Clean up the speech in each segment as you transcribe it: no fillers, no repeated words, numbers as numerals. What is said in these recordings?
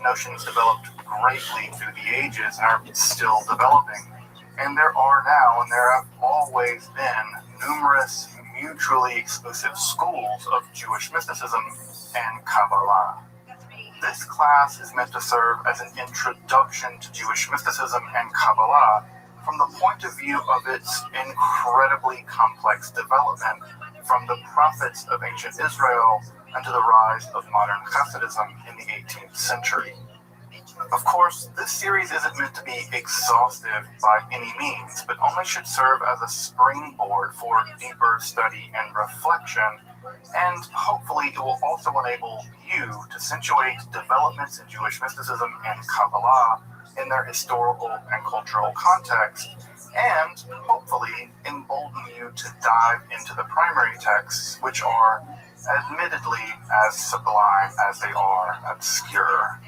notions developed greatly through the ages and are still developing. And there are now, and there have always been, numerous mutually exclusive schools of Jewish mysticism and Kabbalah. This class is meant to serve as an introduction to Jewish mysticism and Kabbalah from the point of view of its incredibly complex development from the prophets of ancient Israel and to the rise of modern Hasidism in the 18th century. Of course, this series isn't meant to be exhaustive by any means, but only should serve as a springboard for deeper study and reflection, and hopefully it will also enable you to situate developments in Jewish mysticism and Kabbalah in their historical and cultural context, and hopefully embolden you to dive into the primary texts, which are admittedly as sublime as they are obscure.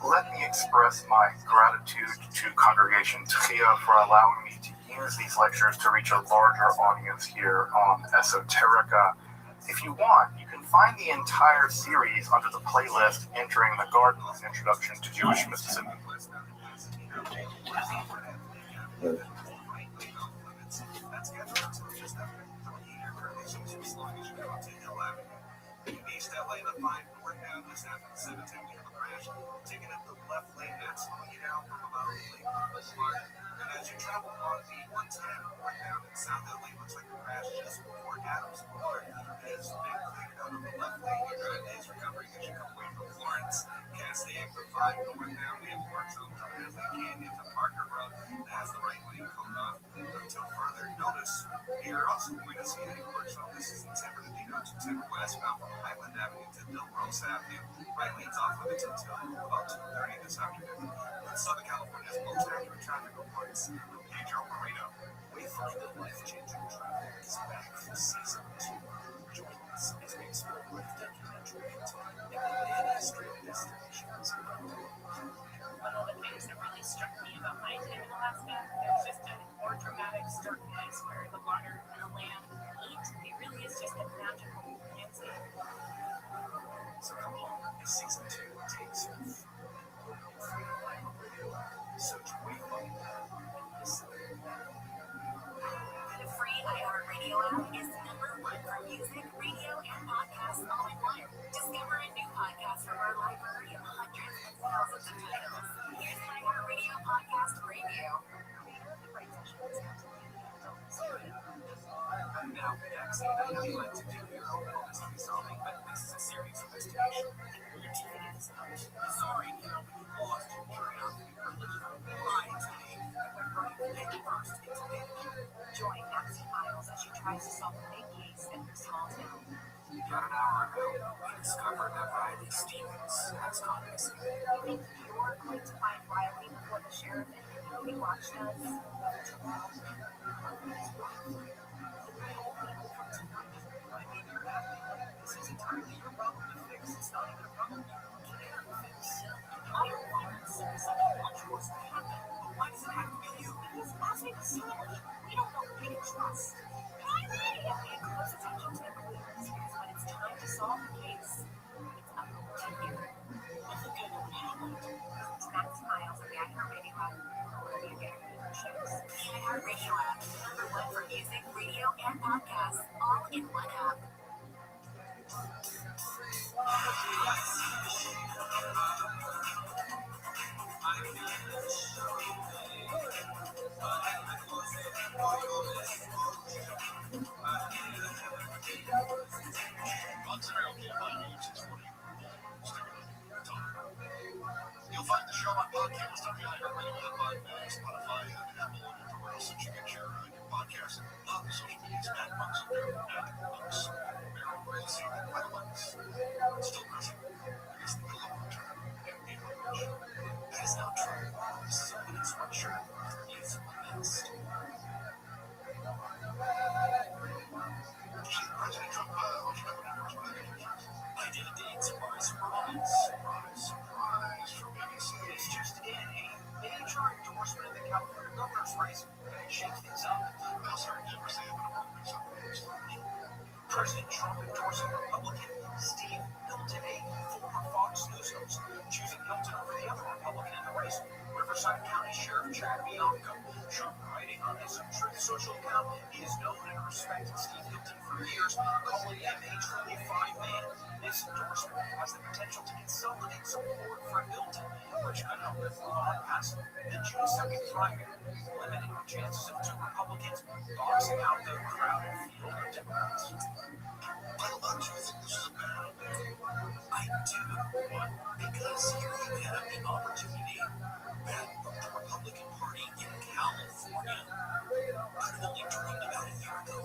Let me express my gratitude to Congregation Tchia for allowing me to use these lectures to reach a larger audience here on Esoterica. If you want, you can find the entire series under the playlist Entering the Garden, an Introduction to Jewish Mysticism. Taking up the left lane, that's slowing you down from about and as you travel on the 110 northbound in South LA, looks like the crash just before Adams Boulevard has been cleared out of the left lane. Your drive is recovering as you come away from Florence. Cascade for 5 northbound, we have work zone coming as they can into Parker Road. That's the right lane closed off until further notice. You're also going to see a work zone. This is in San Bernardino to Timber westbound from Highland Avenue to Milrose Avenue. Right lane's off limits until about 2:30 this afternoon. In Southern California's most accurate traffic reports. Pedro Moreno. Wayfind the life-changing travel is back for season 2. Join us as we explore life-documentary content and the mainstream destinations. One of the things that really struck me about my time in Alaska, there's just a more dramatic starkness where the water and the land meet. It really is just a magical landscape. So come along as season 2 takes off. Search Wayfind. The free iHeartRadio app is #1 for music, radio, and podcasts all in one. Discover a new podcast from our library of hundreds of thousands of titles. Here's an iHeartRadio podcast preview. Now, next, I know you like to do your own mystery solving, but this is a serious investigation. Your TV is out. Sorry, lost your curiosity for lies. First, it's Join Nancy Miles as she tries to solve a big case in her small town. about an hour ago, we discovered that Riley Stevens has gone missing. Think you're going to find Riley before the sheriff and community watch does? This is entirely your problem to fix. It's not even a problem you can fix. I don't want to say something much worse to happen. But why does it have to be you? Because as we discovered, we don't know who we can trust. Riley! Pay close attention to the clues, because when it's time to solve the case, it's up to you. I think I know what happened. It's Nancy Miles on the iHeartRadio app, wherever you get your favorite shows. The iHeartRadio app, #1 for music, radio, and podcasts, all in one app. You'll find the show on podcast on the iHeartRadio app on Spotify and Apple and everywhere else that you get your podcasts. On the social medias, at Bucks and Bucks. We'll see that by the ones. Still pressing. It's the middle of winter. That is not true. This is only his sweatshirt. He's the best. President Trump, I did indeed. Surprise. From BBC. It's just in a major endorsement of the California governor's race. Shake things up. Well, sorry, never say President Trump endorsing Republican Steve Hilton, a former Fox News host. respected Steve Hilton for years, calling him a truly fine man. This endorsement has the potential to consolidate support for Hilton, which could help with past the June 2nd primary, limiting the chances of two Republicans boxing out the crowded field of Democrats. Well, don't you think this is a bad idea? I do. Why? Because here you have the opportunity that the Republican Party in California could have only dreamed about a year ago.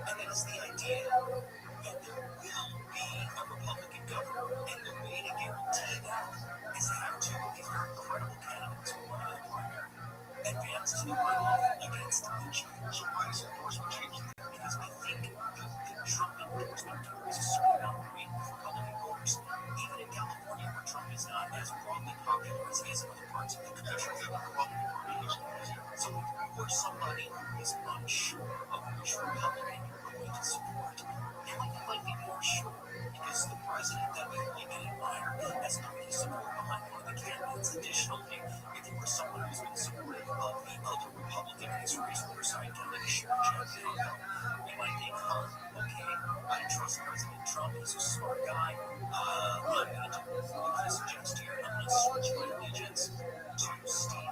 And that is the idea that there will be a Republican governor. And the way to guarantee that is to have two of these very credible candidates who run in the primary advance to the runoff against each other. So why does endorsement change that? Because I think the Trump endorsement carries a certain amount of weight with Republican voters, even in California, where Trump is not as broadly popular as he is in other parts of the country. The Republican Party is. So where somebody is unsure of which Republican you're going to support, now you might be more sure because the president that you like and admire has put his support behind one of the candidates. Additionally, if you were someone who's been supportive of the other Republican in his race oversight candidate, Sharon Champion, you might think, okay, I trust President Trump. He's a smart guy. I'm going to do what I suggest here. I'm going to switch my allegiance to Steve.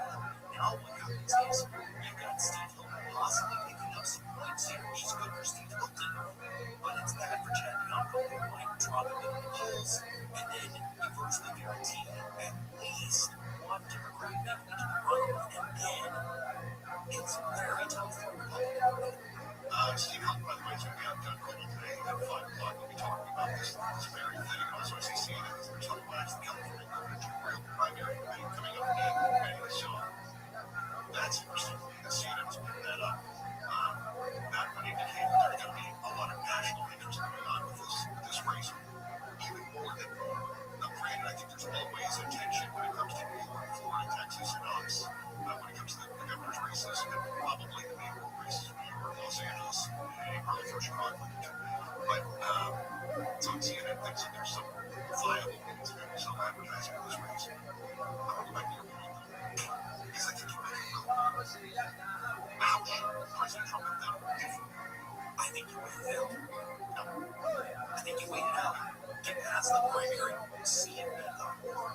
Now what happens is you've got Steve Hilton possibly picking up some points here, which is good for Steve Hilton, but it's bad for Chad Bianco, who might drop a bit in the polls, and then you virtually guarantee at least one Democrat making it to the runoff, and then it's very tough for Republican. Steve Hilton, by the way, is going to be on Gun Credit today at 5 o'clock. We'll be talking about this very thing. Also, as you see, they're talking about the California gubernatorial primary coming up in May. So that's interesting. The CNN was putting that up. That would indicate that there's going to be a lot of national interest going on with this race, even more than granted. I think there's always a tension when it comes to New York, Florida, Texas, and us. When it comes to the governor's races, and probably the mayoral races in New York, Los Angeles, and probably for Chicago. But so CNN thinks that there's some viable means of some advertising for this race. I don't like your point, though. Because I think you really will. How should President Trump have done it differently? I think you waited out. No. I think you waited out. Get past the primary, see it be the war.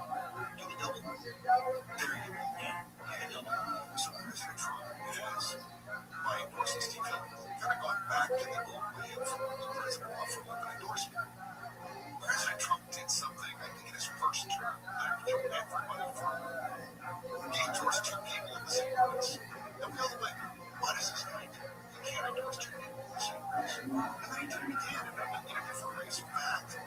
Do the double. There you go. Yeah, do the double. So President Trump has, by endorsing Steve Hilton, kind of gone back to the old way of the president offering up an endorsement. President Trump did something, I think, in his first term that killed everybody for. He endorsed two people in the same race. And we all went, what is this guy doing? You can't endorse two people in the same race. And then he did it again, and then in a different race. In fact,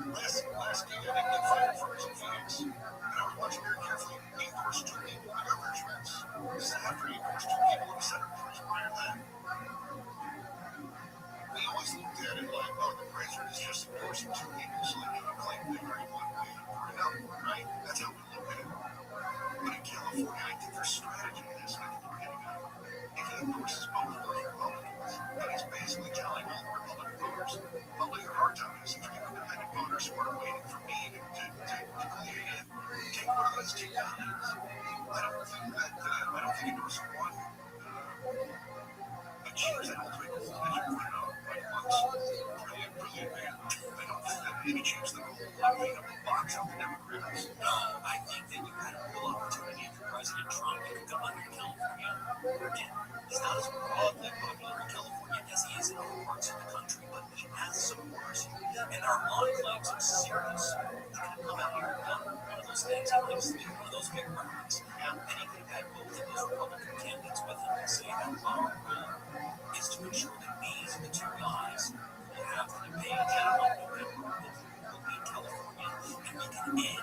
last day, I didn't get fired for his in Phoenix. And I was watching very carefully. He endorsed two people in the governor's race. This is after he endorsed two people in the Senate race prior to that. We always looked at it like, oh, the president is just endorsing two people so that he can claim victory one way or another, right? That's how we look at it. But in California, I think there's strategy in this, and I think we're getting at it. If he endorses both of those Republicans, then he's basically telling all the Republican voters, I'll lay your hard time is if you independent voters who are waiting for me to clear in, take one of those two candidates. I don't think endorsing one achieves that ultimate goal that you pointed out by once. Brilliant man. I don't think that it achieves the goal of being able to box out the Democrats. No, I think that you had a real opportunity for President Trump to come under California. Again, he's not as broadly popular in California as he is in other parts of the country, but he has supporters here. And our enclaves are serious. He could have come out here and done one of those things. He likes to do one of those big rallies. And he could have had both of those Republican candidates with him and say that our goal is to ensure that these are the two guys who have the debate at November will be in California, and we can end,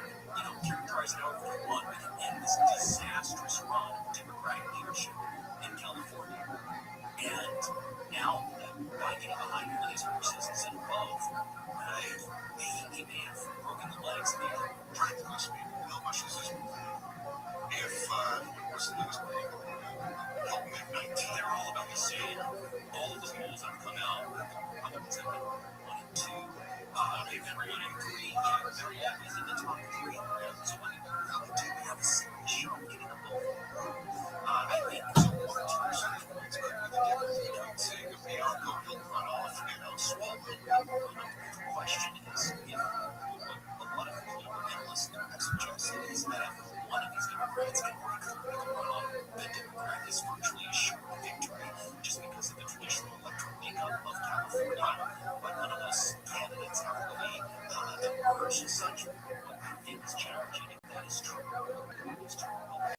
characterize it however you want, we can end this disastrous run of Democratic leadership in California. And now, by getting behind one of these horses instead of both, he may have broken the legs of the other. Practically speaking, how much is this movie? If what's the next one? Helping at 19. They're all about the same. All of the polls that have come out, Republicans have been 1 and 2. They've been 1 and 3. Yeah, he's in the top 3. Democrats can run on the Democrat is virtually assured victory just because of the traditional electoral makeup of California. But none of those candidates have really emerged as such. What I think is challenging, if that is true,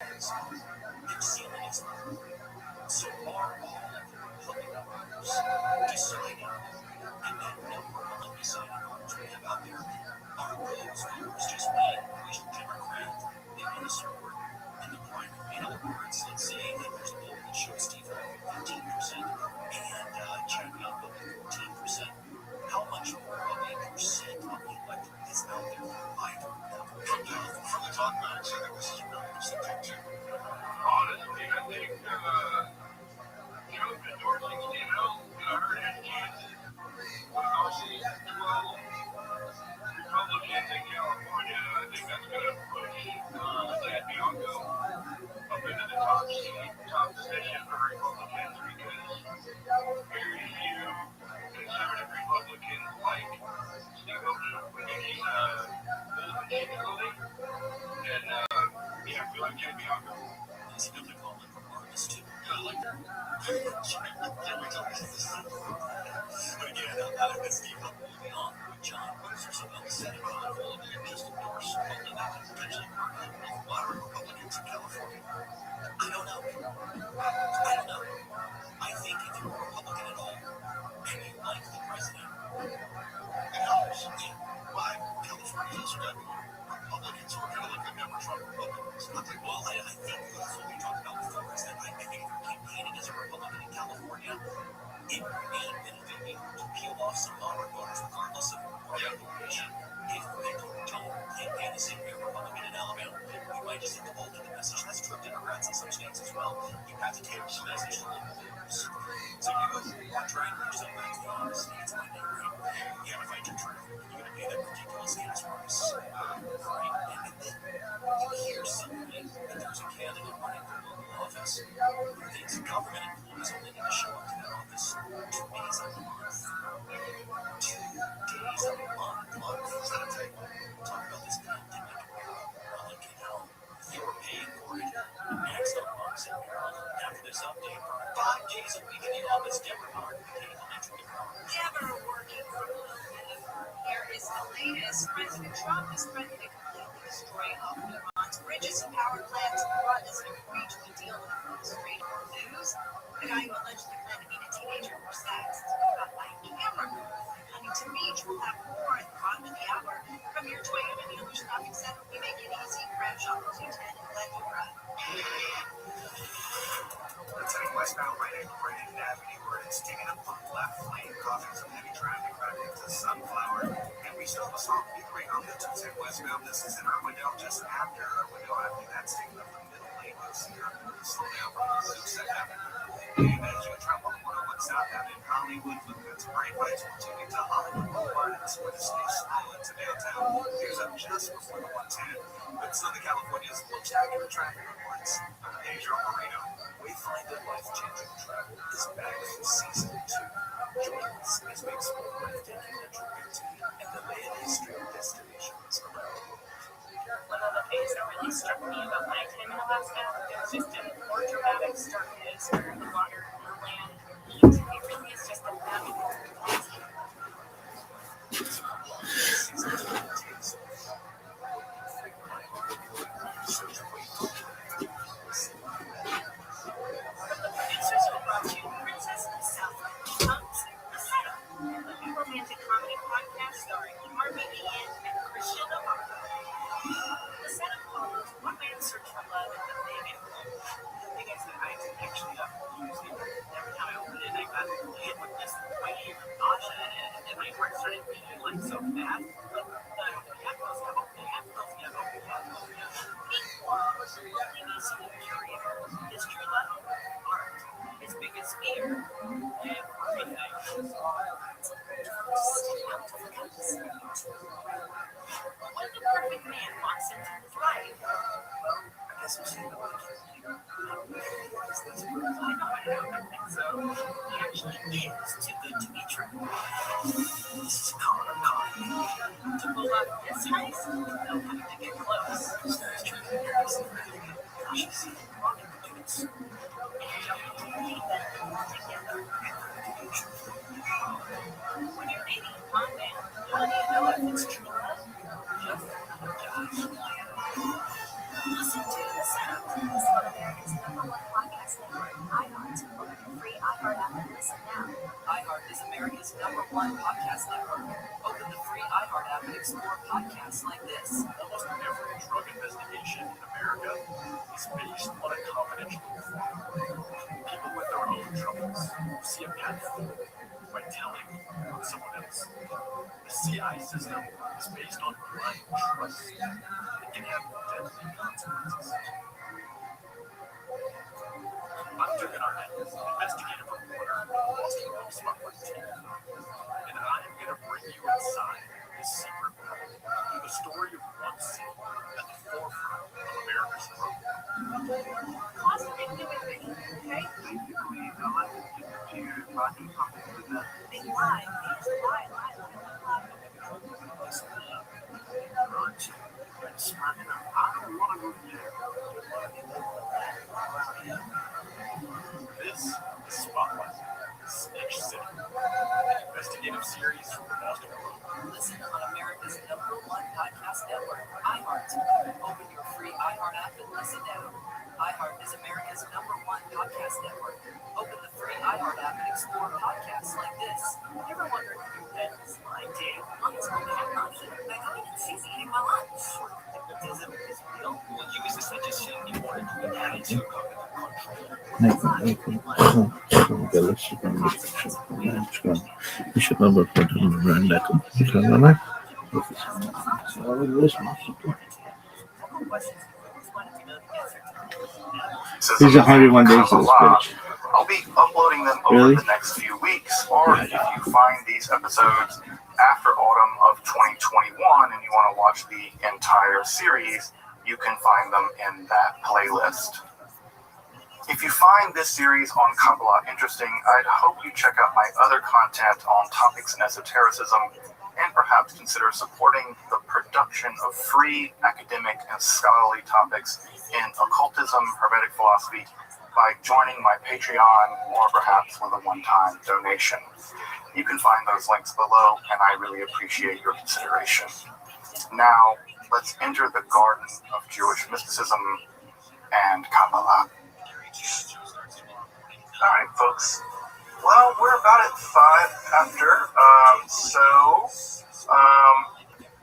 their ceiling is low. So are all of the Republican voters deciding, and that number of undecided voters we have out there are those voters just weighing which Democrat they want to support in the primary. In other words, let's say that there's a poll that shows Steve Harvey 15% and Chad Young voting 14%. How much more of a percent of the electorate is out there? I don't know. From the top line, so that this is really interesting too. Honestly, I think Trump's endorsing Steve Hill hurt his chances. Well, Republicans in California, I think that's going to push Chad Bianco up into the top position for Republicans because very few conservative Republicans like Steve Hill. I think he's old and shitty. And yeah, I feel like Chad Bianco. He's a good call from Marcus too. I like that. But again, that's Steve Hill moving on with John. There's something else said about all of the just endorse something that could potentially hurt him with moderate Republicans in California. I don't know. I think if you're a Republican at all and you like the president, it helps. Why? California has got Republicans who are kind of like the members from Republicans. Well, I think that's what we talked about before, is that I think if you're campaigning as a Republican in California, it may benefit you to peel off some moderate voters regardless of party affiliation. If they don't campaign the same way a Republican in Alabama, you might just have to alter the message. That's true of Democrats in some states as well. You have to tailor the message to local voters. So you're trying to push yourself back to the honest states by neighborhood. You have to fight your traffic. You're going to pay that ridiculous gas price. Right? And then you hear suddenly that there's a candidate running for local office who thinks government employees only need to show up to that office 2 days a month. 2 days a month. Talk about this pandemic era. Like, you were paying for it. Next up, months in Maryland. After this update, 5 days a week in the office, never working from home. Here is the latest. President Trump is threatening to completely destroy all of Iran's bridges and power plants. Iran doesn't agree to a deal with Restream. News: the guy who allegedly planned to meet a teenager for sex got by camera. Coming to Beach, we'll have more at the bottom of the hour. From your Toyota dealer shopping center, we make it easy. Grab shop 210 and Glendora. Let's head westbound right at Brandon Avenue, where it's taking up the left lane, causing some heavy traffic back into Sunflower. And we still have a stop metering on the 210 westbound. This is in Irwindale, just after Irwindale Avenue. That's taking up the middle lane. You'll see here a slow down from the 6th Avenue. And as you travel on 101 southbound in Hollywood, looking at some bright lights, we'll take you to Hollywood Boulevard and sort of stay slow into downtown. Here's up just before the 110. But Southern California's most accurate traffic reports. I'm Pedro Moreno. We find that life-changing travel is back in season 2. Join us as we explore breathtaking natural beauty and the land history of destinations around the world. One of the things that really struck me about my time in Alaska, there's just a more dramatic darkness where the water and the land meet. It really is just a magical place. So fast, but the capitals get open. His true love, art, his biggest fear, everything. When the perfect man walks into his life, I guess we'll see the one. So he actually is too good to be true. This is to pull off this heist, they'll have to get close. to the sound. Listen on America's #1 podcast network, iHeart. Open the free iHeart app and listen now. iHeart is America's #1 podcast network. Open the free iHeart app and explore podcasts like this. Almost every drug investigation in America is based on a confidential informant. People with their own troubles see a path forward by telling on someone else. The CI system is based on blind trust. It can have deadly consequences. I'm Jürgen Arnett, investigative reporter with the Boston Spotlight team. And I'm going to bring you inside this secret world, the story of one city at the forefront of America's growth. Cause are in with me, okay? I do believe I like you talking something to them. They lie. They just lie. Right. And smart enough. I don't want to go there. This is Spotlight, Snitch City, an investigative series from the Boston Globe. Listen on America's #1 podcast network, iHeart. Open your free iHeart app and listen now. iHeart is America's #1 podcast network. Open the free iHeart app and explore podcasts like this. You ever wondered who ends my day? On his home hat monkey, my colleague Susie eating my lunch. Hypnotism is real. We'll use the suggestion in order to enhance your cognitive These are 101 days of this bitch. I'll be uploading them over the next few weeks, or if you find these episodes after autumn of 2021 and you want to watch the entire series, you can find them in that playlist. If you find this series on Kabbalah interesting, I'd hope you check out my other content on topics in esotericism and perhaps consider supporting the production of free academic and scholarly topics in occultism, hermetic philosophy by joining my Patreon or perhaps with a one-time donation. You can find those links below, and I really appreciate your consideration. Now, let's enter the garden of Jewish mysticism and Kabbalah. All right, folks. Well, we're about at 5 after,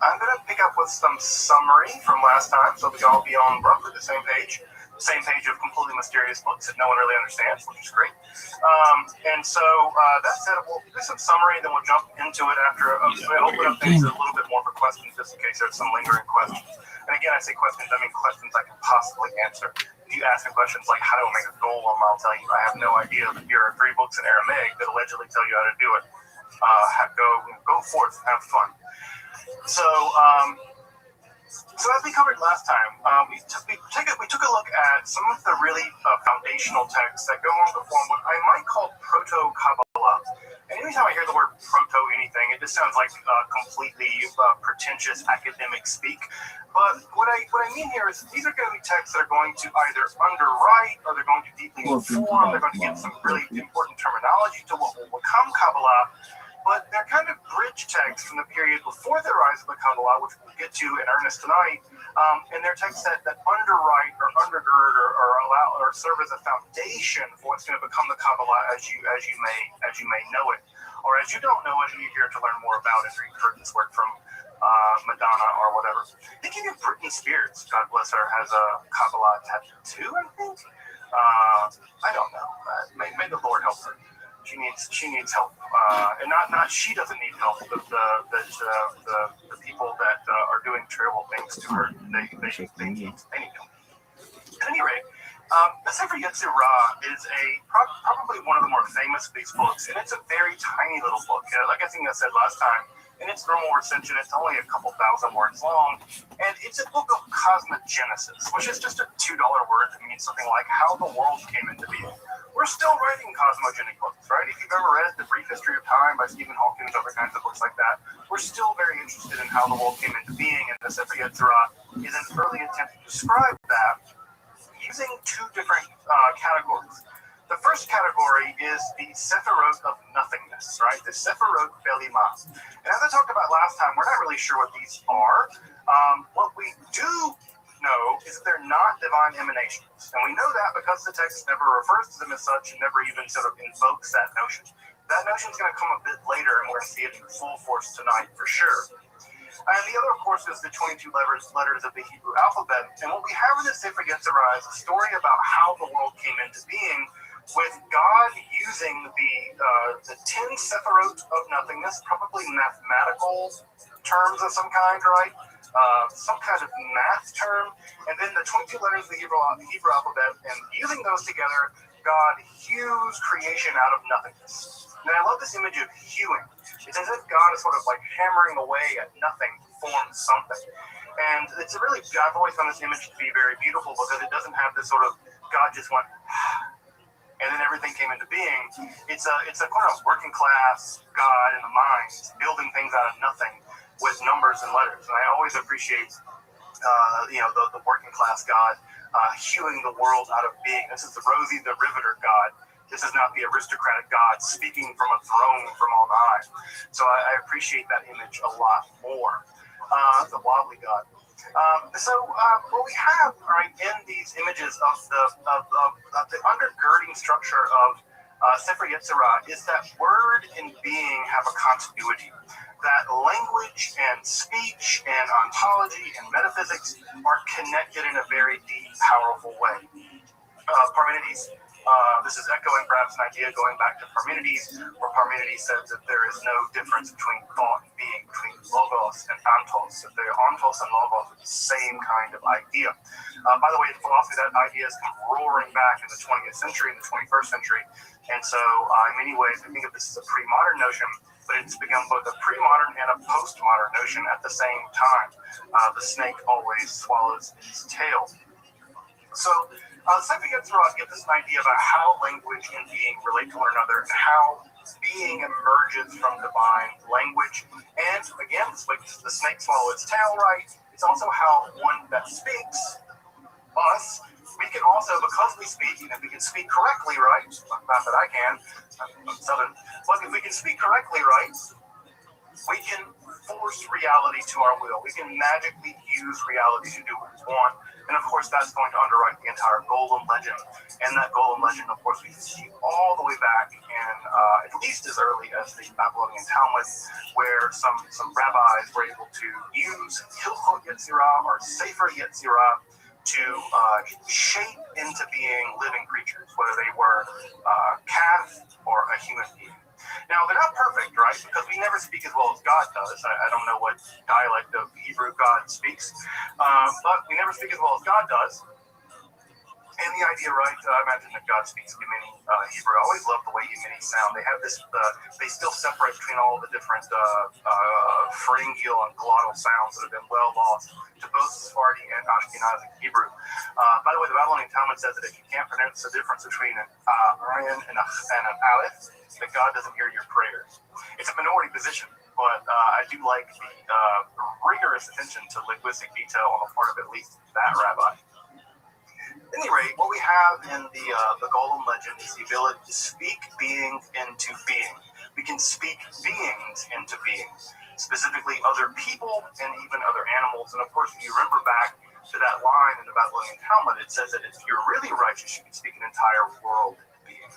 I'm going to pick up with some summary from last time, so we can all be on roughly the same page of completely mysterious books that no one really understands, which is great. That said, we'll do some summary, then we'll jump into it after. I'll open up things a little bit more for questions, just in case there's some lingering questions. And again, I say questions, I mean questions I can possibly answer. If you ask me questions like how to make a golem, I'll tell you I have no idea, but here are 3 books in Aramaic that allegedly tell you how to do it. Go forth, have fun. So as we covered last time, we took a look at some of the really foundational texts that go on to form what I might call proto-Kabbalah. And anytime I hear the word proto-anything, it just sounds like completely pretentious academic speak. But what I mean here is these are going to be texts that are going to either underwrite or they're going to deeply inform. They're going to give some really important terminology to what will become Kabbalah. But they're kind of bridge texts from the period before the rise of the Kabbalah, which we'll get to in earnest tonight. And they're texts that underwrite or undergird or allow or serve as a foundation for what's going to become the Kabbalah as you may know it, or as you don't know it, and you're here to learn more about it, or you've heard this word from Madonna or whatever. I think even Britney Spears, God bless her, has a Kabbalah tattoo. I think. I don't know. May the Lord help her. She needs help, and not she doesn't need help. But the people that are doing terrible things to her, they need help. At any rate, the Sefer Yetzirah is probably one of the more famous of these books, and it's a very tiny little book. Like I think I said last time, in its normal recension, it's only a couple thousand words long, and it's a book of cosmogenesis, which is just a $2 word that means something like how the world came into being. We're still writing cosmogenic books, right? If you've ever read The Brief History of Time by Stephen Hawking, other kinds of books like that, we're still very interested in how the world came into being, and the Sefer Yetzirah is an early attempt to describe that using 2 different categories. The first category is the Sephirot of nothingness, right? The Sephirot Belima. And as I talked about last time, we're not really sure what these are. What we do know world is that they're not divine emanations. And we know that because the text never refers to them as such and never even sort of invokes that notion. That notion is going to come a bit later, and we're going to see it in full force tonight for sure. And the other, of course, is the 22 letters of the Hebrew alphabet. And what we have in this Sefer Yetzirah is a story about how the world came into being, with God using the 10 sephirot of nothingness, probably mathematical terms of some kind, right? Some kind of math term, and then the 22 letters of the Hebrew alphabet, and using those together, God hews creation out of nothingness. And I love this image of hewing. It's as if God is sort of like hammering away at nothing to form something. And it's a really, I've always found this image to be very beautiful because it doesn't have this sort of, God just went, and then everything came into being. It's a kind of working class God in the mind, building things out of nothing with numbers and letters. And I always appreciate, the working class God hewing the world out of being. This is the Rosie the Riveter God. This is not the aristocratic God speaking from a throne from on high. So I appreciate that image a lot more. The wobbly God. What we have, right, in these images of the undergirding structure of Sefer Yetzirah is that word and being have a continuity. That language and speech and ontology and metaphysics are connected in a very deep, powerful way. Parmenides, this is echoing perhaps an idea going back to Parmenides, where Parmenides says that there is no difference between thought and being, between logos and ontos, that the ontos and logos are the same kind of idea. By the way, in philosophy, that idea has come roaring back in the 20th century, in the 21st century, and so in many ways, I think of this as a pre-modern notion, but it's become both a pre-modern and a post-modern notion at the same time. The snake always swallows its tail. So, Sefer Yetzirah gives us an idea about how language and being relate to one another, and how being emerges from divine language. And again, the snake swallow its tail, right? It's also how one that speaks, us, we can also, because we speak, and if we can speak correctly, right? Not that I can, I'm Southern, but if we can speak correctly, right, we can force reality to our will. We can magically use reality to do what we want. And of course, that's going to underwrite the entire Golem legend. And that Golem legend, of course, we see all the way back in at least as early as the Babylonian Talmud, where some rabbis were able to use Hilchot Yetzirah or Sefer Yetzirah to shape into being living creatures, whether they were calf or a human being. Now, they're not perfect, right? Because we never speak as well as God does. I don't know what dialect of Hebrew God speaks, but we never speak as well as God does. And the idea, right, I imagine that God speaks Yemeni Hebrew. I always love the way Yemeni sound. They have this, they still separate between all the different pharyngeal and glottal sounds that have been well lost to both Sephardi and Ashkenazic Hebrew. By the way, the Babylonian Talmud says that if you can't pronounce the difference between an Ayin and an Aleph, that God doesn't hear your prayers. It's a minority position, but I do like the rigorous attention to linguistic detail on the part of at least that rabbi. At any rate, what we have in the Golem legend is the ability to speak beings into being. We can speak beings into being, specifically other people and even other animals. And of course, if you remember back to that line in the Babylonian Talmud, it says that if you're really righteous, you can speak an entire world into being,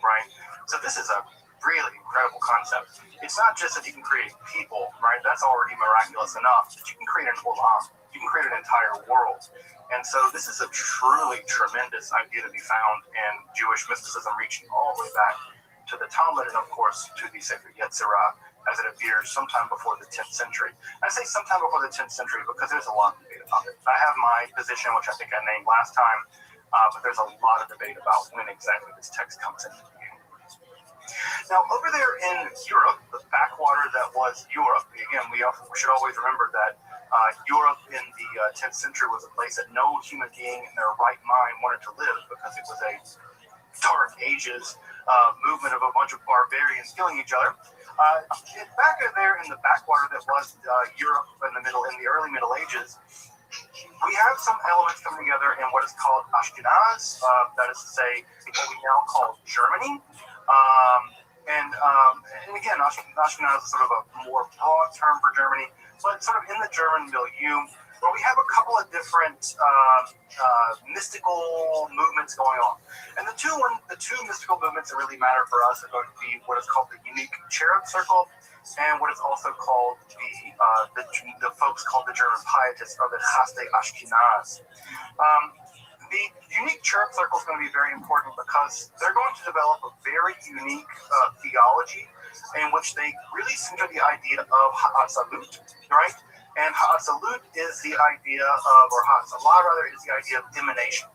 right? So this is a really incredible concept. It's not just that you can create people, right? That's already miraculous enough, but you can create an olam. You can create an entire world. And so this is a truly tremendous idea to be found in Jewish mysticism, reaching all the way back to the Talmud and, of course, to the Sefer Yetzirah as it appears sometime before the 10th century. I say sometime before the 10th century because there's a lot of debate about it. I have my position, which I think I named last time, but there's a lot of debate about when exactly this text comes into being. Now, over there in Europe, the backwater that was Europe, again, we should always remember that Europe in the 10th century was a place that no human being in their right mind wanted to live because it was a dark ages movement of a bunch of barbarians killing each other. Back there in the backwater that was Europe in the early Middle Ages, we have some elements coming together in what is called Ashkenaz, that is to say, what we now call Germany. And again, Ashkenaz is sort of a more broad term for Germany, but sort of in the German milieu, where we have a couple of different mystical movements going on. And the two mystical movements that really matter for us are going to be what is called the unique cherub circle and what is also called the folks called the German pietists, or the Chassidei Ashkenaz. The unique cherub circle is going to be very important because they're going to develop a very unique theology in which they really center the idea of Ha'atzalut, right? And Ha'atzalut is the idea of, or Ha'atzalah rather, is the idea of emanation,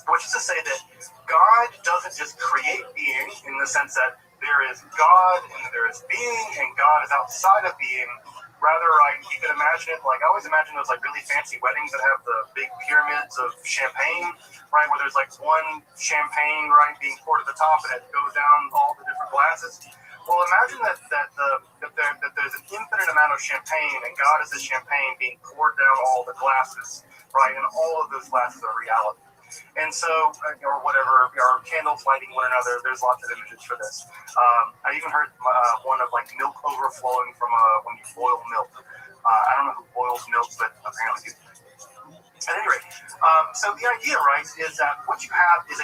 which is to say that God doesn't just create being in the sense that there is God and there is being and God is outside of being. Rather, you can imagine it like, I always imagine those like really fancy weddings that have the big pyramids of champagne, right, where there's like one champagne, right, being poured at the top and it goes down all the different glasses. Well, imagine that there's an infinite amount of champagne and God is the champagne being poured down all the glasses, right, and all of those glasses are reality. And so, or whatever, or candles lighting one another, there's lots of images for this. I even heard one of like milk overflowing from when you boil milk. I don't know who boils milk, but apparently people. At any rate, so the idea, right, is that what you have is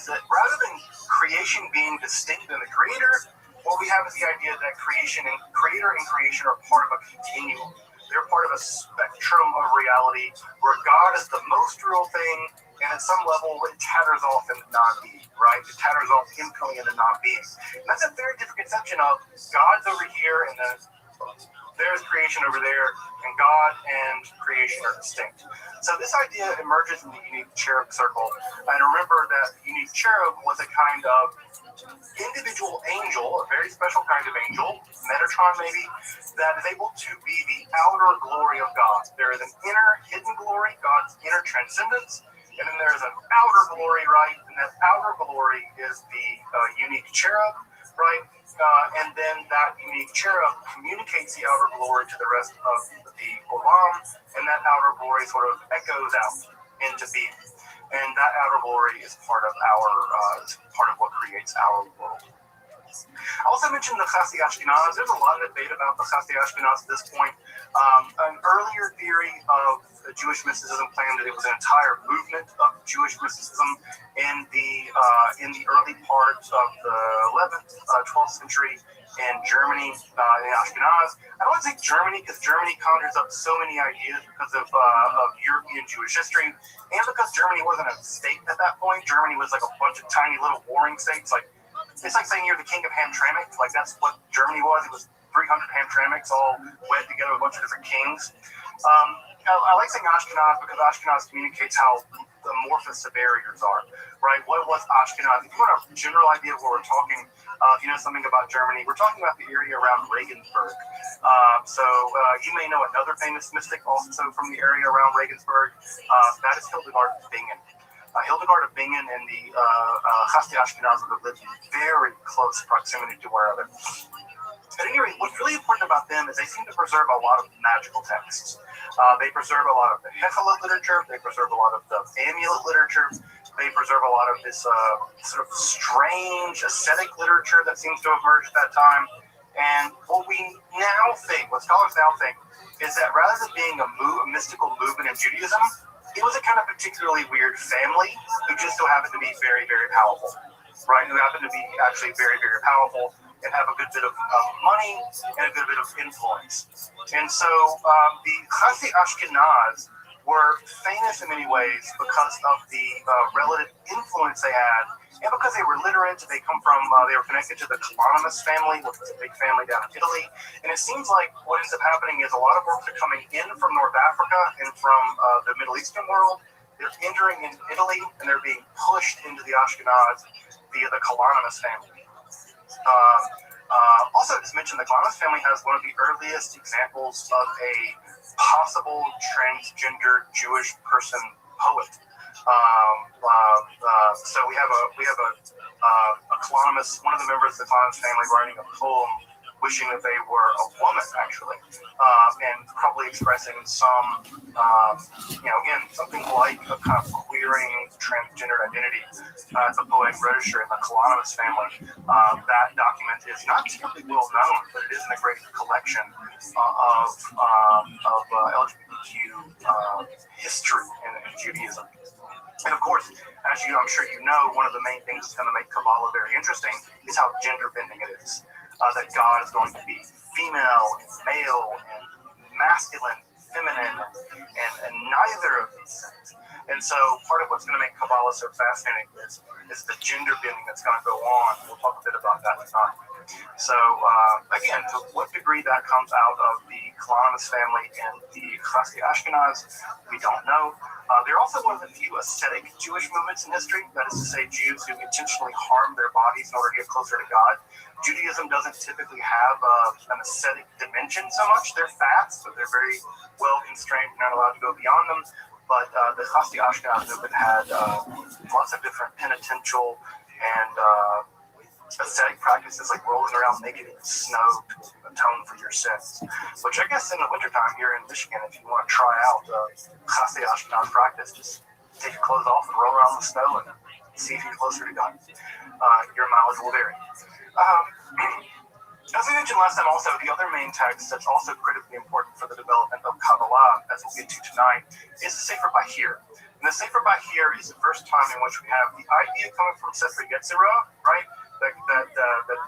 that rather than creation being distinct than the creator, what we have is the idea that creator and creation are part of a continuum. They're part of a spectrum of reality where God is the most real thing, and at some level it tatters off into non-being, right? It tatters off infinitely into non-being. And that's a very different conception of God's over here and then there's creation over there, and God and creation are distinct. So this idea emerges in the unique cherub circle. And remember that the unique cherub was a kind of individual angel, a very special kind of angel, Metatron maybe, that is able to be the outer glory of God. There is an inner hidden glory, God's inner transcendence, and then there's an outer glory, right? And that outer glory is the unique cherub, right? And then that unique cherub communicates the outer glory to the rest of the Olam, and that outer glory sort of echoes out into being. And that outer glory is part of what creates our world. I also mentioned the Chassidei Ashkenaz. There's a lot of debate about the Chassidei Ashkenaz at this point. An earlier theory of Jewish mysticism claimed that it was an entire movement of Jewish mysticism in the early parts of the 11th, 12th century in Germany, in Ashkenaz. I don't want to say Germany because Germany conjures up so many ideas because of European Jewish history, and because Germany wasn't a state at that point. Germany was like a bunch of tiny little warring states. It's like saying you're the king of Hamtramck. Like that's what Germany was. It was 300 Hamtramcks all wed together with a bunch of different kings. I like saying Ashkenaz because Ashkenaz communicates how amorphous the barriers are, right? What was Ashkenaz? If you want a general idea of what we're talking, if you know something about Germany, we're talking about the area around Regensburg. So you may know another famous mystic also from the area around Regensburg. That is Hildegard of Bingen. Hildegard of Bingen and the Chassidei Ashkenaz would have lived in very close proximity to where other. At any rate, what's really important about them is they seem to preserve a lot of magical texts. They preserve a lot of the Hefele literature. They preserve a lot of the amulet literature. They preserve a lot of this sort of strange ascetic literature that seems to have emerged at that time. And what scholars now think, is that rather than being a mystical movement in Judaism, it was a kind of particularly weird family who just so happened to be very, very powerful, right? Who happened to be actually very, very powerful and have a good bit of money and a good bit of influence. And so the Chassidei Ashkenaz were famous in many ways because of the relative influence they had, and because they were literate. They were connected to the Kalanimus family, which was a big family down in Italy. And it seems like what ends up happening is a lot of works are coming in from North Africa and from the Middle Eastern world. They're entering into Italy, and they're being pushed into the Ashkenaz via the Kalanimus family. Also, just mentioned the Kalanimus family has one of the earliest examples of a possible transgender Jewish person poet. So we have a Kalanimus, one of the members of the Kalanimus family, writing a poem wishing that they were a woman, actually, and probably expressing some, again, something like a kind of queering transgender identity. It's a poetic register in the Kalanimus family. That document is not terribly well known, but it is in a great collection of LGBT view history in Judaism. And of course, as I'm sure you know, one of the main things that's going to make Kabbalah very interesting is how gender bending it is. That God is going to be female and male and masculine, feminine, and neither of these things. And so part of what's going to make Kabbalah so fascinating is the gender bending that's going to go on. We'll talk a bit about that tonight. So again, to what degree that comes out of the Kalanimus family and the Chassidei Ashkenaz, we don't know. They're also one of the few ascetic Jewish movements in history, that is to say, Jews who intentionally harm their bodies in order to get closer to God. Judaism doesn't typically have an ascetic dimension so much. They're fasts, but they're very well constrained, not allowed to go beyond them. But the Chassidei Ashkenaz movement had lots of different penitential and ascetic practices, like rolling around naked in snow to atone for your sins. Which I guess in the wintertime here in Michigan, if you want to try out Chassidei Ashkenaz practice, just take your clothes off and roll around in the snow and see if you're closer to God. Your mileage will vary. As we mentioned last time, also, the other main text that's also critically important for the development of Kabbalah, as we'll get to tonight, is the Sefer Bahir. And the Sefer Bahir is the first time in which we have the idea coming from Sefer Yetzirah, right? That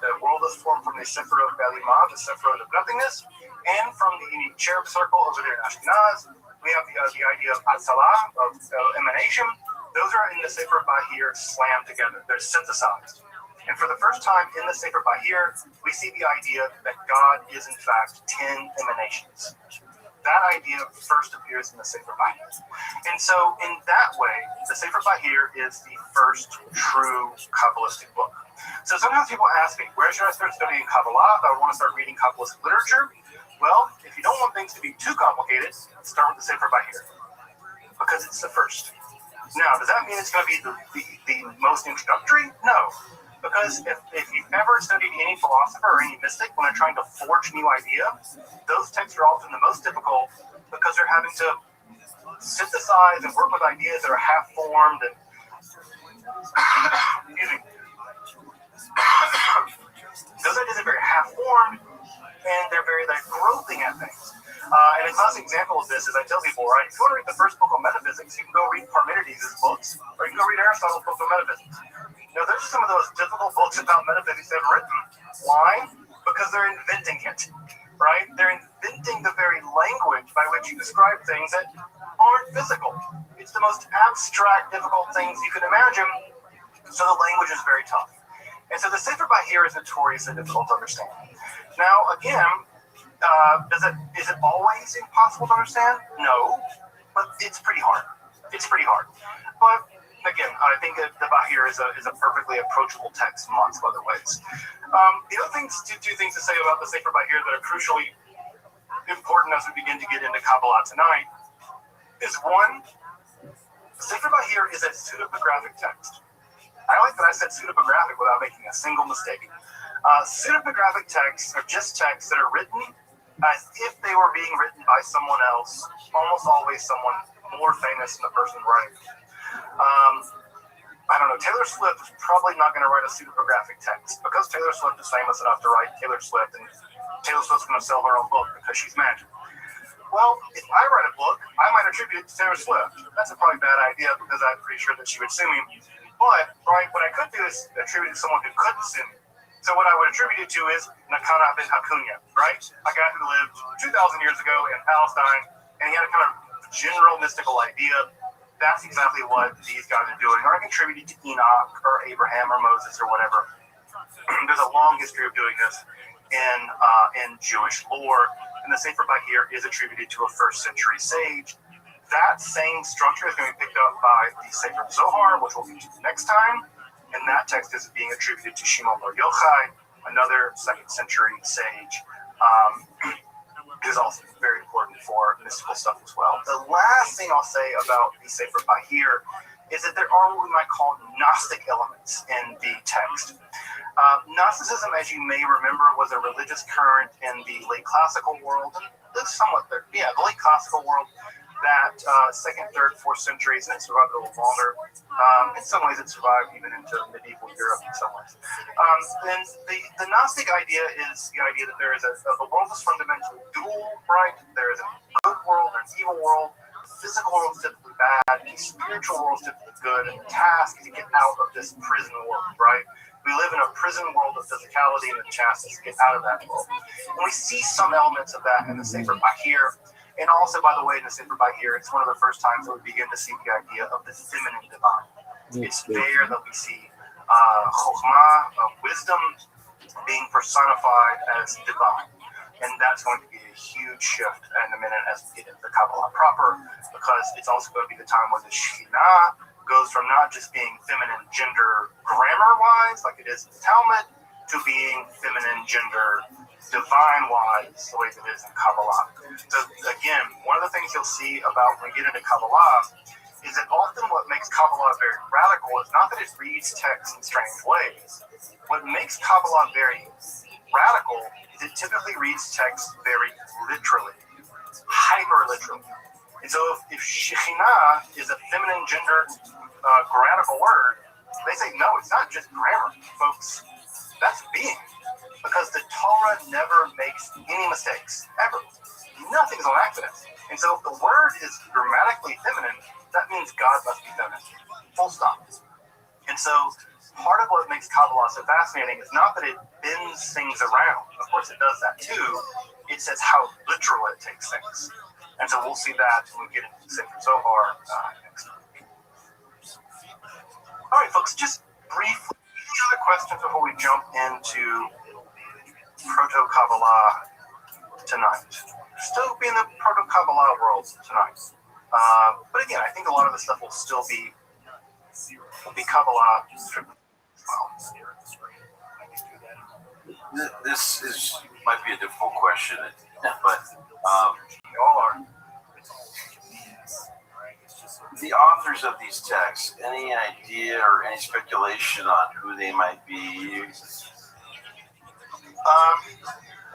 the world is formed from the Sefer of Belimah, the Sefer of nothingness, and from the unique cherub circle over there in Ashkenaz, we have the idea of Atzalah, of emanation. Those are in the Sefer Bahir slammed together. They're synthesized. And for the first time in the Sefer Bahir, we see the idea that God is in fact 10 emanations. That idea first appears in the Sefer Bahir. And so in that way, the Sefer Bahir is the first true Kabbalistic book. So sometimes people ask me, where should I start studying Kabbalah if I want to start reading Kabbalistic literature? Well, if you don't want things to be too complicated, start with the Sefer Bahir, because it's the first. Now, does that mean it's going to be the most introductory? No. Because if you've ever studied any philosopher or any mystic when they're trying to forge new ideas, those texts are often the most difficult because they're having to synthesize and work with ideas that are half-formed and excuse me. Those ideas are very half-formed and they're very groping at things. And a classic example of this is I tell people, right, if you want to read the first book on metaphysics, you can go read Parmenides' books, or you can go read Aristotle's book on metaphysics. Now, those are some of those difficult books about metaphysics ever written. Why? Because they're inventing it, right? They're inventing the very language by which you describe things that aren't physical. It's the most abstract, difficult things you can imagine, so the language is very tough. And so the Sefer Bahir is notoriously difficult to understand. Now, again, is it always impossible to understand? No, but it's pretty hard. It's pretty hard. But again, I think that the Bahir is a perfectly approachable text in lots of other ways. The other two things to say about the Sefer Bahir that are crucially important as we begin to get into Kabbalah tonight is one, Sefer Bahir is a pseudepigraphic text. I like that I said pseudepigraphic without making a single mistake. Pseudepigraphic texts are just texts that are written as if they were being written by someone else, almost always someone more famous than the person writing. I don't know, Taylor Swift is probably not going to write a pseudepigraphic text because Taylor Swift is famous enough to write Taylor Swift, and Taylor Swift's going to sell her own book because she's magic. Well, if I write a book, I might attribute it to Taylor Swift. That's a probably bad idea because I'm pretty sure that she would sue me. But, right, what I could do is attribute it to someone who couldn't sue me. So what I would attribute it to is Nakana ben Hakunya, right? A guy who lived 2,000 years ago in Palestine, and he had a kind of general mystical idea. That's exactly what these guys are doing. Or I contribute it to Enoch or Abraham or Moses or whatever. There's a long history of doing this in Jewish lore, and the Sefer Bahir is attributed to a first century sage. That same structure is going to be picked up by the Sefer Zohar, which we'll get to next time. And that text is being attributed to Shimon bar Yochai, another second century sage, is also very important for mystical stuff as well. The last thing I'll say about the Sefer Bahir is that there are what we might call Gnostic elements in the text. Gnosticism, as you may remember, was a religious current in the late classical world, the late classical world, that 2nd, 3rd, 4th centuries, and it survived a little longer. In some ways, it survived even into medieval Europe in some ways. And the Gnostic idea is the idea that there is the world is fundamentally dual, right? There is a good good world, there's an evil world. The physical world is typically bad, the spiritual world is typically good, and the task is to get out of this prison world, right? We live in a prison world of physicality, and the task is to get out of that world. And we see some elements of that in the Sefer Bahir. And also, by the way, in the Sefer Bahir, it's one of the first times that we begin to see the idea of the feminine divine. It's there that we see chokhmah, wisdom, being personified as divine. And that's going to be a huge shift in a minute as we get into the Kabbalah proper, because it's also going to be the time where the Shekhinah goes from not just being feminine gender grammar-wise, like it is in the Talmud, to being feminine gender divine-wise, the way that it is in Kabbalah. So again, one of the things you'll see about when we get into Kabbalah is that often what makes Kabbalah very radical is not that it reads text in strange ways. What makes Kabbalah very radical is it typically reads text very literally, hyper-literally. And so if Shekhinah is a feminine gender grammatical word, they say, no, it's not just grammar, folks. That's being. Because the Torah never makes any mistakes, ever. Nothing's on accident. And so if the word is grammatically feminine, that means God must be feminine. Full stop. And so part of what makes Kabbalah so fascinating is not that it bends things around. Of course it does that too. It says how literal it takes things. And so we'll see that when we get into the Sefer Zohar next week. All right, folks, just briefly, any other questions before we jump into Proto-Kabbalah tonight? Still be in the Proto-Kabbalah world tonight. But again, I think a lot of the stuff will still be Kabbalah. This might be a difficult question, but They all are. the authors of these texts, any idea or any speculation on who they might be?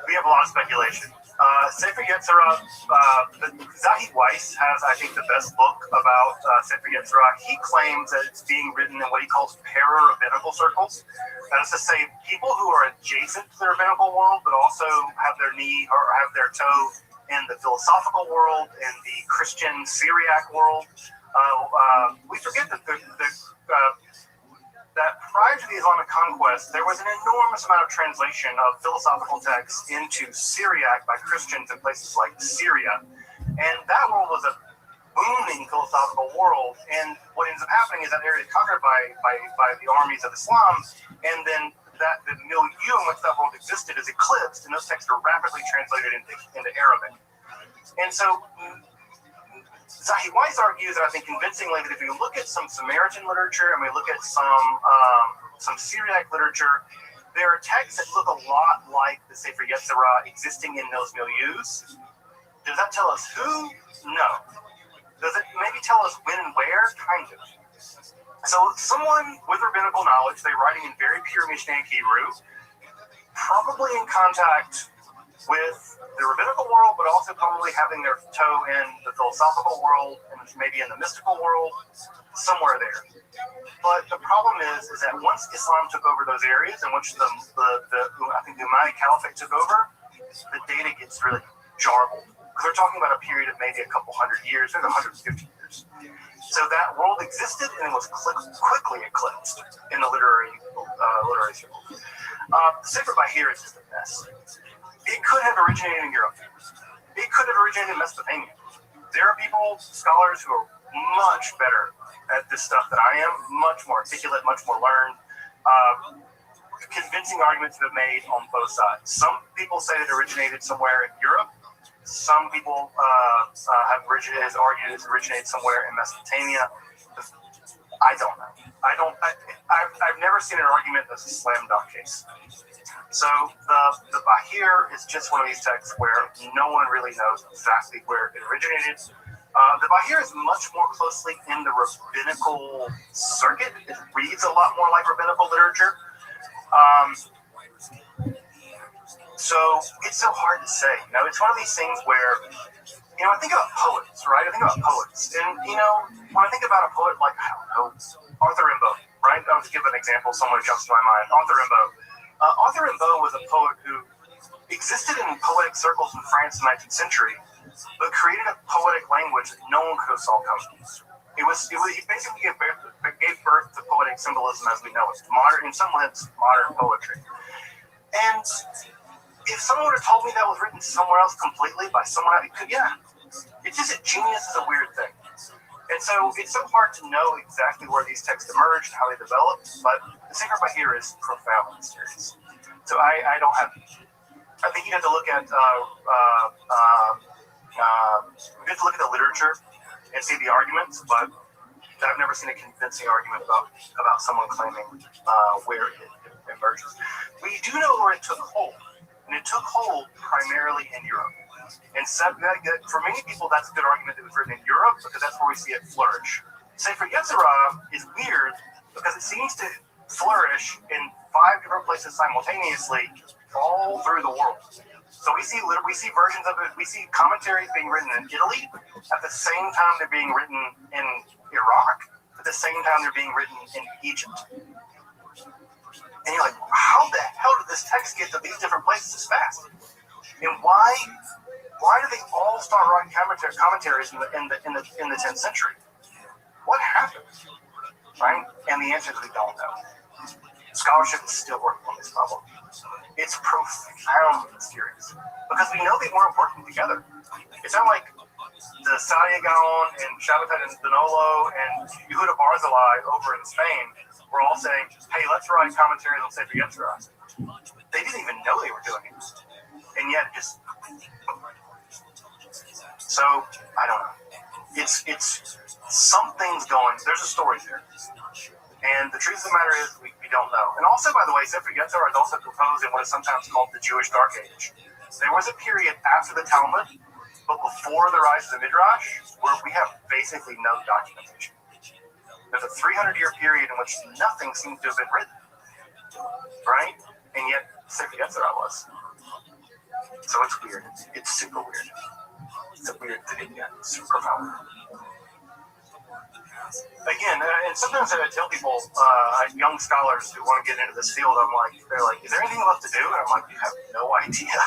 We have a lot of speculation. Sefer Yetzirah, Zahi Weiss has, I think, the best book about Sefer Yetzirah. He claims that it's being written in what he calls para-rabbinical circles. That is to say, people who are adjacent to the rabbinical world, but also have their knee or have their toe in the philosophical world, in the Christian Syriac world. We forget that that prior to the Islamic conquest, there was an enormous amount of translation of philosophical texts into Syriac by Christians in places like Syria. And that world was a booming philosophical world. And what ends up happening is that area is conquered by the armies of Islam. And then that the milieu in which that world existed is eclipsed, and those texts are rapidly translated into Arabic. And so Zahi Weiss argues, and I think convincingly, that if you look at some Samaritan literature and we look at some Syriac literature, there are texts that look a lot like the Sefer Yetzirah existing in those milieus. Does that tell us who? No. Does it maybe tell us when and where? Kind of. So someone with rabbinical knowledge, they're writing in very pure Mishnaic Hebrew, probably in contact with the rabbinical world, but also probably having their toe in the philosophical world and maybe in the mystical world, somewhere there. But the problem is that once Islam took over those areas, and once I think the Umayyad Caliphate took over, the data gets really jarbled. Because they're talking about a period of maybe a couple hundred years, maybe 150 years. So that world existed and it was quickly eclipsed in the literary circle. Sefer Bahir is just a mess. It could have originated in Europe. It could have originated in Mesopotamia. There are people, scholars, who are much better at this stuff than I am, much more articulate, much more learned. Convincing arguments have been made on both sides. Some people say it originated somewhere in Europe. Some people have argued it originated somewhere in Mesopotamia. I don't know. I've never seen an argument that's a slam dunk case. So the Bahir is just one of these texts where no one really knows exactly where it originated. The Bahir is much more closely in the rabbinical circuit. It reads a lot more like rabbinical literature. So it's so hard to say. You know, it's one of these things where, you know, I think about poets, right? I think about poets. And, you know, when I think about a poet like, I don't know, Arthur Rimbaud, right? I'll just give an example. Someone who jumps to my mind. Arthur Rimbaud. Arthur Rimbaud was a poet who existed in poetic circles in France in the 19th century, but created a poetic language that no one could have saw coming. He basically gave birth to poetic symbolism as we know it, in some ways, modern poetry. And if someone would have told me that was written somewhere else completely by someone else, it's just a genius is a weird thing. And so it's so hard to know exactly where these texts emerged, how they developed, but the secret right here is profoundly mysterious. So I don't have, I think you have to look at, we have to look at the literature and see the arguments, but I've never seen a convincing argument about someone claiming where it emerges. We do know where it took hold, and it took hold primarily in Europe. And for many people, that's a good argument that it was written in Europe because that's where we see it flourish. Sefer Yetzirah is weird because it seems to flourish in 5 different places simultaneously all through the world. So we see versions of it. We see commentaries being written in Italy at the same time they're being written in Iraq. At the same time they're being written in Egypt. And you're like, how the hell did this text get to these different places this fast? And why do they all start writing commentaries in the 10th century? What happened? Right? And the answer is we don't know. Scholarship is still working on this problem. It's profoundly mysterious because we know they weren't working together. It's not like the Sadia Gaon and Shabbatai and Benolo and Yehuda Barzilai over in Spain were all saying, hey, let's write commentaries on Sefer Yetzirah. They didn't even know they were doing it. And yet just... So, I don't know. It's something's going... There's a story there. And the truth of the matter is, we don't know. And also, by the way, Sefer Yetzirah is also composed in what is sometimes called the Jewish Dark Age. There was a period after the Talmud, but before the rise of the Midrash, where we have basically no documentation. There's a 300-year period in which nothing seems to have been written, right? And yet, Sefer Yetzirah was. So it's weird. It's super weird. It's a weird thing. Yeah, it's super profound. Again, and sometimes I tell people, young scholars who want to get into this field, they're like, is there anything left to do? And I'm like, you have no idea.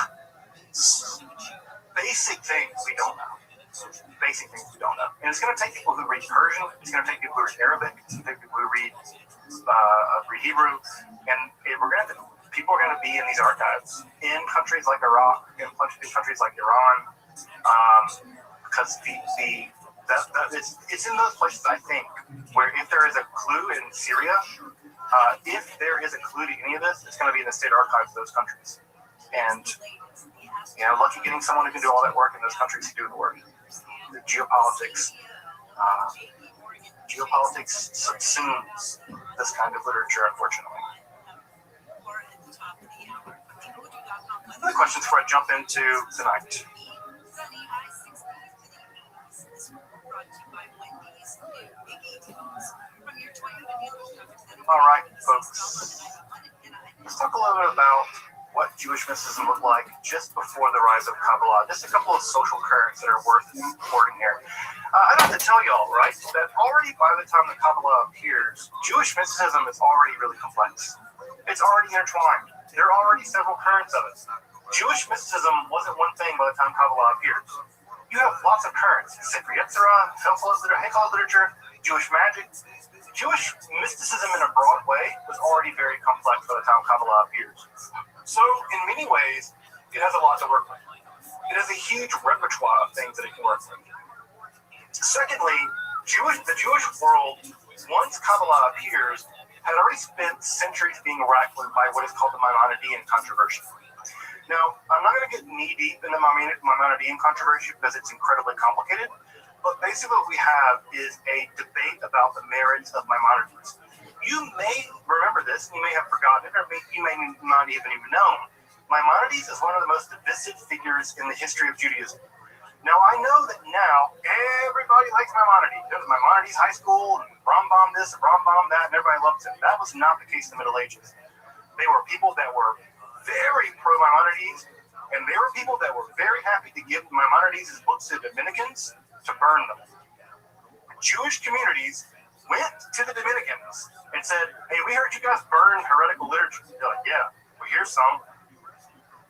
Basic things we don't know. Basic things we don't know. And it's going to take people who read Persian. It's going to take people who read Arabic. It's going to take people who read Hebrew. And people are going to be in these archives in countries like Iraq, in countries like Iran, because it's in those places, I think, where if there is a clue in Syria, if there is a clue to any of this, it's going to be in the state archives of those countries. And, lucky getting someone who can do all that work in those countries to do the work. The geopolitics subsumes this kind of literature, unfortunately. Other questions before I jump into tonight? All right, folks. Let's talk a little bit about what Jewish mysticism looked like just before the rise of Kabbalah. Just a couple of social currents that are worth reporting here. I don't have to tell y'all, right, that already by the time the Kabbalah appears, Jewish mysticism is already really complex. It's already intertwined. There are already several currents of it. Jewish mysticism wasn't one thing by the time Kabbalah appears. You have lots of currents. Sefer Yetzirah, Hekal literature, Jewish magic. Jewish mysticism in a broad way was already very complex by the time Kabbalah appears. So, in many ways, it has a lot to work with. It has a huge repertoire of things that it can work with. Secondly, the Jewish world, once Kabbalah appears, had already spent centuries being rackled by what is called the Maimonidean controversy. Now, I'm not going to get knee-deep in the Maimonidean controversy because it's incredibly complicated, but basically what we have is a debate about the merits of Maimonides. You may remember this, and you may have forgotten it, or you may not even known. Maimonides is one of the most divisive figures in the history of Judaism. Now, I know that now everybody likes Maimonides. There's Maimonides High School, and Rambam this, and Rambam that, and everybody loves him. That was not the case in the Middle Ages. They were people that were very pro-Maimonides, and they were people that were very happy to give Maimonides' books to Dominicans to burn them. Jewish communities went to the Dominicans and said, hey, we heard you guys burn heretical literature. They're like, yeah, well, here's some.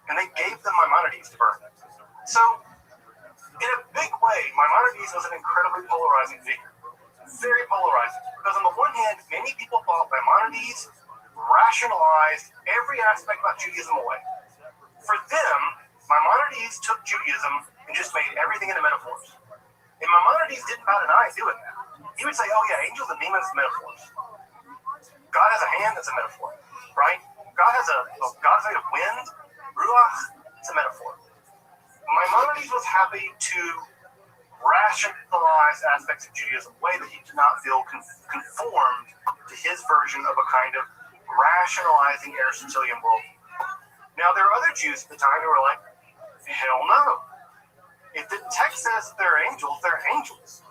And they gave them Maimonides to burn. So In a big way, Maimonides was an incredibly polarizing figure. Very polarizing. Because on the one hand, many people thought Maimonides rationalized every aspect about Judaism away. For them, Maimonides took Judaism and just made everything into metaphors. And Maimonides didn't bat an eye doing that. He would say, oh yeah, angels and demons, metaphors. God has a hand, that's a metaphor, right? God's made of wind, ruach, it's a metaphor. Maimonides was happy to rationalize aspects of Judaism in a way that he did not feel conformed to his version of a kind of rationalizing Aristotelian world. Now, there are other Jews at the time who were like, hell no. If the text says they're angels, they're angels.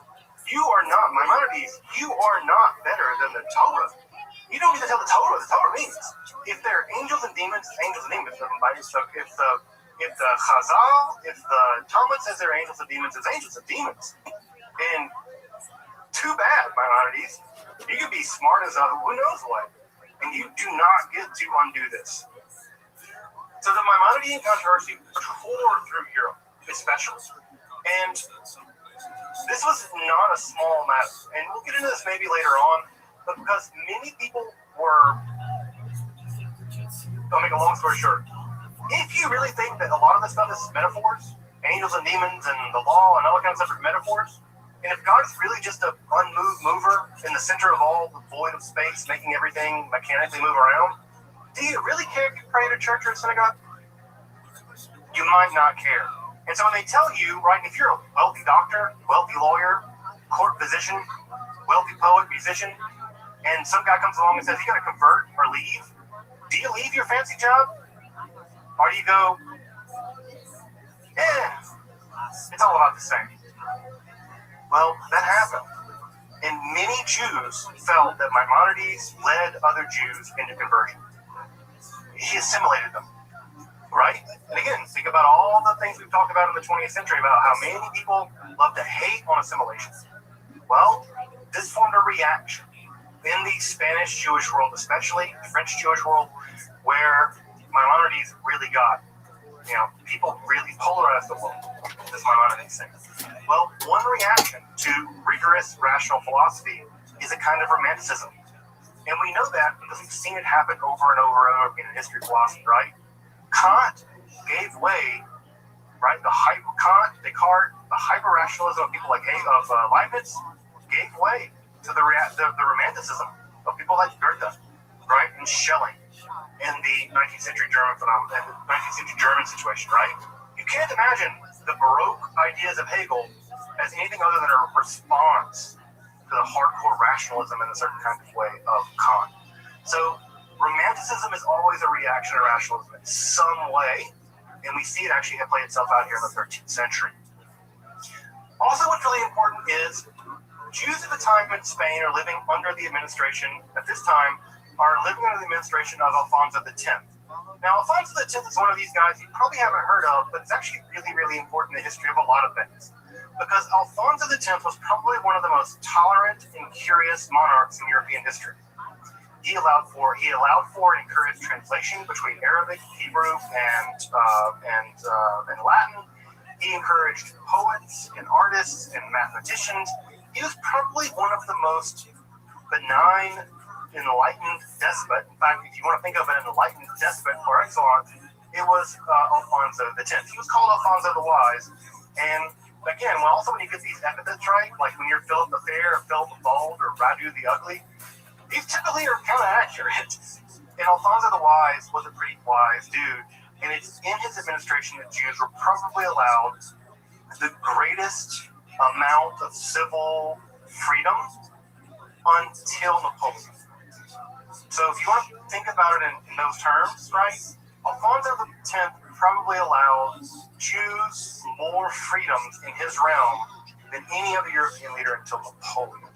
You are not, Maimonides, you are not better than the Torah. You don't need to tell the Torah what the Torah means. If they're angels and demons, angels and demons. So if the Chazal, if the Talmud says they're angels and demons, it's angels and demons. And too bad, Maimonides. You could be smart as who knows what. And you do not get to undo this. So the Maimonidean controversy tore through Europe, especially. And this was not a small matter. And we'll get into this maybe later on, but because many people were, I'll make a long story short. If you really think that a lot of this stuff is metaphors, angels and demons and the law and all that kind of stuff are metaphors, and if God is really just an unmoved mover in the center of all the void of space, making everything mechanically move around, do you really care if you pray at a church or a synagogue? You might not care. And so when they tell you, right, if you're a wealthy doctor, wealthy lawyer, court physician, wealthy poet, musician, and some guy comes along and says, you got to convert or leave, do you leave your fancy job? Or do you go, it's all about the same? Well, that happened. And many Jews felt that Maimonides led other Jews into conversion. He assimilated them, right? And again, think about all the things we've talked about in the 20th century about how many people love to hate on assimilation. Well, this formed a reaction in the Spanish Jewish world, especially the French Jewish world, where Maimonides really got, people really polarized the world, this Maimonides thing. Well, one reaction to rigorous rational philosophy is a kind of romanticism. And we know that because we've seen it happen over and over and over again in history philosophy, right? Kant gave way, right? Kant, Descartes, the hyper-rationalism of people like Leibniz gave way to the romanticism of people like Goethe, right? And Schelling. In the 19th century German phenomenon, the 19th century German situation, right? You can't imagine the Baroque ideas of Hegel as anything other than a response to the hardcore rationalism in a certain kind of way of Kant. So Romanticism is always a reaction to rationalism in some way, and we see it actually play itself out here in the 13th century. Also, what's really important is Jews at the time in Spain are living under the administration, at this time, are living under the administration of Alfonso X. Now, Alfonso X is one of these guys you probably haven't heard of, but it's actually really, really important in the history of a lot of things. Because Alfonso X was probably one of the most tolerant and curious monarchs in European history. He allowed for and encouraged translation between Arabic, Hebrew, and Latin. He encouraged poets and artists and mathematicians. He was probably one of the most benign, enlightened despot. In fact, if you want to think of an enlightened despot par excellence, it was Alfonso X. He was called Alfonso the Wise. And again, when you get these epithets right, like when you're Philip the Fair, or Philip the Bold, or Radu the Ugly, these typically are kind of accurate. And Alfonso the Wise was a pretty wise dude. And it's in his administration that Jews were probably allowed the greatest amount of civil freedom until Napoleon. So if you want to think about it in those terms, right, Alfonso X probably allowed Jews more freedoms in his realm than any other European leader until Napoleon.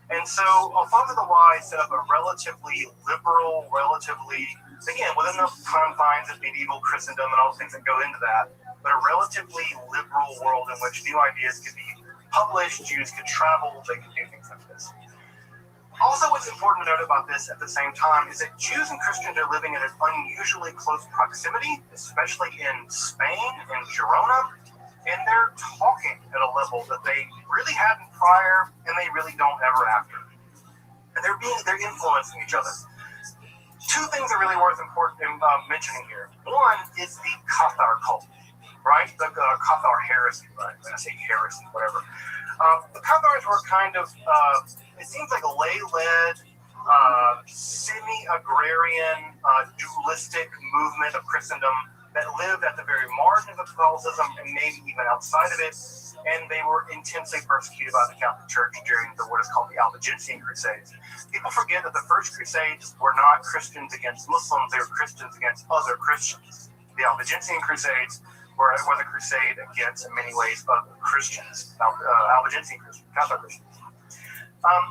And so Alfonso the Wise set up a relatively liberal, again, within the confines of medieval Christendom and all the things that go into that, but a relatively liberal world in which new ideas could be published, Jews could travel, they could do things like this. Also, what's important to note about this at the same time is that Jews and Christians are living in an unusually close proximity, especially in Spain and Girona. and they're talking at a level that they really hadn't prior, and they really don't ever after. And they're influencing each other. Two things are really worth mentioning here. One is the Cathar cult, right? The Cathar heresy, right? When I say heresy, whatever. The Cathars were kind of, it seems like a lay-led, semi-agrarian, dualistic movement of Christendom that lived at the very margin of Catholicism and maybe even outside of it. And they were intensely persecuted by the Catholic Church during what is called the Albigensian Crusades. People forget that the first Crusades were not Christians against Muslims, they were Christians against other Christians. The Albigensian Crusades was a crusade against, in many ways, other Christians, Albigensian Christians, Catholic Christians.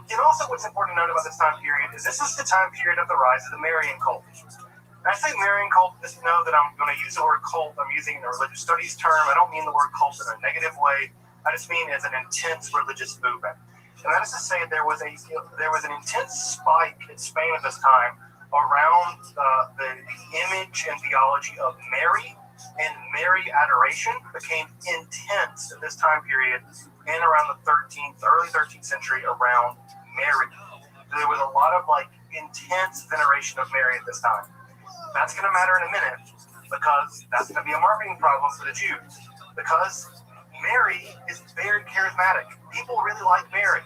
And also what's important to note about this time period is this is the time period of the rise of the Marian cult. When I say Marian cult, just know that I'm going to use the word cult. I'm using the religious studies term. I don't mean the word cult in a negative way. I just mean as an intense religious movement. And that is to say there was an intense spike in Spain at this time around the image and theology of Mary, and Mary adoration became intense at this time period and around the early 13th century around Mary. There was a lot of intense veneration of Mary at this time. That's going to matter in a minute because that's going to be a marketing problem for the Jews because Mary is very charismatic. People really like Mary.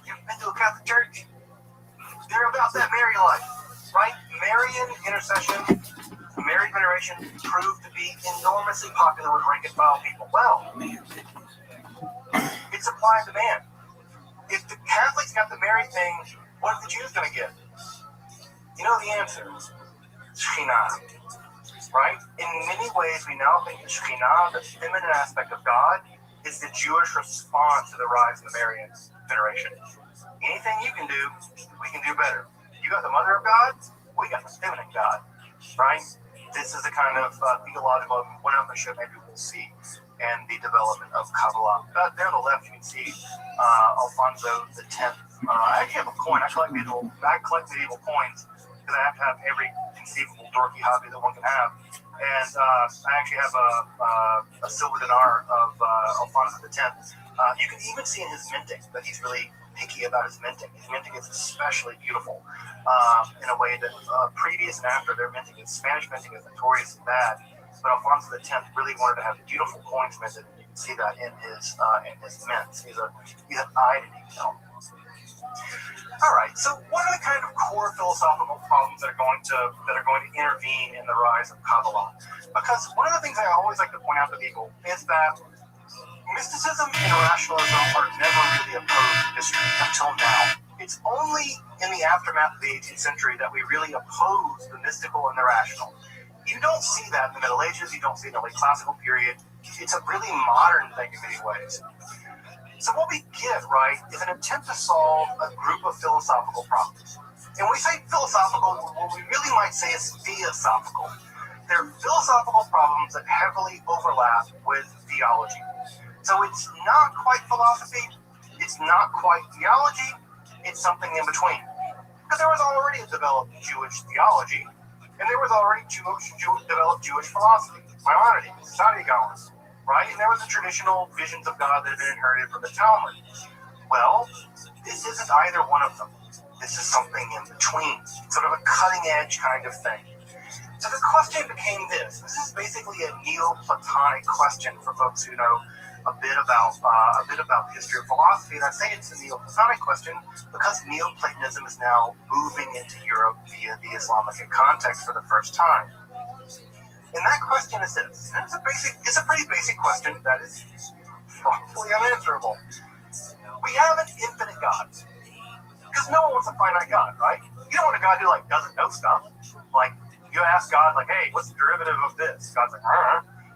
You've been to a Catholic church? They're about that Mary life, right? Marian intercession, Mary veneration proved to be enormously popular with rank and file people. Well, it's supply and demand. If the Catholics got the Mary thing, what are the Jews going to get? You know the answer. Shekhinah, right? In many ways, we now think that Shekhinah, the feminine aspect of God, is the Jewish response to the rise of the Marian veneration. Anything you can do, we can do better. You got the Mother of God, we got the feminine God, right? This is the kind of theological one-upmanship maybe we'll see and the development of Kabbalah. There on the left, you can see Alfonso X. I actually have a coin. I collect medieval coins because I have to have every conceivable dorky hobby that one can have. And I actually have a silver dinar of Alfonso X. You can even see in his minting that he's really picky about his minting. His minting is especially beautiful in a way that previous and after their minting, Spanish minting is notoriously bad. But Alfonso X really wanted to have beautiful coins minted. You can see that in his mints. He's an eye to detail. All right. So, what are the kind of core philosophical problems that are going to intervene in the rise of Kabbalah? Because one of the things I always like to point out to people is that mysticism and rationalism are never really opposed in history until now. It's only in the aftermath of the 18th century that we really oppose the mystical and the rational. You don't see that in the Middle Ages. You don't see it in the late classical period. It's a really modern thing in many ways. So what we get, right, is an attempt to solve a group of philosophical problems. And when we say philosophical, what we really might say is theosophical. They're philosophical problems that heavily overlap with theology. So it's not quite philosophy, it's not quite theology, it's something in between. Because there was already a developed Jewish theology, and there was already developed Jewish philosophy, Maimonides, Sadigaon, right? And there was the traditional visions of God that had been inherited from the Talmud. Well, this isn't either one of them. This is something in between, sort of a cutting-edge kind of thing. So the question became this. This is basically a Neoplatonic question for folks who know a bit about the history of philosophy. And I say it's a Neoplatonic question because Neoplatonism is now moving into Europe via the Islamic context for the first time. And that question is this. And it's a pretty basic question that is probably unanswerable. We have an infinite God. Because no one wants a finite God, right? You don't want a God who doesn't know stuff. You ask God, hey, what's the derivative of this? God's like,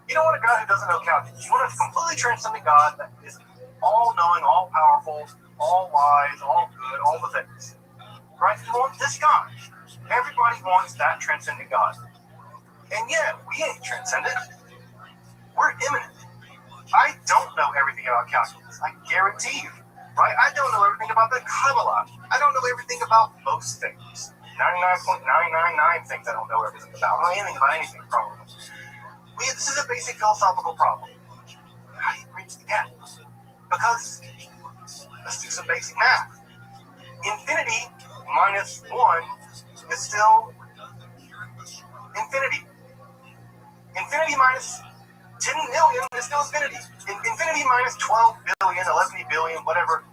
You don't want a God who doesn't know calculus. You want a completely transcendent God that is all-knowing, all-powerful, all-wise, all-good, all the things. Right? You want this God. Everybody wants that transcendent God. And yet, we ain't transcendent. We're immanent. I don't know everything about calculus. I guarantee you. Right? I don't know everything about the Kabbalah. I don't know everything about most things. 99.999 things I don't know everything about. I don't know anything about anything, probably. This is a basic philosophical problem. bridge the gap? Because let's do some basic math. Infinity minus 1 is still infinity. Infinity minus 10 million is still infinity. Infinity minus 12 billion, 11 billion, whatever.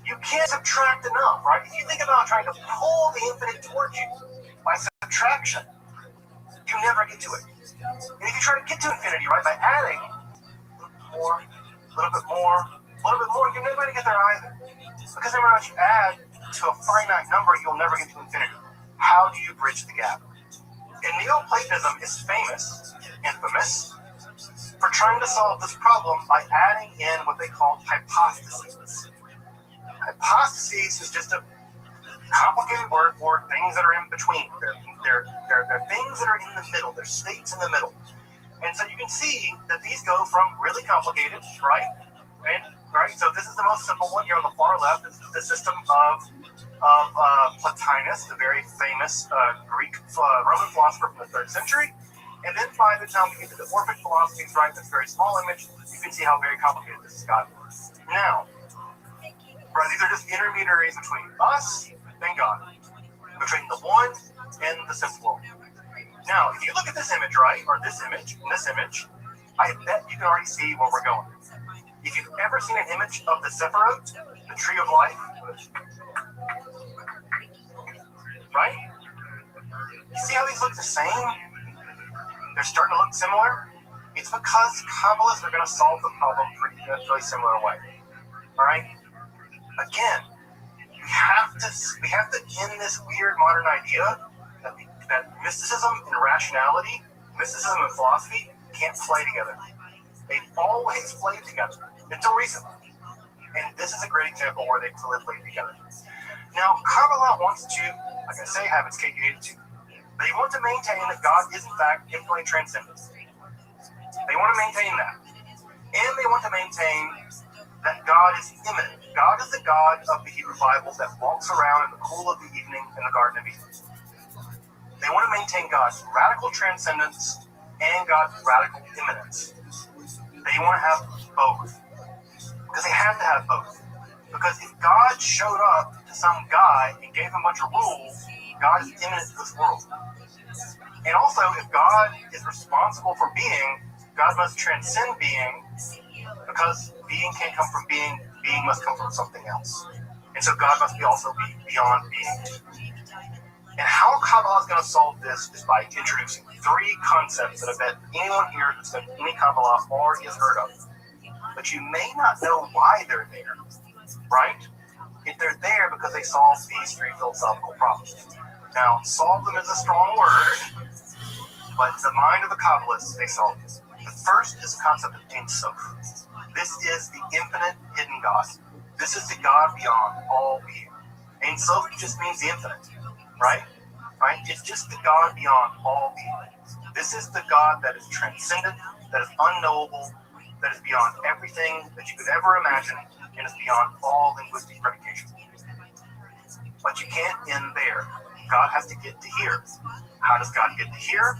You can't subtract enough, right? If you think about trying to pull the infinite towards you by subtraction, you never get to it. And if you try to get to infinity, right, by adding more, a little bit more, you're never going to get there either. Because no matter what you add to a finite number, you'll never get to infinity. How do you bridge the gap? And Neoplatonism is infamous, for trying to solve this problem by adding in what they call hypostases. Hypostases is just a complicated word for things that are in between. They're things that are in the middle. They're states in the middle. And so you can see that these go from really complicated, right? So this is the most simple one here on the far left. This is the system of Plotinus, the very famous Greek Roman philosopher from the 3rd century. And then by the time we get to the Orphic philosophies, right, this very small image, you can see how very complicated this has gotten. Now, right, these are just intermediaries between us and God, between the one and the simple. Now, if you look at this image, right, or this image, and this image, I bet you can already see where we're going. If you've ever seen an image of the Sephirot, the tree of life, right? You see how these look the same? They're starting to look similar. It's because Kabbalists are going to solve the problem in a really similar way. All right. Again, we have to end this weird modern idea that mysticism and rationality, mysticism and philosophy can't play together. They've always played together until recently, and this is a great example where they clearly played together. Now, Kabbalah wants to, like I say, have its cake and eat it too. They want to maintain that God is, in fact, infinitely transcendent. They want to maintain that. And they want to maintain that God is immanent. God is the God of the Hebrew Bible that walks around in the cool of the evening in the Garden of Eden. They want to maintain God's radical transcendence and God's radical immanence. They want to have both. Because they have to have both. Because if God showed up to some guy and gave him a bunch of rules, God is immanent to this world. And also, if God is responsible for being, God must transcend being, because being can't come from being must come from something else. And so God must also be beyond being. And how Kabbalah is going to solve this is by introducing 3 concepts that I bet anyone here who's studied any Kabbalah already has heard of. But you may not know why they're there, right? If they're there because they solve these 3 philosophical problems. Now, solve them is a strong word, but the mind of the Kabbalists, they solve this. The first is the concept of Ein Sof. This is the infinite hidden God. This is the God beyond all being. Ein Sof just means the infinite, right? It's just the God beyond all being. This is the God that is transcendent, that is unknowable, that is beyond everything that you could ever imagine, and is beyond all linguistic predication. But you can't end there. God has to get to here. How does God get to here?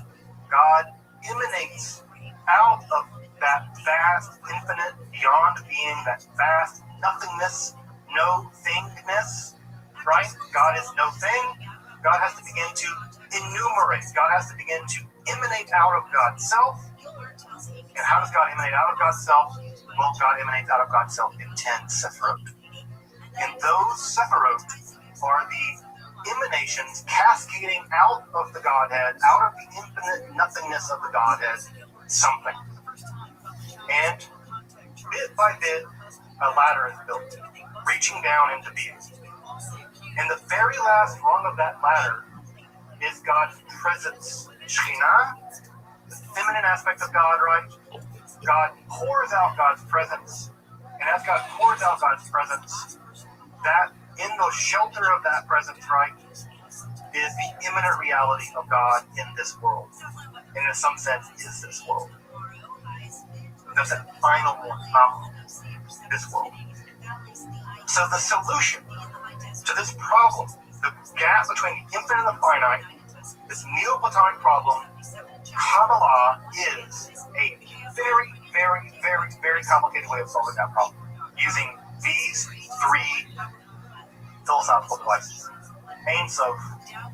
God emanates out of that vast, infinite, beyond being, that vast nothingness, no thingness, right? God is no thing. God has to begin to enumerate. God has to begin to emanate out of God's self. And how does God emanate out of God's self? Well, God emanates out of God's self in 10 Sephirot. And those Sephirot are the emanations cascading out of the Godhead, out of the infinite nothingness of the Godhead, something. And bit by bit, a ladder is built, reaching down into being. And the very last rung of that ladder is God's presence, Shekhinah, the feminine aspect of God, right? God pours out God's presence. And as God pours out God's presence, that in the shelter of that presence, right, is the immanent reality of God in this world. And in some sense, is this world. That's a final one, this world. So the solution to this problem, the gap between the infinite and the finite, this Neoplatonic problem, Kabbalah is a very, very, very, very complicated way of solving that problem using these three philosophical devices. Ein Sof,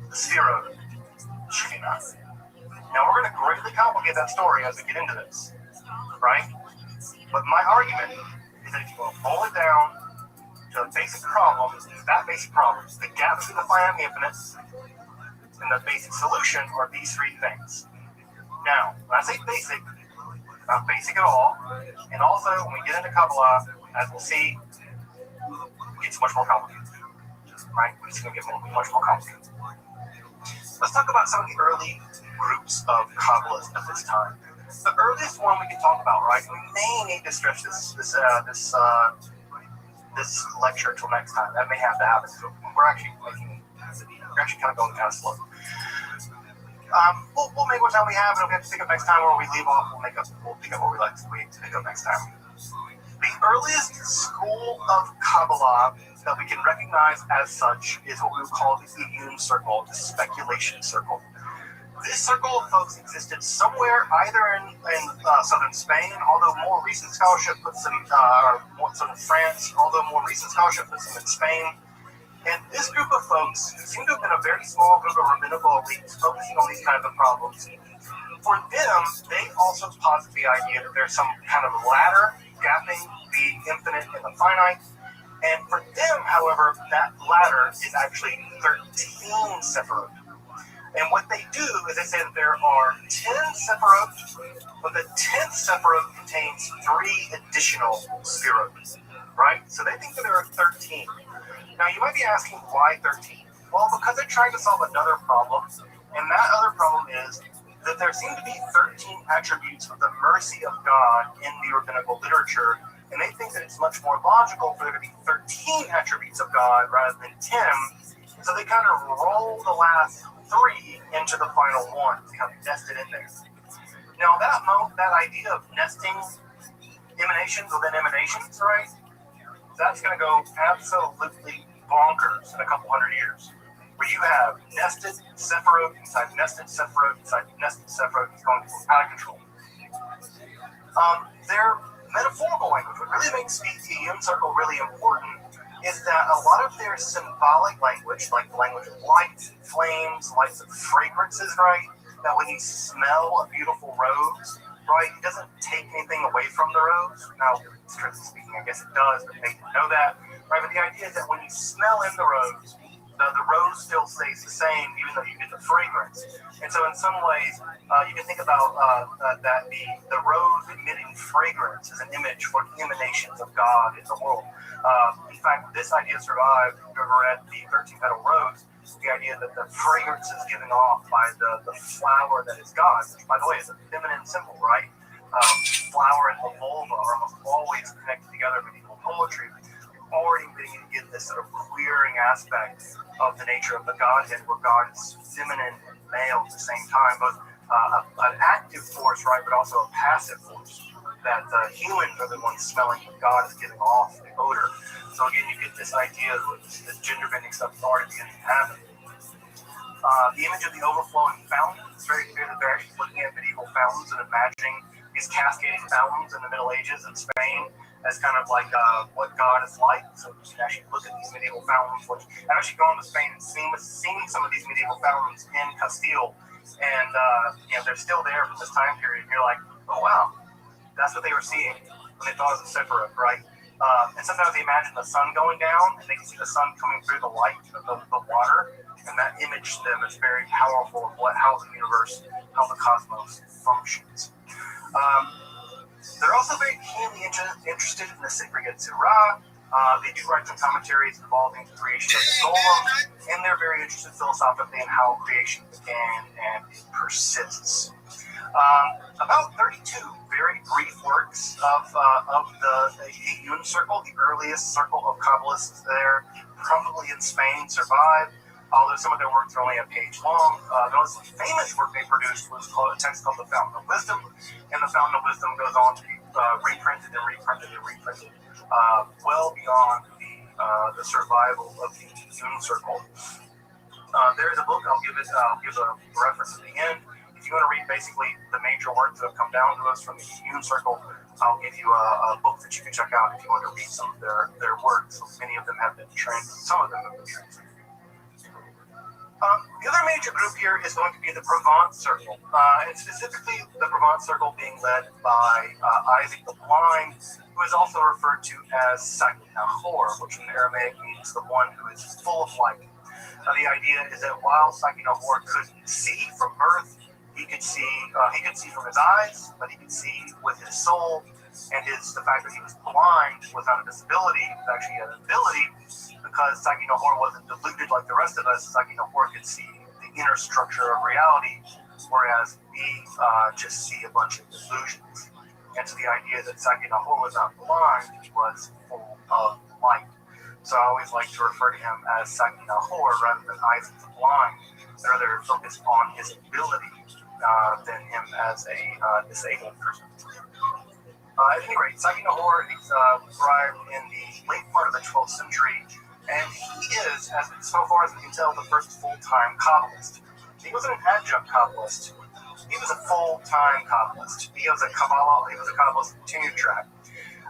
the Sphirot, Shekhinah. Now we're going to greatly complicate that story as we get into this, right? But my argument is that if you want to boil it down to the basic problems, the gap between the finite and the infinite, and the basic solution are these three things. Now, when I say basic, not basic at all, and also when we get into Kabbalah, as we'll see, it gets much more complicated, right? It's going to get much more complicated. Let's talk about some of the early groups of Kabbalists at this time. The earliest one we can talk about, right? We may need to stretch this lecture until next time. That may have to happen. So we're actually kind of going kind of slow. We'll make what time we have, and if we have to pick up next time where we leave off, we'll pick up what we like to pick up next time. The earliest school of Kabbalah that we can recognize as such is what we would call the Iyun circle, the speculation circle. This circle of folks existed somewhere either in southern Spain, although more recent scholarship puts them, southern France, although more recent scholarship puts them in Spain. And this group of folks seem to have been a very small group of rabbinical elites focusing on these kinds of problems. For them, they also posit the idea that there's some kind of ladder gapping the infinite and the finite. And for them, however, that ladder is actually 13 separate. And what they do is they say that there are 10 separate, but the 10th separate contains 3 additional spherot, right? So they think that there are 13. Now, you might be asking, why 13? Well, because they're trying to solve another problem, and that other problem is that there seem to be 13 attributes of the mercy of God in the rabbinical literature, and they think that it's much more logical for there to be 13 attributes of God rather than 10, so they kind of roll the last 3 into the final one, kind of nest it in there. Now, that idea of nesting emanations within emanations, right? That's going to go absolutely bonkers in a couple hundred years, where you have nested Sephiroth inside nested Sephiroth inside nested Sephiroth. It's going to go out of control. Their metaphorical language, what really makes the Iyun circle really important, is that a lot of their symbolic language, like the language of light, flames, lights of fragrances, right? That when you smell a beautiful rose, right, it doesn't take anything away from the rose. Now, strictly speaking, I guess it does, but they didn't know that, right? But the idea is that when you smell in the rose still stays the same, even though you get the fragrance. And so, in some ways, you can think about that the rose emitting fragrance is an image for the emanations of God in the world. In fact, this idea survived. If you've ever read the 13-petal rose, the idea that the fragrance is given off by the flower that is God, which, by the way, is a feminine symbol, right? Flower and the vulva are almost always connected together in medieval poetry. Already beginning to get this sort of queering aspect of the nature of the Godhead, where God is feminine and male at the same time, both an active force, right, but also a passive force. That humans are the ones smelling what God is giving off the odor. So again, you get this idea of this gender bending stuff is already beginning to happen. The image of the overflowing fountain, it's very clear that they're actually looking at medieval fountains and imagining these cascading fountains in the Middle Ages in Spain as kind of like what God is like. So you can actually look at these medieval fountains, which I've actually gone to Spain and seen some of these medieval fountains in Castile, and they're still there from this time period. And you're like, oh wow, that's what they were seeing when they thought of the Sephiroth, right? And sometimes they imagine the sun going down, and they can see the sun coming through the light of the water, and that image to them is very powerful of how the universe, how the cosmos functions. They're also very keenly interested in the sacred Yetzirah. They do write some commentaries involving the creation of the golem, and they're very interested philosophically in how creation began and it persists. About 32 very brief works of the Iyun circle, the earliest circle of Kabbalists there, probably in Spain, survived. Although some of their works are only a page long. The most famous work they produced was a text called The Fountain of Wisdom, and The Fountain of Wisdom goes on to be reprinted well beyond the survival of the Iyun circle. There is a book, I'll give a reference at the end. If you want to read basically the major works that have come down to us from the Iyun circle, I'll give you a book that you can check out if you want to read some of their works. So many of them have been translated. Some of them have been translated. The other major group here is going to be the Provence Circle, and specifically the Provence Circle being led by Isaac the Blind, who is also referred to as Saki Nahor, which in Aramaic means the one who is full of light. The idea is that while Saki Nahor couldn't see from birth, he could see from his eyes, but he could see with his soul, and the fact that he was blind was not a disability, it was actually an ability, because Saki Nahor wasn't deluded like the rest of us. Saki Nahor could see the inner structure of reality, whereas we just see a bunch of illusions. And so the idea that Saki Nahor was not blind, he was full of light. So I always like to refer to him as Saki Nahor rather than Isaac the Blind, rather focused on his ability than him as a disabled person. At any rate, Saki Nahor arrived in the late part of the 12th century, and he is, so far as we can tell, the first full-time Kabbalist. He wasn't an adjunct Kabbalist. He was a full-time Kabbalist. He was a Kabbalist continued track.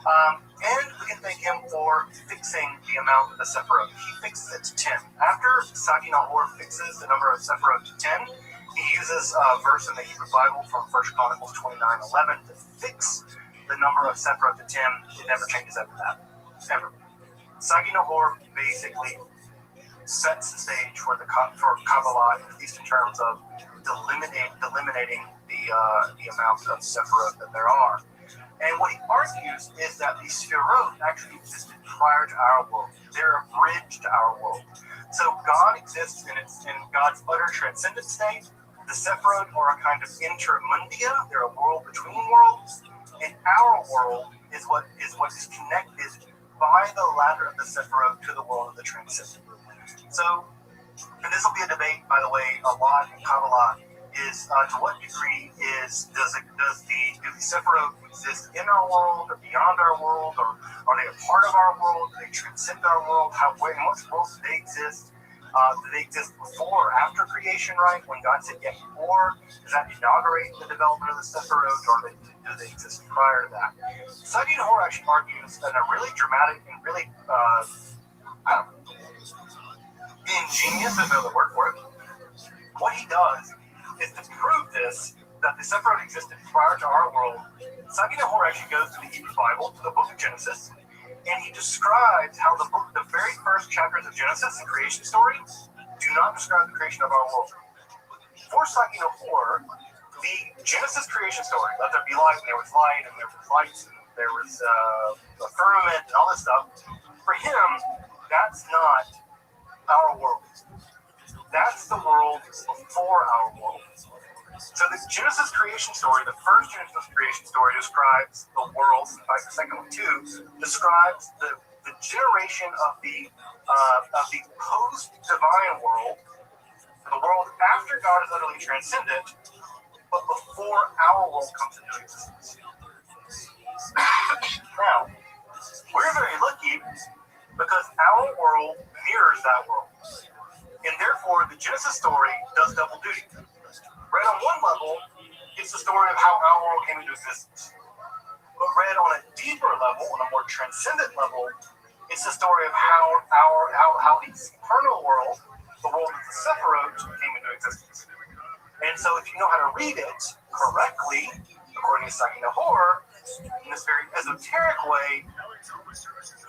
And we can thank him for fixing the amount of the Sephirot. He fixes it to 10. After Saki Nahor fixes the number of Sephirot to 10, he uses a verse in the Hebrew Bible from 1 Chronicles 29:11 to fix the number of Sephirot to 10. It never changes after that. Ever. Saki Nahor basically sets the stage for Kabbalah, at least in terms of delimiting the amount of Sephirot that there are. And what he argues is that the Sefirot actually existed prior to our world. They're a bridge to our world. So God exists in God's utter transcendent state. The Sephirot are a kind of intermundia. They're a world between worlds. And our world is what is connected by the ladder of the Sephirot to the world of the transcendent. So, and this will be a debate, by the way, a lot in Kabbalah, is to what degree do the Sephirot exist in our world or beyond our world, or are they a part of our world? Do they transcend our world? In what worlds do they exist? Do they exist before or after creation, right? When God said yes before, does that inaugurate the development of the Sephirot, or do they exist prior to that? Saki Nahor actually argues in a really dramatic and really, ingenious, is another word for it. What he does is to prove this, that the Sephirot existed prior to our world. Saki Nahor actually goes to the Hebrew Bible, to the book of Genesis, and he describes how the very first chapters of Genesis, the creation story, do not describe the creation of our world. For Saki Nahor, the Genesis creation story, let there be light, and there was light, and there was lights, and there was a firmament, and all this stuff, for him, that's not our world. That's the world before our world. So the Genesis creation story, the first Genesis creation story, describes the world. In fact, the second one too describes the generation of the post-divine world, the world after God is utterly transcendent, but before our world comes into existence. Now, we're very lucky because our world mirrors that world. And therefore, the Genesis story does double duty. Read on one level, it's the story of how our world came into existence. But read on a deeper level, on a more transcendent level, it's the story of how the eternal world, the world of the Sephirot, came into existence. And so if you know how to read it correctly, according to Saki Nahor, in this very esoteric way,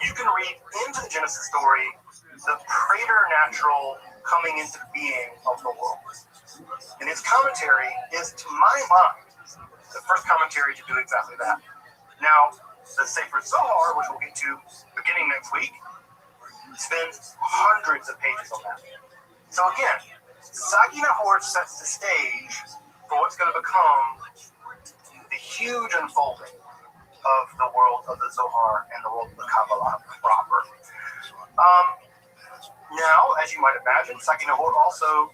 you can read into the Genesis story the preternatural coming into being of the world. And his commentary is, to my mind, the first commentary to do exactly that. Now, the Sefer Zohar, which we'll get to beginning next week, spends hundreds of pages on that. So again, Saki Nahor sets the stage for what's going to become the huge unfolding of the world of the Zohar and the world of the Kabbalah proper. Now, as you might imagine, Saki Nahor also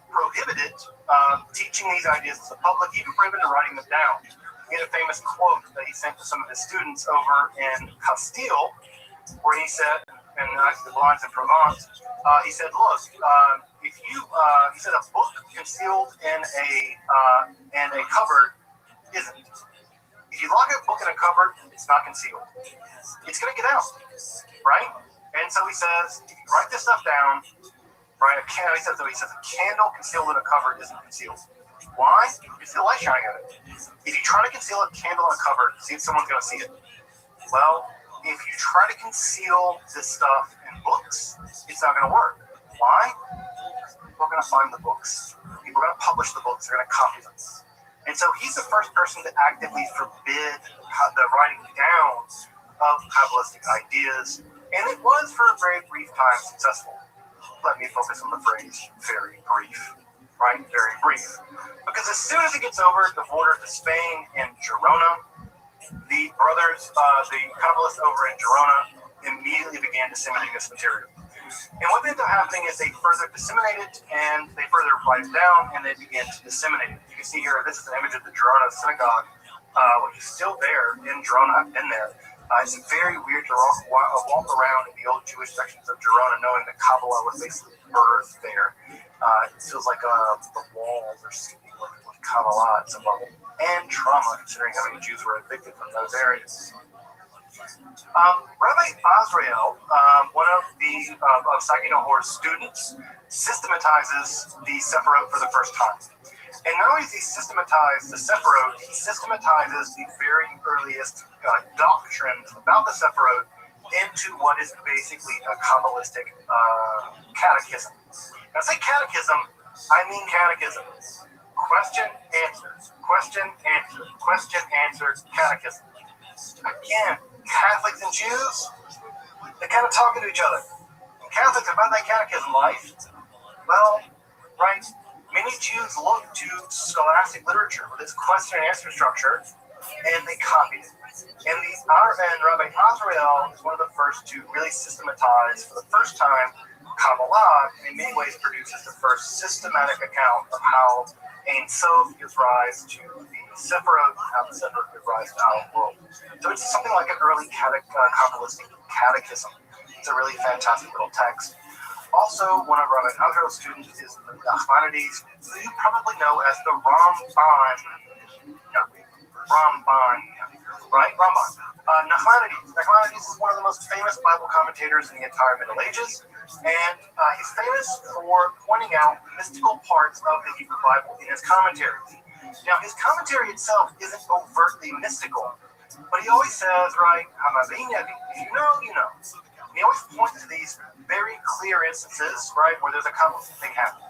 prohibited teaching these ideas to the public, even prohibited writing them down. He had a famous quote that he sent to some of his students over in Castile, where he said, and the lines in Provence, he said, look, he said a book concealed in a cupboard isn't. If you lock a book in a cupboard, it's not concealed. It's going to get out, right? And so he says, if you write this stuff down, right? He says a candle concealed in a cupboard isn't concealed. Why? You see the light shining at it. If you try to conceal a candle in a cupboard, see if someone's going to see it. Well, if you try to conceal this stuff in books, it's not going to work. Why? People are going to find the books. People are going to publish the books. They're going to copy them. And so he's the first person to actively forbid the writing down of Kabbalistic ideas. And it was for a very brief time successful. Let me focus on the phrase very brief, right? Very brief. Because as soon as it gets over the border to Spain and Girona, the brothers, the Kabbalists over in Girona, immediately began disseminating this material. And what ended up happening is they further disseminated it, and they further write it down, and they began to disseminate it. You can see here, this is an image of the Girona synagogue, which is still there in Girona. I've been there. It's very weird to walk around in the old Jewish sections of Girona, knowing that Kabbalah was basically birthed there. It feels like the walls are seeping with Kabbalah at some level, and trauma, considering how many Jews were evicted from those areas. Rabbi Azrael, one of the of Saginaw-Hor's students, systematizes the Sephirot for the first time. And not only does he systematize the Sephirot, he systematizes the very earliest doctrines about the Sephirot into what is basically a Kabbalistic catechism. When I say catechism, I mean catechism. Question, answer, question, answer, question, answer, catechism. Again, Catholics and Jews, they're kind of talking to each other. And Catholics, about that catechism life, well, right, many Jews look to scholastic literature with its question and answer structure, and they copied it. And Rabbi Azrael is one of the first to really systematize, for the first time, Kabbalah, in many ways produces the first systematic account of how Ein Sof gives rise to the Sephirot, and how the Sephirot gives rise to our world. So it's something like an early Kabbalistic catechism. It's a really fantastic little text. Also, one of Rabbi Azrael's students is Nachmanides, who you probably know as the Ramban, right? Ramban. Nachmanides is one of the most famous Bible commentators in the entire Middle Ages, and he's famous for pointing out mystical parts of the Hebrew Bible in his commentaries. Now, his commentary itself isn't overtly mystical, but he always says, right, if you know, you know. And he always points to these very clear instances, right, where there's a Kabbalistic thing happening.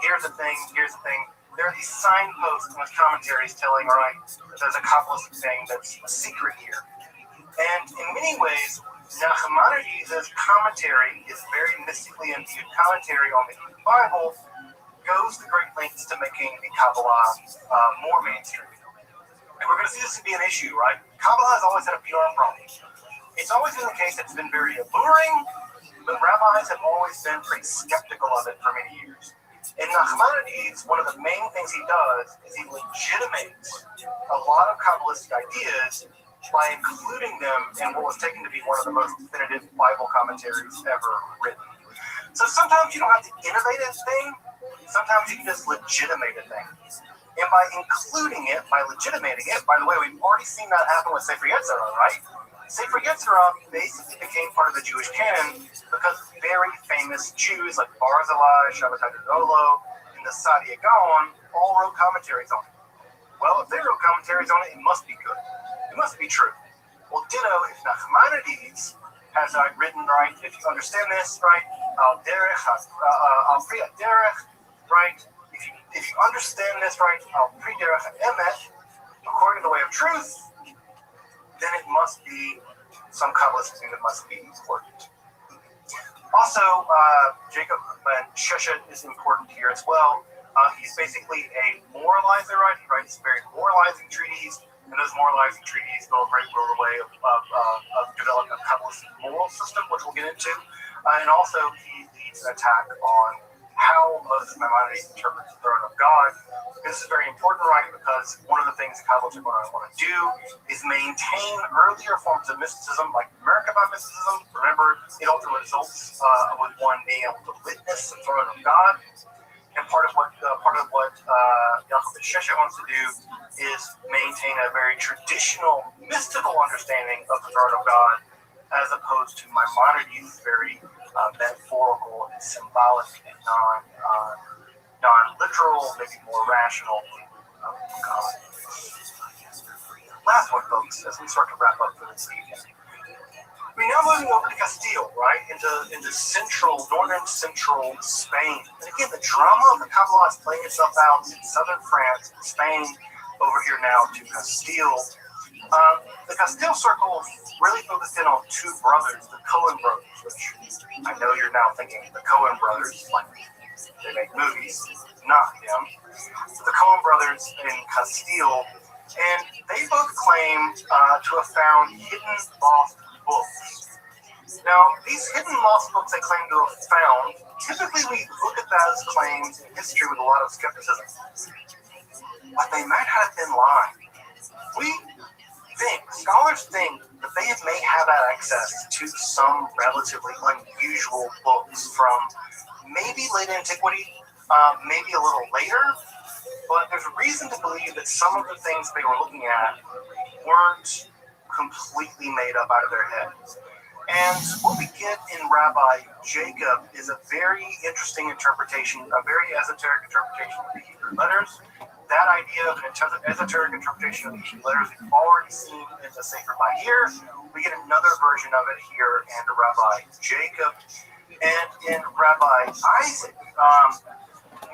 Here's the thing, here's the thing. There are these signposts in his commentaries telling, right, that there's a Kabbalistic thing that's a secret here. And in many ways, Nachmanides' commentary is very mystically imbued commentary on the Hebrew Bible, goes to great lengths to making the Kabbalah more mainstream. And we're going to see this to be an issue, right? Kabbalah has always had a PR problem. It's always been the case that it's been very alluring, but rabbis have always been pretty skeptical of it for many years. And Nachmanides, one of the main things he does is he legitimates a lot of Kabbalistic ideas by including them in what was taken to be one of the most definitive Bible commentaries ever written. So sometimes you don't have to innovate a thing, sometimes you can just legitimate a thing. And by including it, by legitimating it, by the way, we've already seen that happen with Sefer Yetzirah, right? Sefer Yetzirah basically became part of the Jewish canon because very famous Jews like Barzillai, Shabbatai Dolo, and the Saadia Gaon all wrote commentaries on it. Well, if they wrote commentaries on it, it must be good. It must be true. Well, ditto, if Nachmanides has written, right, if you understand this, right, al derech, al pri derech, right, if you understand this, right, al pri derech emet, according to the way of truth, then it must be some Kabbalistic thing that must be important. Also, Jacob and Sheshet is important here as well. He's basically a moralizer, right? He writes very moralizing treatises, and those moralizing treatises go a great deal the way of developing a Kabbalistic moral system, which we'll get into. And also, he leads an attack on how Moses Maimonides interprets the throne of God. This is very important, right? Because one of the things the Kabbalists are going to want to do is maintain earlier forms of mysticism, like Merkabah mysticism. Remember, it ultimately results with one being able to witness the throne of God. And part of what Yaakov Sheshet wants to do is maintain a very traditional, mystical understanding of the throne of God, as opposed to Maimonides' very metaphorical and symbolic and non-literal, maybe more rational God. Last one, folks, as we start to wrap up for this evening. We're now moving over to Castile, right, into northern central Spain. And again, the drama of the Kabbalah is playing itself out in southern France, Spain, over here now to Castile. The Castile circle really focused in on two brothers, the Coen brothers, which I know you're now thinking the Coen brothers, like they make movies, not them. The Coen brothers in Castile, and they both claim to have found hidden lost books. Now, these hidden lost books they claim to have found, typically we look at those claims in history with a lot of skepticism. But they might have been lying. Scholars think that they may have access to some relatively unusual books from maybe late antiquity, maybe a little later, but there's reason to believe that some of the things they were looking at weren't completely made up out of their heads. And what we get in Rabbi Jacob is a very interesting interpretation, a very esoteric interpretation of the Hebrew letters. That idea of an esoteric interpretation of the Hebrew letters we've already seen in the Sefer Bahir. We get another version of it here in Rabbi Jacob. And in Rabbi Isaac,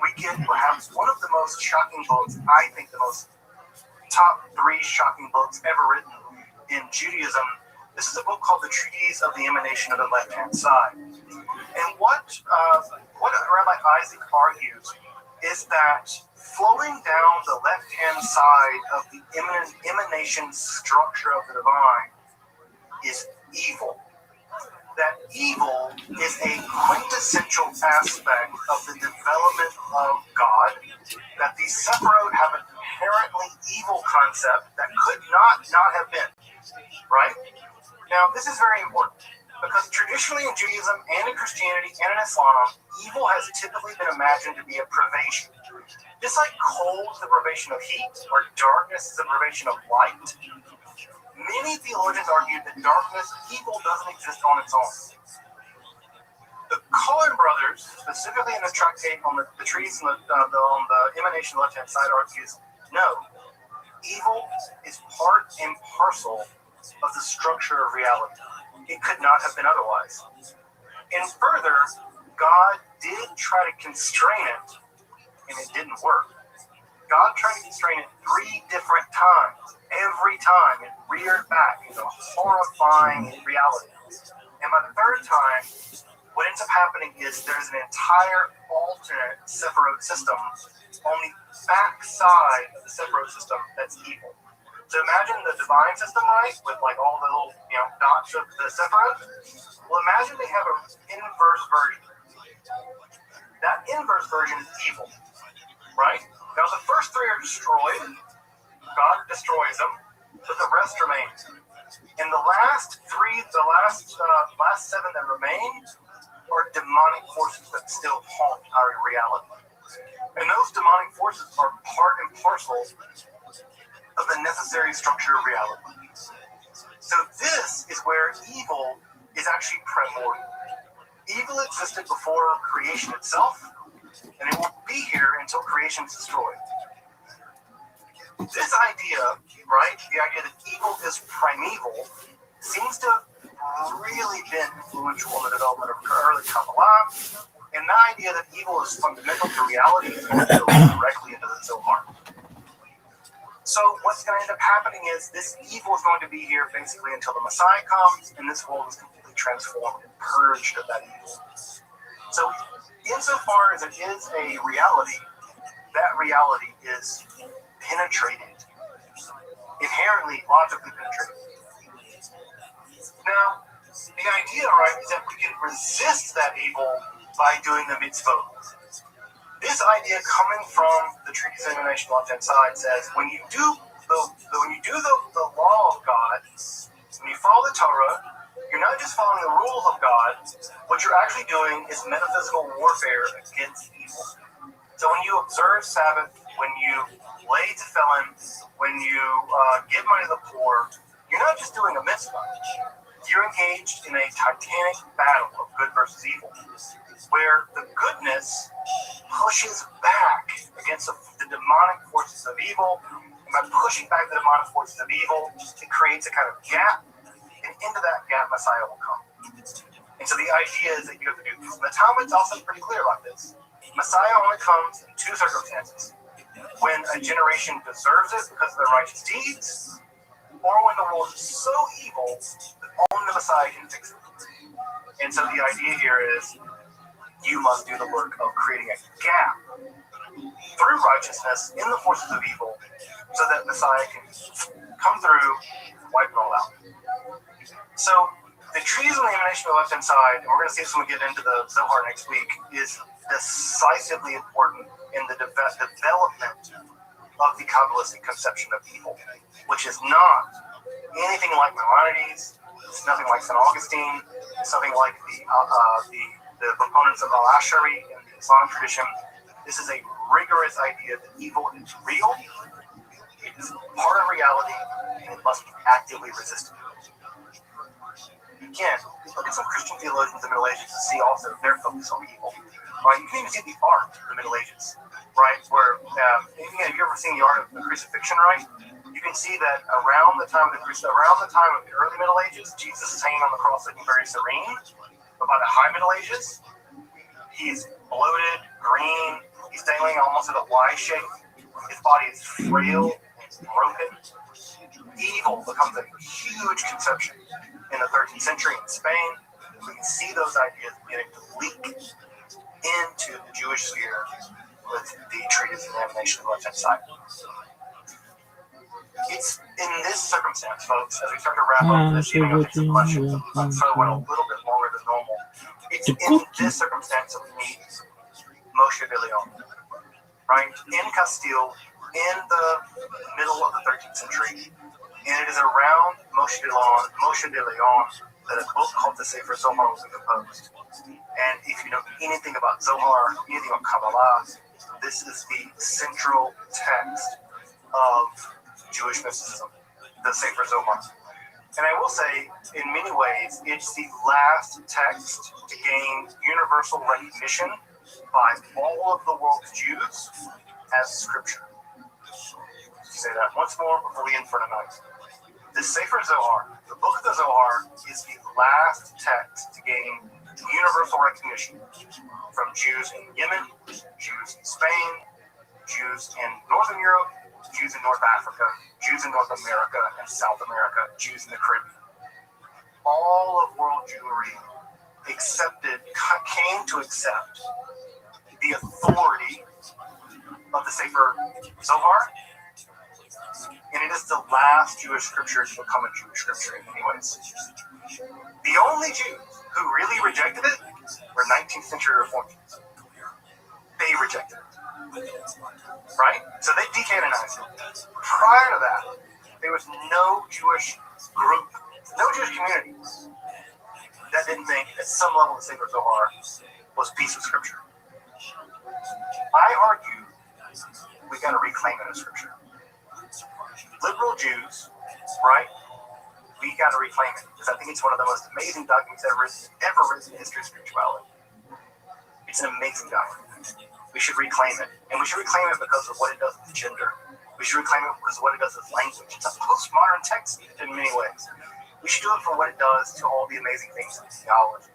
we get perhaps one of the most shocking books, I think the most top 3 shocking books ever written in Judaism. This is a book called The Treatise of the Emanation of the Left-Hand Side. And what Rabbi Isaac argues is that flowing down the left-hand side of the emanation structure of the divine is evil. That evil is a quintessential aspect of the development of God, that the Sephirot have an inherently evil concept that could not have been, right? Now, this is very important, because traditionally in Judaism and in Christianity and in Islam, evil has typically been imagined to be a privation. Just like cold is the privation of heat, or darkness is the privation of light, many theologians argue that darkness, evil, doesn't exist on its own. The Coen brothers, specifically in this tractate on the treatise on the emanation left-hand side, argues, no, evil is part and parcel of the structure of reality. It could not have been otherwise. And further, God did try to constrain it, and it didn't work. God tried to constrain it 3 different times. Every time it reared back into horrifying reality. And by the 3rd time, what ends up happening is there's an entire alternate Sephirot system on the back side of the Sephirot system that's evil. So imagine the divine system, right, with like all the little dots of the Sephirot. Well, imagine they have an inverse version. That inverse version is evil, right? Now the first 3 are destroyed. God destroys them, but the rest remains. And the last 7 that remain are demonic forces that still haunt our reality. And those demonic forces are part and parcel of the necessary structure of reality. So this is where evil is actually primordial. Evil existed before creation itself, and it will be here until creation is destroyed. This idea, right, the idea that evil is primeval, seems to have really been influential in the development of early Kabbalah, and the idea that evil is fundamental to reality is going to go directly into the Zohar. So what's going to end up happening is this evil is going to be here basically until the Messiah comes, and this world is completely transformed and purged of that evil. So insofar as it is a reality, that reality is penetrated, inherently, logically penetrated. Now, the idea, right, is that we can resist that evil by doing the mitzvot. This idea coming from the treatise of emanation left-hand side says when you do the law of God, when you follow the Torah, you're not just following the rules of God. What you're actually doing is metaphysical warfare against evil. you observe Sabbath, when you lay tefillin, when you give money to the poor, you're not just doing a mitzvah. You're engaged in a titanic battle of good versus evil, where the goodness pushes back against the demonic forces of evil. And by pushing back the demonic forces of evil, it creates a kind of gap, and into that gap, Messiah will come. And so the idea is that you have to do this. And the Talmud's also pretty clear about this. Messiah only comes in two circumstances: when a generation deserves it because of their righteous deeds, or when the world is so evil that only the Messiah can fix it. And so the idea here is you must do the work of creating a gap through righteousness in the forces of evil so that Messiah can come through and wipe it all out. So the trees on the emanation on the left-hand side, and we're going to see this when we get into the Zohar next week, is decisively important in the development of the Kabbalistic conception of evil, which is not anything like Maimonides. It's nothing like St. Augustine. It's nothing like the proponents of al-Ashari in the Islamic tradition. This is a rigorous idea that evil is real, it is part of reality, and it must be actively resisted. Again, look at some Christian theologians in the Middle Ages to see also their focus on evil. Right? You can even see the art of the Middle Ages, right? Where, have you ever seen the art of the crucifixion, right? You can see that around the time of the early Middle Ages, Jesus is hanging on the cross looking very serene. But by the High Middle Ages, he's bloated, green, he's dangling almost at a Y shape. His body is frail and broken. Evil becomes a huge conception in the 13th century in Spain. We can see those ideas beginning to leak into the Jewish sphere with the treatise and emanation on the left-hand side. It's in this circumstance, folks, as we start to wrap up this evening of some questions, I'm sorry, went a little bit longer than normal. It's in this circumstance that we meet Moshe de Leon, right? In Castile, in the middle of the 13th century. And it is around Moshe de Leon that a book called the Sefer Zohar was composed. And if you know anything about Zohar, anything about Kabbalah, this is the central text of Jewish mysticism, the Sefer Zohar. And I will say, in many ways, it's the last text to gain universal recognition by all of the world's Jews as scripture. Say that once more before we end for tonight. The Sefer Zohar, the book of the Zohar, is the last text to gain universal recognition from Jews in Yemen, Jews in Spain, Jews in Northern Europe, Jews in North Africa, Jews in North America and South America, Jews in the Caribbean. All of world Jewry came to accept the authority of the Sefer Zohar, and it is the last Jewish scripture to become a Jewish scripture in many ways. The only Jews who really rejected it were 19th century Reformers. They rejected it. Right? So they decanonized it. Prior to that, there was no Jewish group, no Jewish community that didn't think at some level the Sefer Zohar was a piece of scripture. I argue we got to reclaim it as scripture. Liberal Jews, right? We got to reclaim it because I think it's one of the most amazing documents ever written in the history of spirituality. It's an amazing document. We should reclaim it, and we should reclaim it because of what it does with gender. We should reclaim it because of what it does with language. It's a postmodern text in many ways. We should do it for what it does to all the amazing things in theology.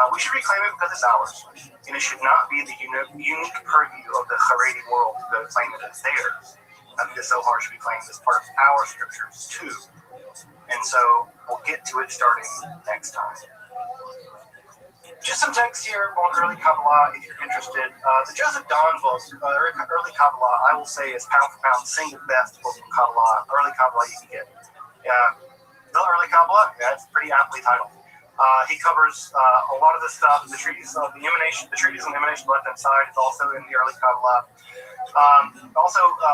We should reclaim it because it's ours, and it should not be the unique purview of the Haredi world to claim it as theirs. I think the Zohar should be claimed as part of our scriptures too. And so we'll get to it starting next time. Just some text here on early Kabbalah if you're interested. The Joseph Don book, early Kabbalah, I will say is pound for pound single best book of Kabbalah, early Kabbalah you can get. The early Kabbalah, that's pretty aptly titled. He covers a lot of the stuff. The treatise on the emanation, the treatise on the emanation left hand side is also in the early Kabbalah.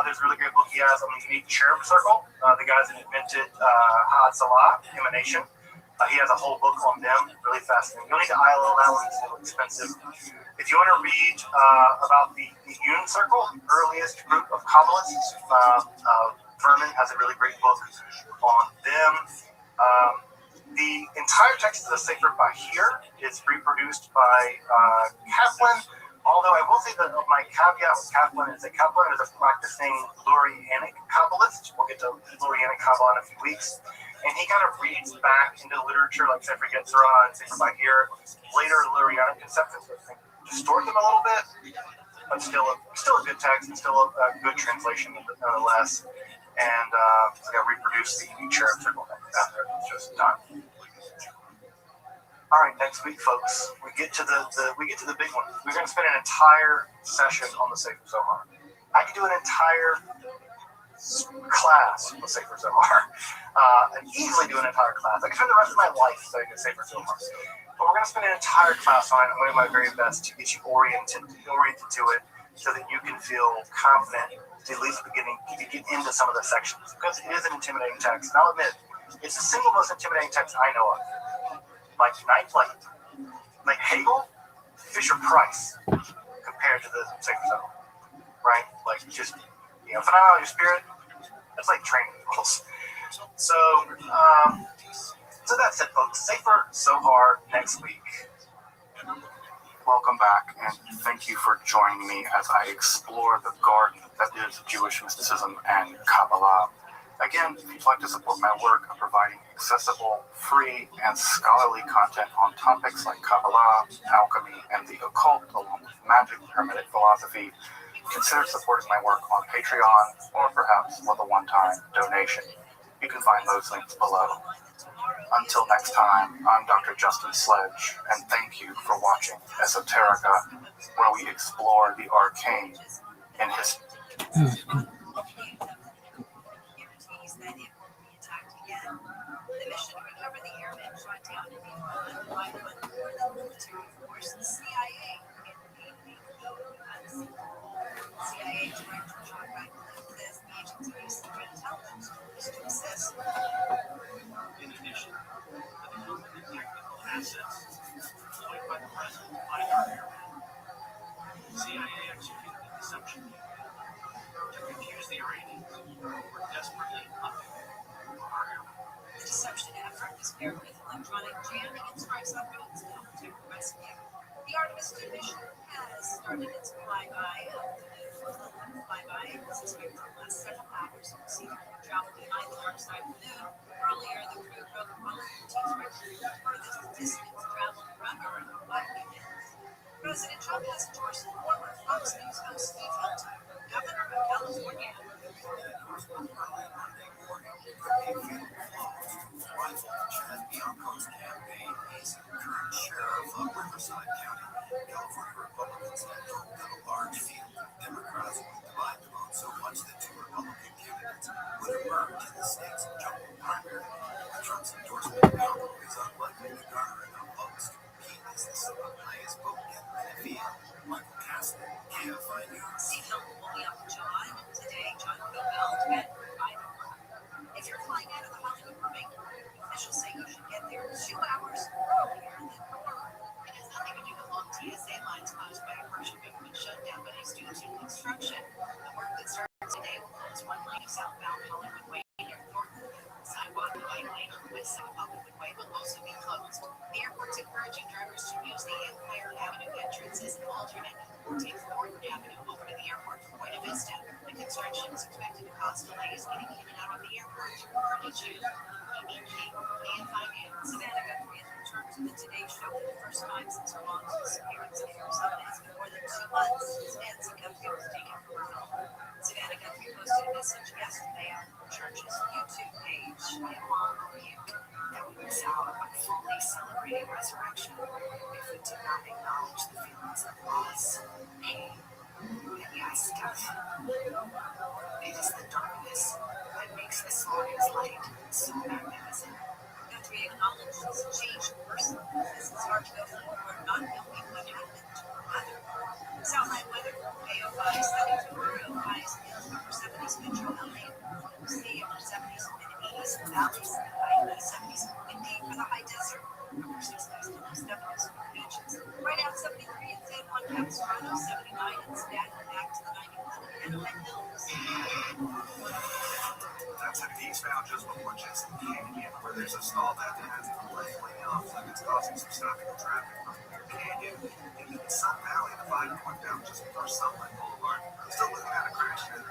There's a really great book he has on the unique cherub circle, the guys that invented Had Salah, emanation. He has a whole book on them, really fascinating. You'll need to ILL that one, it's a little expensive. If you want to read about the Yun Circle, earliest group of Kabbalists, Vernon has a really great book on them. The entire text of the Sefer Bahir is reproduced by Kaplan, although I will say that my caveat with Kaplan is that Kaplan is a practicing Lurianic Kabbalist. We'll get to Lurianic Kabbalah in a few weeks. And he kind of reads back into literature like Sefer Yetzirah and Sefer Bahir, later Lurianic conceptions, which distort them a little bit, but still a good text and still a good translation nonetheless. And I reproduced the cherub circle down there. It's just done. All right, next week, folks, we get to the big one. We're going to spend an entire session on the Sefer Zohar. I could do an entire class on the Sefer Zohar, and easily do an entire class. I could spend the rest of my life studying the Sefer Zohar. But we're going to spend an entire class on it. I'm going to do my very best to get you oriented to it, so that you can feel confident, at least beginning to get into some of the sections, because it is an intimidating text. And I'll admit, it's the single most intimidating text I know of. Like Hegel, Fisher-Price, compared to the Sefer Zohar, right? Like just, phenomenology of spirit, it's like training wheels. So that said, folks, Sefer Zohar next week. Welcome back, and thank you for joining me as I explore the garden that is Jewish mysticism and Kabbalah. Again, if you'd like to support my work of providing accessible, free, and scholarly content on topics like Kabbalah, alchemy, and the occult, along with magic, hermetic philosophy, consider supporting my work on Patreon, or perhaps with a one-time donation. You can find those links below. Until next time, I'm Dr. Justin Sledge, and thank you for watching Esoterica, where we explore the arcane in history. That it won't be attacked again. The mission to recover the airmen shot down in Iran by one more than military force, the CIA, in 8 CIA director John Ratcliffe says the agency used threat intelligence to assist. In addition, the development of technical assets employed by the president by our airmen, the CIA executed a deception to confuse the Iranians who were desperately hunting for our airmen. The deception effort was paired with electronic jamming and strikes on roads to help protect the rescue. The Artemis 2 mission has started its flyby. Was expected to last several hours and see travel behind the dark side of the moon. Earlier, the crew broke volunteers record the furthest distance traveled around Earth in 5 minutes. President Trump has endorsed former Fox News host Steve Hilton, governor of California. Bianco's campaign is current sheriff of Riverside County. California Republicans had hoped that a large field of Democrats would divide the vote so much that two Republican candidates would emerge in the state's jumbo primary. Trump's endorsement of Bianco is unlikely to garner enough votes to compete as the second highest vote getter in the field. Michael Castle, KFI News. Steve Hilton will be on John today. John Cobell at 5 o'clock. If you're flying out of the Hollywood Remainder, officials say you should get there 2 hours earlier than normal. It has nothing to do with long TSA lines caused by a partial government shutdown, but is due to construction. The work that starts today will close one lane of southbound Hollywood Way near Thornton. Sidewalk and bike lane on the west side of Hollywood Way will also be closed. The airport's encouraging drivers to use the Empire Avenue entrance as an alternate or take Thornton Avenue over to the airport from Buena Vista. The construction is expected to cause delays getting in and out of the airport early June. KFI News. Savannah Guthrie has returned to the Today Show for the first time since her mom's disappearance of it's been more than 2 months since Nancy Guthrie was taken from her home. Savannah Guthrie posted a message yesterday on her church's YouTube page. My mom believed that we miss out on fully celebrating resurrection if we do not acknowledge the feelings of loss, pain, and yes, death. It is the darkness that makes this morning's light so magnificent. Guthrie acknowledged as a changed person, as it's hard to go forward not knowing what happened to her mother. Southline weather, AO5 sunny tomorrow, highs in the upper 70s, Metro LA, the upper 70s, mid 80s, valleys, high 70s, windy for the high back to the 911 and let those. That's an eastbound just before Jackson Canyon, where there's a stall that has the left lane off, like it's causing some stopping of traffic from Canyon. And in Sun Valley, the 5 northbound just before Sunlight Boulevard. Still looking at a crash there.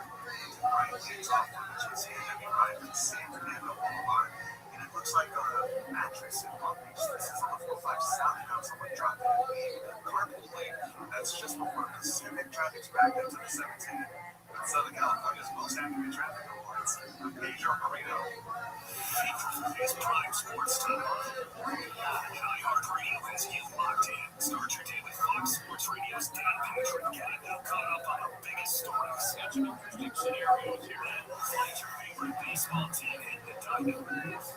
Right, takes off from HCA-95 and San Fernando Boulevard. And it looks like a mattress in Long Beach. This is on the 45 southbound. Someone dropped it in the carpool lane. That's just before Pacific. Traffic's backed up to the 17. Southern California's most accurate traffic reports. Pedro Marino. It's Prime Sports Time. iHeartRadio has you locked in. Start your day with Fox Sports Radio's Dan Patrick getting you caught up on the biggest stories. Got some interesting scenarios here. Then find your favorite baseball team in the Diamondbacks.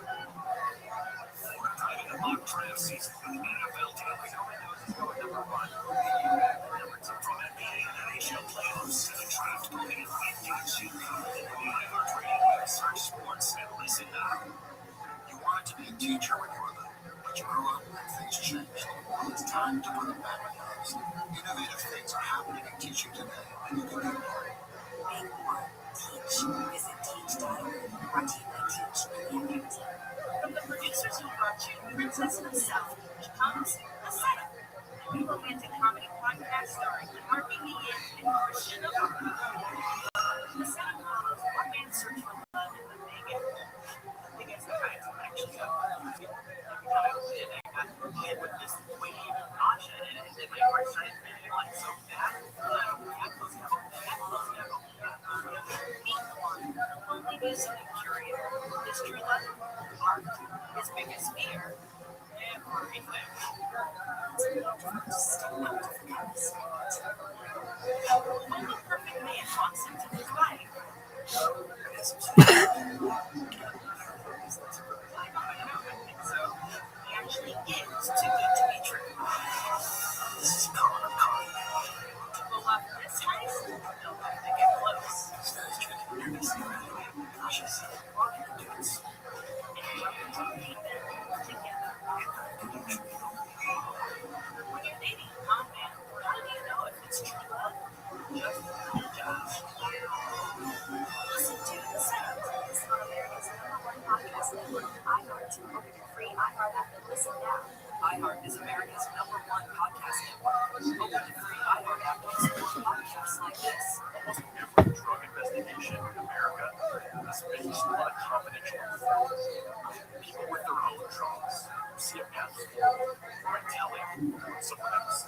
For diving a mock draft season with the NFL daily. From NBA and NHL playoffs to the draft going, we've got you covered in the iHeartRadio app. Search sports and listen now. You wanted to be a teacher when you were little, but you grew up and things changed. Well, it's time to put it back on yours. Innovative things are happening in teaching today, and you can do more. Make more. Teach. Visit teach.org. Brought to you by Teach Media Team. From the producers who brought you Princess of the South comes The Setup, a new romantic comedy podcast starring Mark Ian and Christian Navarro. The Setup follows one man's search for love in the Big Apple. The Big Apple actually got with this way nausea and my heart started beating like so bad. That close down. Meet one, only musically curator, his true love, art, his biggest fear, and reflex. When the perfect man walks into his life, so he actually is too good to be true. This is Colin of Colin. People love this heist, they'll have to get close. This guy's drinking beer this evening. Cautious. Walking dudes. And to meet them together. When you're dating a con man, how do you know if it's true love? Just listen to The Setup. It's on America's #1 podcast network, iHeart. Open your free iHeart app and listen now. iHeart is America's #1 podcast network. Open the free iHeart app and explore podcasts like this. Almost every drug investigation in America is based on confidential informants. People with their own drugs see a path forward by telling someone else.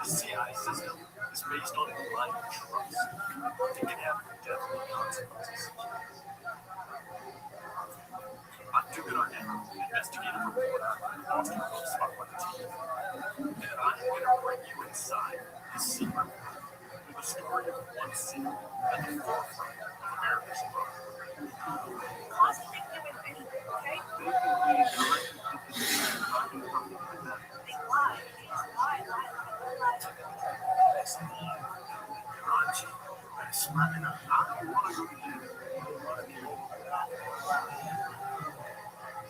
The CI system is based on blind trust. It can have deadly consequences. I'm Dugan Arnett, investigative reporter at Boston Globe Spotlight TV. And I'm going to bring you inside the secret with the story of one city at the forefront of America's growth. Cause a big given anything, okay? Big lie. Raunchy. I swear enough. I don't want to go to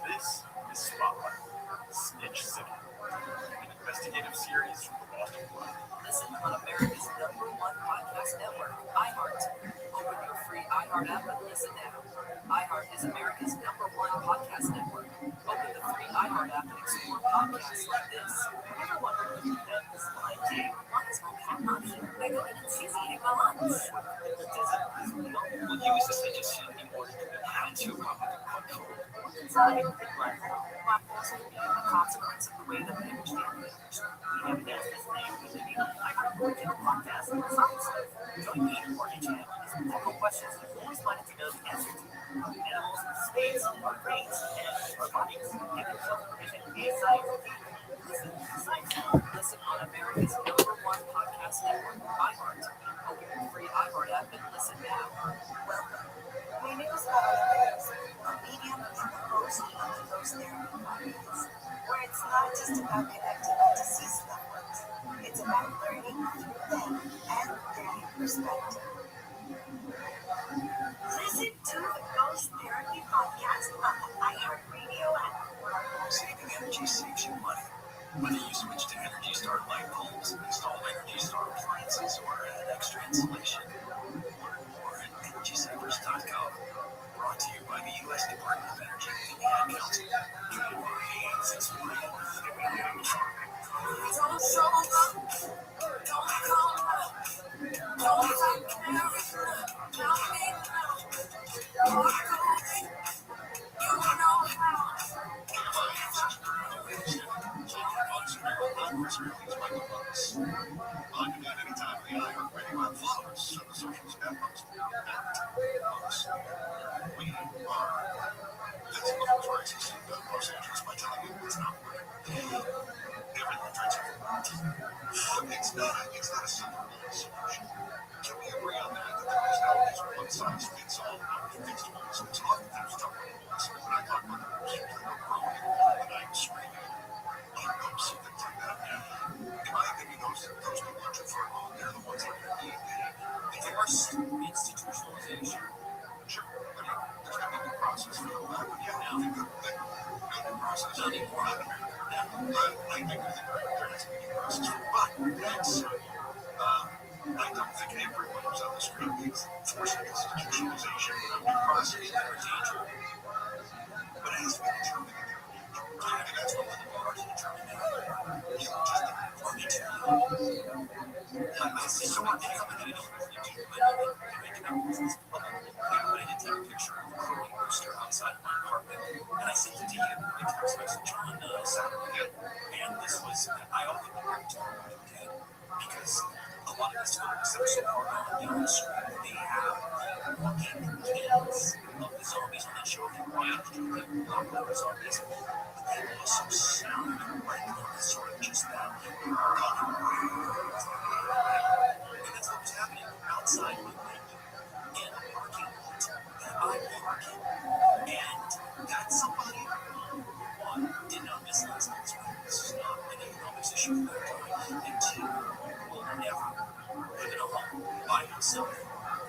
This is Spotlight, Snitch City, an investigative series from the Boston Globe. Listen on America's #1 podcast network, iHeart. Open your free iHeart app and listen now. iHeart is America's #1 podcast network. Open the free iHeart app and explore podcasts like this. Ever wondered what you done this blind date? Why is my cat not here? I go in and see eating my lunch. We'll use this legislation in order to enhance your cognitive control. Inside, platforms will be a consequence of the way that we understand the image. We have announced this name with the iHeart Original Podcast and Science. Join me and Morgan Chan as we tackle questions you've always wanted to know the answer to. Animals, space, race, and our bodies. Give yourself permission to be a scientist. Listen to Science. Listen on America's #1 podcast network, iHeart. Open your free iHeart app and listen now. Welcome. My name is a medium in the host of the Ghost Therapy podcast, where it's not just about connecting with deceased loved ones. It's about learning through them and their perspective. Listen to the Ghost Therapy podcast on the iHeartRadio app. Saving energy saves you money. Whether you switch to Energy Star light bulbs, install Energy Star appliances, or add extra insulation, learn more at EnergySavers.com. Brought to you by the U.S. Department of Energy and the Ad Council. Don't show up, don't come up, don't take care of it, don't need love, don't go away, you know how. On demand anytime the iHeartRadio app follows on the socials networks. We are fixing the crisis in Los Angeles by telling you it's not working. Everything turns out. It's not a simple solution. Can we agree on that? That there is always one size fits all how to fix homelessness. Oftentimes talk about homelessness. When I talk about the homeless, people are growing and I'm screaming. Some things like that. In my opinion, those people are too far gone. They're the ones that are being Forced institutionalization. sure. I mean, there's got to be a process for all that. But yeah, now think that no process. Not anymore. I think there has to be a process. But that said, I don't think everyone who's on the street needs forced institutionalization without due process. But it has to be determined. And that's what the bar to determine that. You just for me to I see someone coming in and I did take a picture of a crowing rooster outside my apartment, and I sent it to you in text message on Saturday. And this was, I opened the door to it because a lot of these folks that are so far gone down the street, they have walking cans of the zombies on that show. If you watch the popular zombies, but they also sound like sort of just that. And that's what was happening outside my window in a parking lot that I'm parking. And that's somebody who, one, did not miss last night's ride. This is not an economics issue for their time. And two, will never live in a home by himself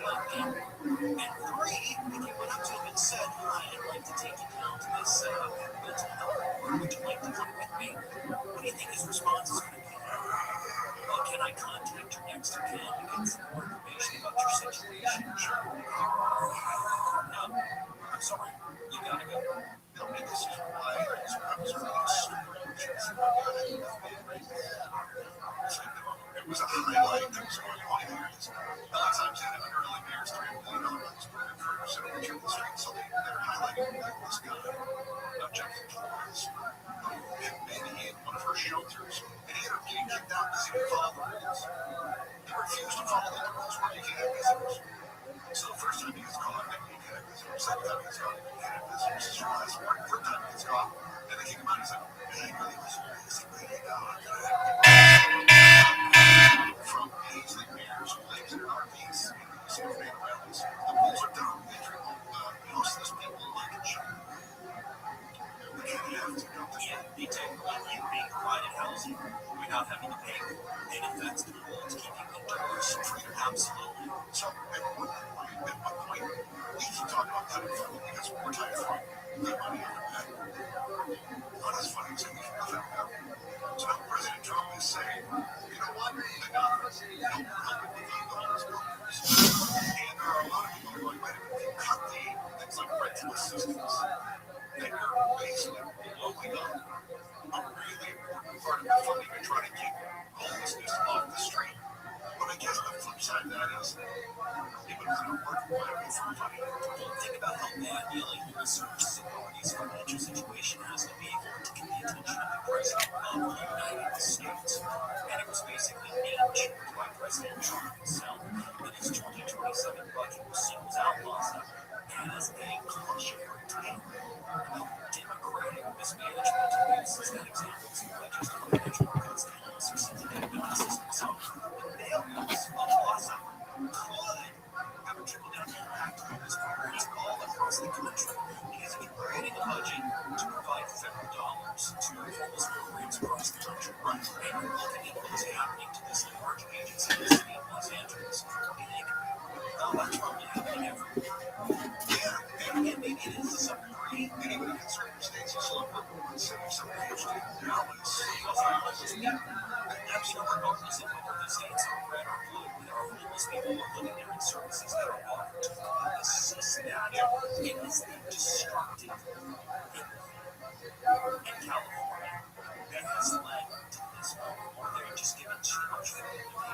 like me. And three, if you went up to him and said, hi, I'd like to take you down to this mental health ward, would you like to come with me? What do you think his response is going to be? Well, can I contact your next of kin to get some more information about your situation? Sure. No, I'm sorry. You gotta go. No, and this is why I was really super anxious about it. It was a highlight that was going on here. A lot of times they have early years, $3 million for separation of the street, so they're highlighting this guy, Jonathan Flores, and maybe he had one of her shelters, and he ended up getting kicked out because he didn't follow the rules. He refused to follow the rules where you can't have visitors. So the first time he gets caught, maybe you can't have visitors. Second time he gets caught, you can't have visitors. This is your last warning. Third time he gets caught, and they kick him out. He's like, hey, really was basically from Paisley Bears, who lives in an RVs in the San Fernando Mountains. The bulls are down. They treat houseless people like a child. We can't have to go this way. They take what you being provided housing without having to pay for it. And if that's the rule, to keep you indoors, absolutely. So at what point, we keep talking about cutting food because we're tired of the money on that. What is funny is that we can nothing about it. So now President Trump is saying, you know what, the government, help with the homeless programs. And there are a lot of people who are going, wait a minute, you cut the things like rental assistance that you're basically blowing up a really important part of the funding to try to keep homelessness off the street. But I guess the flip side of that is, even if they're working, why are they for money? Well, think about how bad the homeless services authority's financial situation has to be for it to get the attention of the President of the United States. And it was basically named by President Trump himself in his 2027 budget, which singles out Plaza as a cautionary tale about Democratic mismanagement. This is that example of budgets to financial cuts to homeless or something like that. So the failures of Plaza could have a trickle-down impact on this programs all across the country because it's creating a budget to provide federal dollars to homeless programs across the country. Right. And you're looking at what's happening to this large agency in the city of Los Angeles. You think, oh, that's probably happening everywhere. Yeah, and maybe it is to some degree. And even in conservative states, you still have cities, some of Dallas, Absolutely, regardless of whether the states are red or blue, there are homeless people who are living there in services that are offered to assist them. It is destructive. In California, that has led to this moment where they're just giving too much food to people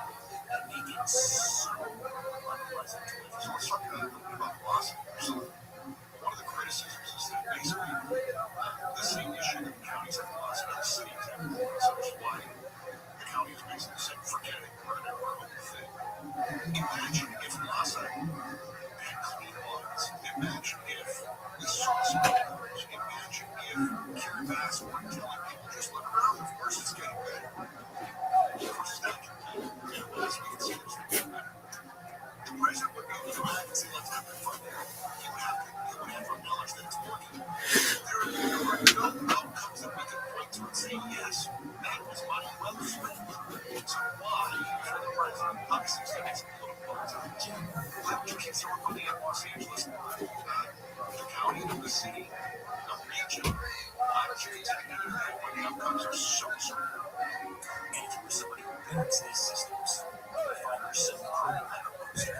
and make it so unpleasant to live. So let's talk about lawsuits. One of the criticisms is that basically the same issue that the counties have lost, other cities have lost, which is why the counties basically said, forget it, we're going to do our own thing. Imagine if Lhasa had clean waters. Imagine if we saw some numbers. Imagine if Kiribati weren't telling people just look around. Of course it's getting better. Of course it's not getting better. As we can see, it's getting better. The president would go through that and say, let's have it fun. He would have to acknowledge that it's working. There are no outcomes that we can point to and say, yes, that was money well spent. So why, for the president, obviously it's going to make some political noise. Why would you keep throwing money at Los Angeles, the county, the city, the region? Why would you continue to do that when the outcomes are so certain? And if you were somebody who builds these systems, you would find yourself crying like a loser.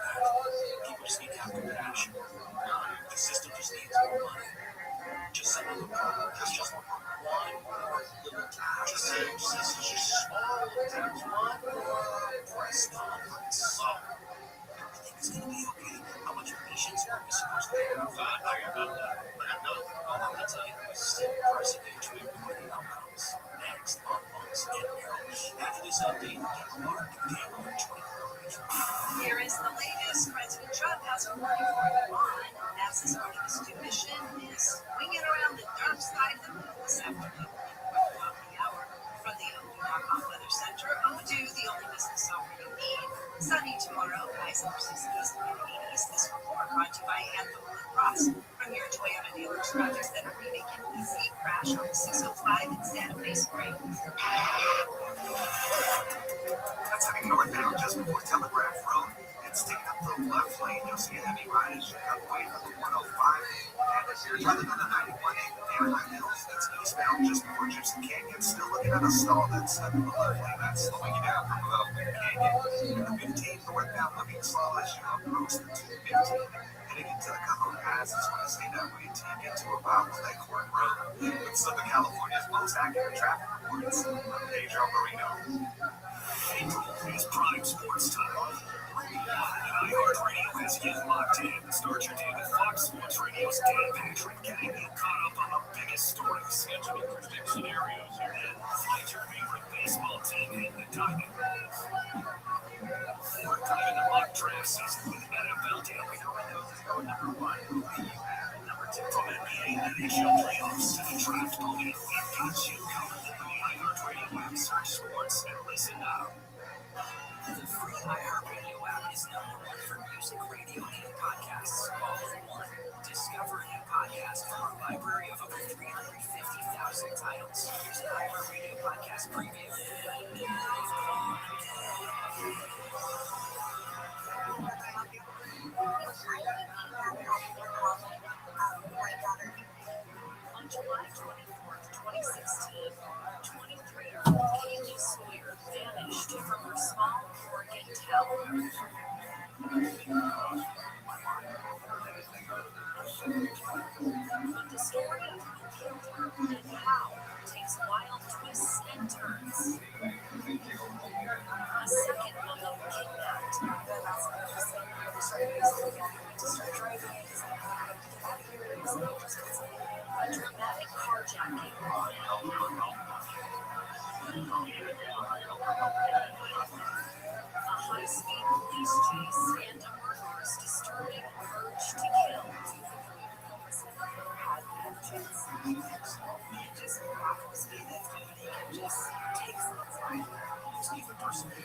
People just need to have compassion. The system just needs more money. Just some little problem. Just one more little tax. Just small tax. One more press conference. Everything is going to be okay. How much patience are we supposed to have? I got nothing. All I'm going to tell you is still pressing into more the outcomes. Next on Monks and Merrill. After this update, Mark Taylor, 24 Here is the latest. President Trump has a warning for Iran as his latest new mission is swinging around the dark side of the moon this afternoon. About the hour from the OU.com Weather Center. ODU, the only business software you need. Sunny tomorrow, highs over 60s and 80s. This report brought to you by Anthem Blue Cross. From your Toyota dealers, projects that are remaking easy. Crash on the 605 in Santa Fe Springs. That's heading northbound just before Telegraph Road. And sticking up the left lane, you'll see a heavy ride as you come away from the 105. And as you're driving on the 91A Anaheim Hills, that's eastbound just before Gypsy Canyon. Still looking at a stall that's stuck in the left lane. That's slowing you down from above the canyon. And the 15 northbound looking slow as you approach the 215. Heading into the Cajon Pass, it's going to stay that way until you get to about Leghorn Road. With Southern California's most accurate traffic reports, I'm Pedro Marino. April is prime sports time. iHeartRadio has you locked in. Start your day with Fox Sports Radio's Dan Patrick getting you caught up on the biggest stories. Schedule predict scenarios here. And find your favorite baseball team in the Diamondbacks. We're diving the mock draft season with NFL Daily. Number one, who do you have? Number two, from NBA and NHL playoffs to the draft movie, we've got you covered in the iHeartRadio app. Search sports and listen now. The free iHeartRadio app is number one for music, radio, and podcasts, all in one. Discover a new podcast from our library of over 350,000 titles. Here's an iHeartRadio podcast preview. On July 24th, 2016, 23-year-old Kaylee Sawyer vanished from her small Oregon town. But the story of who killed her and how takes wild twists and turns. A second woman kidnapped. A dramatic carjacking. A high-speed police chase and a murderer's disturbing urge to kill. It just baffles me that somebody can just take someone's life. Even personally.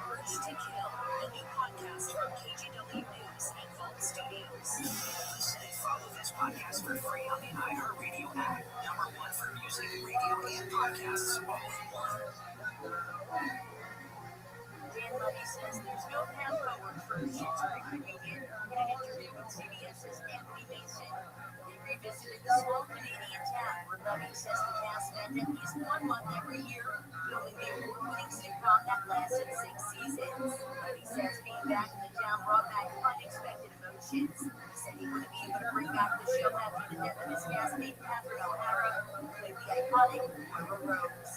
Urge to Kill, a new podcast from KGW News and Vault Studios. Listen and follow this podcast for free on the iHeartRadio app. Number one for music, radio, and podcasts, all in one. Dan Levy says there's no path forward for Schitt's Creek reunion in an interview with CBS's Anthony Mason. small Canadian town where Rabbi says the cast spent at least 1 month every year filming the award-winning sitcom that lasted 6 seasons. Rabbi says being back in the town brought back unexpected emotions. He said he wouldn't be able to bring back the show after the death of his castmate Catherine O'Hara, who played the iconic River Rose.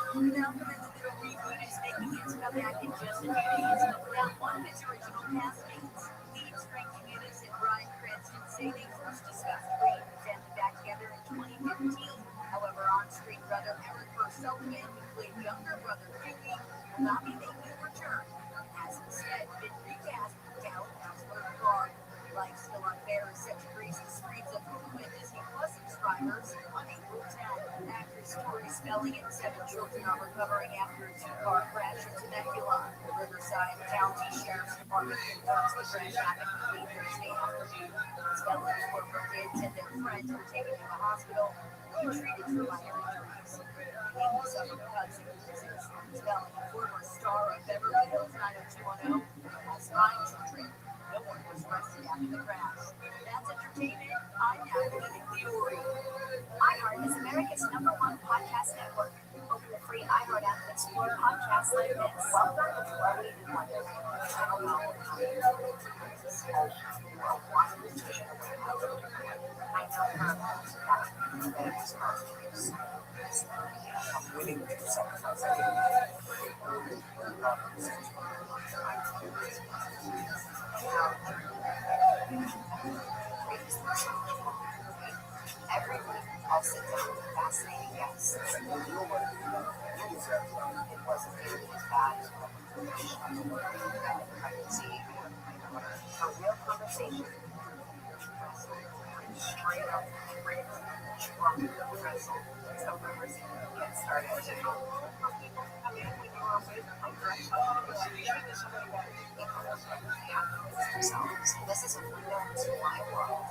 Malcolm in the Middle reboot is making its comeback in just a few days, but without one of its original castmates. Lead Spring Communities and Bryan Cranston say they first discussed bringing the family back together in 2015. However, on-screen brother Eric Berselman, who played younger brother Dewey, will not be making a return, and has instead been recast Cal Clark. Life Still Unfair is set to grace the screens of Hulu and Disney Plus subscribers on April 10. Actress Tori Spelling and 7 children are recovering after a 2-car crash in Temecula. The Riverside County Sheriff's Department confirms the crash happened late Thursday afternoon. Spelling's corporate kids and their friends were taken to the hospital and treated for minor injuries. The Amy suffered cuts and bruises. Spelling, a former star of Beverly Hills 90210, has 5 children. No one was arrested after the crash. That's entertainment. I'm Natalie McLeary. iHeart is America's #1 podcast network. Open the free iHeart app and explore podcasts like this. Welcome to Florida in London. Every week, I'll sit down with fascinating guests. It wasn't nearly as bad as what I could see. A real conversation. Straight up crazy. Strong wrestle. So rumors get started. This is a window into my world.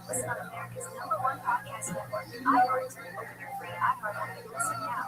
Listen on America's #1 podcast network, iHeart. Open your free iHeart app and listen now.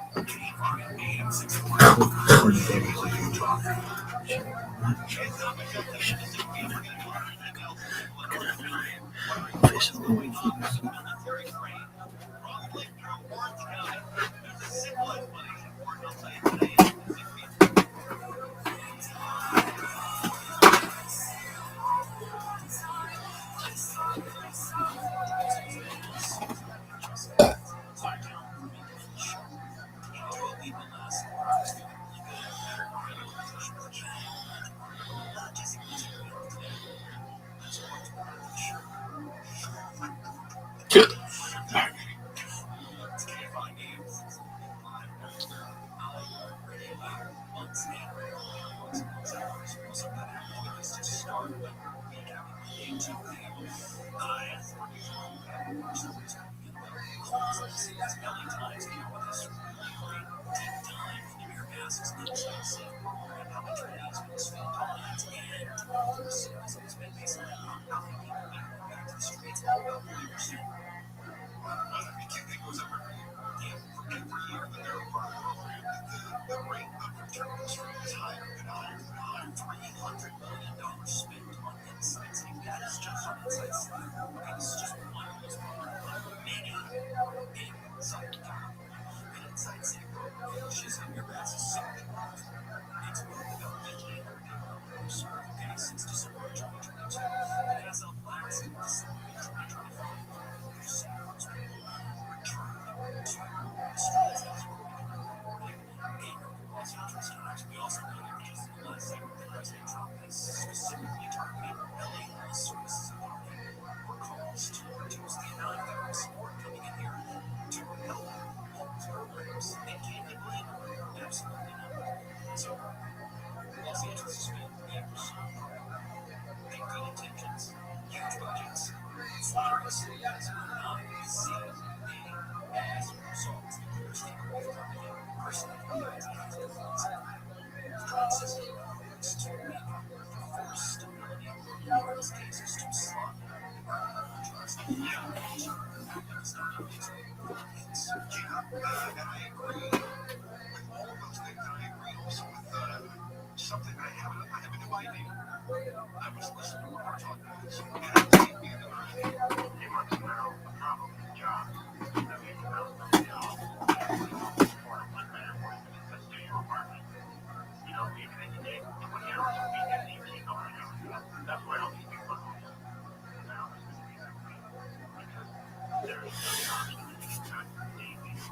there is no chance to daily. If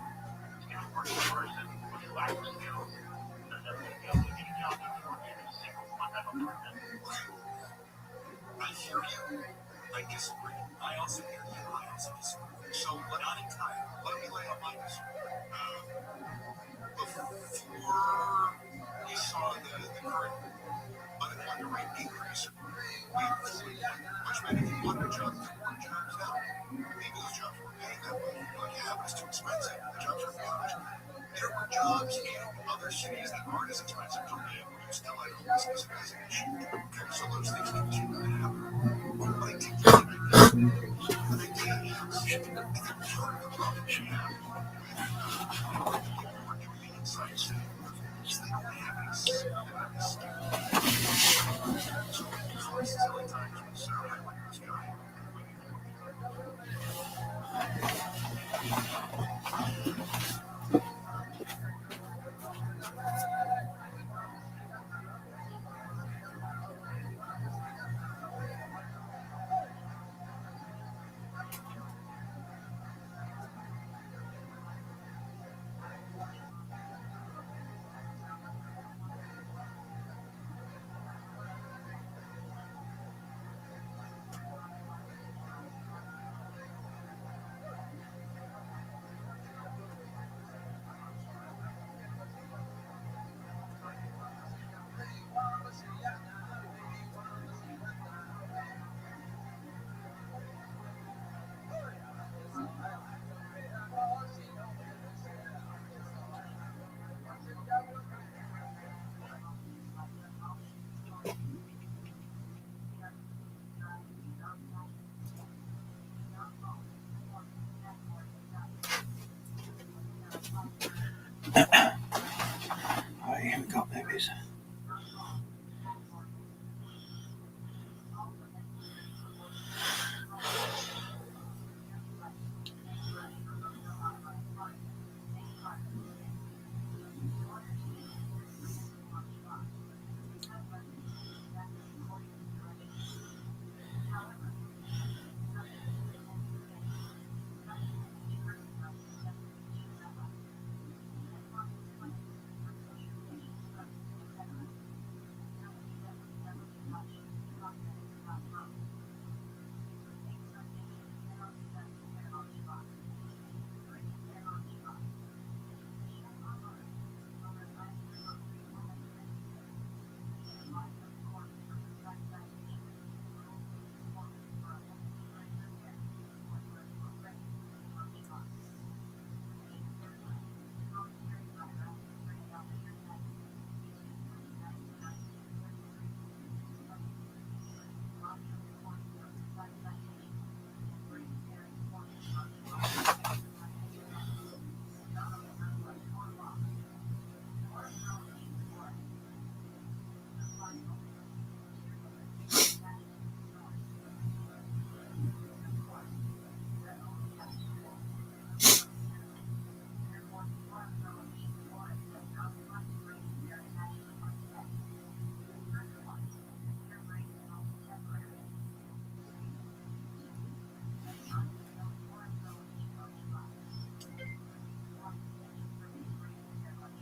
you work with a person with lack of skills, they're never going to be able to get a job that works in a single fundamental department. I hear you. I disagree. I also hear you. I also disagree. So what I entire, let me lay out my disagree. Before we saw the current unemployment rate increase, we've seen much many people want their jobs, there weren't jobs now. Maybe those jobs were paying that much. Like, yeah, but it's too expensive. The jobs are huge. There were jobs in other cities that aren't as expensive to live, where you still had homelessness as an issue. So those things continue to happen. But I think you're right. But I think part of the problem we have with people who are doing the insights is they don't have any skill. So it's silly times when Sarah and this guy. Here we go, babies.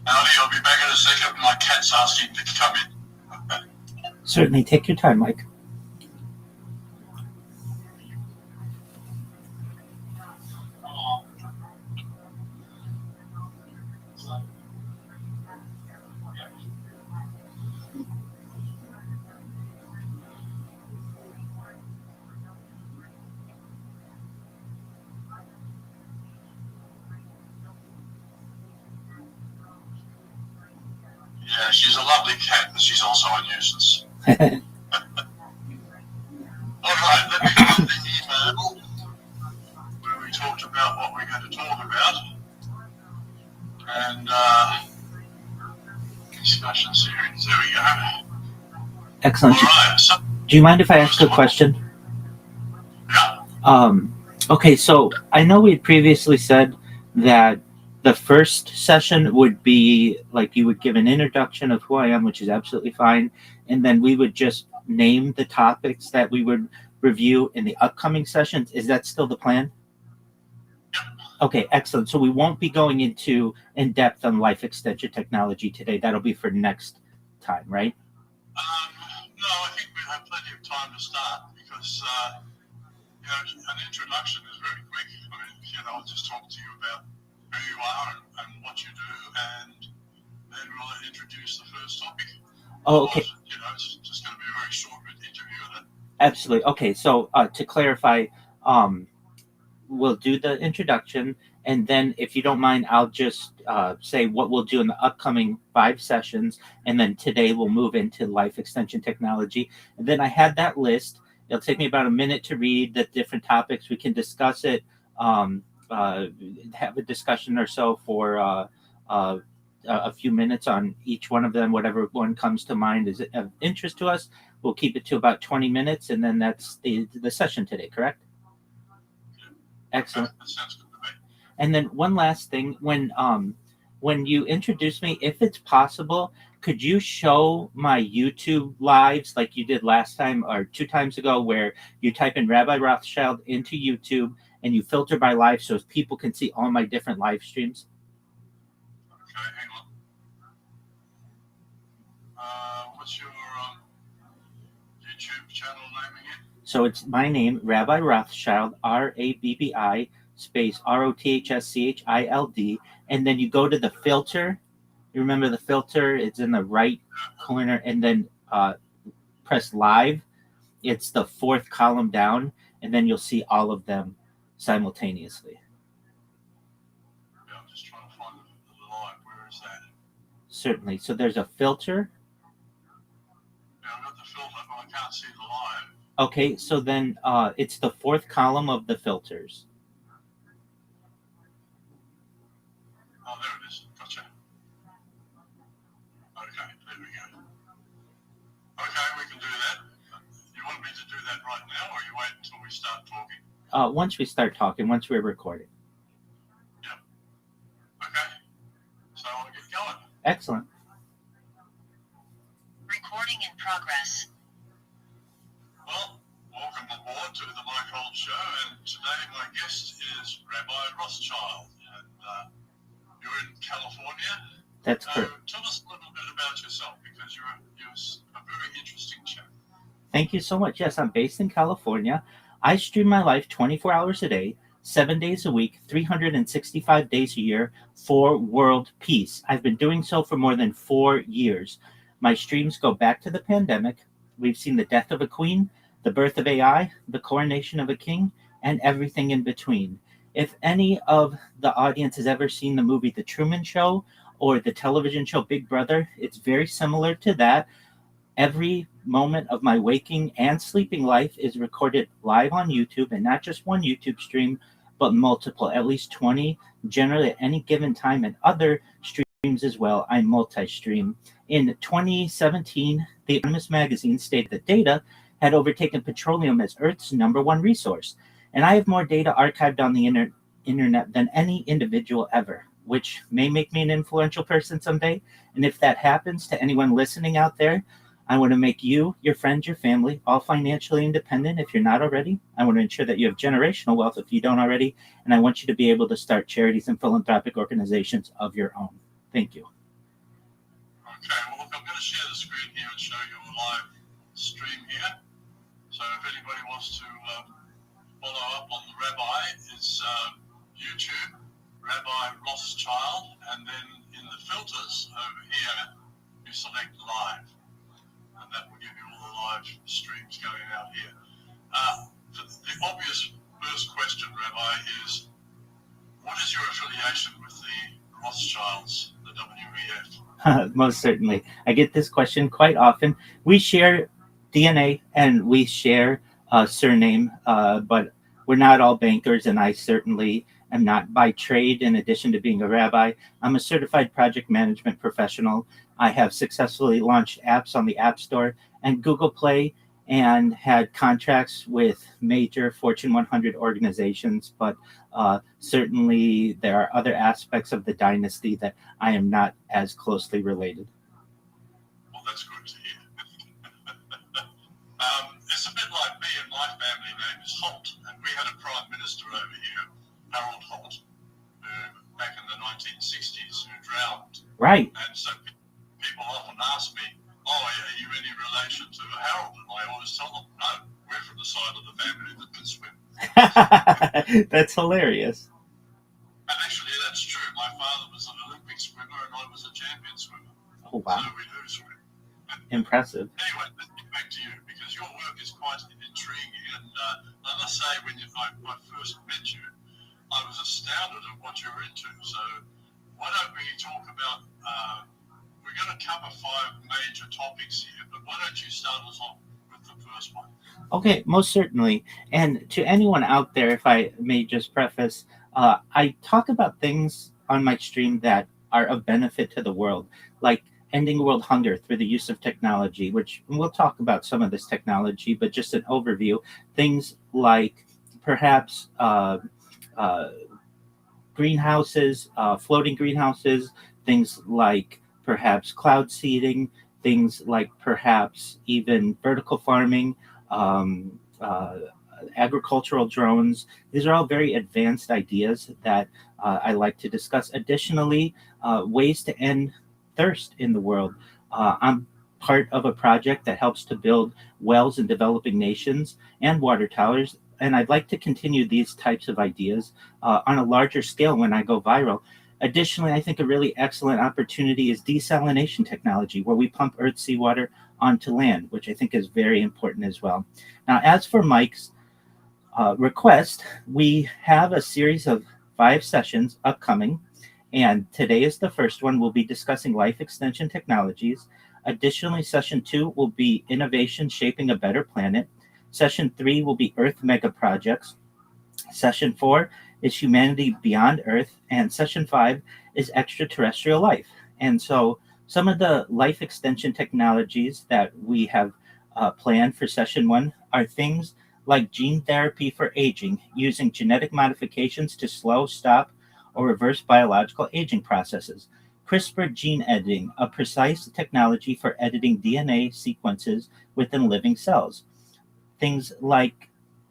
Howdy, I'll be back in a second. My cat's asking to come in. Certainly, take your time, Mike. Yeah, she's a lovely cat, but she's also a nuisance. All right, let me find the email where we talked about what we're going to talk about. And discussion series, there we go. Excellent. All right, so, do you mind if I ask a question? Yeah. Okay, so I know we had previously said that the first session would be like you would give an introduction of who I am, which is absolutely fine, and then we would just name the topics that we would review in the upcoming sessions. Is that still the plan? Okay, excellent. So we won't be going into in depth on life extension technology today. That'll be for next time, right? No, I think we have plenty of time to start because an introduction is very quick. I mean, I'll just talk to you about who you are and what you do, and then we'll introduce the first topic. Oh, okay. It's just going to be a very short interview. Absolutely. Okay, so to clarify, we'll do the introduction, and then if you don't mind, I'll just say what we'll do in the upcoming 5 sessions, and then today we'll move into life extension technology. And then I had that list. It'll take me about a minute to read the different topics. We can discuss it, have a discussion or so for a few minutes on each one of them. Whatever one comes to mind is of interest to us. We'll keep it to about 20 minutes, and then that's the session today, correct? Excellent. That sounds good to me. And then one last thing, when you introduce me, if it's possible, could you show my YouTube lives like you did last time or 2 times ago, where you type in Rabbi Rothschild into YouTube and you filter by live so people can see all my different live streams? Okay, hang on. What's your YouTube channel name again? So it's my name, Rabbi Rothschild, RABBI, space ROTHSCHILD, and then you go to the filter. You remember the filter? It's in the right corner, and then press live. It's the 4th column down, and then you'll see all of them simultaneously. Yeah, I'm just trying to find the live. Where is that? Certainly. So there's a filter. Yeah, I've got the filter, but I can't see the live. Okay, so then it's the 4th column of the filters. Oh, there it is. Gotcha. Okay, there we go. Okay, we can do that. You want me to do that right now, or you wait until we start talking? Once we start talking, once we're recording. Yeah. Okay. So I'll get going. Excellent. Recording in progress. Well, welcome aboard to the Mike Holt Show, and today my guest is Rabbi Rothschild, and you're in California. That's correct. Tell us a little bit about yourself, because you're a very interesting chap. Thank you so much. Yes, I'm based in California. I stream my life 24 hours a day, 7 days a week, 365 days a year for world peace. I've been doing so for more than 4 years. My streams go back to the pandemic. We've seen the death of a queen, the birth of AI, the coronation of a king, and everything in between. If any of the audience has ever seen the movie The Truman Show or the television show Big Brother, it's very similar to that. Every moment of my waking and sleeping life is recorded live on YouTube, and not just one YouTube stream, but multiple, at least 20, generally at any given time, and other streams as well. I multi-stream. In 2017, the Economist magazine stated that data had overtaken petroleum as Earth's #1 resource. And I have more data archived on the internet than any individual ever, which may make me an influential person someday. And if that happens to anyone listening out there, I want to make you, your friends, your family, all financially independent if you're not already. I want to ensure that you have generational wealth if you don't already. And I want you to be able to start charities and philanthropic organizations of your own. Thank you. Okay, well, look, I'm going to share the screen here and show you a live stream here. So if anybody wants to follow up on the Rabbi, it's YouTube, Rabbi Rothschild, and then in the filters over here, you select live. And that will give you all the live streams going out here. The obvious first question, Rabbi, is what is your affiliation with the Rothschilds, the WEF? Most certainly. I get this question quite often. We share DNA and we share a surname, but we're not all bankers, and I certainly am not by trade. In addition to being a rabbi, I'm a certified project management professional. I have successfully launched apps on the App Store and Google Play and had contracts with major Fortune 100 organizations, but certainly there are other aspects of the dynasty that I am not as closely related. Well, that's good to hear. It's a bit like me, and my family name is Holt, and we had a prime minister over here, Harold Holt, back in the 1960s who drowned. Right. And so people often ask me, oh, are you any relation to Harold? And I always tell them, no, we're from the side of the family that can swim. That's hilarious. And actually, that's true. My father was an Olympic swimmer and I was a champion swimmer. Oh, wow. So we do swim. Impressive. Anyway, let's get back to you because your work is quite intriguing. And I must say, when I first met you, I was astounded at what you're into. So why don't we talk about, we're going to cover 5 major topics here, but why don't you start us off with the first one? Okay, most certainly. And to anyone out there, if I may just preface, I talk about things on my stream that are of benefit to the world, like ending world hunger through the use of technology, which we'll talk about some of this technology, but just an overview. Things like perhaps greenhouses, floating greenhouses, things like perhaps cloud seeding, things like perhaps even vertical farming, um, agricultural drones. These are all very advanced ideas that I like to discuss. Additionally, ways to end thirst in the world. I'm part of a project that helps to build wells in developing nations and water towers. And I'd like to continue these types of ideas on a larger scale when I go viral. Additionally, I think a really excellent opportunity is desalination technology, where we pump Earth's seawater onto land, which I think is very important as well. Now, as for Mike's request, we have a series of 5 sessions upcoming, and today is the first one. We'll be discussing life extension technologies. Additionally, session 2 will be innovation shaping a better planet. Session 3 will be Earth mega projects. Session 4 is humanity beyond Earth, and session 5 is extraterrestrial life. And so some of the life extension technologies that we have planned for session 1 are things like gene therapy for aging, using genetic modifications to slow, stop, or reverse biological aging processes. CRISPR gene editing, a precise technology for editing DNA sequences within living cells. Things like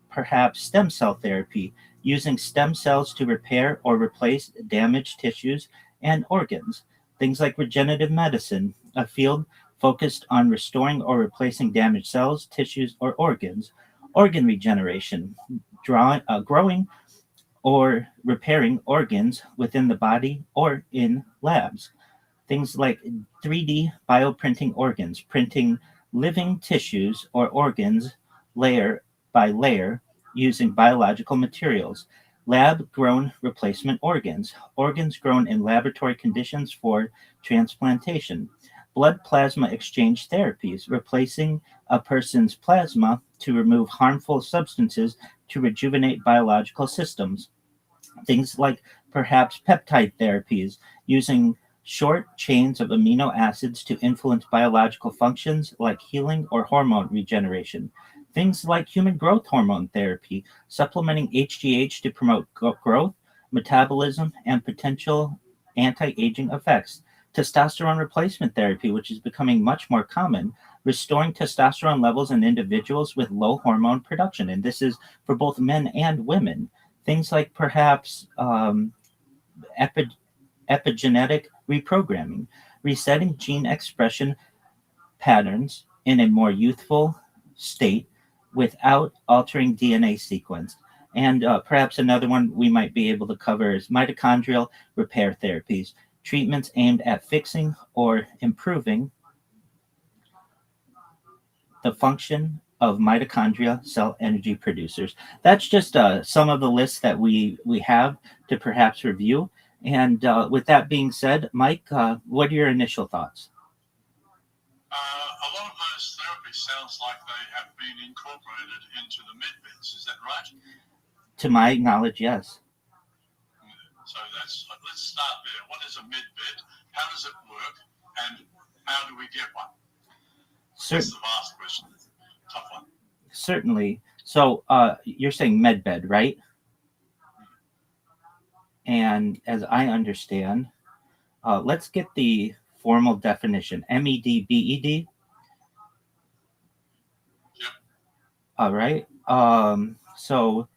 perhaps stem cell therapy, using stem cells to repair or replace damaged tissues and organs. Things like regenerative medicine, a field focused on restoring or replacing damaged cells, tissues, or organs. Organ regeneration, growing or repairing organs within the body or in labs. Things like 3D bioprinting organs, printing living tissues or organs layer by layer using biological materials. Lab grown replacement organs, organs grown in laboratory conditions for transplantation. Blood plasma exchange therapies, replacing a person's plasma to remove harmful substances to rejuvenate biological systems. Things like perhaps peptide therapies, using short chains of amino acids to influence biological functions like healing or hormone regeneration. Things like human growth hormone therapy, supplementing HGH to promote growth, metabolism, and potential anti aging effects. Testosterone replacement therapy, which is becoming much more common, restoring testosterone levels in individuals with low hormone production. And this is for both men and women. Things like perhaps epigenetic reprogramming, resetting gene expression patterns in a more youthful state without altering DNA sequence. And perhaps another one we might be able to cover is mitochondrial repair therapies, treatments aimed at fixing or improving the function of mitochondria cell energy producers. That's just some of the lists that we have to perhaps review. And with that being said, Mike, what are your initial thoughts? A lot of those therapies sounds like they have been incorporated into the medbeds. Is that right? To my knowledge, yes. So let's start there. What is a medbed? How does it work? And how do we get one? That's the vast question. Tough one. Certainly. So you're saying medbed, right? And as I understand, let's get the formal definition. MEDBED. Yep. All right. So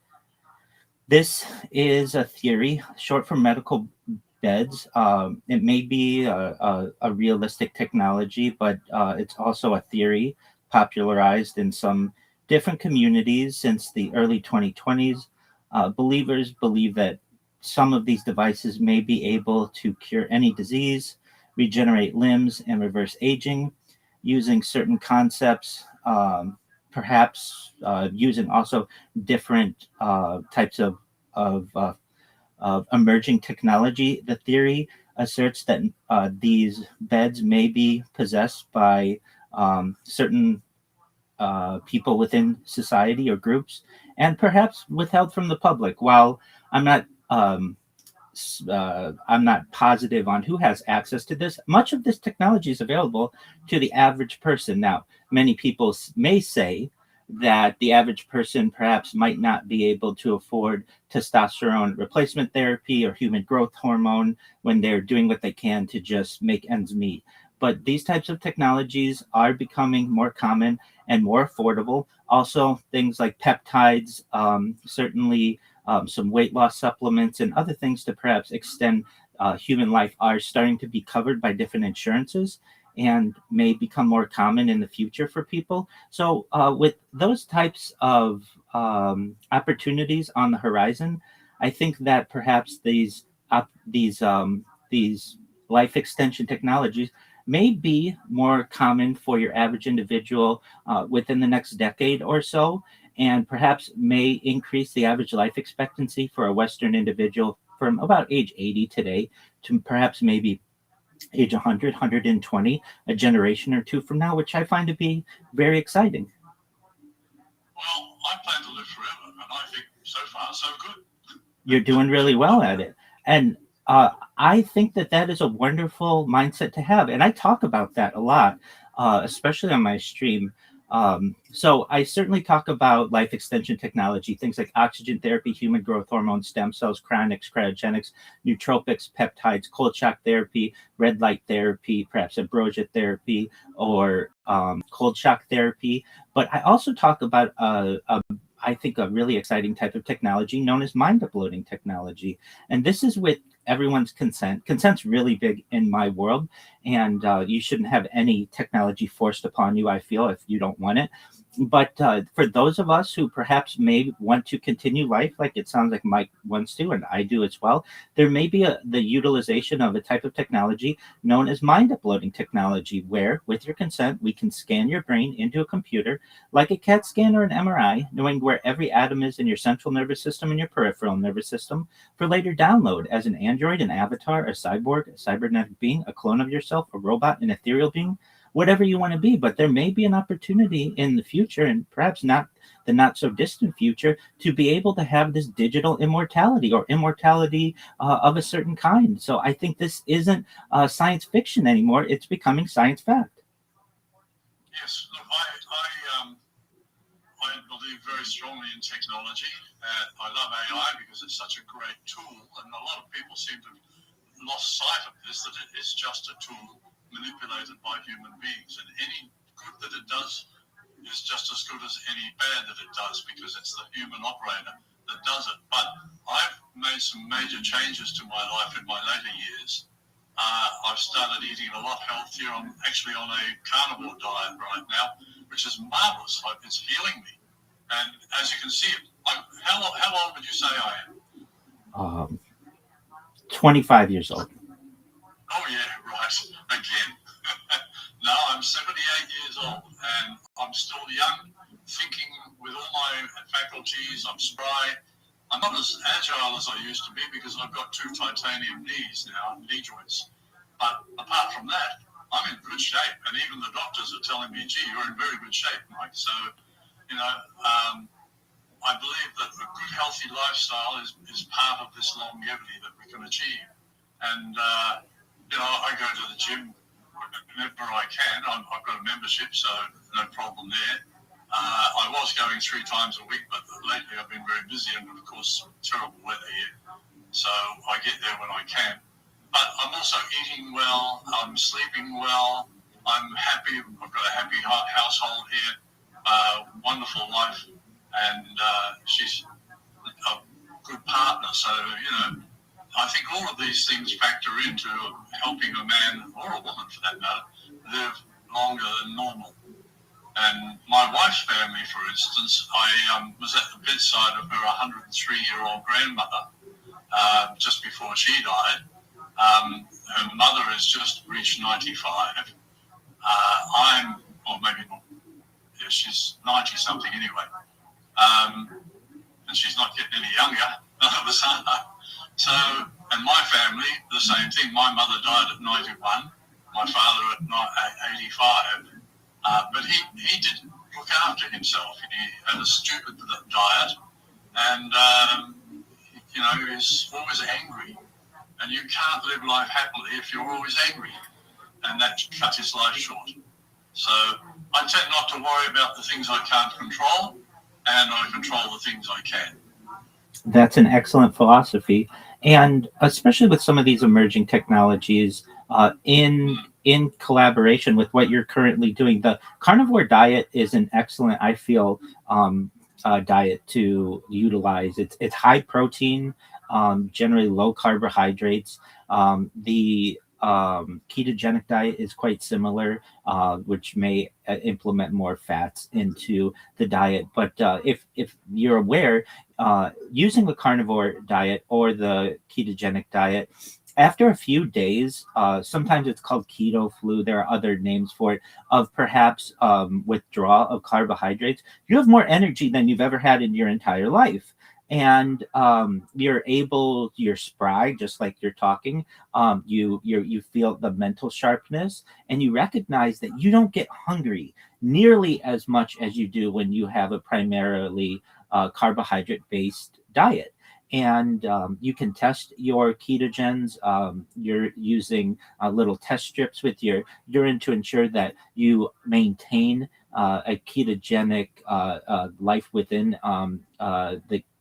This is a theory, short for medical beds. It may be a realistic technology, but it's also a theory popularized in some different communities since the early 2020s. Believers believe that some of these devices may be able to cure any disease, regenerate limbs, and reverse aging using certain concepts, perhaps using also different types of of emerging technology. The theory asserts that these beds may be possessed by certain people within society or groups, and perhaps withheld from the public. While I'm not I'm not positive on who has access to this. Much of this technology is available to the average person. Now, many people may say that the average person perhaps might not be able to afford testosterone replacement therapy or human growth hormone when they're doing what they can to just make ends meet. But these types of technologies are becoming more common and more affordable. Also, things like peptides, certainly some weight loss supplements and other things to perhaps extend human life are starting to be covered by different insurances and may become more common in the future for people. So, with those types of opportunities on the horizon, I think that perhaps these life extension technologies may be more common for your average individual within the next decade or so, and perhaps may increase the average life expectancy for a Western individual from about age 80 today to perhaps maybe age 100, 120, a generation or two from now, which I find to be very exciting. Well, I plan to live forever, and I think so far so good. You're doing really well at it. And I think that that is a wonderful mindset to have. And I talk about that a lot, especially on my stream. So I certainly talk about life extension technology, things like oxygen therapy, human growth hormone, stem cells, cryogenics, nootropics, peptides, cold shock therapy, red light therapy, perhaps ambrosia therapy, or cold shock therapy. But I also talk about I think a really exciting type of technology known as mind uploading technology. And this is with everyone's consent. Consent's really big in my world, and you shouldn't have any technology forced upon you, I feel, if you don't want it. But for those of us who perhaps may want to continue life, like it sounds like Mike wants to, and I do as well, there may be the utilization of a type of technology known as mind uploading technology, where, with your consent, we can scan your brain into a computer like a CAT scan or an MRI, knowing where every atom is in your central nervous system and your peripheral nervous system, for later download as an android, an avatar, a cyborg, a cybernetic being, a clone of yourself, a robot, an ethereal being, whatever you want to be. But there may be an opportunity in the future, and perhaps not the not so distant future, to be able to have this digital immortality or immortality of a certain kind. So I think this isn't science fiction anymore. It's becoming science fact. Yes, look, I believe very strongly in technology. I love AI because it's such a great tool, and a lot of people seem to have lost sight of this, that it is just a tool manipulated by human beings, and any good that it does is just as good as any bad that it does, because it's the human operator that does it. But I've made some major changes to my life in my later years. I've started eating a lot healthier. I'm actually on a carnivore diet right now, which is marvelous. It's healing me. And as you can see, how old would you say I am? 25 years old. Oh, yeah, right. Again. No, I'm 78 years old, and I'm still young, thinking with all my faculties. I'm spry. I'm not as agile as I used to be because I've got 2 titanium knees now, knee joints. But apart from that, I'm in good shape, and even the doctors are telling me, gee, you're in very good shape, Mike. So, I believe that a good, healthy lifestyle is part of this longevity that we can achieve. And, I go to the gym whenever I can. I've got a membership, so no problem there. I was going 3 times a week, but lately I've been very busy, and of course, terrible weather here. So I get there when I can. But I'm also eating well. I'm sleeping well. I'm happy. I've got a happy household here. Wonderful wife, and she's a good partner. So, I think all of these things factor into helping a man or a woman, for that matter, live longer than normal. And my wife's family, for instance, I was at the bedside of her 103-year-old grandmother just before she died. Her mother has just reached 95. Or maybe not. Yeah, she's 90-something anyway. And she's not getting any younger. None of us are. So, and my family, the same thing. My mother died at 91. My father at 85. But he did look after himself. He had a stupid diet, and he was always angry. And you can't live life happily if you're always angry, and that cut his life short. So I tend not to worry about the things I can't control, and I control the things I can. That's an excellent philosophy, and especially with some of these emerging technologies, in collaboration with what you're currently doing, the carnivore diet is an excellent, I feel, diet to utilize. It's high protein, generally low carbohydrates. The ketogenic diet is quite similar, which may implement more fats into the diet. But if you're aware, using the carnivore diet or the ketogenic diet, after a few days, sometimes it's called keto flu, there are other names for it, of perhaps withdrawal of carbohydrates, you have more energy than you've ever had in your entire life. And you're spry, just like you're talking. You feel the mental sharpness, and you recognize that you don't get hungry nearly as much as you do when you have a primarily carbohydrate-based diet. And you can test your ketogens. You're using little test strips with your urine to ensure that you maintain a ketogenic life within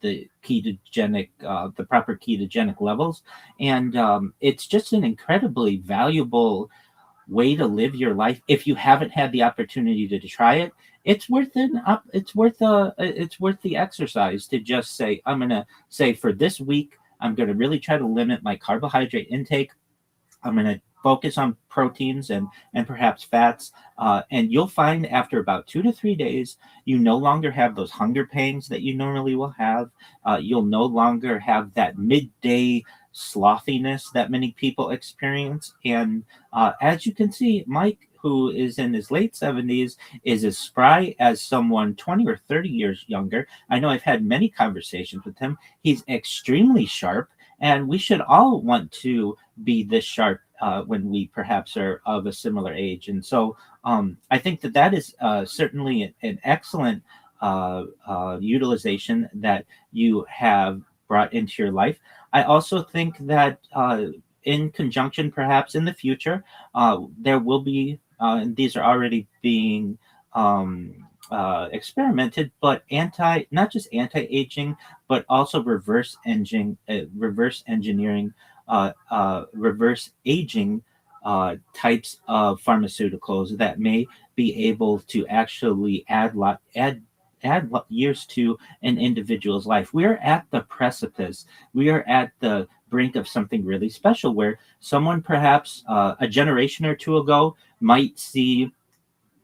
the ketogenic, the proper ketogenic levels. And it's just an incredibly valuable way to live your life. If you haven't had the opportunity to try it, it's worth the exercise to just say, I'm gonna say, for this week, I'm gonna really try to limit my carbohydrate intake. I'm gonna focus on proteins and perhaps fats, and you'll find after about 2 to 3 days, you no longer have those hunger pains that you normally will have. You'll no longer have that midday slothiness that many people experience. And as you can see, Mike, who is in his late 70s, is as spry as someone 20 or 30 years younger. I know I've had many conversations with him. He's extremely sharp, and we should all want to be this sharp when we perhaps are of a similar age. And so I think that is certainly an excellent utilization that you have brought into your life. I also think that in conjunction, perhaps in the future, there will be, and these are already being experimented, but not just anti-aging, but also reverse engineering, reverse aging types of pharmaceuticals that may be able to actually add years to an individual's life. We are at the precipice. We are at the brink of something really special, where someone perhaps a generation or two ago might see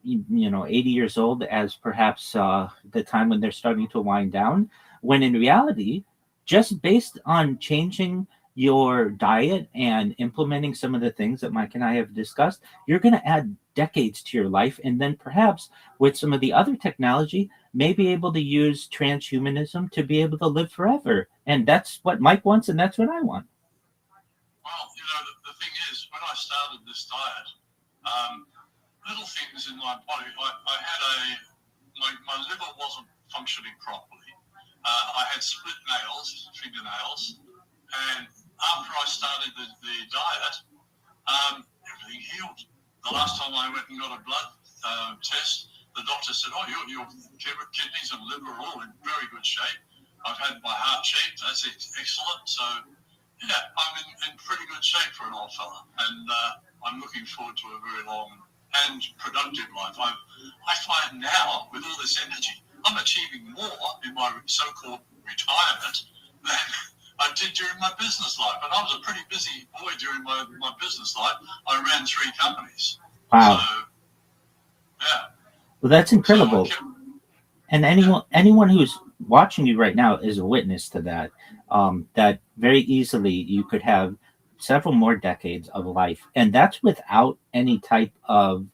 80 years old as perhaps the time when they're starting to wind down, when in reality, just based on changing your diet and implementing some of the things that Mike and I have discussed, you're going to add decades to your life. And then perhaps with some of the other technology, may be able to use transhumanism to be able to live forever. And that's what Mike wants, and that's what I want. Well, the thing is, when I started this diet, little things in my body, I had my liver wasn't functioning properly. I had split nails, fingernails, and after I started the diet, everything healed. The last time I went and got a blood test, the doctor said, your kidneys and liver are all in very good shape. I've had my heart checked. That's excellent. So, yeah, I'm in pretty good shape for an old fella. And I'm looking forward to a very long and productive life. I find now, with all this energy, I'm achieving more in my so-called retirement than I did during my business life. And I was a pretty busy boy during my business life. I ran 3 companies. Wow. So, yeah. Well, that's incredible. And anyone who's watching you right now is a witness to that. That very easily you could have several more decades of life, and that's without any type of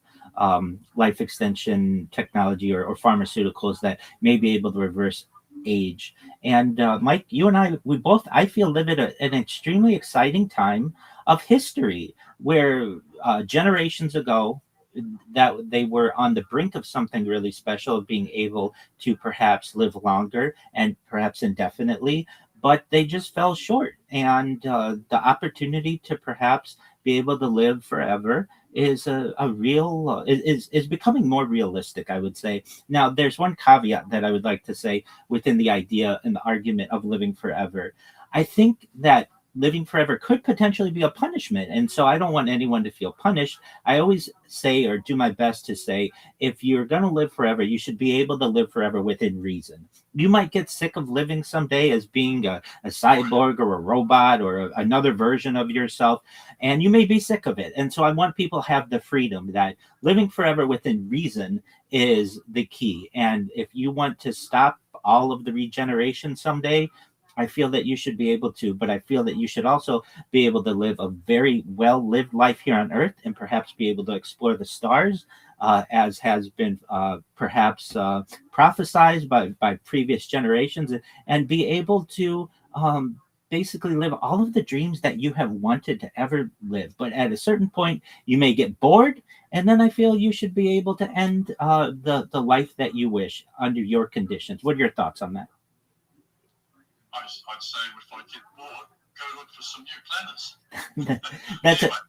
life extension technology or pharmaceuticals that may be able to reverse age. And Mike, you and we both, I feel, live at an extremely exciting time of history where generations ago that they were on the brink of something really special, of being able to perhaps live longer and perhaps indefinitely, but they just fell short. And the opportunity to perhaps be able to live forever is a real is becoming more realistic, I would say. Now, there's one caveat that I would like to say within the idea and the argument of living forever. I think that living forever could potentially be a punishment, and so I don't want anyone to feel punished. I always say, or do my best to say, if you're going to live forever, you should be able to live forever within reason. You might get sick of living someday as being a cyborg or a robot or another version of yourself, and you may be sick of it. And so I want people to have the freedom that living forever within reason is the key. And if you want to stop all of the regeneration someday, I feel that you should be able to, but I feel that you should also be able to live a very well lived life here on Earth and perhaps be able to explore the stars, as has been perhaps prophesized by previous generations, and be able to basically live all of the dreams that you have wanted to ever live. But at a certain point, you may get bored, and then I feel you should be able to end the life that you wish under your conditions. What are your thoughts on that? I'd say if I get bored, go look for some new planets.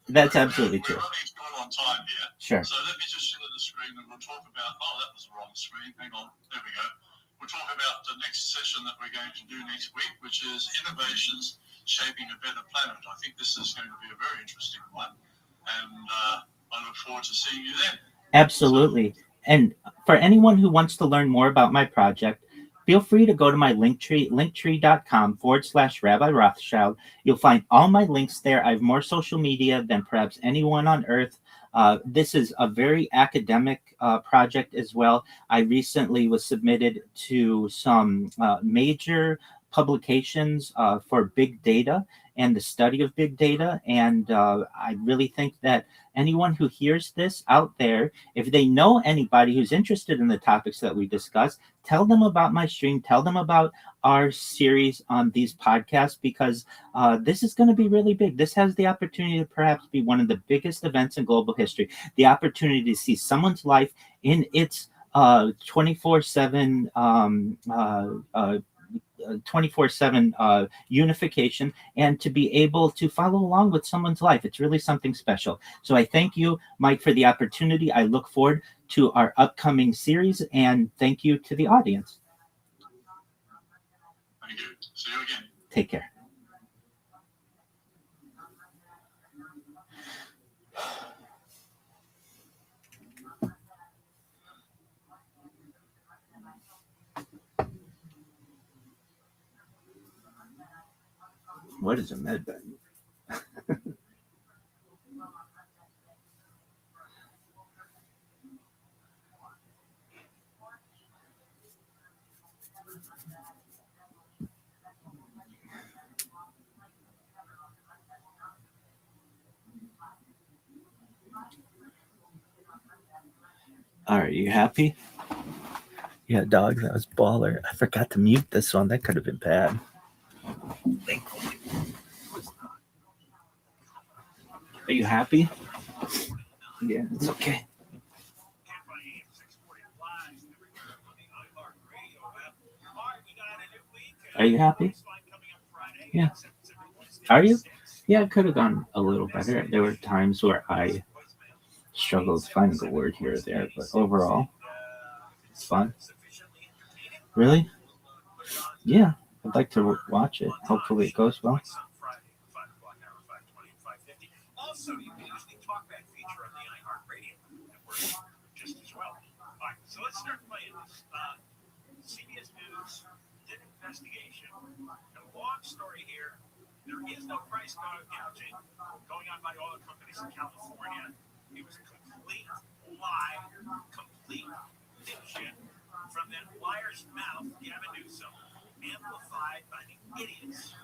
That's absolutely true. We're running short on time here. Sure. So let me just share the screen and we'll talk about, that was the wrong screen. Hang on. There we go. We'll talk about the next session that we're going to do next week, which is innovations shaping a better planet. I think this is going to be a very interesting one. And I look forward to seeing you then. Absolutely. And for anyone who wants to learn more about my project, feel free to go to my Linktree, linktree.com/Rabbi Rothschild. You'll find all my links there. I have more social media than perhaps anyone on earth. This is a very academic project as well. I recently was submitted to some major publications for big data and the study of big data. And I really think that anyone who hears this out there, if they know anybody who's interested in the topics that we discussed, tell them about my stream, tell them about our series on these podcasts, because this is going to be really big. This has the opportunity to perhaps be one of the biggest events in global history, the opportunity to see someone's life in its 24/7 24/7 unification, and to be able to follow along with someone's life. It's really something special. So I thank you, Mike, for the opportunity. I look forward to our upcoming series, and thank you to the audience. Thank you. See you again. Take care. What is a med bed? All right, you happy? Yeah, dog, that was baller. I forgot to mute this one. That could have been bad. Thankfully. Are you happy? Yeah, it's okay. Are you happy? Yeah. Are you? Yeah, it could have gone a little better. There were times where I struggled finding a word here or there, but overall, it's fun. Really? Yeah, I'd like to watch it. Hopefully it goes well. Also, you can use the talkback feature on the iHeartRadio network just as well. All right, so let's start playing this. CBS News did an investigation and walked There is no price gouging going on by oil companies in California. It was a complete lie, complete fiction from that liar's mouth, Gavin Newsom, amplified by the idiots,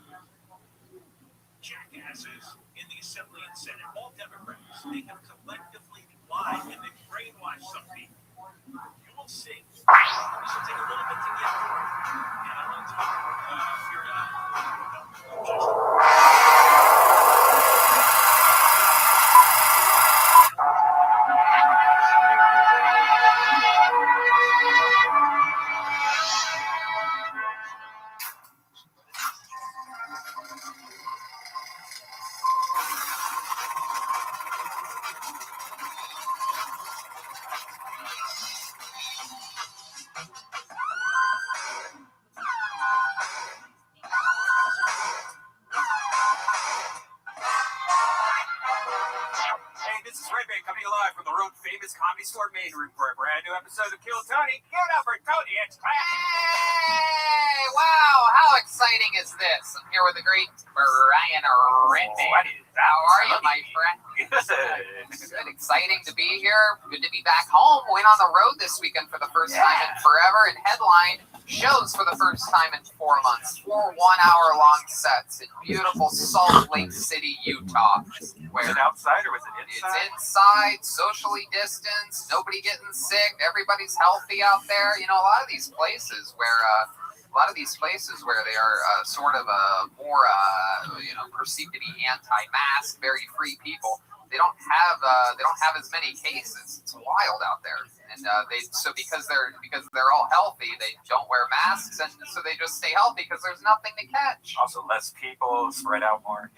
jackasses in the Assembly and Senate, all Democrats. They have collectively lied and they brainwashed some people. You will see. We should take a little bit together. And I want to talk here This is Red Bay coming to you live from the world famous Comedy Store main room for a brand new episode of Kill Tony. Give it up for Tony. It's Hey! Wow, how exciting is this? I'm here with the great Brian Redman. How are you, my friend? Good. Exciting to be here. Good to be back home. Went on the road this weekend for the first time in forever and headlined shows for the first time in 4 months. 4 1-hour-long sets in beautiful Salt Lake City, Utah. Was it outside or was it inside? It's inside, socially distanced, nobody getting sick, everybody's healthy out there. You know, a lot of these places where they are sort of more perceived to be anti-mask, very free people. They don't have as many cases. It's wild out there, and because they're all healthy, they don't wear masks, and so they just stay healthy because there's nothing to catch. Also, less people, spread out more.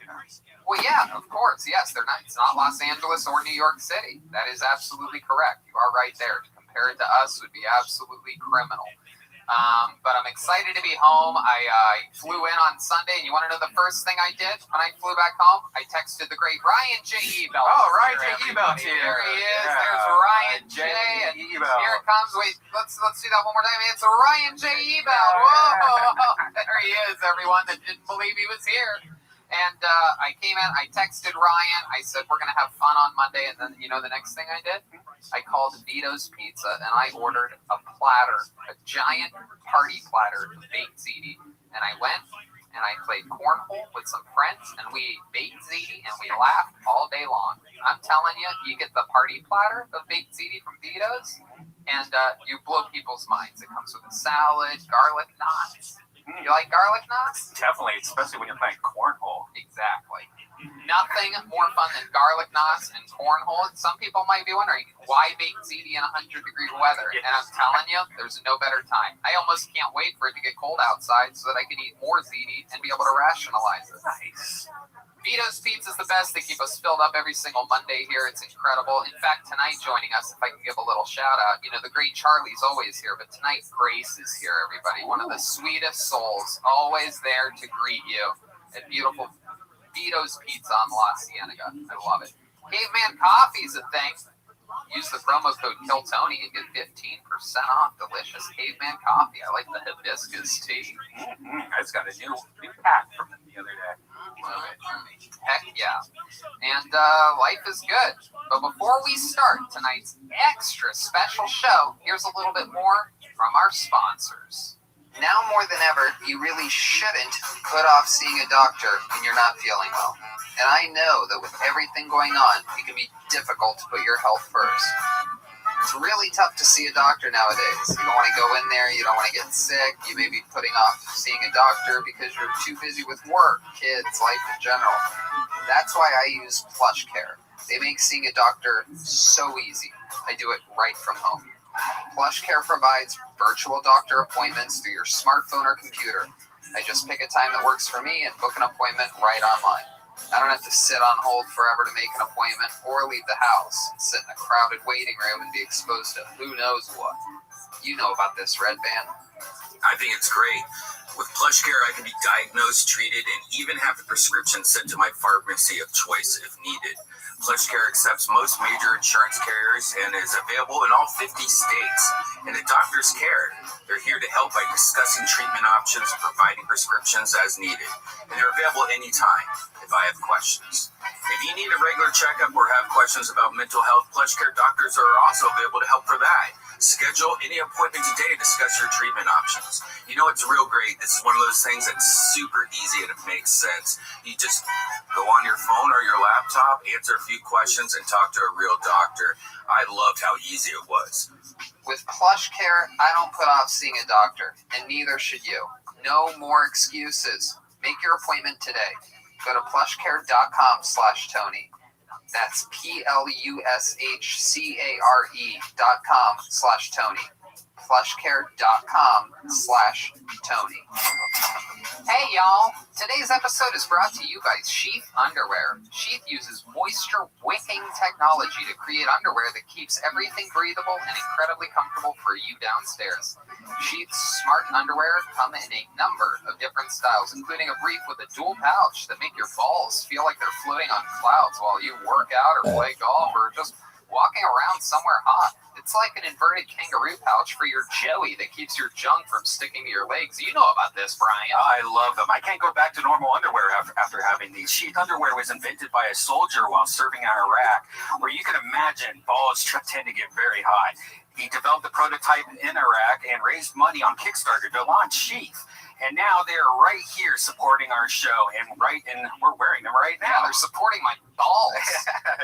Well, yeah, of course, yes. They're not. It's not Los Angeles or New York City. That is absolutely correct. You are right there. To compare it to us would be absolutely criminal. But I'm excited to be home. I flew in on Sunday, and you want to know the first thing I did when I flew back home? I texted the great Ryan J. Ebelt. Oh, Ryan J. Ebelt here. There he is. Yeah. There's Ryan J. And Ebelt. here it comes. Wait, let's do that one more time. It's Ryan J. Ebelt. Whoa! There he is, everyone that didn't believe he was here. And I came in, I texted Ryan, I said, we're going to have fun on Monday, and then, you know, the next thing I did? I called Vito's Pizza, and I ordered a platter, a giant party platter of baked ziti, and I went, and I played cornhole with some friends, and we ate baked ziti, and we laughed all day long. I'm telling you, you get the party platter of baked ziti from Vito's, and you blow people's minds. It comes with a salad, garlic knots. You like garlic knots? Definitely, especially when you're playing cornhole. Exactly. Nothing more fun than garlic knots and cornhole. Some people might be wondering, why baked ziti in 100-degree weather? And I'm telling you, there's no better time. I almost can't wait for it to get cold outside so that I can eat more ziti and be able to rationalize it. Nice. Vito's Pizza is the best. They keep us filled up every single Monday here. It's incredible. In fact, tonight joining us, if I can give a little shout out, you know, the great Charlie's always here, but tonight Grace is here, everybody. One of the sweetest souls, always there to greet you at beautiful Vito's Pizza on La Cienega. I love it. Caveman Coffee is a thing. Use the promo code KILLTONY and get 15% off delicious Caveman Coffee. I like the hibiscus tea. I just got a new pack from them the other day. Heck yeah. And life is good. But before we start tonight's extra special show, here's a little bit more from our sponsors. Now more than ever, you really shouldn't put off seeing a doctor when you're not feeling well. And I know that with everything going on, it can be difficult to put your health first. It's really tough to see a doctor nowadays. You don't want to go in there, you don't want to get sick, you may be putting off seeing a doctor because you're too busy with work, kids, life in general. That's why I use PlushCare. They make seeing a doctor so easy. I do it right from home. PlushCare provides virtual doctor appointments through your smartphone or computer. I just pick a time that works for me and book an appointment right online. I don't have to sit on hold forever to make an appointment or leave the house, sit in a crowded waiting room and be exposed to who knows what. You know about this, Red Band. I think it's great. With PlushCare, I can be diagnosed, treated, and even have a prescription sent to my pharmacy of choice if needed. PlushCare accepts most major insurance carriers and is available in all 50 states. And at Doctor's Care, they're here to help by discussing treatment options, providing prescriptions as needed. And they're available anytime if I have questions. If you need a regular checkup or have questions about mental health, PlushCare doctors are also available to help for that. Schedule any appointment today to discuss your treatment options. You know, it's real great. This is one of those things that's super easy and it makes sense. You just go on your phone or your laptop, answer a few questions, and talk to a real doctor. I loved how easy it was. With PlushCare, I don't put off seeing a doctor, and neither should you. No more excuses. Make your appointment today. Go to plushcare.com/Tony. That's PLUSHCARE.com/Tony. Plushcare.com/Tony. Hey y'all! Today's episode is brought to you by Sheath Underwear. Sheath uses moisture-wicking technology to create underwear that keeps everything breathable and incredibly comfortable for you downstairs. Sheath's smart underwear come in a number of different styles, including a brief with a dual pouch that make your balls feel like they're floating on clouds while you work out or play golf or just walking around somewhere hot. It's like an inverted kangaroo pouch for your joey that keeps your junk from sticking to your legs. You know about this, Brian. I love them. I can't go back to normal underwear after having these. Sheath underwear was invented by a soldier while serving in Iraq, where you can imagine balls tend to get very hot. He developed the prototype in Iraq and raised money on Kickstarter to launch Sheath. And now they're right here supporting our show, and we're wearing them right now. Yeah, they're supporting my balls.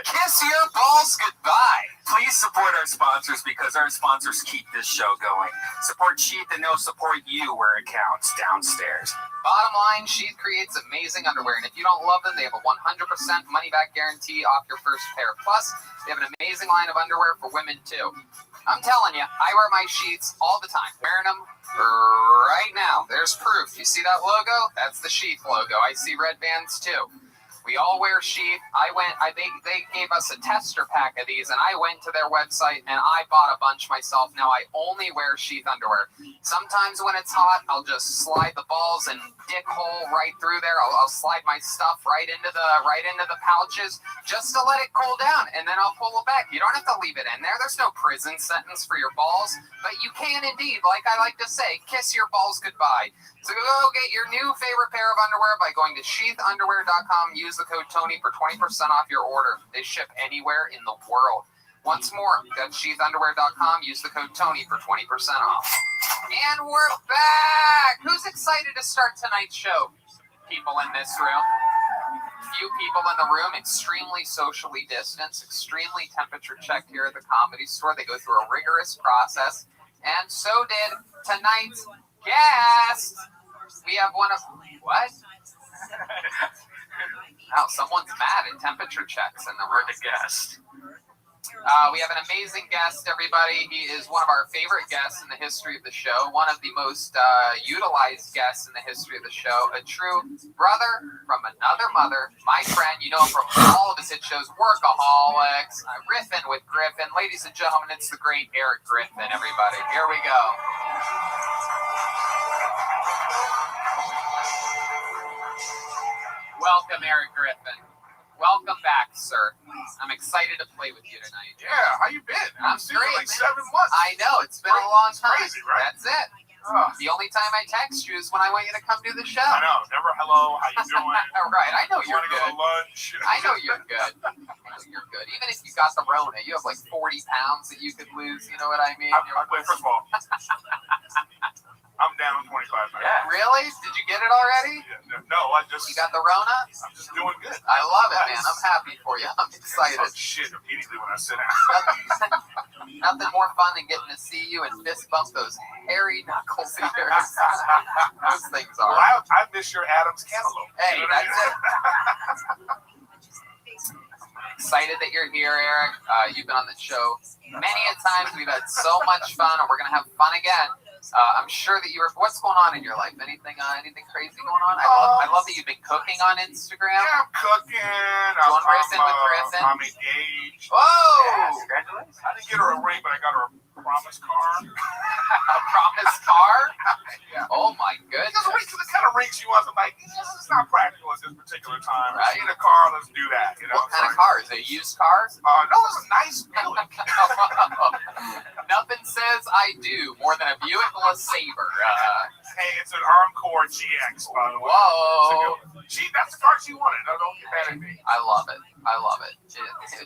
Kiss your balls goodbye. Please support our sponsors because our sponsors keep this show going. Support Sheath and they'll support you where it counts, downstairs. Bottom line, Sheath creates amazing underwear, and if you don't love them, they have a 100% money-back guarantee off your first pair. Plus, they have an amazing line of underwear for women, too. I'm telling you, I wear my sheets all the time. Wearing them right now. There's proof. You see that logo? That's the Sheath logo. I see red bands, too. We all wear Sheath. They gave us a tester pack of these, and I went to their website, and I bought a bunch myself. Now I only wear Sheath underwear. Sometimes when it's hot, I'll just slide the balls and dick hole right through there. I'll slide my stuff right into the pouches just to let it cool down, and then I'll pull it back. You don't have to leave it in there. There's no prison sentence for your balls, but you can indeed, like I like to say, kiss your balls goodbye. So go get your new favorite pair of underwear by going to sheathunderwear.com. Use the code Tony for 20% off your order. They ship anywhere in the world. Once more, that's sheathunderwear.com. Use the code Tony for 20% off. And we're back! Who's excited to start tonight's show? People in this room. Few people in the room, extremely socially distanced, extremely temperature checked here at the Comedy Store. They go through a rigorous process. And so did tonight's guest. We have one of... What? Now, someone's mad at temperature checks in the room. The guest. We have an amazing guest, everybody. He is one of our favorite guests in the history of the show, one of the most utilized guests in the history of the show, a true brother from another mother, my friend. You know him from all of his hit shows, Workaholics, Riffin' with Griffin. Ladies and gentlemen, it's the great Eric Griffin, everybody. Here we go. Welcome, Eric Griffin. Welcome back, sir. I'm excited to play with you tonight. Yeah, how you been? I'm great. Like 7 months. I know, it's been a long time. Crazy, right? That's it. The only time I text you is when I want you to come do the show. I know. Never hello, how you doing? Right, I know you're Want to go good. to lunch? I know you're good. I know you're good. Even if you got the Rona, you have like 40 pounds that you could lose. You know what I mean? First of all, I'm down 25 pounds. Yeah. Really? Did you get it already? Yeah, no, I just... You got the Rona? I'm just doing good. I love it, man. I'm happy for you. I'm excited. Oh, shit, immediately when I sit down. Nothing more fun than getting to see you and fist bump those hairy knuckles of yours. Those things are. Well, I miss your Adam's cantaloupe. Hey, that's it. Excited that you're here, Eric. You've been on the show many a times. We've had so much fun, and we're going to have fun again. I'm sure that you were... What's going on in your life? Anything crazy going on? I love that you've been cooking on Instagram. Yeah, I'm cooking. Doing Riffin' with Griffin. I'm engaged. Whoa! Yeah, congratulations. I didn't get her a ring, but I got her a promise card. A promise card? Yeah. Oh my Because goodness. it kind of rings you up. I'm like, this is not practical at this particular time. Right. In a car, let's do that. You know. What kind of car? Is it a used car? No, it's a nice Buick. Nothing says I do more than a Buick LeSabre. Hey, it's an Encore GX, by the way. Whoa. That's the car she wanted. No, don't get mad at me. I love it.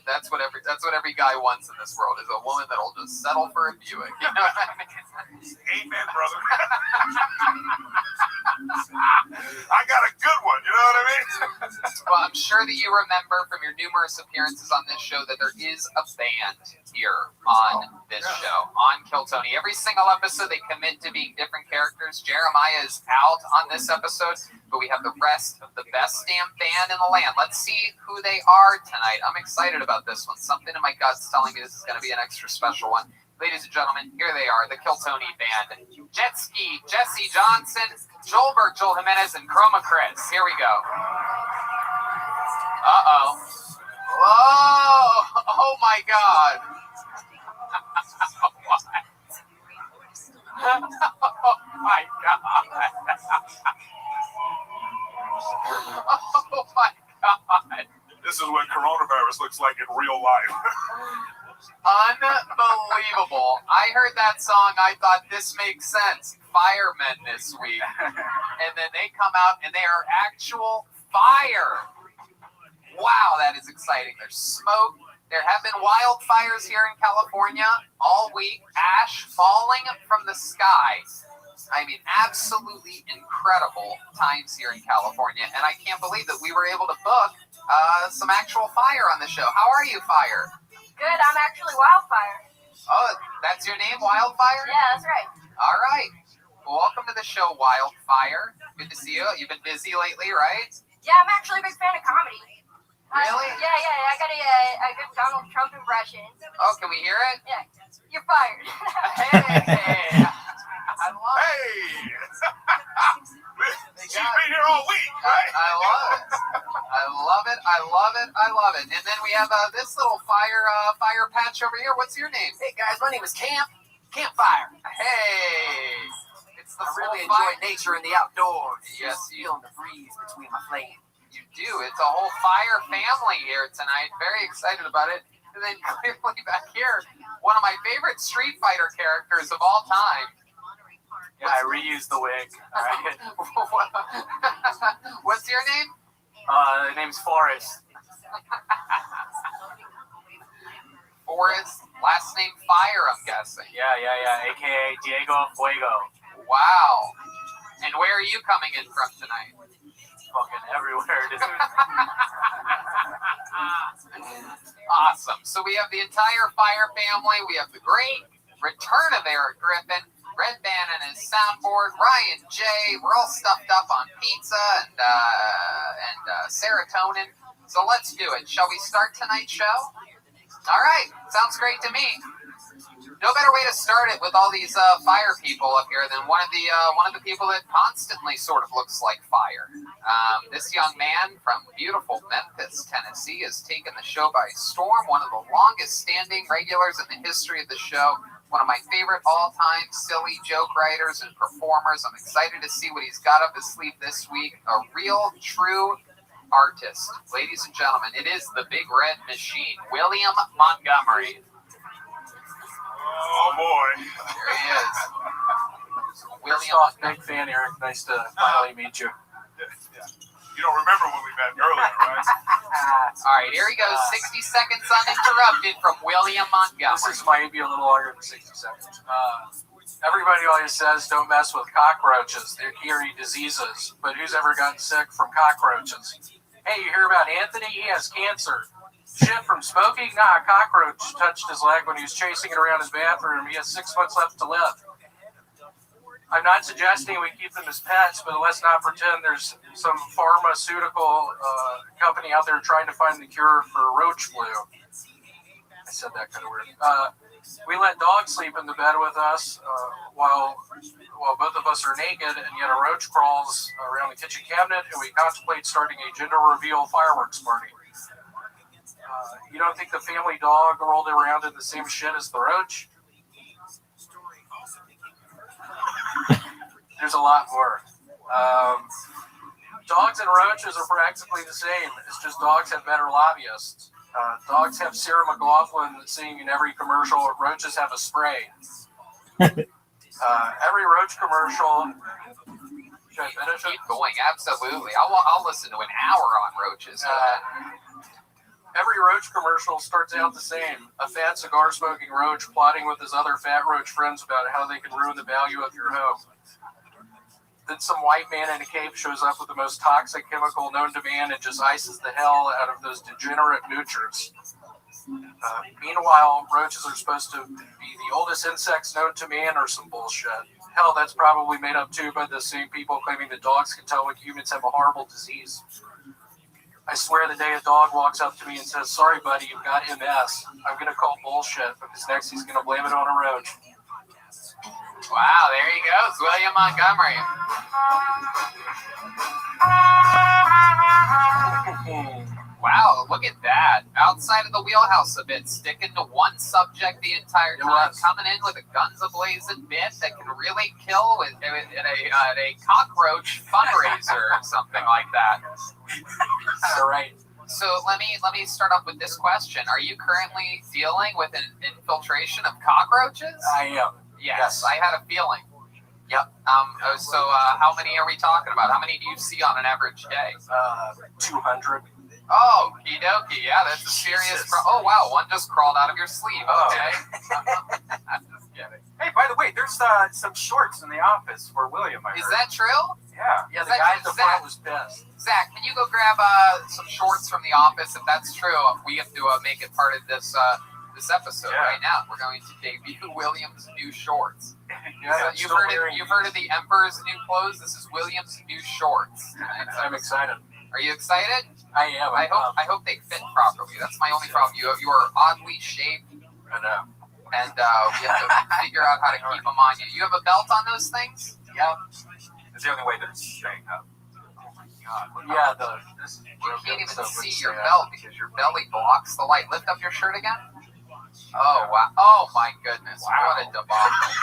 That's what every guy wants in this world is a woman that'll just settle for a Buick. You know what I mean? Amen, brother. I got a good one. You know what I mean? Well, I'm sure that you remember from your numerous appearances on this show that there is a band here on this show, on Kill Tony. Every single episode, they commit to being different characters. Jeremiah is out on this episode, but we have the rest of the best damn band in the land. Let's see who they are tonight. I'm excited about this one. Something in my gut's telling me this is going to be an extra special one. Ladies and gentlemen, here they are, the Kill Tony band. Jet Ski, Jesse Johnson, Joel Burke, Joel Jimenez, and Chroma Chris. Here we go. Uh-oh. Whoa! Oh my God. Oh my God. Oh my God. This is what coronavirus looks like in real life. Unbelievable. I heard that song. I thought this makes sense. Firemen this week. And then they come out and they are actual fire. Wow, that is exciting. There's smoke. There have been wildfires here in California all week. Ash falling from the sky. I mean, absolutely incredible times here in California. And I can't believe that we were able to book some actual fire on the show. How are you, Fire? Good, I'm actually Wildfire. Oh, that's your name, Wildfire? Yeah, that's right. All right. Well, welcome to the show, Wildfire. Good to see you. You've been busy lately, right? Yeah, I'm actually a big fan of comedy. Really? Yeah, I got a good Donald Trump impression. Oh, can we hear it? Yeah, you're fired. Hey! I love it. Hey! She's been here all week, right? I love it. I love it. I love it. I love it. And then we have this little fire patch over here. What's your name? Hey guys, my name is Campfire. Hey! It's the I really fire. enjoy nature and the outdoors. Yes, you feeling the breeze between my flames. You do. It's a whole fire family here tonight. Very excited about it. And then clearly back here, one of my favorite Street Fighter characters of all time. Yeah, I reused the wig. All right. What's your name? The name's Forrest. Forrest. Last name Fire, I'm guessing. Yeah. AKA Diego Fuego. Wow. And where are you coming in from tonight? Fucking everywhere, dude. Awesome. So we have the entire Fire family. We have the great return of Eric Griffin, Red Band and his soundboard, Ryan J. We're all stuffed up on pizza and serotonin. So let's do it. Shall we start tonight's show? All right. Sounds great to me. No better way to start it with all these fire people up here than one of the people that constantly sort of looks like fire. This young man from beautiful Memphis, Tennessee, has taken the show by storm. One of the longest-standing regulars in the history of the show. One of my favorite all-time silly joke writers and performers. I'm excited to see what he's got up his sleeve this week. A real, true artist. Ladies and gentlemen, it is the Big Red Machine, William Montgomery. Oh boy. There he is. First off, big fan, Eric. Nice to finally meet you. Yeah. You don't remember when we met earlier, right? All right, here he goes. 60 seconds uninterrupted from William Montgomery. This might be a little longer than 60 seconds. Everybody always says don't mess with cockroaches. They carry diseases. But who's ever gotten sick from cockroaches? Hey, you hear about Anthony? He has cancer. Shit from smoking? Nah, a cockroach touched his leg when he was chasing it around his bathroom. He has 6 months left to live. I'm not suggesting we keep them as pets, but let's not pretend there's some pharmaceutical company out there trying to find the cure for roach flu. I said that kind of weird. We let dogs sleep in the bed with us while both of us are naked, and yet a roach crawls around the kitchen cabinet, and we contemplate starting a gender reveal fireworks party. You don't think the family dog rolled around in the same shit as the roach? There's a lot more. Dogs and roaches are practically the same. It's just dogs have better lobbyists. Dogs have Sarah McLachlan singing in every commercial. Roaches have a spray. Every roach commercial. Should I finish it? Keep going, absolutely. I'll listen to an hour on roaches. Every roach commercial starts out the same. A fat cigar-smoking roach plotting with his other fat roach friends about how they can ruin the value of your home. Then some white man in a cape shows up with the most toxic chemical known to man and just ices the hell out of those degenerate moochers. Meanwhile, roaches are supposed to be the oldest insects known to man or some bullshit. Hell, that's probably made up too by the same people claiming that dogs can tell when humans have a horrible disease. I swear the day a dog walks up to me and says, "Sorry, buddy, you've got MS," I'm going to call bullshit because next he's going to blame it on a roach. Wow, there he goes, William Montgomery. Wow, look at that. Outside of the wheelhouse a bit, sticking to one subject the entire time, coming in with a guns a-blazing bit that can really kill with a cockroach fundraiser or something like that. All right. So let me start off with this question. Are you currently dealing with an infiltration of cockroaches? I am. Yes, I had a feeling. Yep. So how many are we talking about? How many do you see on an average day? 200. Oh, okie dokie. Yeah, that's a serious. Oh, wow. One just crawled out of your sleeve. Okay. I'm just kidding. Hey, by the way, there's some shorts in the office for William. Is that true? Yeah. Yeah, the guy at the front was pissed. Zach, can you go grab some shorts from the office? If that's true, we have to make it part of this episode right now. We're going to debut William's new shorts. You've heard of the Emperor's new clothes. This is William's new shorts. I'm excited. Are you excited? I am. I hope they fit properly. That's my only problem. You are oddly shaped. I know. And we have to figure out how to keep them on you. You have a belt on those things? Yep. It's the only way they're staying up. Oh my god. Yeah, you can't even see your belt because your belly blocks the light. Lift up your shirt again. Oh wow! Oh my goodness! Wow. What a debacle!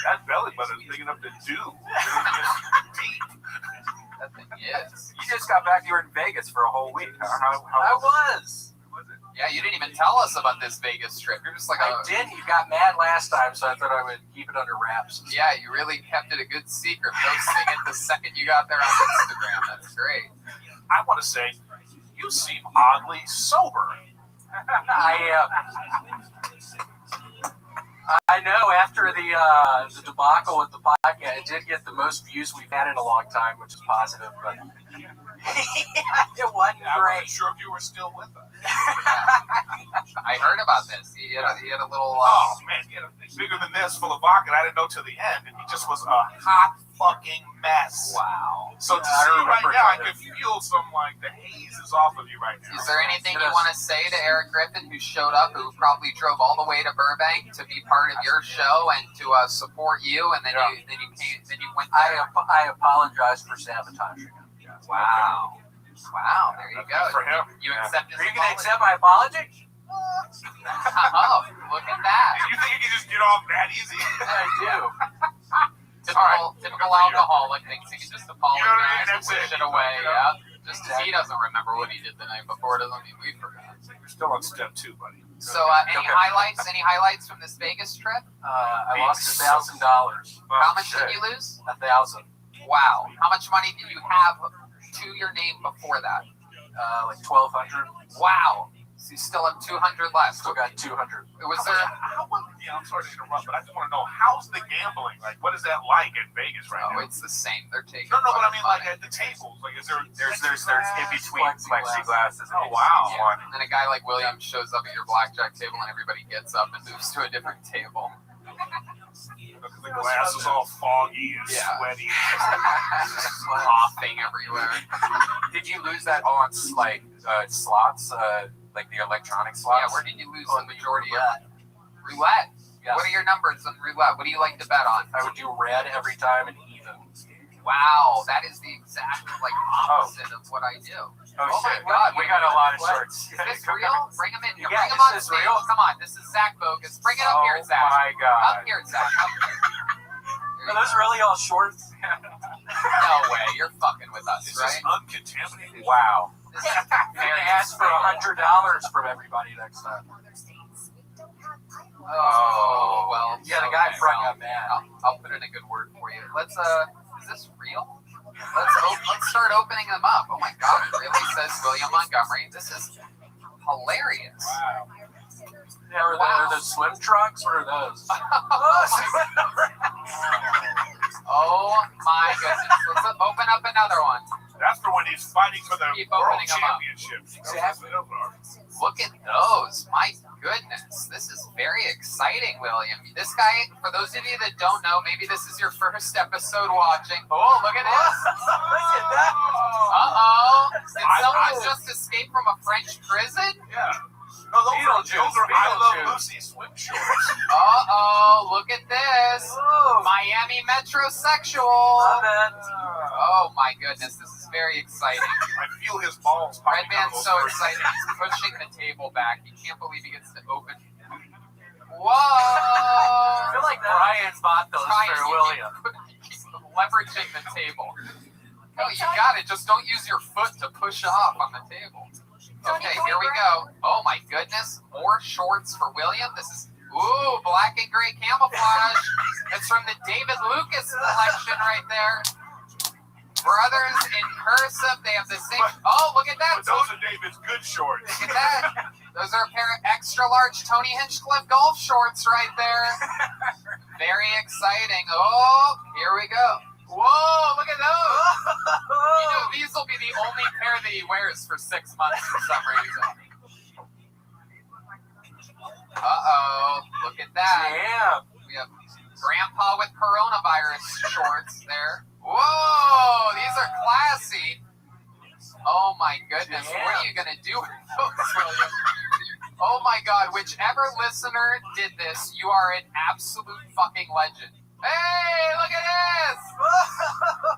That belly button is big enough to do. That thing is. You just got back. You were in Vegas for a whole week. How I was. Yeah, you didn't even tell us about this Vegas trip. You're just like I did. You got mad last time, so I thought I would keep it under wraps. Yeah, you really kept it a good secret. Posting it the second you got there on Instagram. That's great. I want to say, you seem oddly sober. I know. After the debacle with the podcast, it did get the most views we've had in a long time, which is positive. But it wasn't I great. wasn't sure if you were still with us. I heard about this. He had a little. Oh man, he had a bigger than this, full of vodka. And I didn't know till the end, and he just was a hot fucking mess. Wow. So to see you right now, I can feel some the haze is off of you right now. Is there anything you want to say to Eric Griffin, who showed up, who probably drove all the way to Burbank to be part of your show and to support you, and then you went there? I apologize for sabotaging him. Wow. Wow, there you go. For him. You accept his Are you going to apology? accept my apology? Oh, look at that. You think you can just get off that easy? I do. Typical alcoholic thinks he can just apologize and That's wish it. it away. Yeah. Just because he doesn't remember what he did the night before doesn't mean we forgot. You're still on step 2, buddy. So, any highlights? Any highlights from this Vegas trip? I lost $1,000. How much did you lose? 1,000. Wow. How much money did you have to your name before that? Like 1,200. Wow. So you still have 200 left. Still got 200. Was there? I'm sorry to interrupt, but I just want to know, how's the gambling? What is that like in Vegas right now? Oh, it's the same. They're taking. No, but I mean, at the tables. Is there? There's in between plexiglass. Oh wow. Yeah. And then a guy like William shows up at your blackjack table, and everybody gets up and moves to a different table. Because the glass is all foggy and sweaty, coughing everywhere. Did you lose that on slots, like the electronic slots? Yeah, where did you lose the majority of it? Roulette. Yes. What are your numbers on roulette? What do you like to bet on? I would do red every time and even. Wow, that is the exact opposite of what I do. Oh my shit! God, we got a lot of shorts. Is this real? Bring them in here. Yeah, Bring them on this is stage. real. Come on, this is Zach Bogus. Bring it up here, Zach. Oh my god! Up here, Zach. Up here. Here Are you those really all shorts? No way, you're fucking with us, Is right? this uncontaminated? Wow. This is You're very gonna ask for $100 from everybody next time. Oh, well. Yeah, the guy front got mad. I'll put in a good word for you. Let's, is this real? Let's start opening them up. Oh my God, it really says William Montgomery. This is hilarious. Wow. Yeah, are those swim trunks? What are those? Oh my goodness. Let's open up another one. That's for when he's fighting for the Keep world opening them up. championships. Exactly. Look at those. My goodness. This is very exciting, William. This guy, for those of you that don't know, maybe this is your first episode watching. Oh, look at this. Look at that. Uh-oh. Did someone just escape from a French prison? Yeah. No, those are I Love Lucy swim shorts. Uh-oh. Look at this. Oh. Miami metrosexual. Love it. Oh, my goodness. This is very exciting. I feel his balls popping out Redman's of so those excited. He's pushing the table back. He can't believe he gets to open. Whoa! I feel like Brian bought those for William. He's leveraging the table. No, you got it. Just don't use your foot to push off on the table. Okay, here we go. Oh my goodness. More shorts for William. This is, ooh, black and gray camouflage. It's from the David Lucas collection right there. Brothers in cursive. They have the same. Oh, look at that. But those are David's good shorts. Look at that. Those are a pair of extra large Tony Hinchcliffe golf shorts right there. Very exciting. Oh, here we go. Whoa, look at those. You know, these will be the only pair that he wears for 6 months for some reason. Uh-oh, look at that. Yeah. We have Grandpa with coronavirus shorts there. Whoa, these are classy. Oh my goodness, what are you going to do with those, William? Oh my God, whichever listener did this, you are an absolute fucking legend. Hey, look at this!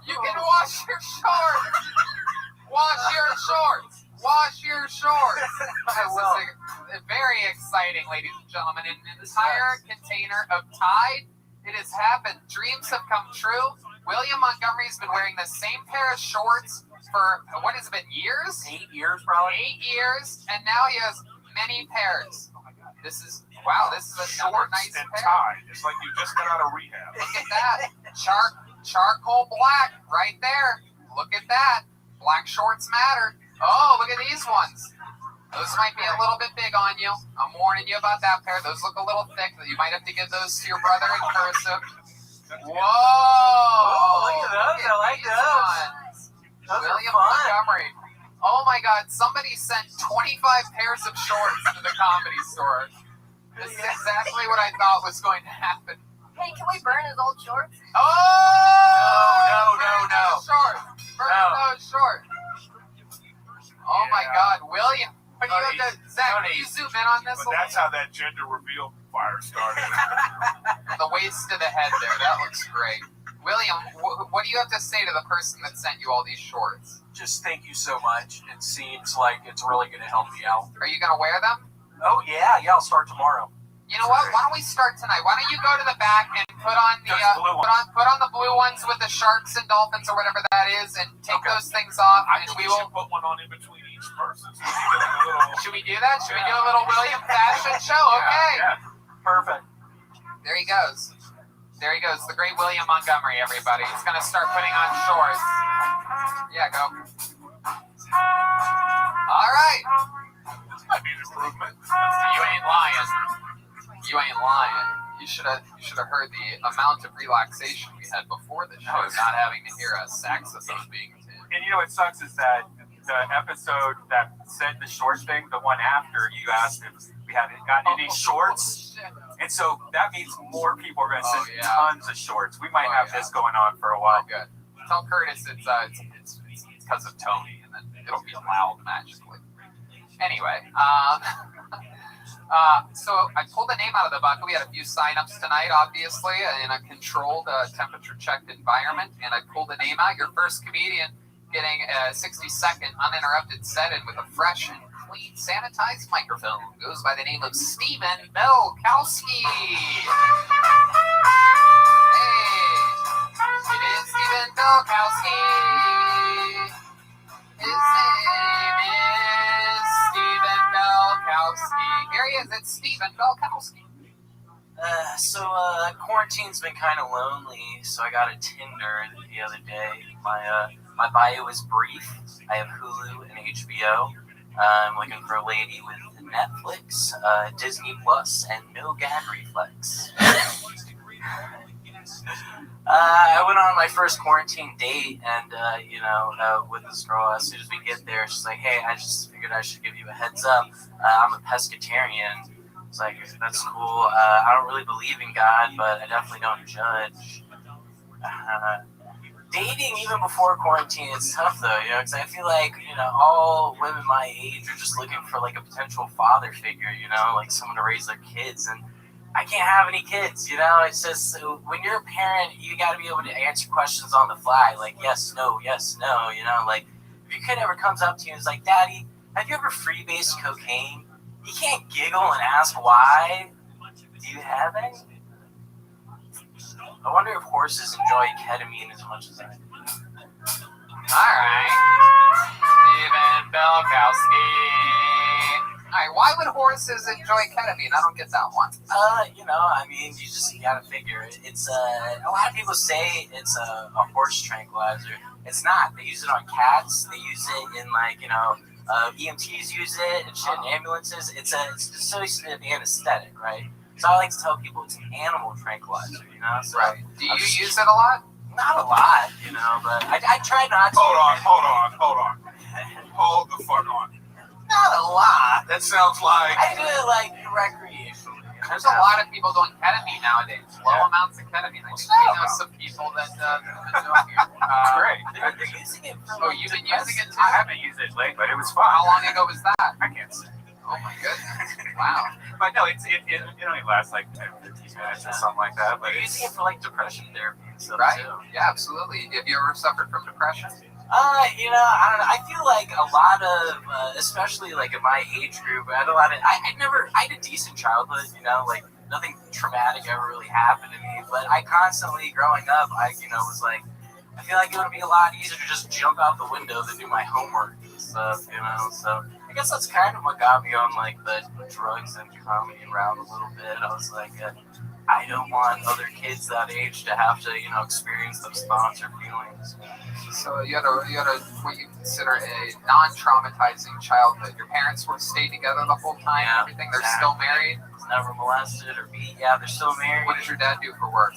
You can wash your shorts! Wash your shorts! Wash your shorts! This is very exciting, ladies and gentlemen. An entire container of Tide. It has happened. Dreams have come true. William Montgomery's been wearing the same pair of shorts for, what has it been, years? 8 years, probably. 8 years, and now he has many pairs. This is, wow, this is another Shorts nice and pair. tie. It's like you just got out of rehab. Look at that. Charcoal black right there. Look at that. Black shorts matter. Oh, look at these ones. Those might be a little bit big on you. I'm warning you about that pair. Those look a little thick. You might have to give those to your brother in cursive. Whoa! Oh, look at those. I like these those. ones. Those William are fun. Montgomery. Oh my God, somebody sent 25 pairs of shorts to the Comedy Store. This is exactly what I thought was going to happen. Hey, can we burn his old shorts? Oh! No. Those shorts. Burn those shorts. Oh my God, William. What do you have to, Zach, can you zoom in on this? But that's how that gender reveal fire started. The waist to the head there, that looks great. William, what do you have to say to the person that sent you all these shorts? Just thank you so much. It seems like it's really going to help me out. Are you going to wear them? Oh, yeah, I'll start tomorrow. You know what? Why don't we start tonight? Why don't you go to the back and put on the put on the blue ones with the sharks and dolphins or whatever that is, and take those things off, and we will put one on in between each person. So Should we do that? Should we do a little William fashion show? Okay. Yeah. Perfect. There he goes. There he goes. The great William Montgomery, everybody. He's going to start putting on shorts. Yeah, go. All right. Might be an improvement. You ain't lying. You ain't lying. You should have heard the amount of relaxation we had before the show, not having to hear a saxophone being tuned. And you know what sucks is that the episode that said the short thing, the one after, you asked if we hadn't gotten any shorts. And so that means more people are going to send tons of shorts. We might have this going on for a while. Good. Tell Curtis it's because of Tony, and then it'll be allowed magically. Anyway, so I pulled a name out of the bucket. We had a few signups tonight, obviously, in a controlled, temperature-checked environment, and I pulled a name out. Your first comedian getting a 60-second uninterrupted set-in with a fresh and clean, sanitized microphone goes by the name of Steven Belkowski. Hey, It is Stephen Belkowski. His name is Stephen Belkowski. Here he is. It's Stephen Belkowski. Quarantine's been kind of lonely, so I got a Tinder the other day. My bio is brief. I have Hulu and HBO. I'm looking for a lady with Netflix, Disney Plus, and no gag reflex. I went on my first quarantine date, and with this girl, as soon as we get there, she's like, "Hey, I just figured I should give you a heads up. I'm a pescatarian." It's like, that's cool. I don't really believe in God, but I definitely don't judge. Dating even before quarantine is tough though, because I feel like, all women my age are just looking for like a potential father figure, like someone to raise their kids, and I can't have any kids, it's just, when you're a parent, you got to be able to answer questions on the fly, like yes, no, like if your kid ever comes up to you and is like, "Daddy, have you ever freebased cocaine?" You can't giggle and ask why. Do you have any? I wonder if horses enjoy ketamine as much as I do. Alright. Stephen Belkowski. Alright, why would horses enjoy ketamine? I don't get that one. You gotta figure it. It's a lot of people say it's a horse tranquilizer. It's not. They use it on cats. They use it in EMTs use it and shit in ambulances. It's dissociative anesthetic, right? So I like to tell people it's an animal tranquilizer, So right. Do you use it a lot? Not a lot, but I try not to. Hold on. Hold the fuck on. Not a lot. That sounds like... I do it like recreationally. There's a lot of people doing ketamine nowadays. Low amounts of ketamine. I think we know some people that have been doing it. Great. They're using it for you've been using it too? I haven't used it late, but it was fun. How long ago was that? I can't say. Oh my goodness. Wow. But no, it only lasts like 10, 15 minutes or something like that. But you're using it for like depression therapy and stuff right? Too. Yeah, absolutely. Have you ever suffered from depression? I don't know. I feel like a lot of, especially like in my age group, I had a lot of. I had a decent childhood. Like nothing traumatic ever really happened to me. But I constantly, growing up, was like, I feel like it would be a lot easier to just jump out the window than do my homework and stuff. So I guess that's kind of what got me on like the drugs and comedy route a little bit. I was like, I don't want other kids that age to have to, experience those thoughts or feelings. So you had a what you consider a non-traumatizing childhood. Your parents were stayed together the whole time. Yeah, everything. They're still married. Never molested or beat. Yeah, they're still married. What does your dad do for work?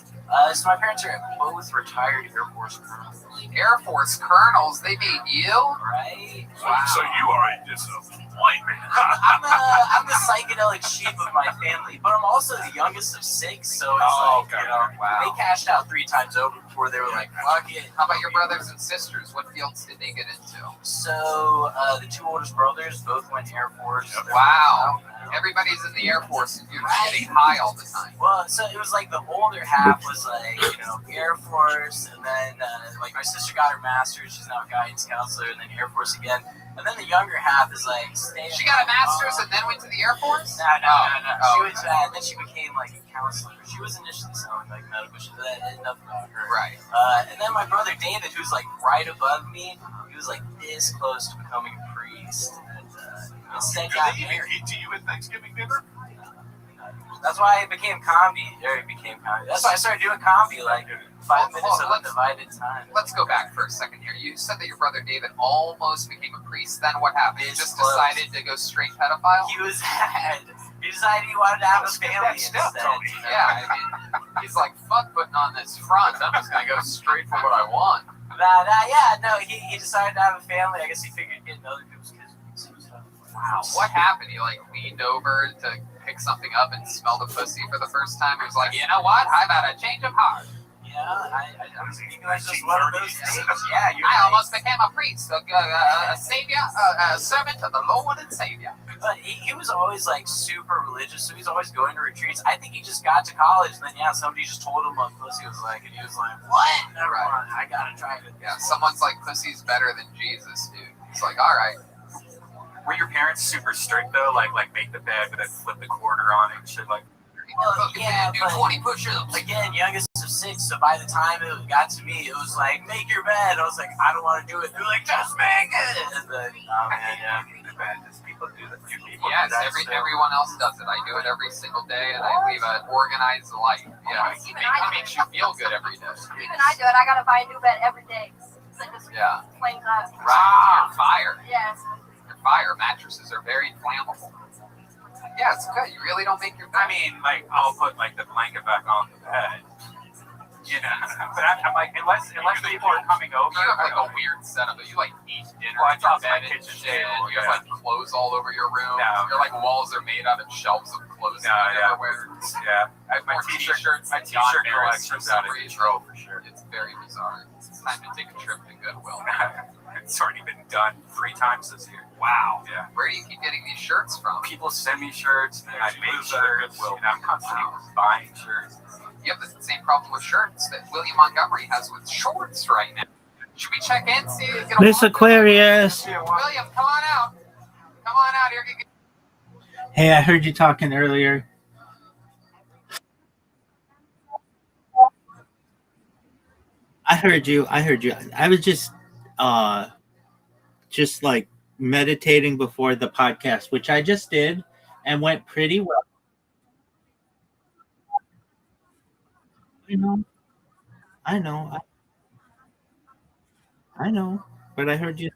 So my parents are both retired Air Force colonels. Air Force colonels? They made you? Right. Wow. So you are a disappointment. I'm the psychedelic sheep of my family, but I'm also the youngest of 6, so it's they cashed out 3 times over before they were like, fuck it. How about your brothers and sisters? What fields did they get into? So the 2 oldest brothers both went Air Force. Wow. Everybody's in the Air Force and you're getting high all the time. Well, so it was like the older half was like, Air Force, and then like my sister got her master's, she's now a guidance counselor, and then Air Force again. And then the younger half is like, she got a master's and then went to the Air Force? No. She was, and then she became like a counselor. She was initially selling like medical shit, but that ended up about her. Right. And then my brother David, who's like right above me, he was like this close to becoming a priest. Did they even eat to you at Thanksgiving dinner? That's why I became comedy. That's why I started doing comedy like 5 minutes of undivided time. Let's go back for a second here. You said that your brother David almost became a priest. Then what happened? He just decided to go straight pedophile? He decided he wanted to have a family instead. Yeah, I mean, he's like, fuck putting on this front. I'm just going to go straight for what I want. He decided to have a family. I guess he figured getting other people's kids would be some stuff. Wow, what happened? He like leaned over to pick something up and smell the pussy for the first time. He was like, you know what? I've had a change of heart. Yeah, I'm thinking that's just one of those things. Yeah, I almost became a priest, a savior, a servant of the Lord and Savior. But he was always like super religious, so he's always going to retreats. I think he just got to college, and then somebody just told him what pussy was like, and he was like, what? Never mind, I gotta try it. Yeah, someone's like, pussy's better than Jesus, dude. He's like, all right. Were your parents super strict though? Like make the bed, but then flip the quarter on it and shit like? Well, yeah, do but 20 push-ups. again, youngest of 6, so by the time it got to me, it was like, make your bed. I was like, I don't want to do it. They're like, just make it. And then, oh man, yeah. People do that. Yes, everyone else does it. I do it every single day, and I leave an organized life. Yeah, it makes you feel good every day. Even I do it. I gotta buy a new bed every day. So it just flames out. Right, you're fire. Yes. Your fire mattresses are very flammable. Yeah, it's good. You really don't make your bed. I mean, like, I'll put like the blanket back on the bed. You know, but I'm like, unless people are coming over. You have like a weird setup. You like eat dinner Well, in your it's my bed and kitchen shit. table, You have like clothes all over your room. No. Your like walls are made out of shelves of clothes that you never wear. Yeah. My Or t-shirt t-shirts, collection's out of control for sure. It's very bizarre. It's time to take a trip to Goodwill. It's already been done 3 times this year. Wow. Yeah. Where do you keep getting these shirts from? People send me shirts, and I make shirts. And I'm constantly buying shirts. You have the same problem with shirts that William Montgomery has with shorts right now. Should we check in? See, get a Miss Aquarius. William, come on out. Come on out here. Hey, I heard you talking earlier. I heard you. I was just like meditating before the podcast, which I just did and went pretty well. I know, but I heard you.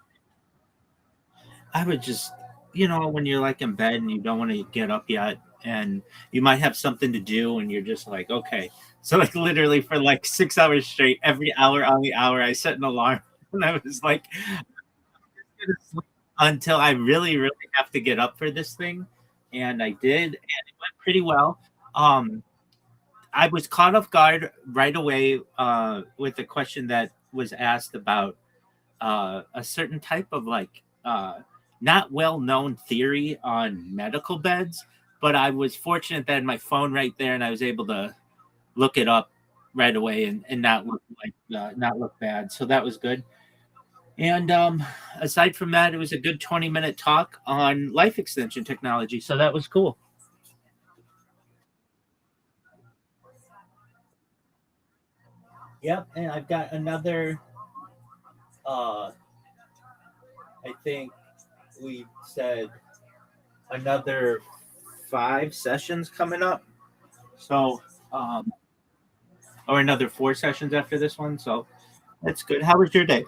I would just, when you're like in bed and you don't want to get up yet, and you might have something to do, and you're just like, okay. So like literally for like 6 hours straight, every hour on the hour, I set an alarm, and I was like, until I really, really have to get up for this thing, and I did, and it went pretty well. I was caught off guard right away with the question that was asked about a certain type of not well-known theory on medical beds, but I was fortunate that I had my phone right there and I was able to look it up right away and not look bad. So that was good. And aside from that, it was a good 20-minute talk on life extension technology. So that was cool. Yep, and I've got another, I think we said another 5 sessions coming up. So, or another 4 sessions after this one. So that's good. How was your day?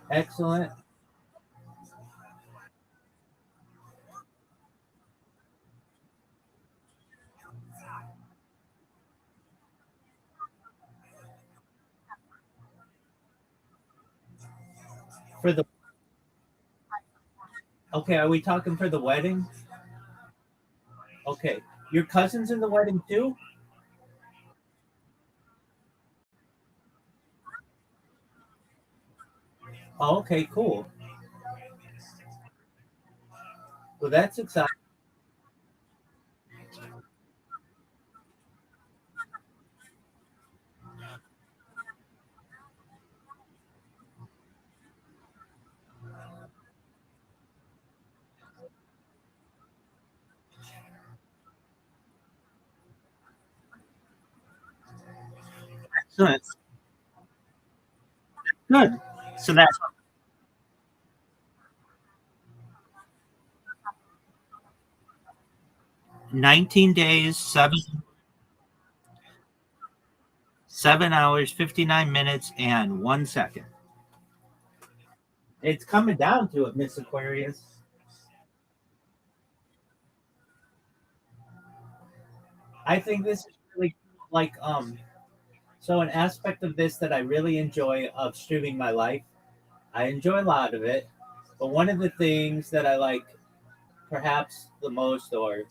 Excellent. For the Okay, are we talking for the wedding? Okay. Your cousin's in the wedding too? Oh, okay, cool. Well, that's exciting. Excellent. Good. So that's 19 days, 7 hours, 59 minutes, and 1 second. It's coming down to it, Miss Aquarius. I think this is really cool. So an aspect of this that I really enjoy of streaming my life, I enjoy a lot of it, but one of the things that I like perhaps the most, or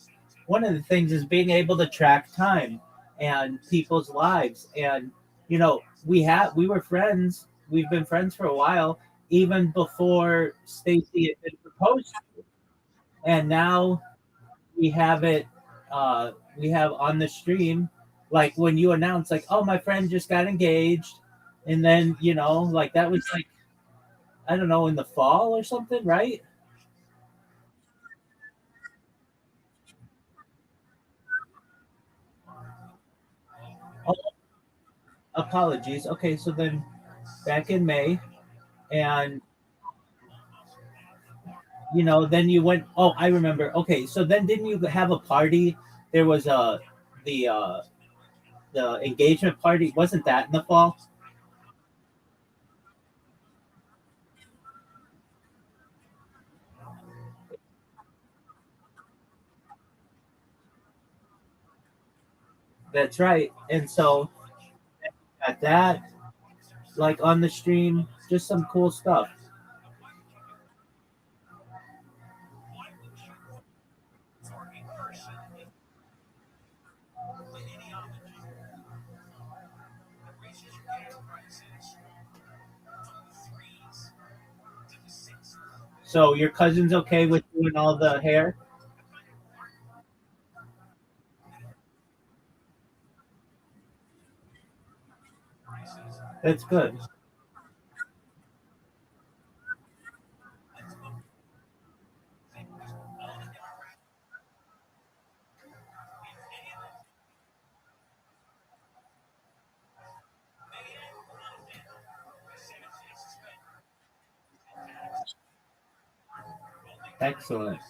one of the things, is being able to track time and people's lives. And we were friends. We've been friends for a while, even before Stacy had been proposed to. And now we have it. We have on the stream like when you announce like, oh, my friend just got engaged, and then like that was like, I don't know, in the fall or something, right? Oh, apologies. Okay, so then back in May, and then you went. Oh, I remember. Okay, so then didn't you have a party? There was the uh the engagement party. Wasn't that in the fall? That's right. And so at that, like on the stream, just some cool stuff. So your cousin's okay with doing all the hair? That's good. Excellent.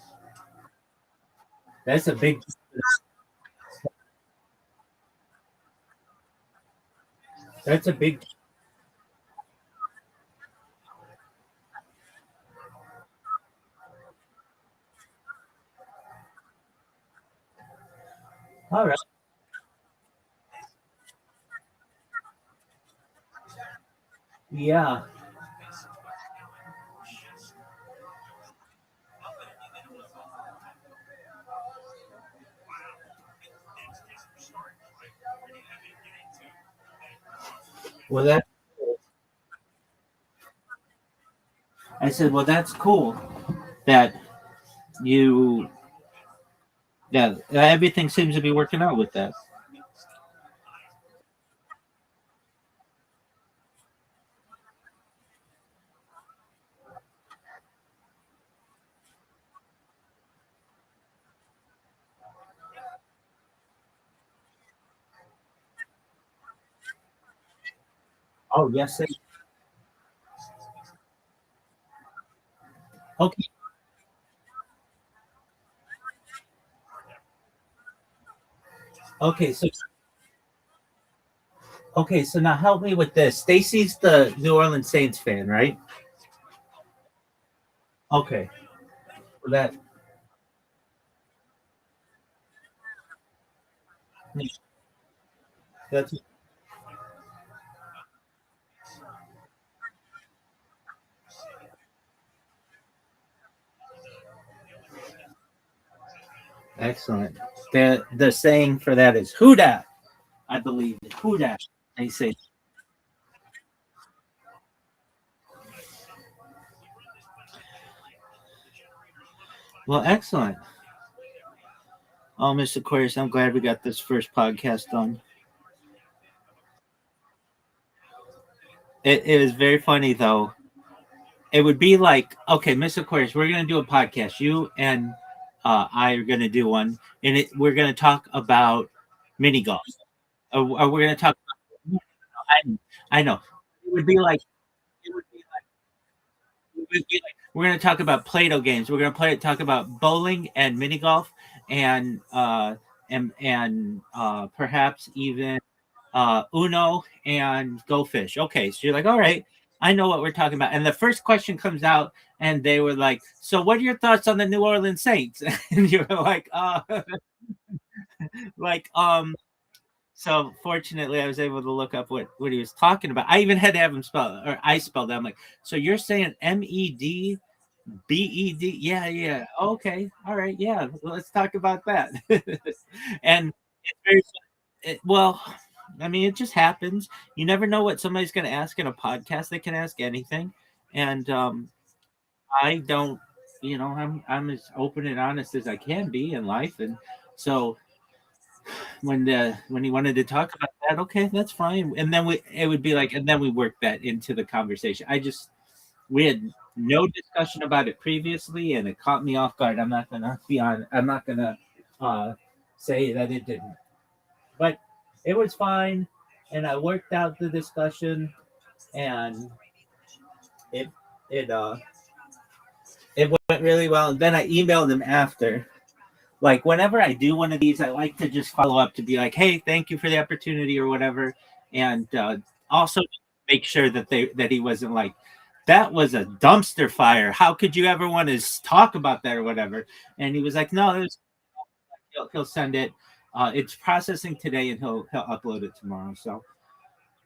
That's a big. That's a big. All right. Yeah. Well, I said, well, that's cool that you that everything seems to be working out with that. Oh, yes. Okay. Okay. So now help me with this. Stacy's the New Orleans Saints fan, right? Okay. That that's excellent. The saying for that is "Who dat?" I believe "Who dat?" They say. Well, excellent. Oh, Mr. Aquarius, I'm glad we got this first podcast done. It is very funny though. It would be like, okay, Mr. Aquarius, we're gonna do a podcast. You and I are gonna do one, and we're gonna talk about mini golf. Or we're gonna talk. I know. It would be like it would be we're going to talk about Play-Doh games. We're going to talk about bowling and mini golf, and perhaps even Uno and Go Fish. Okay, so you're like, all right, I know what we're talking about. And the first question comes out, and they were like, "So, what are your thoughts on the New Orleans Saints?" And you're like, like So fortunately, I was able to look up what he was talking about. I even had to have him spell, or I spelled that. I'm like, so you're saying MEDBED? Yeah, yeah. Okay, all right, yeah. Let's talk about that. And it's very well. I mean, it just happens. You never know what somebody's going to ask in a podcast. They can ask anything, and I don't. I'm as open and honest as I can be in life, and so when he wanted to talk about that, okay, that's fine. And then it would be like, and then we worked that into the conversation. We had no discussion about it previously, and it caught me off guard. I'm not gonna say that it didn't, but it was fine, and I worked out the discussion, and it it uh it went really well. And then I emailed him after. Like whenever I do one of these, I like to just follow up to be like, "Hey, thank you for the opportunity" or whatever, and also make sure that he wasn't like, "That was a dumpster fire. How could you ever want to talk about that or whatever?" And he was like, "No, he'll send it. It's processing today, and he'll upload it tomorrow. So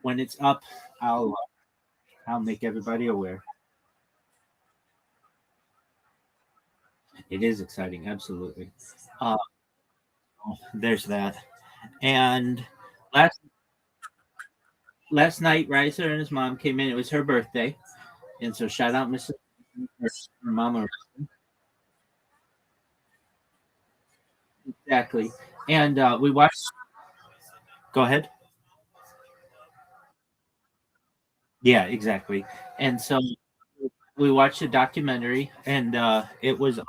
when it's up, I'll make everybody aware." It is exciting, absolutely. Uh, there's that. And last last night, Riser and his mom came in. It was her birthday, and so shout out Mrs. Her mama. Exactly. And we watched. Go ahead. Yeah, exactly. And so we watched a documentary, and it was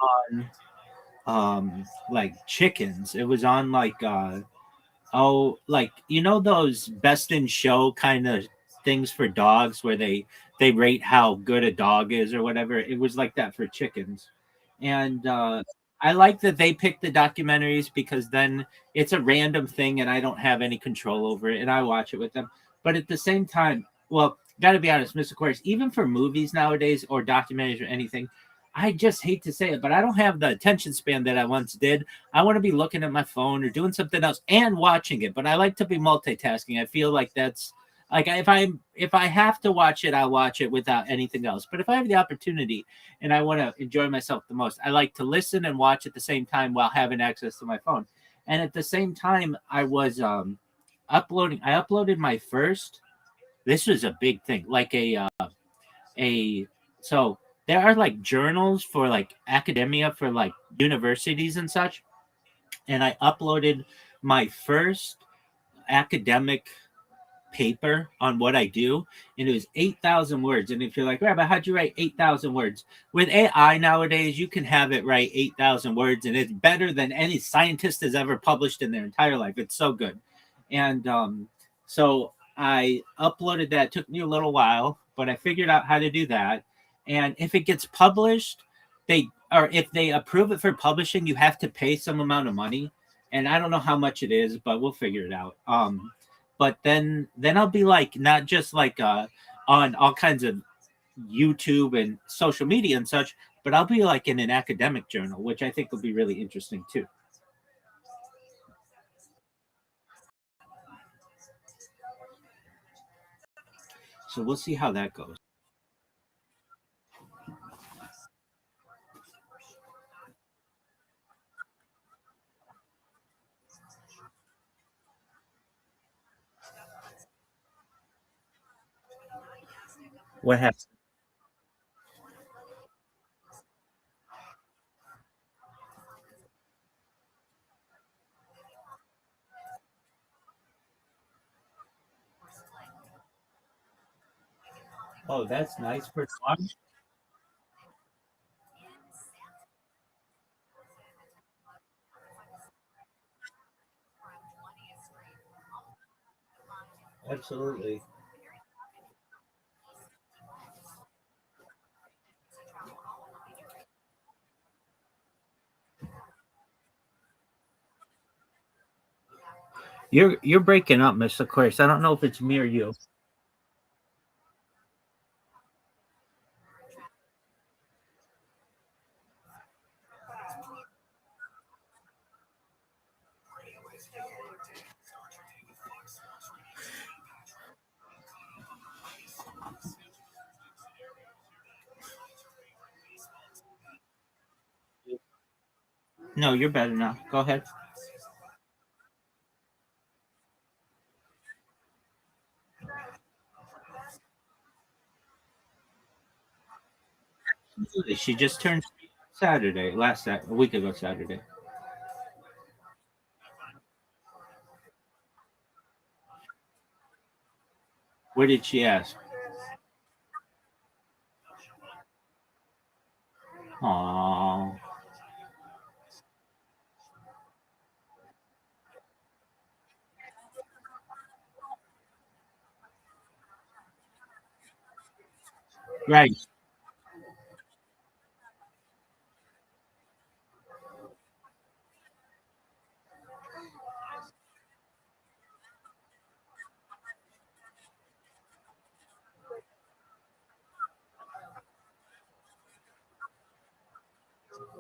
on like chickens. It was on like like those best in show kind of things for dogs where they rate how good a dog is or whatever. It was like that for chickens. And I like that they pick the documentaries because then it's a random thing and I don't have any control over it and I watch it with them. But at the same time, well, got to be honest, Mr. Course, even for movies nowadays or documentaries or anything, I just hate to say it, but I don't have the attention span that I once did. I want to be looking at my phone or doing something else and watching it, but I like to be multitasking. I feel like that's like if I have to watch it, I'll watch it without anything else. But if I have the opportunity and I want to enjoy myself the most, I like to listen and watch at the same time while having access to my phone. And at the same time, I was uploading. I uploaded my first. This was a big thing, like a so there are like journals for like academia for like universities and such, and I uploaded my first academic paper on what I do, and it was 8,000 words. And if you're like, Rabbi, how'd you write 8,000 words? With AI nowadays, you can have it write 8,000 words, and it's better than any scientist has ever published in their entire life. It's so good. And so I uploaded that. It took me a little while, but I figured out how to do that. And if it gets published, if they approve it for publishing, you have to pay some amount of money. And I don't know how much it is, but we'll figure it out. But then I'll be like not just like on all kinds of YouTube and social media and such, but I'll be like in an academic journal, which I think will be really interesting too. So we'll see how that goes. What happened? Oh, that's nice for fun. Absolutely. You're breaking up, Mr. Chris. I don't know if it's me or you. No, you're better now. Go ahead. Absolutely. She just turned Saturday, a week ago Saturday. What did she ask? Oh, right,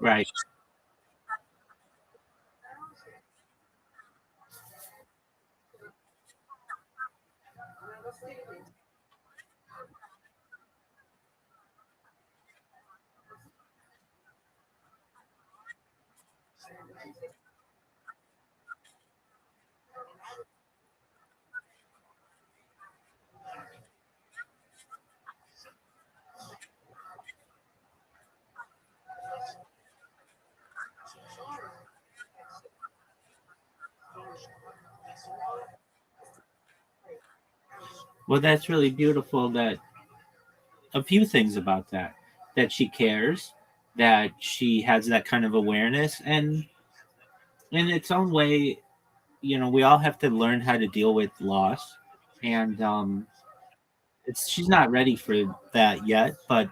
right. Well, that's really beautiful. That a few things about that, that she cares, that she has that kind of awareness, and in its own way, we all have to learn how to deal with loss, and it's she's not ready for that yet, but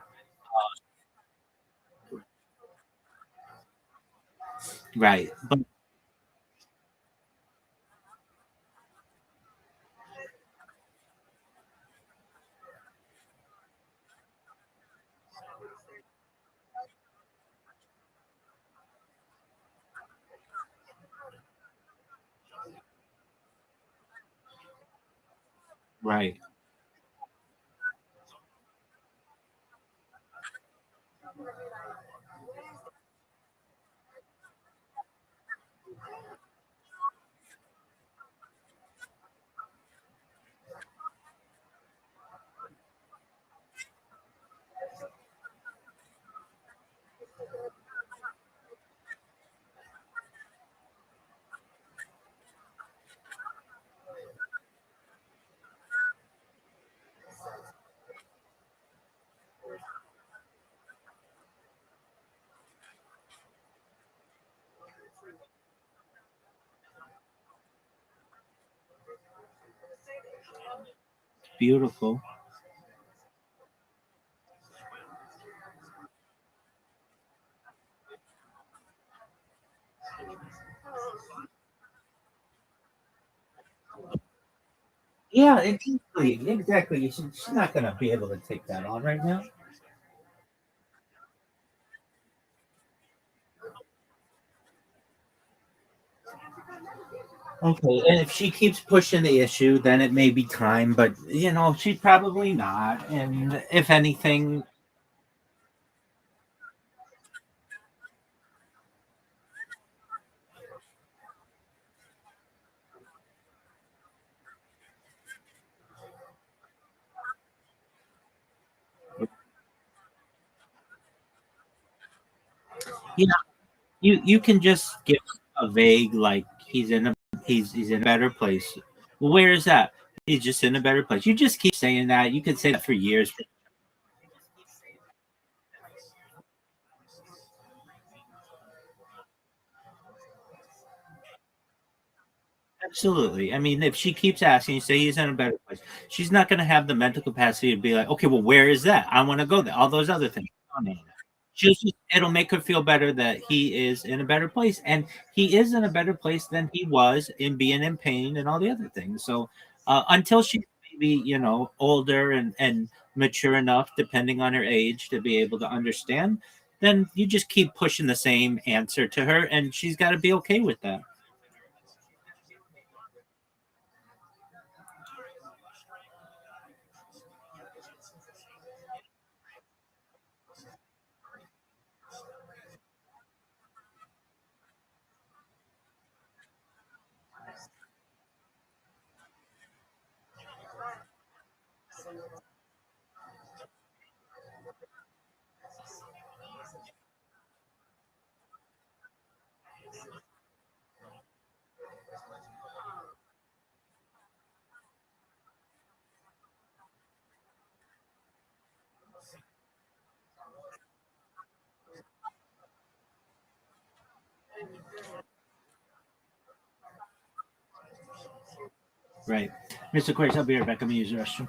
right, but right, beautiful. Yeah, exactly, exactly. She's not gonna be able to take that on right now. Okay, and if she keeps pushing the issue, then it may be time, but she's probably not. And if anything, you know, you can just give a vague like he's in a better place. Well, where is that? He's just in a better place. You just keep saying that. You could say that for years. Absolutely. I mean, if she keeps asking, you say he's in a better place. She's not going to have the mental capacity to be like, okay, well, where is that? I want to go there. All those other things. No, no, no. It'll make her feel better that he is in a better place, and he is in a better place than he was in being in pain and all the other things. So, until she's maybe older and mature enough, depending on her age, to be able to understand, then you just keep pushing the same answer to her, and she's got to be okay with that. Right. Mr. Quays, I'll be right back. I'm going to use the restroom.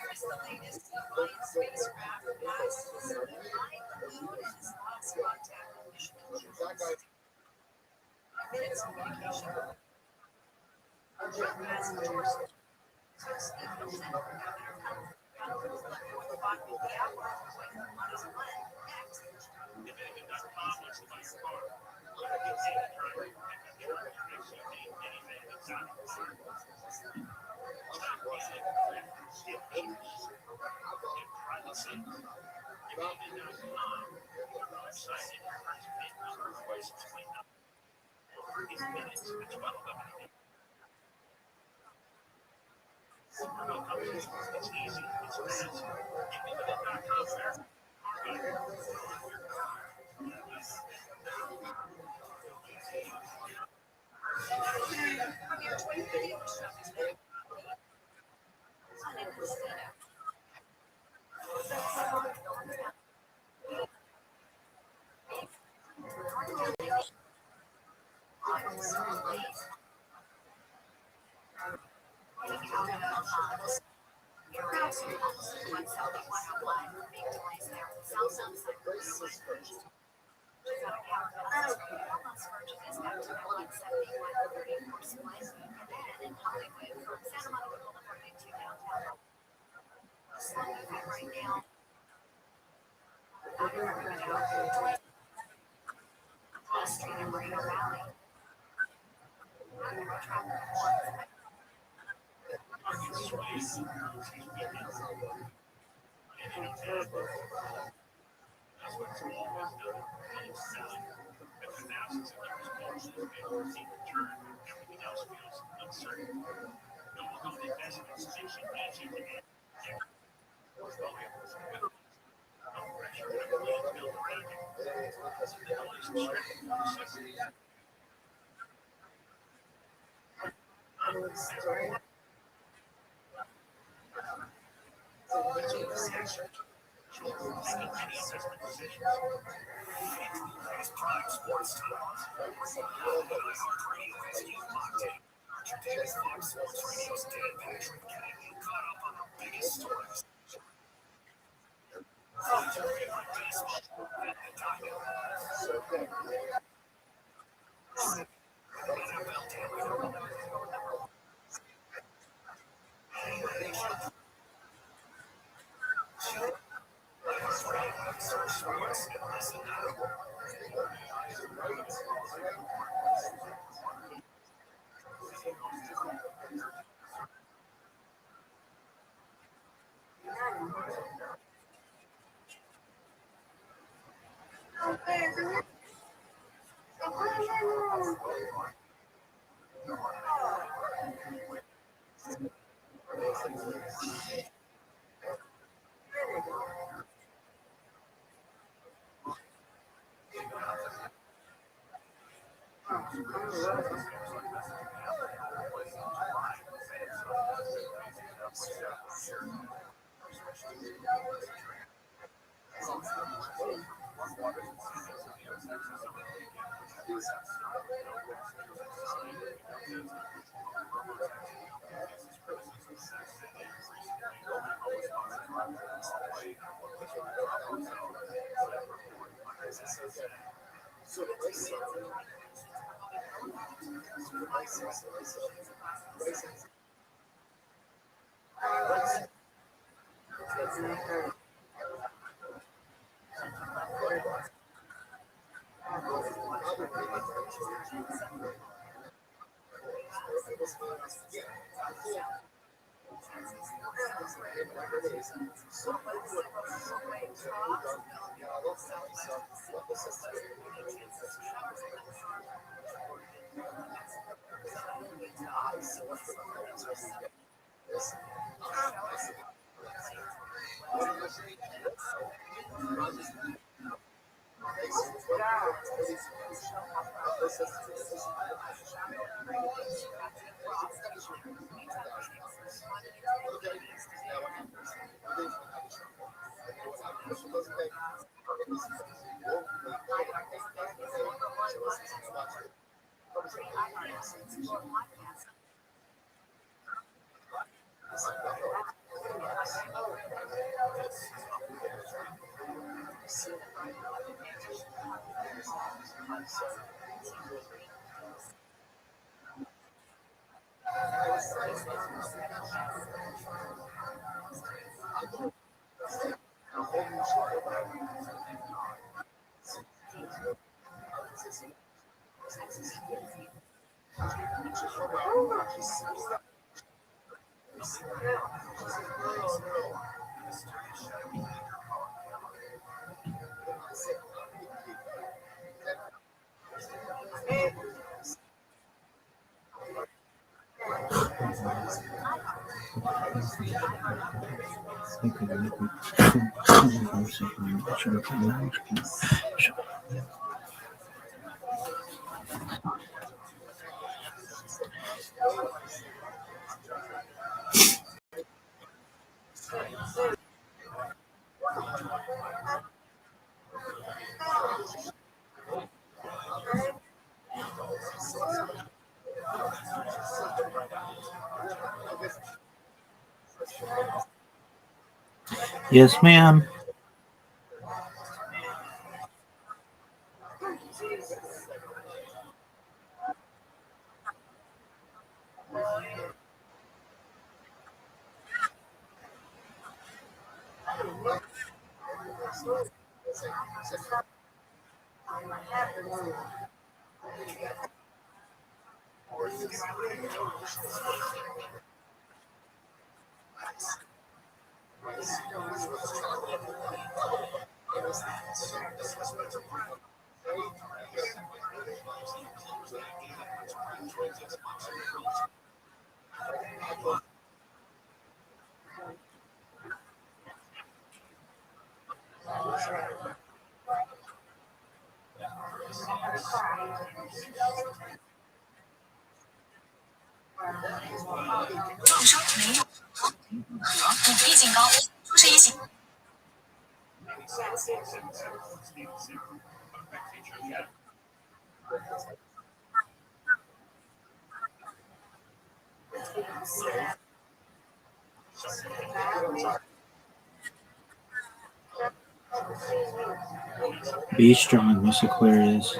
Here's the latest Alliance spacecraft passes behind the moon and has lost contact with mission controls. Minutes communication. Passengers. Text the Governor Conference left for the bottom of the hour on his plan. Next. Yes, ma'am. Be strong, Miss Aquarius.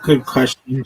Good question.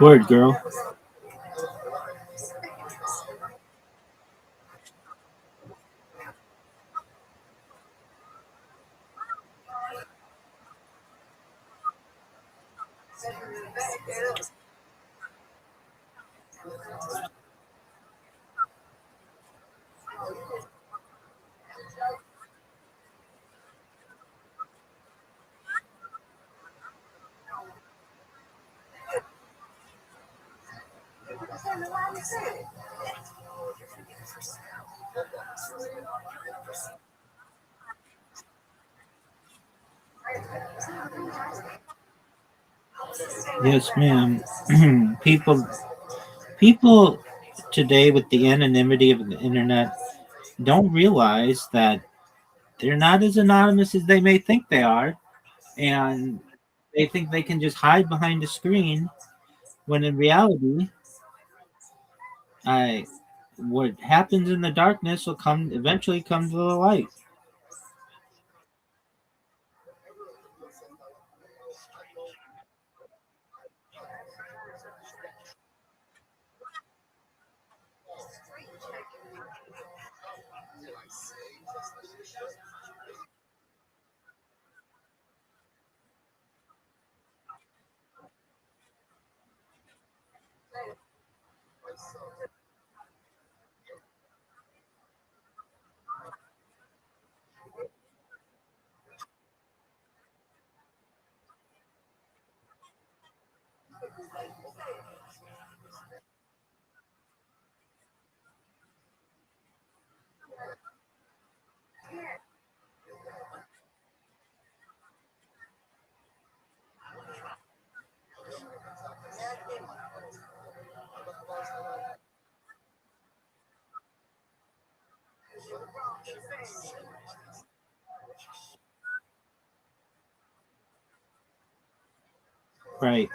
Word, girl. Yes, ma'am. people today with the anonymity of the internet don't realize that they're not as anonymous as they may think they are, and they think they can just hide behind a screen when in reality, I what happens in the darkness will eventually come to the light. Right.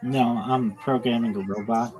No, I'm programming a robot.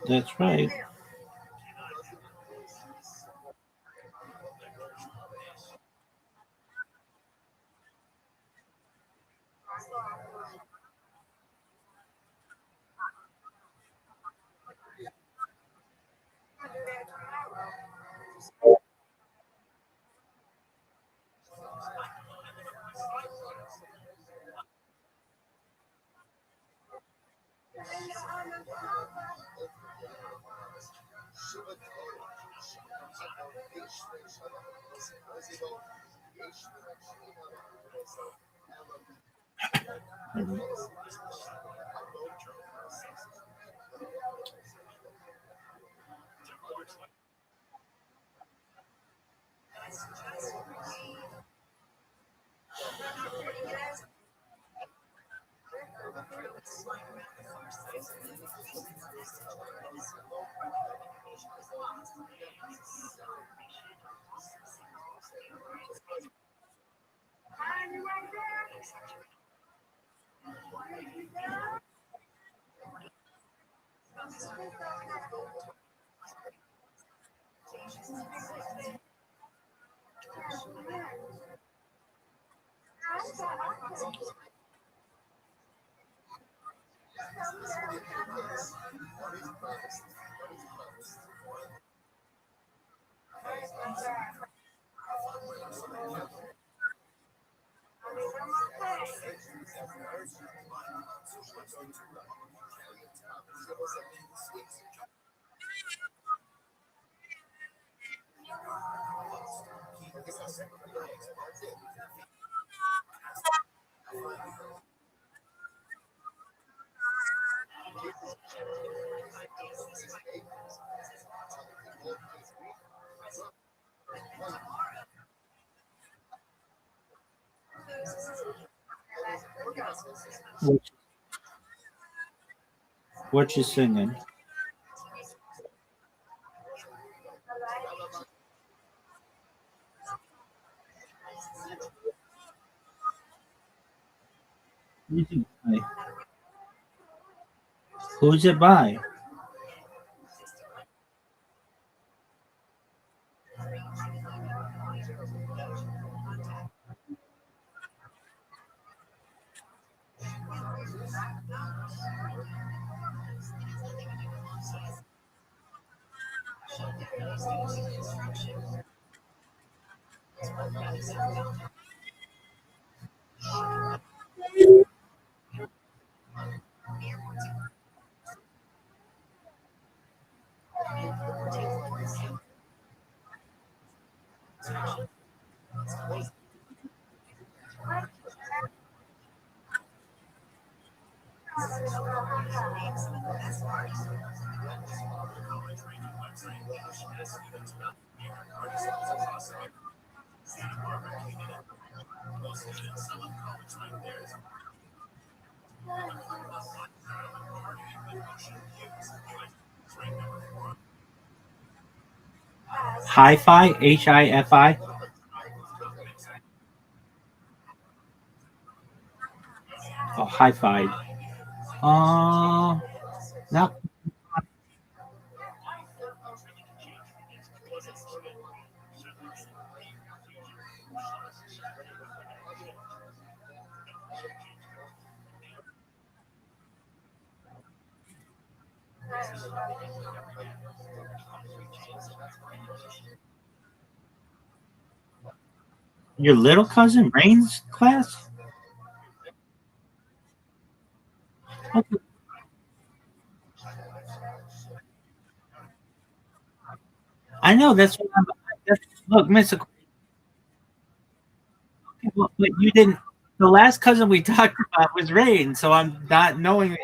That's right. What you singing? Who's it by? Who's it by? Hi-Fi? Hifi? Oh, hi-fi. No. Your little cousin Rain's class? Okay. I know that's what I'm. Look, Miss. But you didn't. The last cousin we talked about was Rain, so I'm not knowing.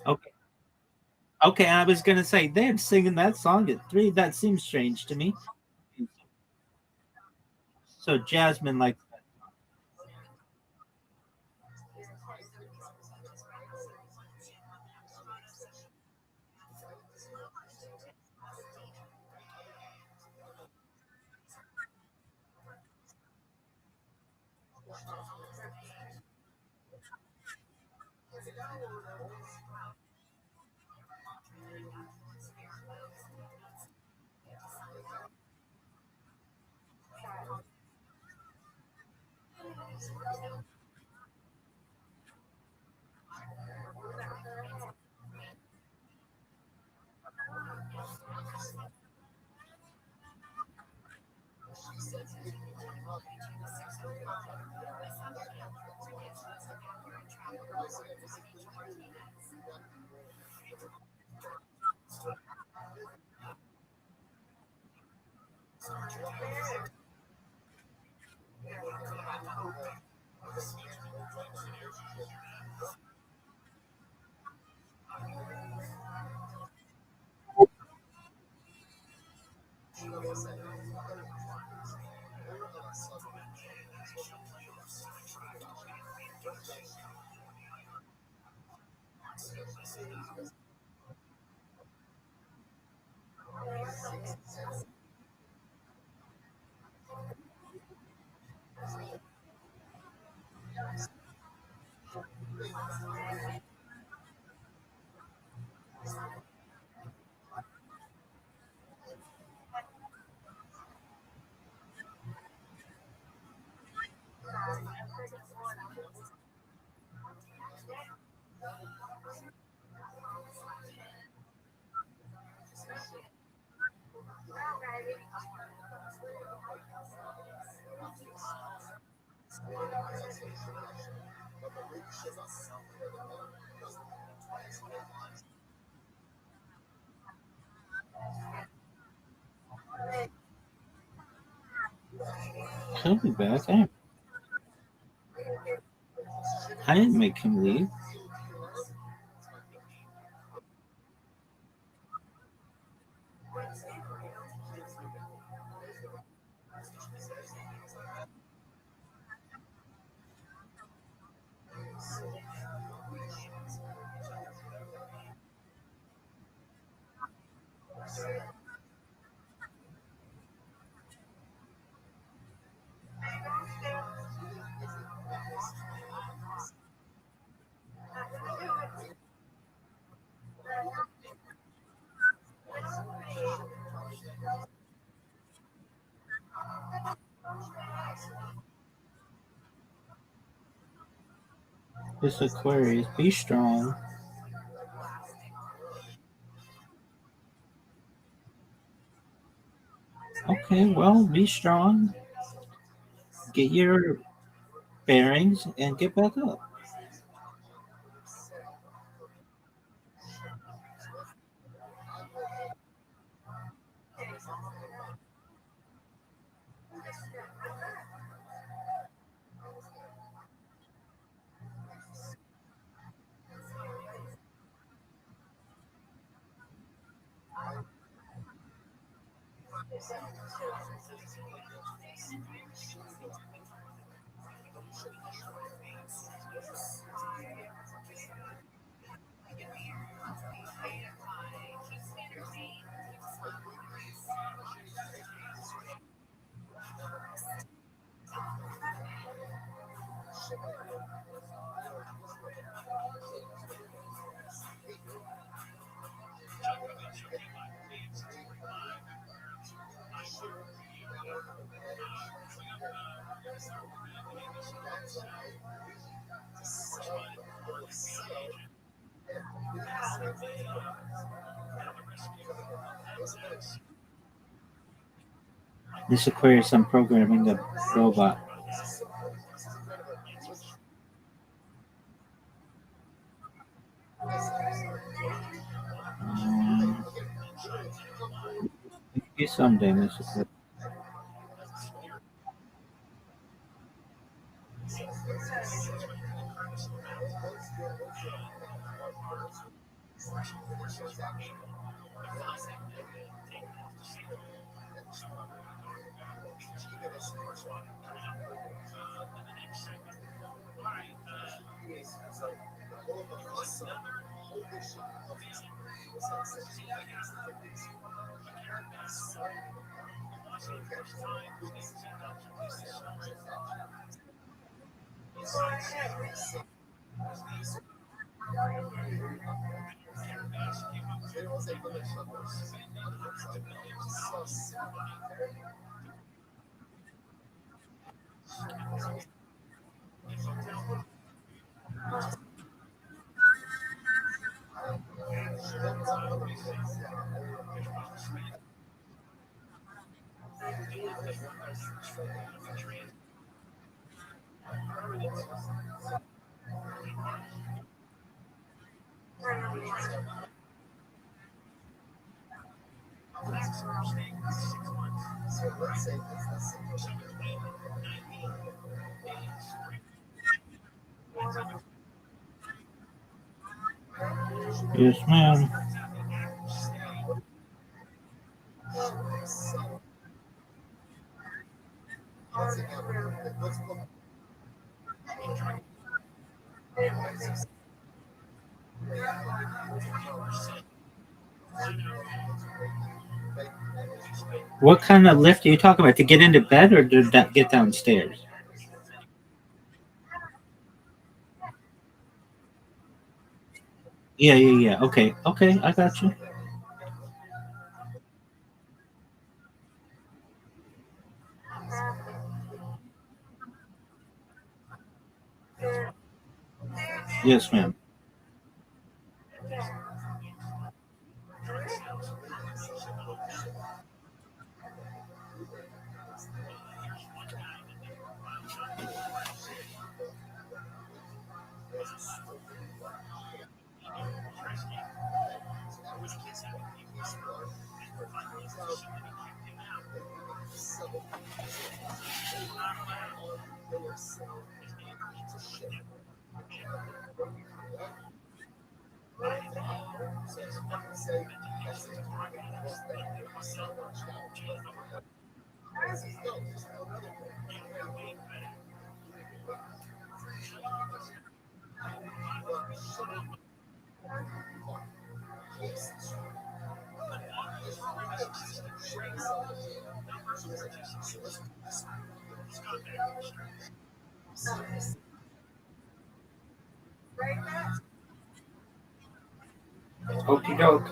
Okay. Okay, I was gonna say they're singing that song at 3. That seems strange to me. So Jasmine, like, he'll be back. I didn't make him leave. This Aquarius, be strong. Okay, well, be strong. Get your bearings and get back up. This Aquarius, I'm programming the robot. Maybe someday, Miss Aquarius. Yes, ma'am. What kind of lift are you talking about? To get into bed or to get downstairs? Yeah, yeah, yeah. Okay, okay, I got you. Yes, ma'am. Okie doke.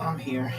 I'm here.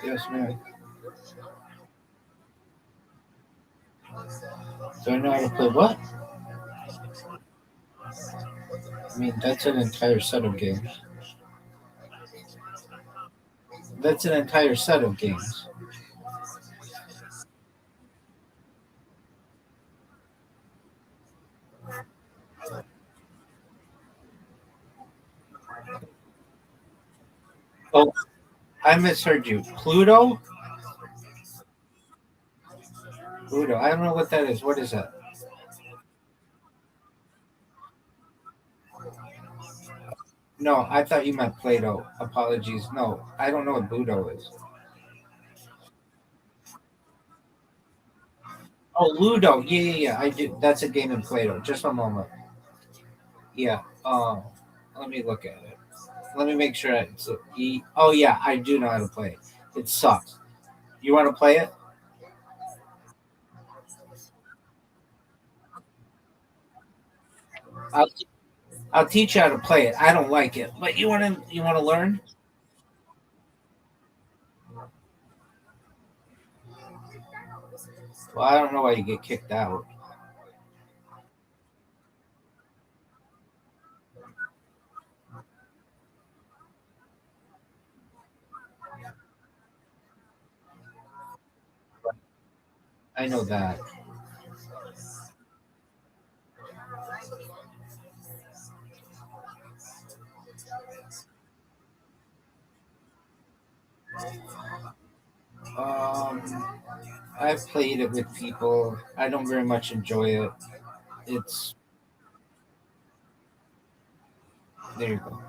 Yes, ma'am. Do I know how to play what? I mean, that's an entire set of games. That's an entire set of games. Oh, I misheard you. Pluto? Pluto. I don't know what that is. What is that? No, I thought you meant Play-Doh. Apologies. No, I don't know what Pluto is. Oh, Ludo. Yeah. I do. That's a game in Play-Doh. Just a moment. Yeah. Let me look at it. Let me make sure it's a E. Oh yeah, I do know how to play it. It sucks. You want to play it? I'll I'll teach you how to play it. I don't like it, but you want to learn? Well, I don't know why you get kicked out. I know that. I've played it with people. I don't very much enjoy it. It's there you go.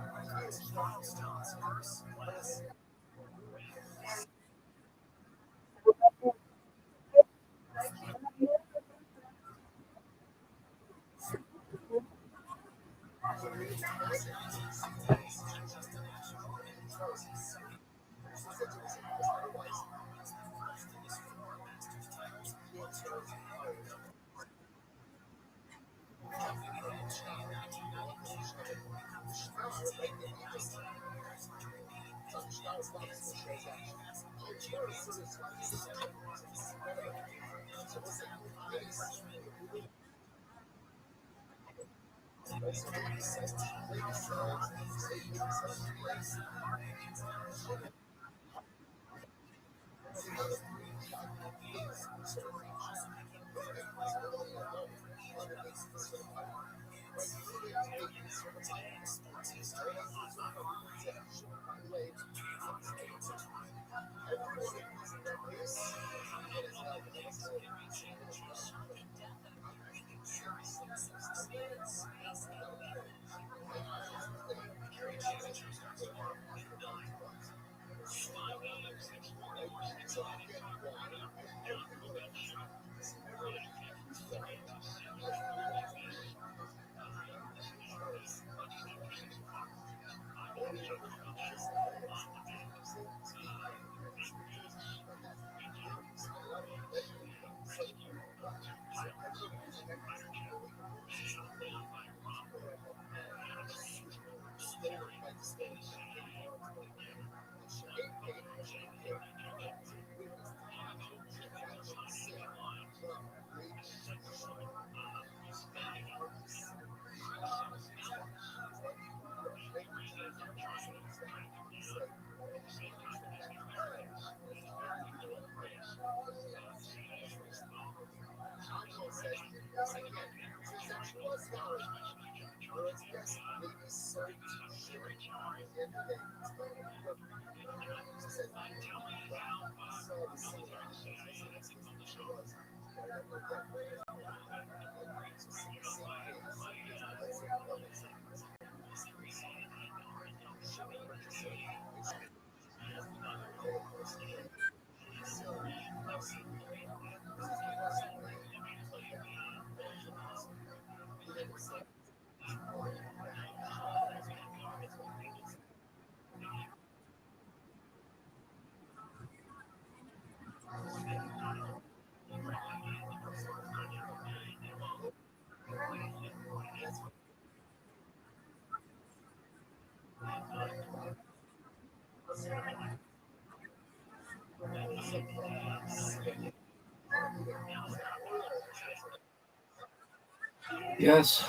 Yes.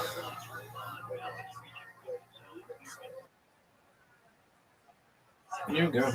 You go.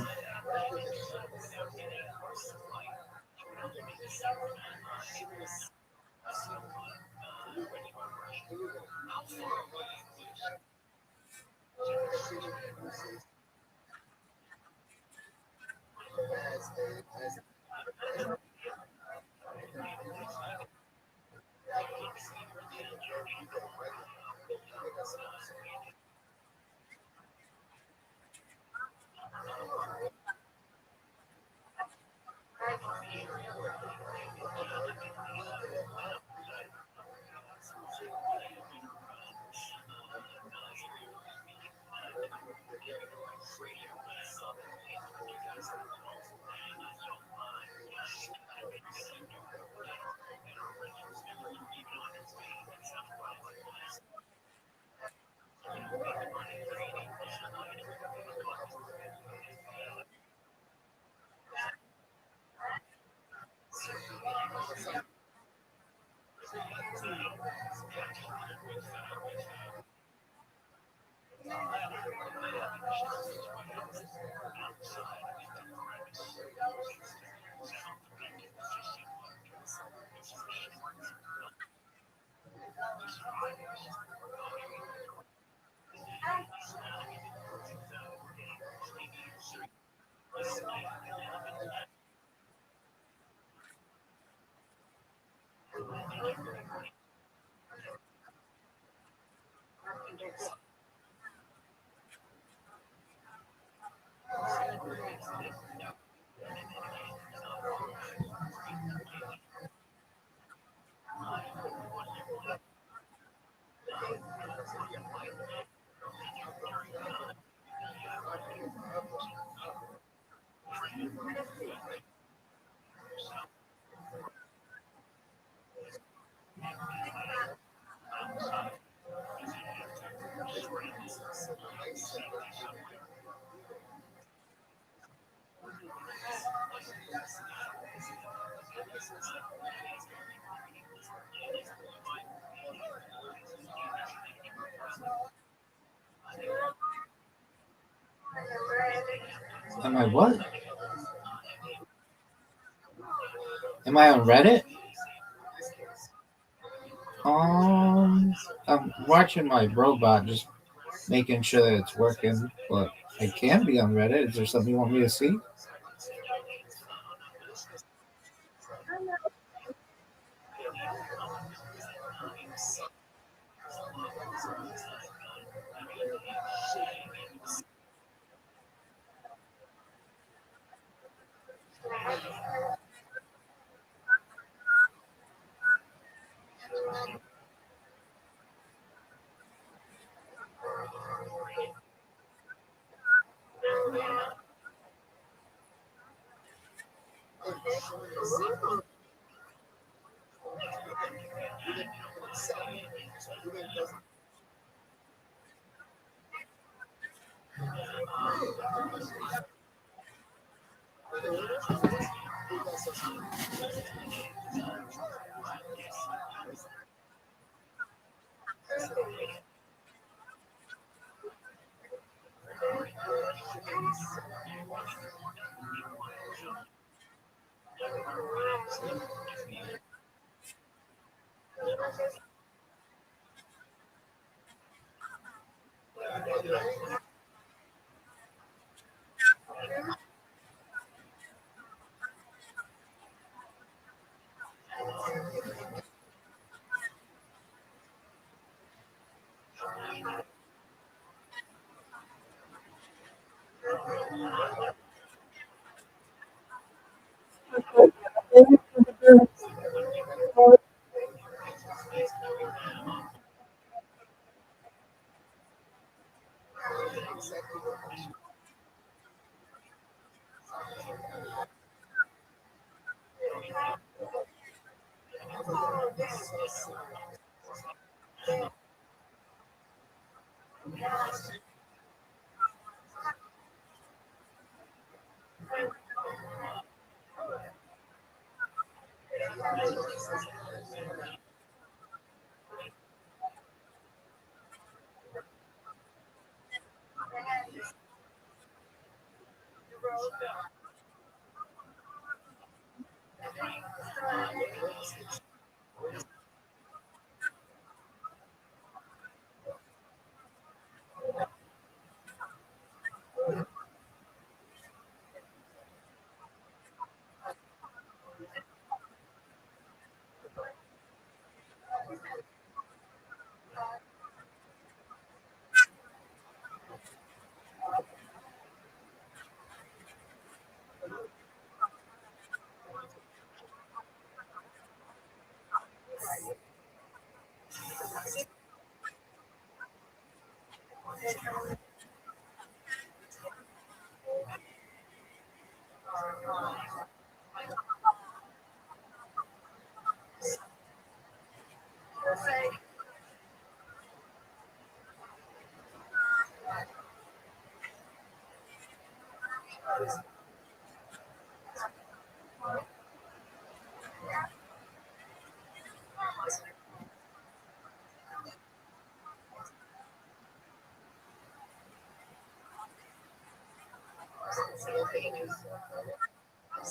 Am I what? Am I on Reddit? I'm watching my robot, just making sure that it's working. But I can be on Reddit. Is there something you want me to see?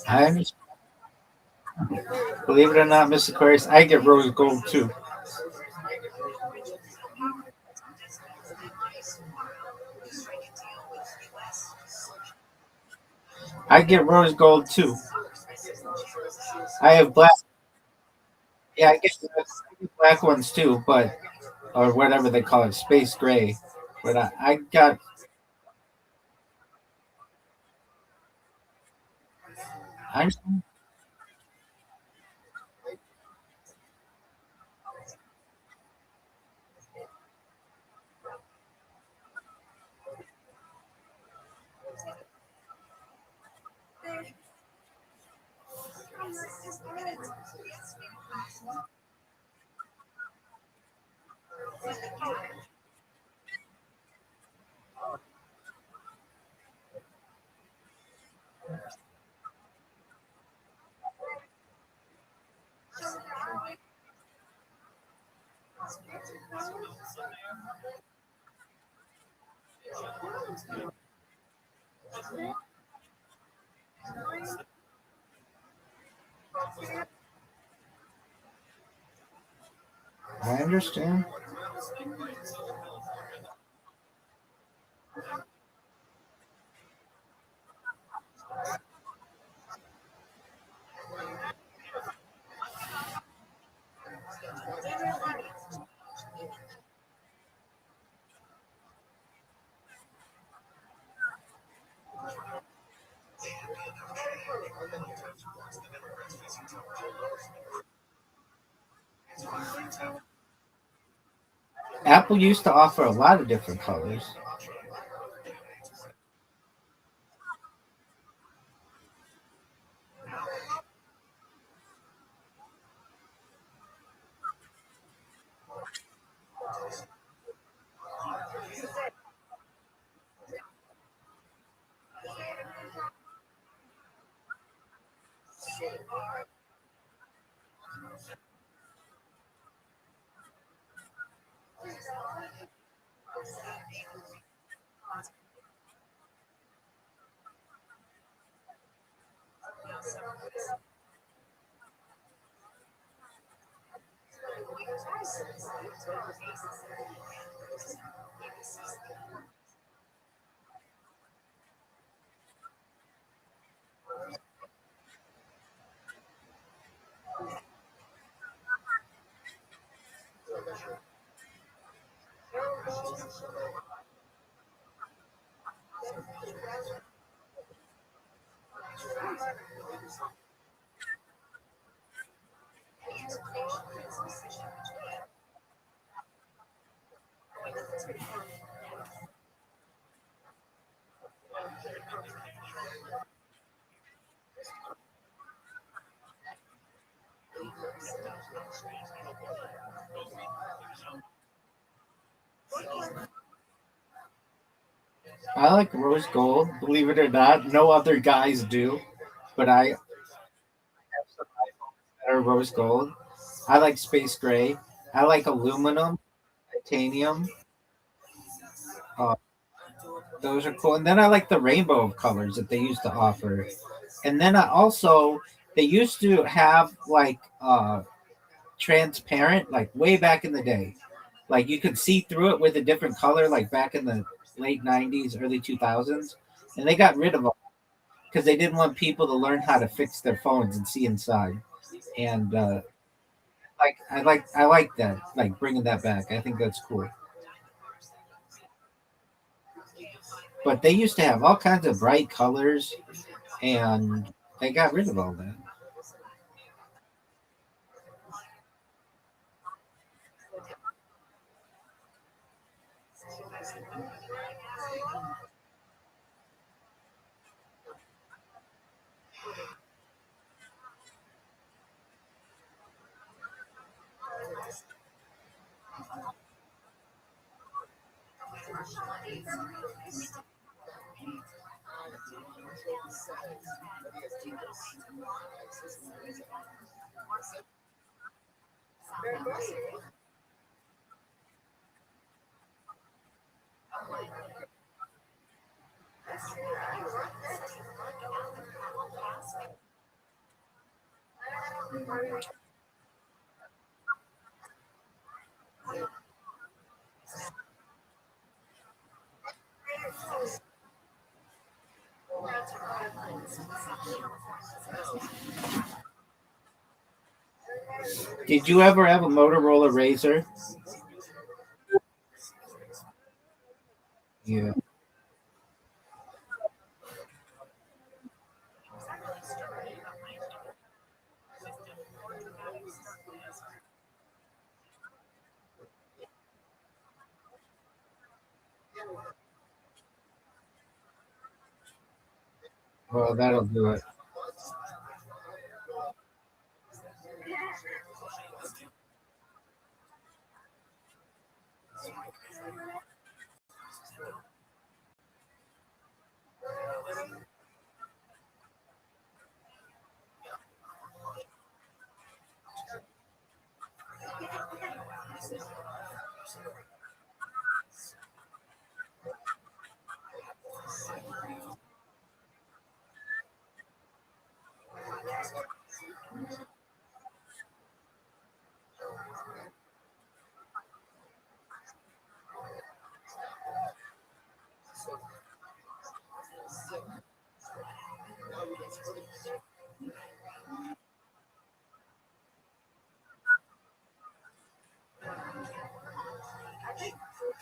I understand. Believe it or not, Mr. Aquarius, I get rose gold too. I get rose gold too. I have black. Yeah, I get black ones too, but or whatever they call it, space gray. But I got. I understand. Apple used to offer a lot of different colors. I like rose gold. Believe it or not, no other guys do, but I have some iPhones that are rose gold. I like space gray. I like aluminum, titanium. Uh, those are cool. And then I like the rainbow of colors that they used to offer. And then I also they used to have like transparent, like way back in the day. Like you could see through it with a different color, like back in the late '90s, early 2000s, and they got rid of them because they didn't want people to learn how to fix their phones and see inside. And I like that, like bringing that back. I think that's cool. But they used to have all kinds of bright colors, and they got rid of all that. Did you ever have a Motorola Razr? Yeah. Well, that'll do it.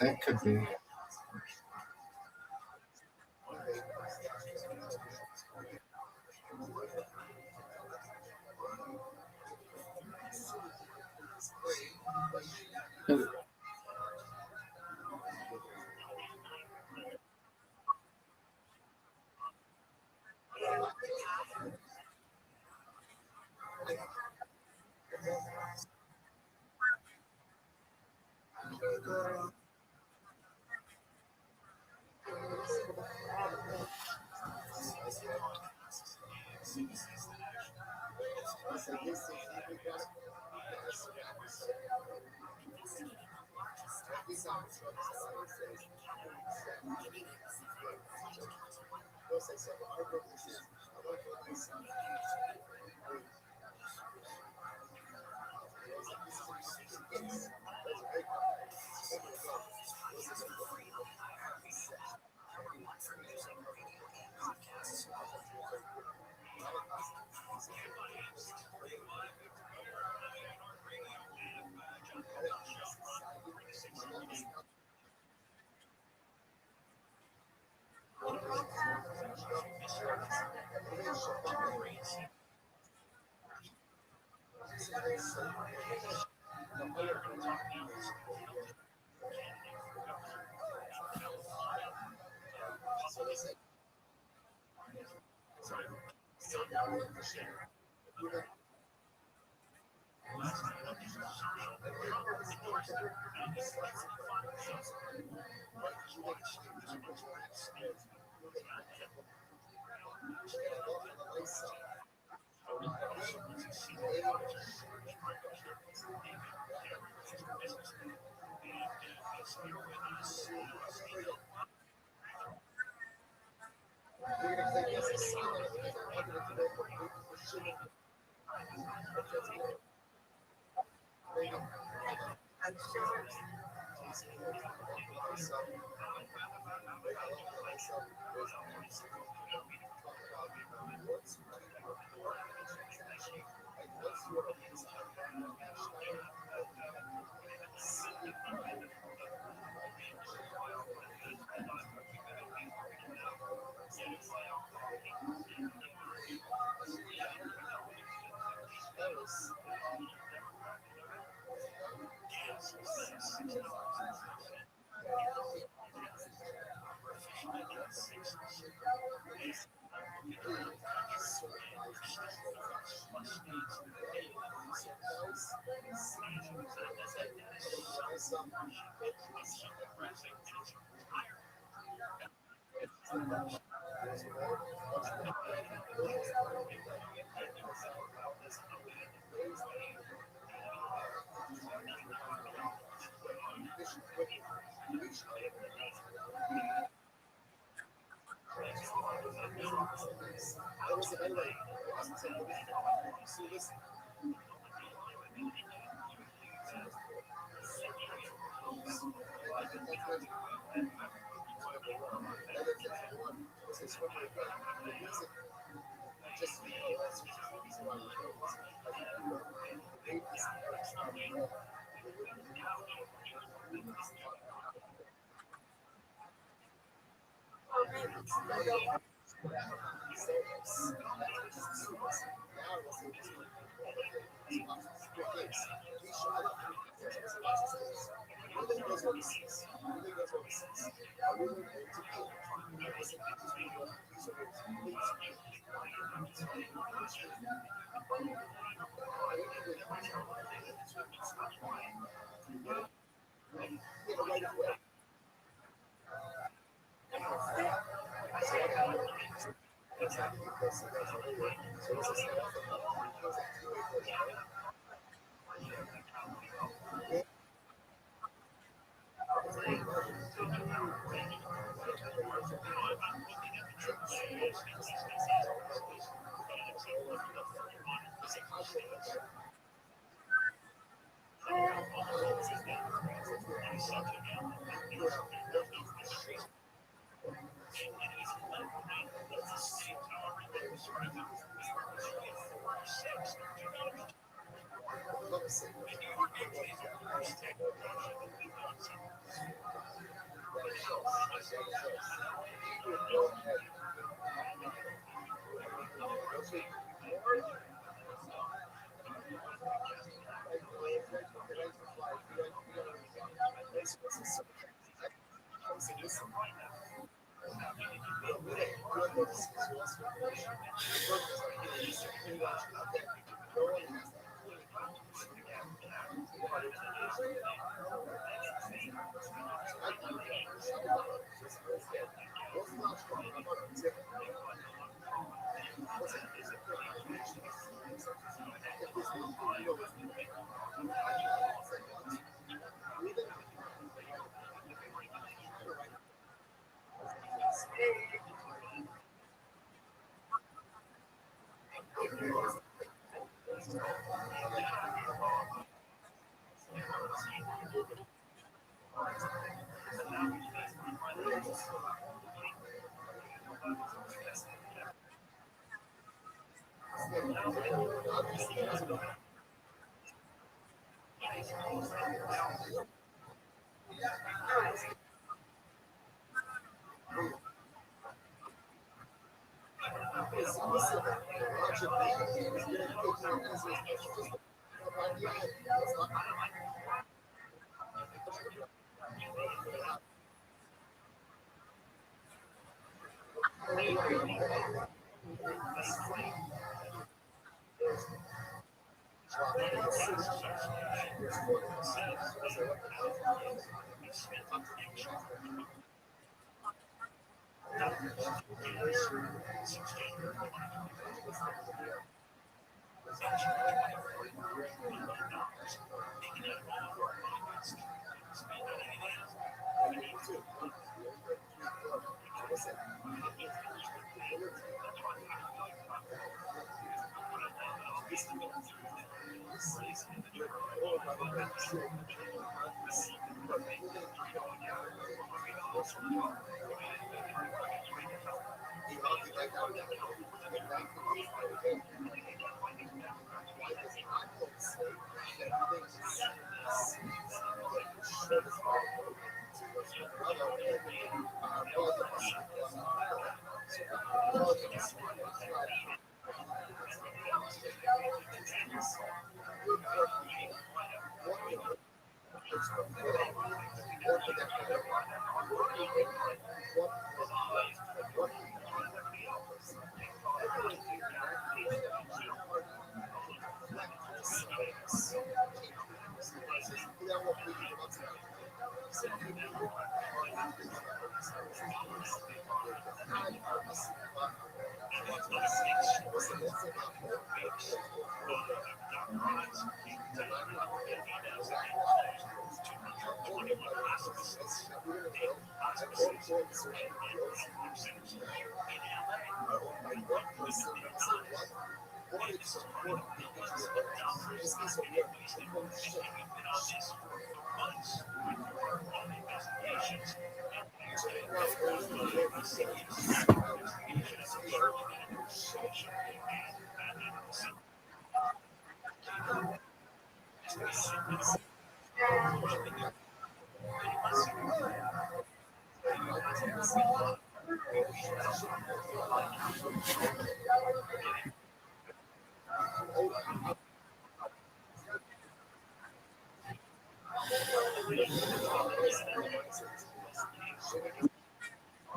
That could be.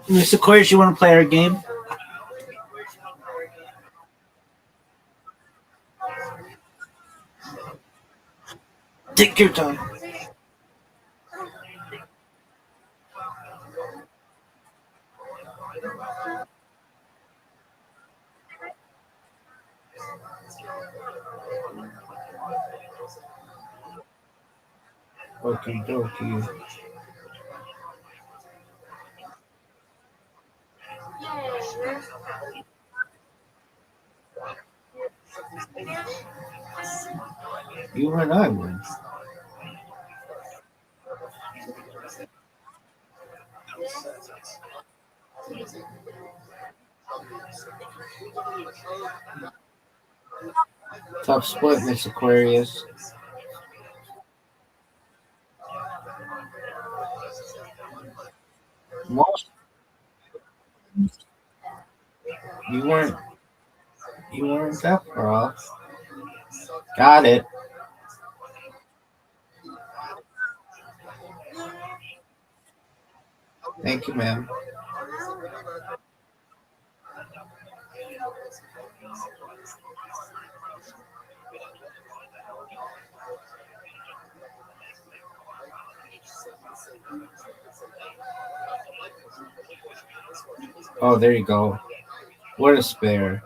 Mr. Aquarius, you want to play our game? Take your time. Okay, dokie. You win, I win. Tough split, Miss Aquarius. Most you weren't that far off. Got it. Thank you, ma'am. Oh, there you go. What a spare.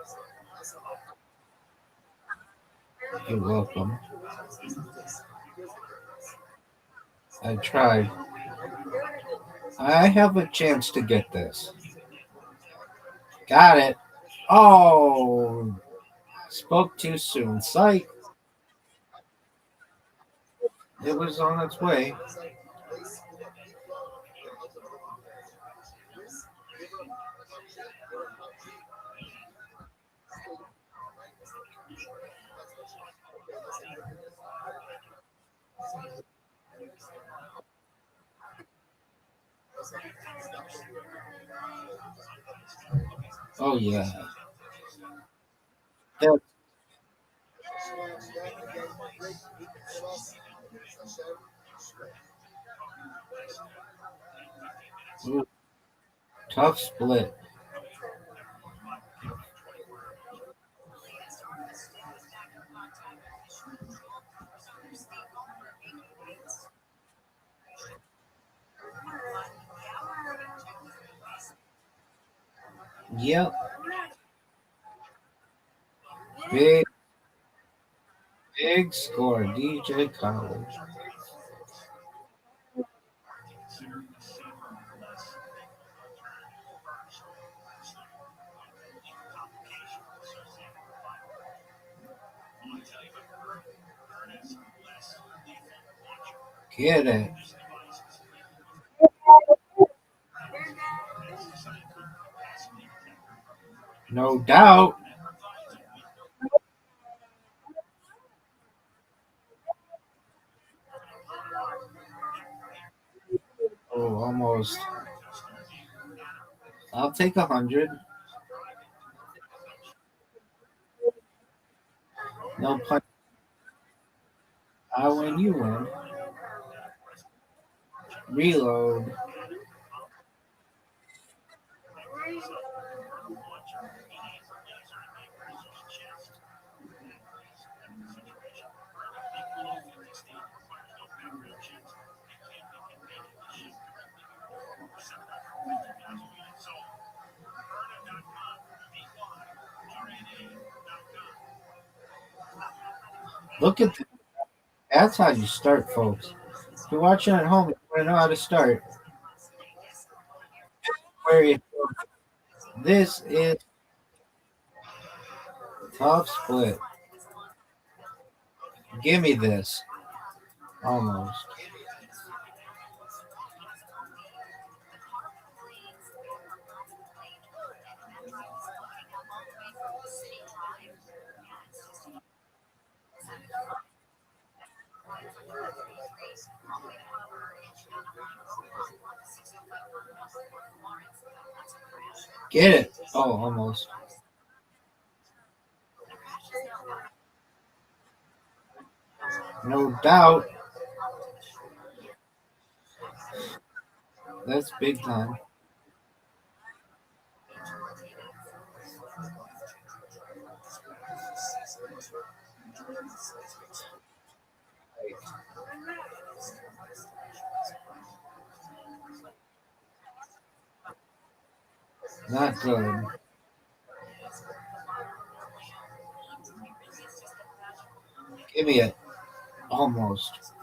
You're welcome. I tried. I have a chance to get this. Got it. Oh, spoke too soon. Psych. It was on its way. Oh, yeah. That, ooh, tough split. Yep. Big, big score. DJ College. Get it. No doubt. Oh, almost. I'll take 100. No punch. I win, you win. Reload. Look at that. That's how you start, folks. If you're watching at home, you want to know how to start. Where this is tough split. Give me this. Almost. Get it. Oh, almost. No doubt. That's big time. Not good. Give me it. Almost.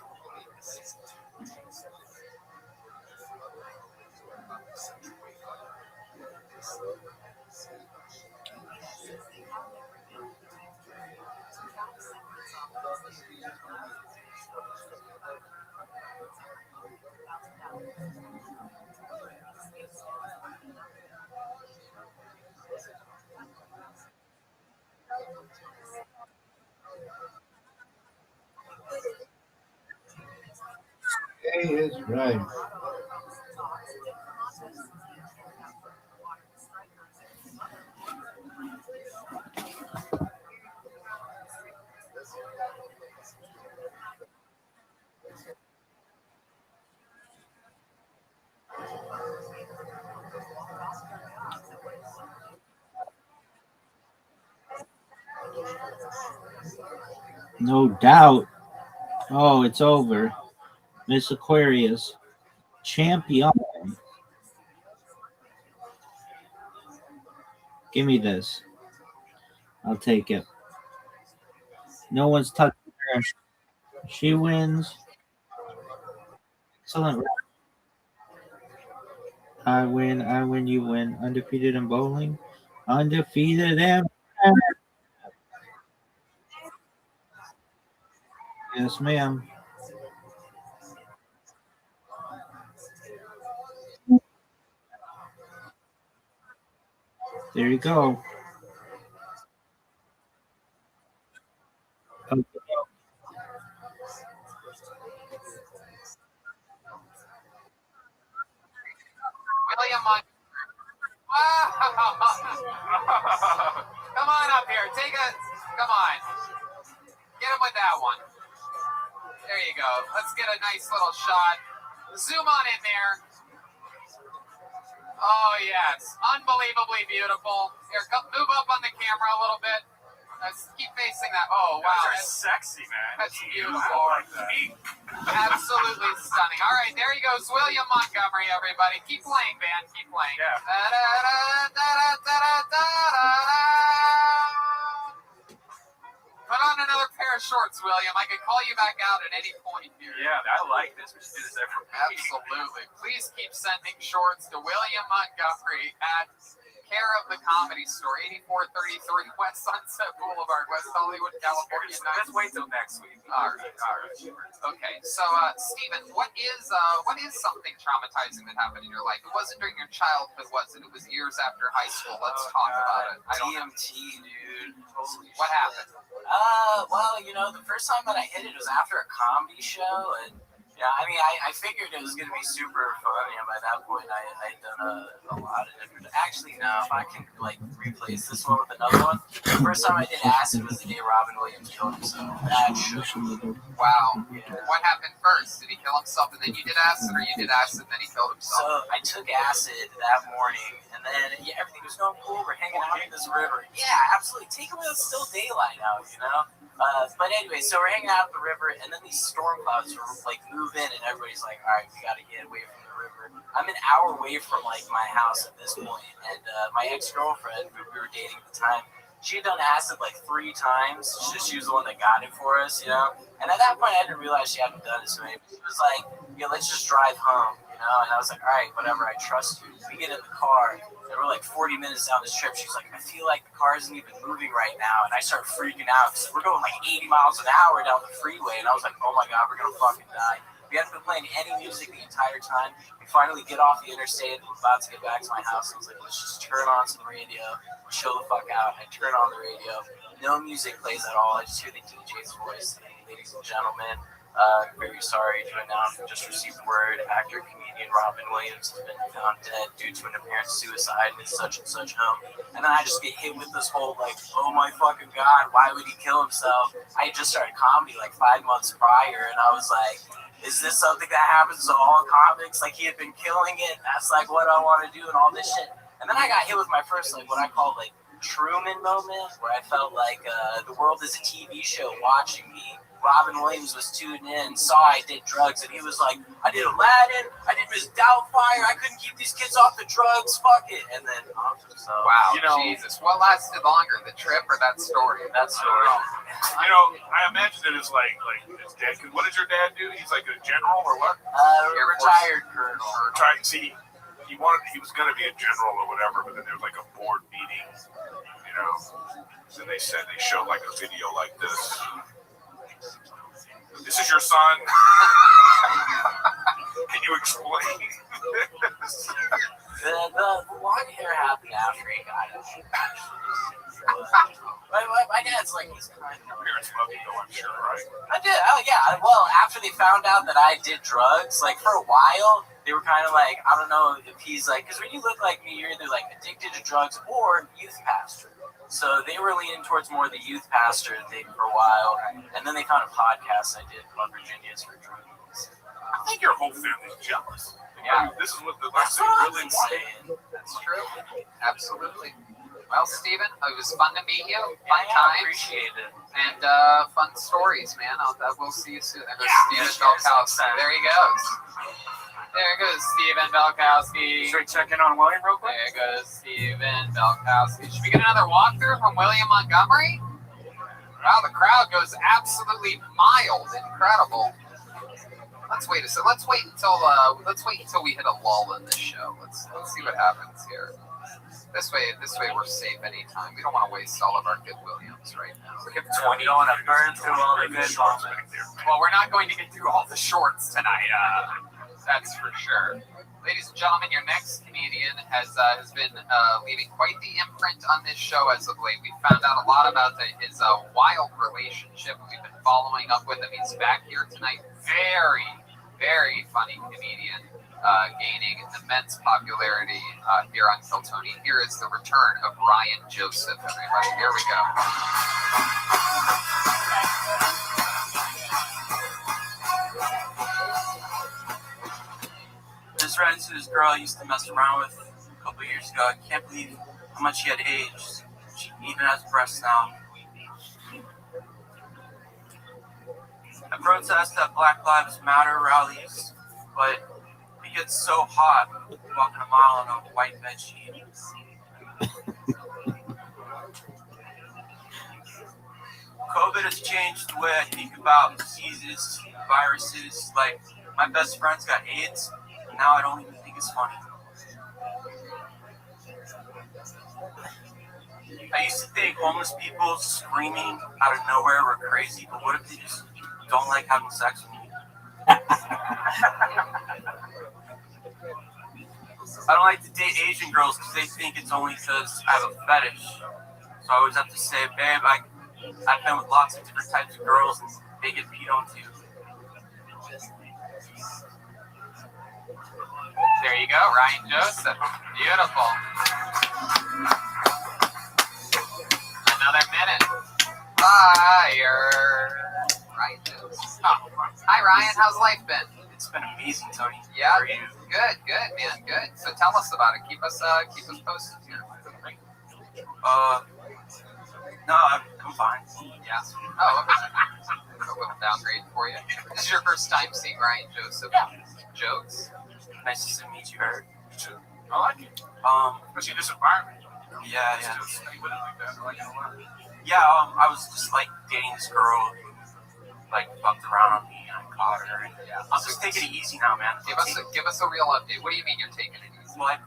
He is right. No doubt. Oh, it's over. Miss Aquarius. Champion. Give me this. I'll take it. No one's touching her. She wins. Excellent. I win, you win. Undefeated in bowling. Undefeated in. Yes, ma'am. There you go. Okay. William, come on up here. Come on. Get him with that one. There you go. Let's get a nice little shot. Zoom on in there. Oh, yes. Unbelievably beautiful. Here, move up on the camera a little bit. Let's keep facing that. Oh, wow. That's sexy, man. That's beautiful. Absolutely stunning. All right, there he goes. William Montgomery, everybody. Keep playing, band. Keep playing. Yeah. Put on another pair of shorts, William. I could call you back out at any point here. Yeah, I like this. We should do this every week. Absolutely. Please keep sending shorts to William Montgomery at care of the Comedy Store, 8433 West Sunset Boulevard, West Hollywood, California. Let's wait till next week. All right. Okay, so Stephen, what is something traumatizing that happened in your life? It wasn't during your childhood, was it? It was years after high school. Let's talk about it. DMT, dude. What happened? Well, the first time that I hit it was after a comedy show, and I mean, I figured it was going to be super fun. By that point, I'd done a lot of different. Actually, no, if I can replace this one with another one. The first time I did acid was the day Robin Williams killed himself. That shook. Wow. Yeah. What happened first? Did he kill himself and then you did acid, or you did acid and then he killed himself? So I took acid that morning, and then everything was going cool. We're hanging out in this river. Yeah, absolutely. Take it when it's still daylight out, But anyway, so we're hanging out at the river, and then these storm clouds move in, and everybody's like, "All right, we got to get away from the river." I'm an hour away from my house at this point, and my ex-girlfriend, who we were dating at the time, she had done acid 3 times. She was the one that got it for us, And at that point, I didn't realize she hadn't done it. So maybe she was like, "Yeah, let's just drive home." know? And I was like, all right, whatever, I trust you. We get in the car, and we're like 40 minutes down this trip. She's like, I feel like the car isn't even moving right now. And I start freaking out because we're going like 80 miles an hour down the freeway. And I was like, oh my God, we're going to fucking die. We haven't been playing any music the entire time. We finally get off the interstate. We're about to get back to my house. I was like, let's just turn on some radio, chill the fuck out. I turn on the radio. No music plays at all. I just hear the DJ's voice. Ladies and gentlemen, very sorry to announce we just received word. Actor, comedian Robin Williams has been found dead due to an apparent suicide in such and such home. And then I just get hit with this whole like, oh my fucking God, why would he kill himself? I had just started comedy like 5 months prior, and I was like, is this something that happens to all comics? Like, he had been killing it. That's like what I want to do and all this shit. And then I got hit with my first, like, what I call like Truman moment, where I felt like the world is a TV show watching me. Robin Williams was tuned in, saw I did drugs, and he was like, I did Aladdin, I did Miss Doubtfire, I couldn't keep these kids off the drugs, fuck it. And then, so, wow, Jesus. What lasted longer, the trip or that story? That story. I imagine it is like his dad. What does your dad do? He's like a general or what? Retired colonel. Retired. See, he was going to be a general or whatever, but then there was like a board meeting, and they said they showed like a video like this. This is your son. Can you explain this? The long hair happened after he got it. My dad's like, he's kind of. Parents love you though, I'm sure, right? I did. Oh yeah. Well, after they found out that I did drugs, like for a while, they were kind of like, I don't know if he's like, because when you look like me, you're either like addicted to drugs or youth pastor. So they were leaning towards more the youth pastor thing for a while, and then they found a podcast I did called Virginia's for Drugs. I think your whole family's jealous. Yeah. This is what the That's lesson what really I'm wanted. saying. That's true. Absolutely. Well, Steven, it was fun to meet you. Fun I times. appreciate it. And fun stories, man. We'll see you soon. There goes Steven cheers. Belkowski. There he goes. There goes Steven Belkowski. Should we check in on William real quick? There goes Steven Belkowski. Should we get another walkthrough from William Montgomery? Wow, the crowd goes absolutely mild. Incredible. Let's wait until we hit a lull in this show. Let's see what happens here. This way we're safe anytime. We don't want to waste all of our good Williams right now. We have 20. You don't want to burn through all the good moments. Well, we're not going to get through all the shorts tonight. That's for sure. Ladies and gentlemen, your next comedian has been leaving quite the imprint on this show as of late. We found out a lot about his wild relationship. We've been following up with him. He's back here tonight. Very, very funny comedian, gaining immense popularity here on Kill Tony. Here is the return of Ryan Joseph, everybody. Here we go. Just ran into this girl I used to mess around with a couple years ago. I can't believe how much she had aged. She even has breasts now. I protest at Black Lives Matter rallies, but it gets so hot walking a mile on a white bed sheet. COVID has changed the way I think about diseases, viruses. Like, my best friend's got AIDS. Now I don't even think it's funny. I used to think homeless people screaming out of nowhere were crazy, but what if they just don't like having sex with me? I don't like to date Asian girls because they think it's only because I have a fetish. So I always have to say, babe, I've been with lots of different types of girls and they get peed on too. There you go, Ryan Joseph. Beautiful. Another minute. Fire. Ryan Joseph. Oh, hi, Ryan. How's life been? It's been amazing, Tony. Yeah. How are you? Good, man. Good. So tell us about it. Keep us posted here. No, I'm fine. Yeah. Oh, okay. A little downgrade for you. This is your first time seeing Ryan Joseph. Jokes. Nice to meet you, Eric. I like it. Especially this environment. Yeah. Stay with it like that. I like it a lot. Yeah, I was just like dating this girl like fucked around on me and I caught her. And I'm just taking it easy now, man. Give us a real update. What do you mean you're taking it easy? Well, I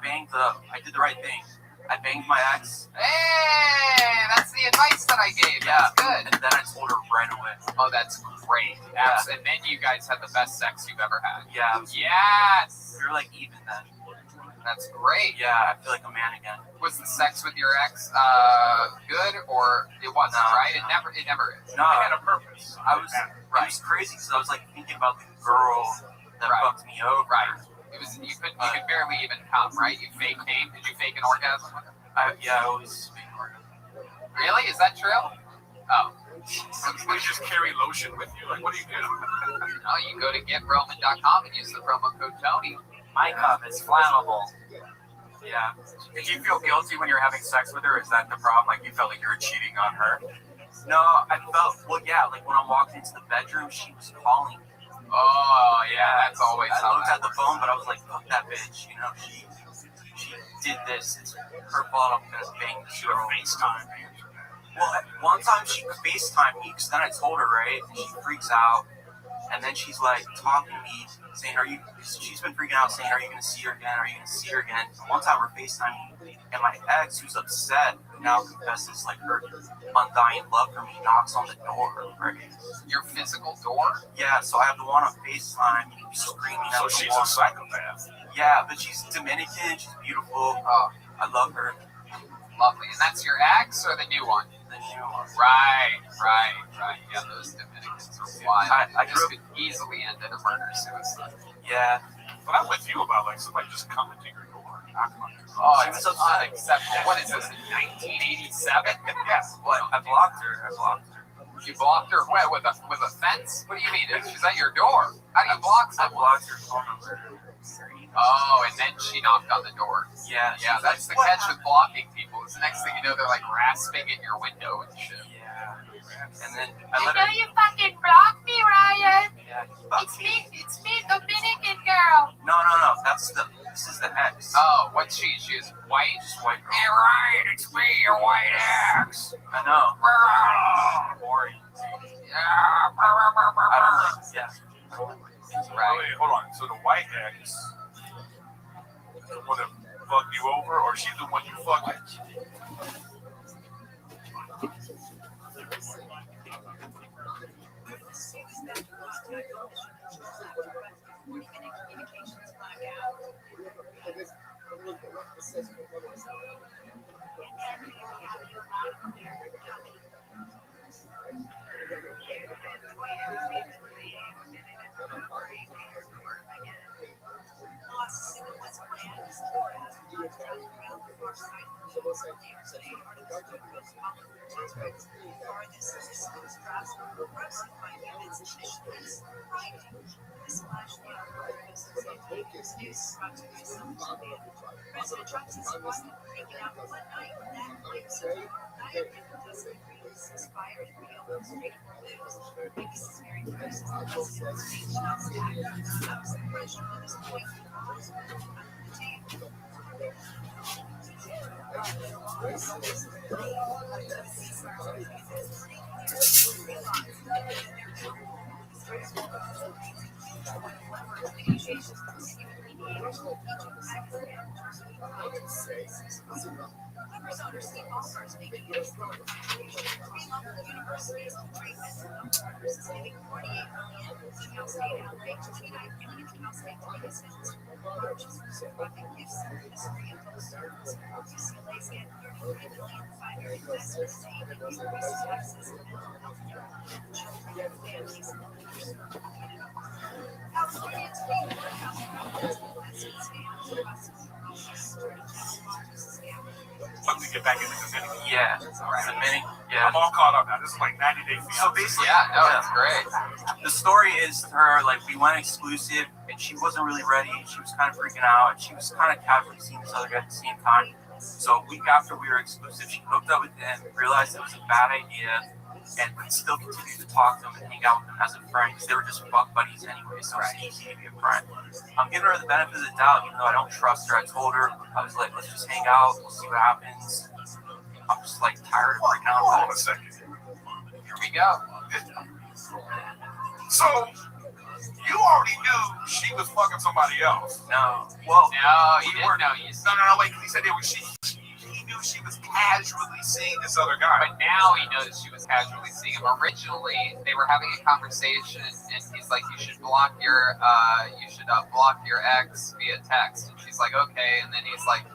did the right thing. I banged my ex. Hey, that's the advice that I gave. Yeah, That's good. And then I told her right away. Oh, that's great. Yeah. And then you guys had the best sex you've ever had. Yeah. Yes. We were like even then. That's great. Yeah, I feel like a man again. Was the sex with your ex good or it wasn't? Right? It never is. No, It had a purpose. It was crazy because I was like thinking about the girl that fucked me over. Right. It was you could barely even come, right? You fake came. Did you fake an orgasm? I always fake an orgasm. Really? Is that true? Oh. You just carry lotion with you? Like, what do you do? No, you go to GetRoman.com and use the promo code Tony. My cup is flammable. Yeah. Did you feel guilty when you were having sex with her? Is that the problem? Like you felt like you were cheating on her? No, I felt like when I walked into the bedroom, she was calling me. Oh yeah, that's always. I looked at the phone, but I was like, "Fuck that bitch!" You know, she did this. It's her fault. I'm gonna bang the girl. FaceTime. Well, one time she FaceTime me, because then I told her, right, and she freaks out, and then she's like talking to me, saying, she's been freaking out, saying, "Are you gonna see her again? Are you gonna see her again?" And one time we're FaceTiming, and my ex, who's upset, now confesses like her undying love for me, knocks on the door, right? Your physical door? Yeah, so I have the one on FaceTime, screaming at So the she's wall. a psychopath. Yeah, but she's Dominican, she's beautiful. I love her. Lovely. And that's your ex or the new one? The new one. Right. Yeah, those Dominicans are wild. I This could easily end in a murder-suicide. Yeah. But I'm with you about like somebody just coming to your door, knocking on your door. Oh, it's unacceptable. What is this, 1987? Yes. What? I blocked her. You blocked her what, with a fence? What do you mean? She's at your door. How do you block I someone? blocked her phone number. Oh, and then she knocked on the door. Yeah. Yeah, that's the catch with blocking people. It's the next thing you know, they're like rasping in your window and shit. Yeah. And then I know you fucking blocked me, Ryan. Yeah. It's me, Dominican girl. No. This is the ex. Oh, what's she? She's white? She's white girl. Hey, Ryan, it's me, your white ex. I know. Boring. Yeah. I don't like. Yeah. Right. Wait, hold on. So the white ex, the one that fucked you over, or she's the one you fucked? Let me get back into Dominican. Yeah. Dominican. Yeah. I'm all caught up now. This is like 90 Day Fiancé. So basically, That's great. The story is her, like, we went exclusive, and she wasn't really ready. She was kind of freaking out, and she was kind of casually seeing this other guy at the same time. So a week after we were exclusive, she hooked up with him, realized it was a bad idea, and still continued to talk to him and hang out with him as a friend, because they were just fuck buddies anyway, so it's easy to be a friend. I'm giving her the benefit of the doubt, even though I don't trust her. I told her, I was like, let's just hang out, we'll see what happens. I'm just like tired of freaking out. Hold on a second. Here we go. So you already knew she was fucking somebody else. No. Well, no, he didn't know. No, wait. He said he knew she was casually seeing this other guy. But now he knows she was casually seeing him. Originally, they were having a conversation, and he's like, "You should block your ex via text." And she's like, "Okay." And then he's like,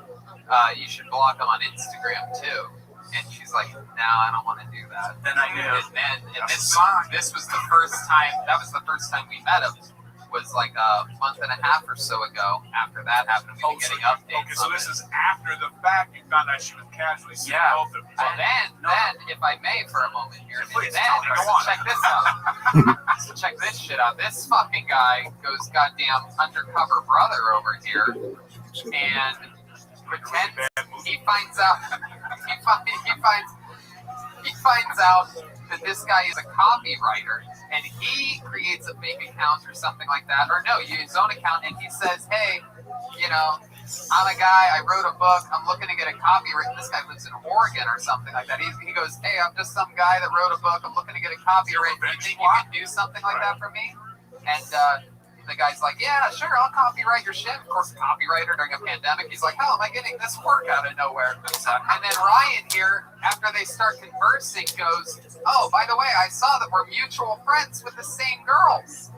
"You should block him on Instagram too." And she's like, "No, I don't want to do that." Then I knew. And this was the first time. That was the first time we met him. Was like a month and a half or so ago. After that happened, we've been getting updates. Okay, so this is after the fact you found out she was casually seeing both of them. Well, then, if I may, for a moment here, please, then go on. check this out. So check this shit out. This fucking guy goes goddamn undercover brother over here, and pretends he finds out that this guy is a copywriter, and he creates a fake account or something like that, or no, his own account, and he says, "Hey, I'm a guy, I wrote a book, I'm looking to get a copyright." This guy lives in Oregon or something like that. He goes, "Hey, I'm just some guy that wrote a book, I'm looking to get a copyright. Do you think you can do something like that for me?" And the guy's like, "Yeah, sure, I'll copyright your shit." Of course, copywriter during a pandemic. He's like, "How am I getting this work out of nowhere?" And then Ryan here, after they start conversing, goes, "Oh, by the way, I saw that we're mutual friends with the same girls."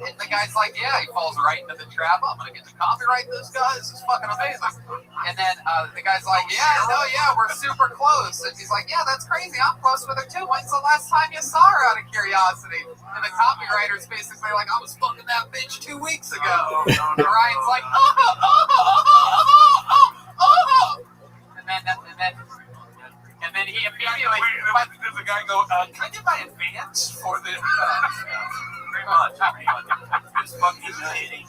And the guy's like, "Yeah," he falls right into the trap. "I'm gonna get to copyright this guy. This is fucking amazing." And then the guy's like, "Yeah, we're super close." And he's like, "Yeah, that's crazy. I'm close with her too. When's the last time you saw her, out of curiosity?" And the copywriter's basically like, "I was fucking that bitch 2 weeks ago." And Ryan's like, and then he immediately. Does the guy go, "Can I get my advance for this?" Pretty much. It's fucking humiliating.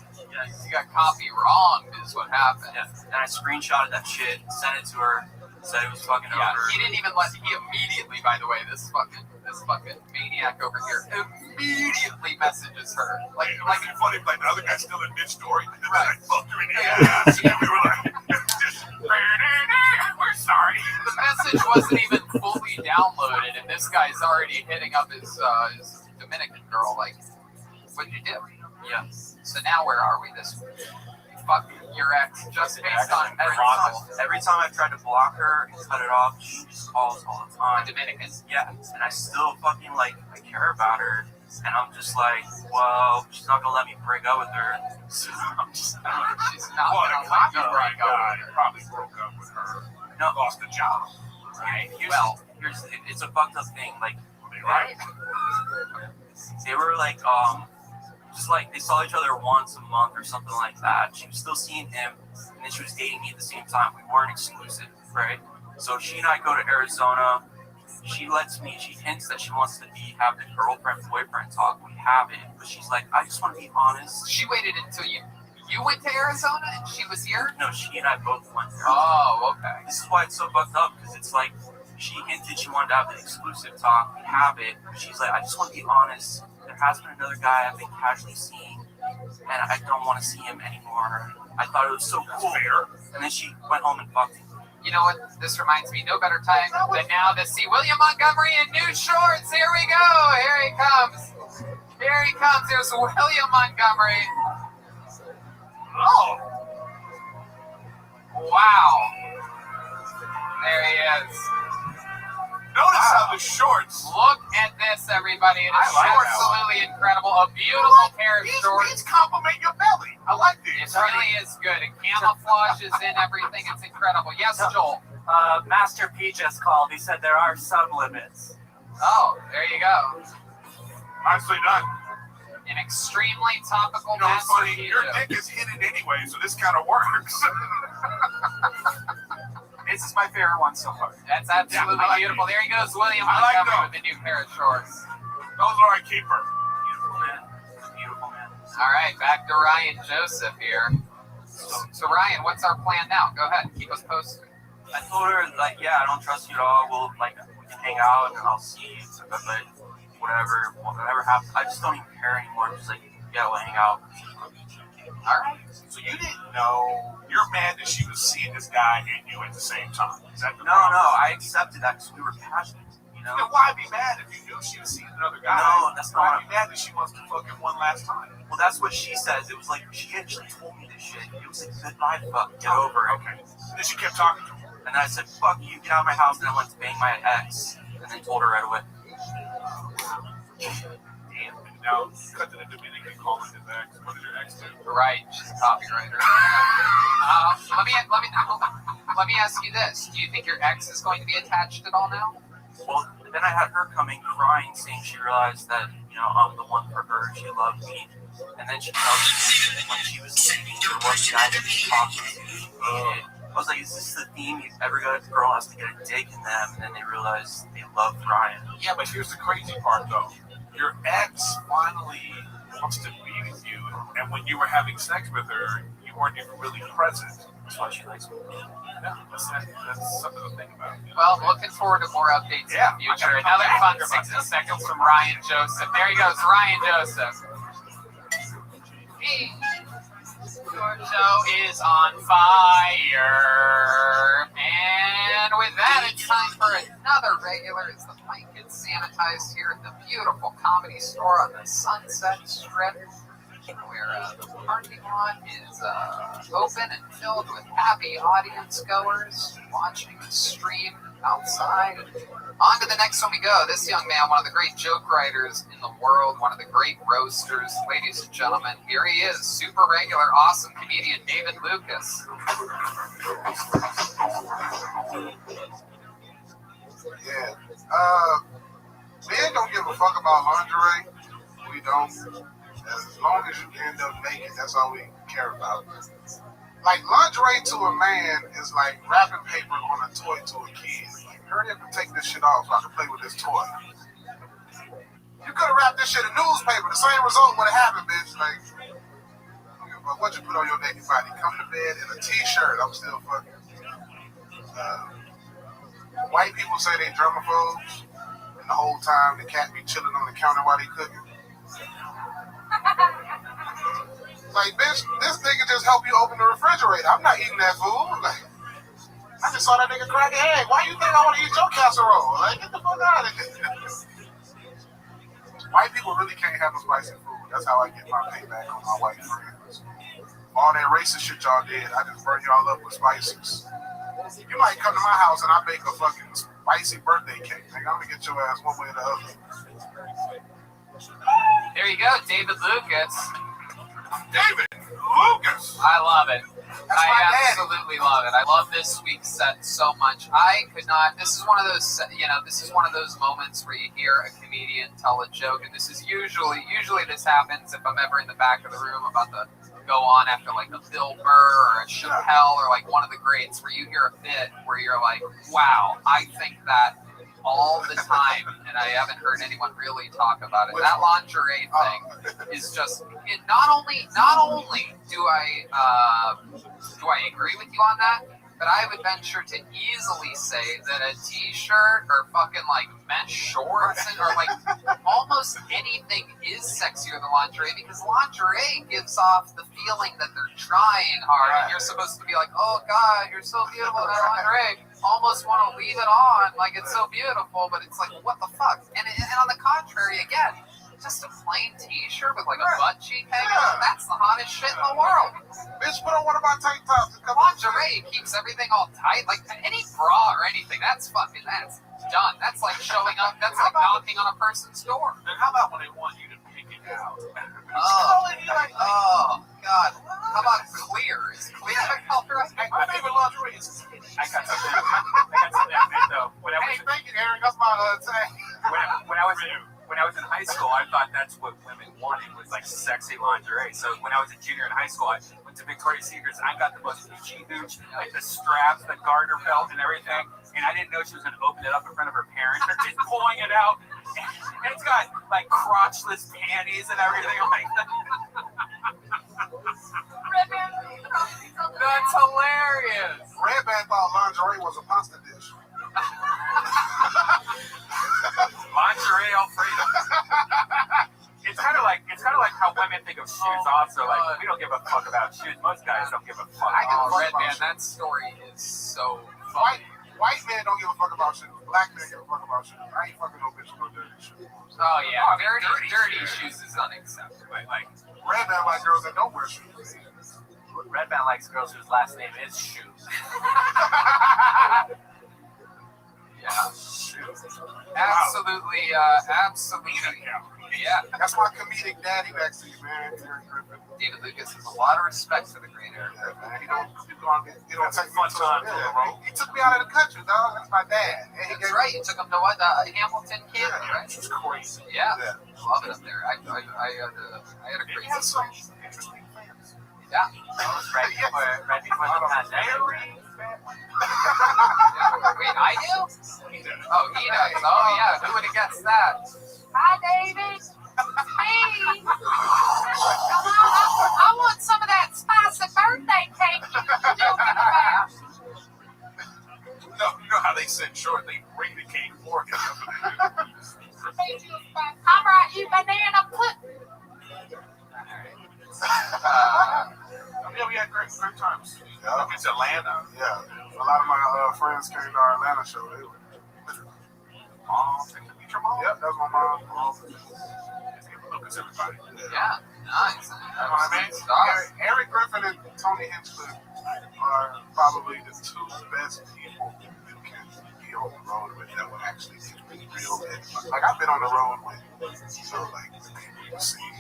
You got copy wrong, is what happened. Yeah. And I screenshotted that shit, sent it to her, said it was fucking over. He didn't even he immediately, by the way, this fucking maniac over here immediately messages her. Like it's funny, like the other guy's still in this story, and then I fucked her in the ass. And we were like, "We're sorry." The message wasn't even fully downloaded, and this guy's already hitting up his Dominican girl. Like, what'd you do? Yeah. So now where are we this week? You fuck your ex just based on every time I've tried to block her and cut it off, she just calls all the time. Dominican. Yeah. And I still fucking I care about her. And I'm just like, well, she's not gonna let me break up with her. So I'm just she's not gonna let you break up with her. Probably broke up with her. No, lost the job. Right? It's a fucked up thing. Like, right? They were like, just like they saw each other once a month or something like that. She was still seeing him, and then she was dating me at the same time. We weren't exclusive, right? So she and I go to Arizona. She hints that she wants to have the girlfriend-boyfriend talk. We have it, but she's like, "I just want to be honest." She waited until you went to Arizona and she was here? No, she and I both went there. Oh, okay. This is why it's so fucked up, because it's like, she hinted she wanted to have the exclusive talk. We have it. She's like, "I just want to be honest. There has been another guy I've been casually seeing, and I don't want to see him anymore." I thought it was so cool. And then she went home and fucked him. You know what? This reminds me, no better time than now to see William Montgomery in new shorts. Here we go. Here he comes. Here he comes. There's William Montgomery. Oh. Wow. There he is. Notice how the shorts. Look at this, everybody. It is absolutely incredible. A beautiful pair of shorts. These compliment your belly. I like these. It really is good. And camouflage is in everything. It's incredible. Yes, Joel. Master P just called. He said there are sublimits. Oh, there you go. Nicely done. An extremely topical It's Master funny. P. Your dick is hidden anyway, so this kind of works. This is my favorite one so far. That's absolutely beautiful. There he goes, William Montgomery with the new pair of shorts. Those are I keep her. Beautiful man. Beautiful man. All right, back to Ryan Joseph here. So Ryan, what's our plan now? Go ahead, keep us posted. I told her, like, yeah, I don't trust you at all. We can hang out and I'll see you. But whatever happens, I just don't even care anymore. I'm just like, yeah, we'll hang out. All right. So you didn't know. You're mad that she was seeing this guy and you at the same time. Is that the problem? No. I accepted that because we were passionate. know? Then why be mad if you knew she was seeing another guy? No, that's why not. be mad that she wants to fuck him one last time? Well, that's what she says. It was like she actually told me this shit. It was like, goodbye, fuck, get over it. Okay. And then she kept talking to him. And I said, fuck you, get out of my house, and I went to bang my ex, and then told her right away. Damn. And now cut to the Dominican calling his ex. What did your ex do? Right, she's a copywriter. Let me ask you this: do you think your ex is going to be attached at all now? Well, then I had her coming crying, saying she realized that, you know, I'm the one for her, she loved me. And then she tells me when she was leaving, there was a guy that she talked to, she dated. I was like, is this the theme? Every girl has to get a dick in them, and then they realize they love Ryan. Yeah, but here's the crazy part, though. Your ex finally wants to be with you, and when you were having sex with her, you weren't even really present. That's why she likes me. Yeah, that's something to think about. Well, looking forward to more updates in the future. Another fun 60 seconds from Ryan Joseph. There he goes, Ryan Joseph. Hey, your show is on fire. And with that, it's time for another regular. As the mic gets sanitized here at the beautiful Comedy Store on the Sunset Strip, where the parking lot is open and filled with happy audience goers watching the stream outside. On to the next one we go. This young man, one of the great joke writers in the world, one of the great roasters. Ladies and gentlemen, here he is, super regular, awesome comedian David Lucas. Yeah. Men don't give a fuck about lingerie. We don't. As long as you end up naked, that's all we care about. Like, lingerie to a man is like wrapping paper on a toy to a kid. Like, hurry up and take this shit off so I can play with this toy. You could have wrapped this shit in newspaper. The same result would have happened, bitch. Like, I don't give a fuck what you put on your naked body. Come to bed in a t-shirt. I'm still fucking. White people say they germaphobes, and the whole time the cat be chilling on the counter while they cooking. Like, bitch, this nigga just helped you open the refrigerator. I'm not eating that food. Like, I just saw that nigga crack an egg. Why you think I want to eat your casserole? Like, get the fuck out of here. White people really can't handle spicy food. That's how I get my payback on my white friends. All that racist shit y'all did, I just burn y'all up with spices. You might come to my house and I bake a fucking spicy birthday cake. Like, I'm gonna get your ass one way or the other. There you go, David Lucas. David Lucas! I love it. That's my Absolutely love it. I love this week's set so much. I could not. This is one of those, this is one of those moments where you hear a comedian tell a joke, and this is usually this happens if I'm ever in the back of the room about to go on after like a Bill Burr or a Chappelle or like one of the greats, where you hear a bit where you're like, wow, I think that all the time, and I haven't heard anyone really talk about it. That lingerie thing is just not only do I agree with you on that, but I would venture to easily say that a t-shirt or fucking like mesh shorts or like almost anything is sexier than lingerie, because lingerie gives off the feeling that they're trying hard, and you're supposed to be like, oh god, you're so beautiful in that lingerie. Almost want to leave it on, like it's so beautiful, but it's like, what the fuck? And on the contrary, again, just a plain t-shirt with like a butt cheek hanging on, that's the hottest shit in the world. Bitch, put on one of my tank tops. Lingerie keeps everything all tight, like any bra or anything, that's done. That's like showing up, that's like knocking on a person's door. And how about when they want you to pick it out? Oh, God. How about clear? Is clear a color? My favorite lingerie is... I got something I did though. Thank you, Aaron. That's my tag. When I was in high school, I thought that's what women wanted, was like sexy lingerie. So when I was a junior in high school, I went to Victoria's Secret and I got the most itchy hooch, like the straps, the garter belt, and everything. And I didn't know she was going to open it up in front of her parents. They're just pulling it out. And it's got like crotchless panties and everything like that. That's hilarious. Red Band thought lingerie was a pasta dish. Lingerie Alfredo. It's kind of like how women think of shoes. Also, like we don't give a fuck about shoes. Most guys don't give a fuck. Red Band, that story is so funny. White men don't give a fuck about shoes. Black men give a fuck about shoes. I ain't fucking no bitch with no dirty shoes. Oh yeah, dirty shoes is unacceptable. Like Red band like girls that don't wear shoes. Red Band likes girls whose last name is Shoes. Yeah. Absolutely, absolutely. Yeah. That's my comedic daddy next to you, man. Eric Griffin. David Lucas has a lot of respect for the great Eric Yeah, Griffin. man. He don't take fun time. He took me out of the country, dog. That's my dad. And That's right. You took him to what? Hamilton, Canada, right? It's crazy. Yeah. Love it up there. I had a great time. Yeah. That was right before the pandemic. Wait, I do? Oh, he does. Oh, yeah. Who would have guessed that? Hi, David. Hey. I want some of that spicy birthday cake you were joking about. No, you know how they send short? They bring the cake for you. I'm right, you banana pudding. Yeah, we had great times. Yeah. It's Atlanta. Yeah. A lot of my friends came to our Atlanta show. They were Mom, meet your mom. Yep, that's my mom. Lucas, everybody. Yeah, nice. Eric Griffin and Tony Hinchcliffe are probably the two best people you can be on the road with that will actually get real. Like, I've been on the road with, like, the people you see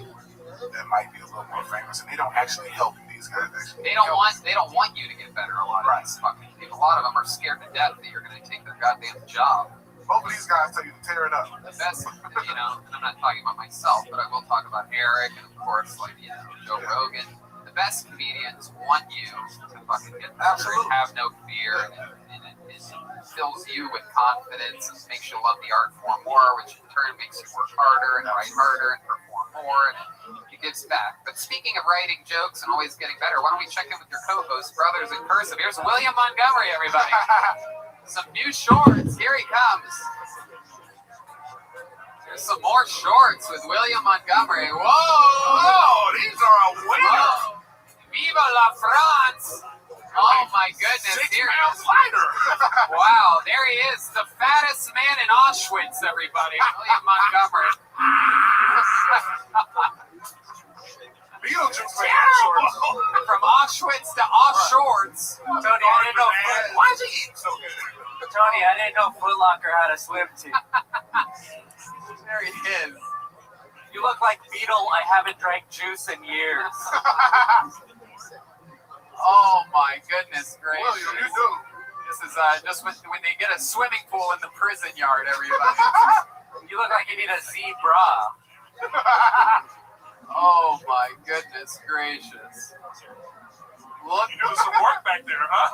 that might be a little more famous, and they don't actually help these guys. They don't want you to get better. A lot of these fucking people. A lot of them are scared to death that you're going to take their goddamn job. Both of these guys tell you to tear it up. The best, and I'm not talking about myself, but I will talk about Eric and of course, like, Joe Rogan. The best comedians want you to fucking get better and have no fear, and it fills you with confidence and makes you love the art form more, which in turn makes you work harder and write harder and perform more, and it gives back. But speaking of writing jokes and always getting better, why don't we check in with your co-host, Brothers in Cursive? Here's William Montgomery, everybody. Some new shorts. Here he comes. There's some more shorts with William Montgomery. Whoa! These are a winner. Viva la France! Oh my goodness! 6 pounds lighter. Wow, there he is, the fattest man in Auschwitz. Everybody, William Montgomery. Beetlejuice From Auschwitz to Offshorts. Tony, I didn't know. Why is he eating so good? Tony, I didn't know Foot Locker had a swim team. There he is. You look like Beetle. I haven't drank juice in years. Oh my goodness gracious! William, you do. This is just when they get a swimming pool in the prison yard. Everybody. You look like you need a zebra. Oh my goodness gracious! Look, You doing some work back there, huh?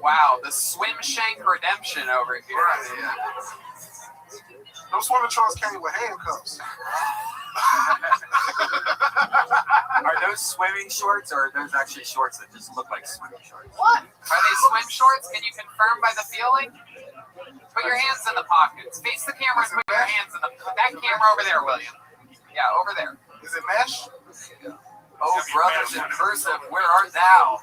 wow, the swim shank redemption over here. Those swimming shorts came with handcuffs. Are those swimming shorts, or are those actually shorts that just look like swimming shorts? What? Are they swim shorts? Can you confirm by the feeling? Put your hands in the pockets. Face the camera and put your hands in that camera over there, William. Yeah, over there. Is it mesh? Oh, brothers in cursive, where art thou?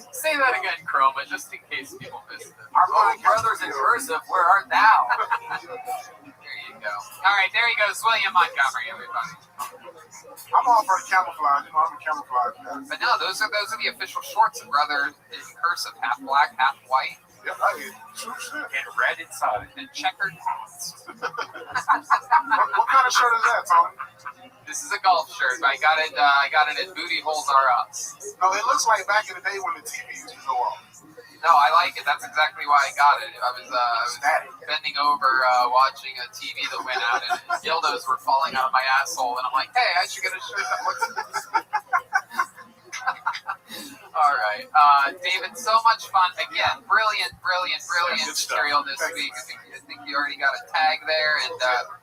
Say that again, Chroma, just in case people missed it. Our brothers in cursive, where art thou? There you go. All right, there he goes, William Montgomery, everybody. I'm all for the camouflage. I'm a camouflage guy. But no, those are the official shorts of Brother in cursive, half black, half white. Yep, I get true shit. And red inside. And checkered hats. What kind of shirt is that, Tony? This is a golf shirt. I got it at Booty Holes R Us. No, it looks like back in the day when the TV used to go off. No, I like it. That's exactly why I got it. I was bending over watching a TV that went out, and dildos were falling out of my asshole, and I'm like, hey, I should get a shirt that looks like this. All right, David, so much fun. Again, brilliant material this week. I think you already got a tag there, and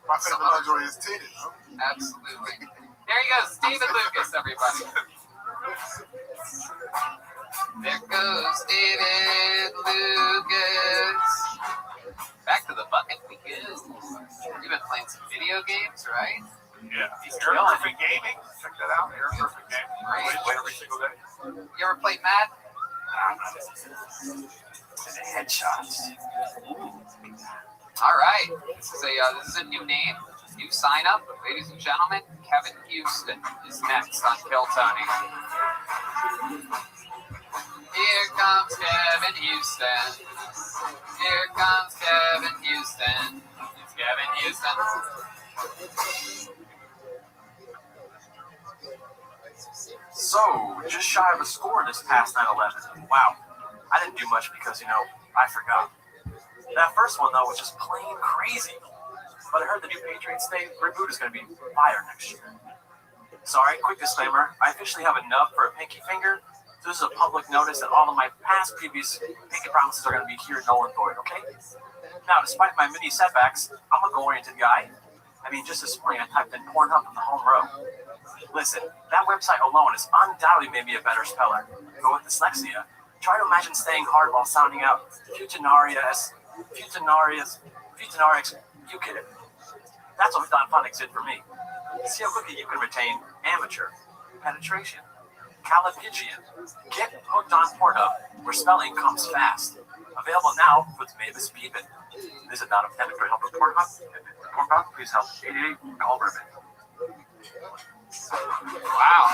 my favorite lingerie is titties. Absolutely. There he goes, David Lucas, everybody. There goes David Lucas. Back to the bucket we go. We've been playing some video games, right? Yeah. He's Air killing Perfect Gaming. Check that out. Air Perfect Gaming. Play every single day. You ever played Mad? Headshots. All right. This is a new name, new sign up. Ladies and gentlemen, Kevin Houston is next on Kill Tony. Here comes Kevin Houston. Here comes Kevin Houston. It's Kevin Houston. So, just shy of a score this past 9/11. Wow. I didn't do much because, I forgot. That first one, though, was just plain crazy. But I heard the new Patriots Day reboot is going to be fire next year. Sorry, quick disclaimer. I officially have a nub for a pinky finger. So this is a public notice that all of my previous pinky promises are going to be here null and void, okay? Now, despite my many setbacks, I'm a goal-oriented guy. Just this morning I typed in Pornhub in the home row. Listen, that website alone has undoubtedly made me a better speller. But with dyslexia, try to imagine staying hard while sounding out futanarius, you get it. That's what Don Phonics did for me. See how quickly you can retain amateur, penetration, calipigian. Get hooked on Pornhub, where spelling comes fast. Available now with Mavis Beeman. This is not intended for help with Pornhub. Pornhub, please help 88 call Ribbon. Wow.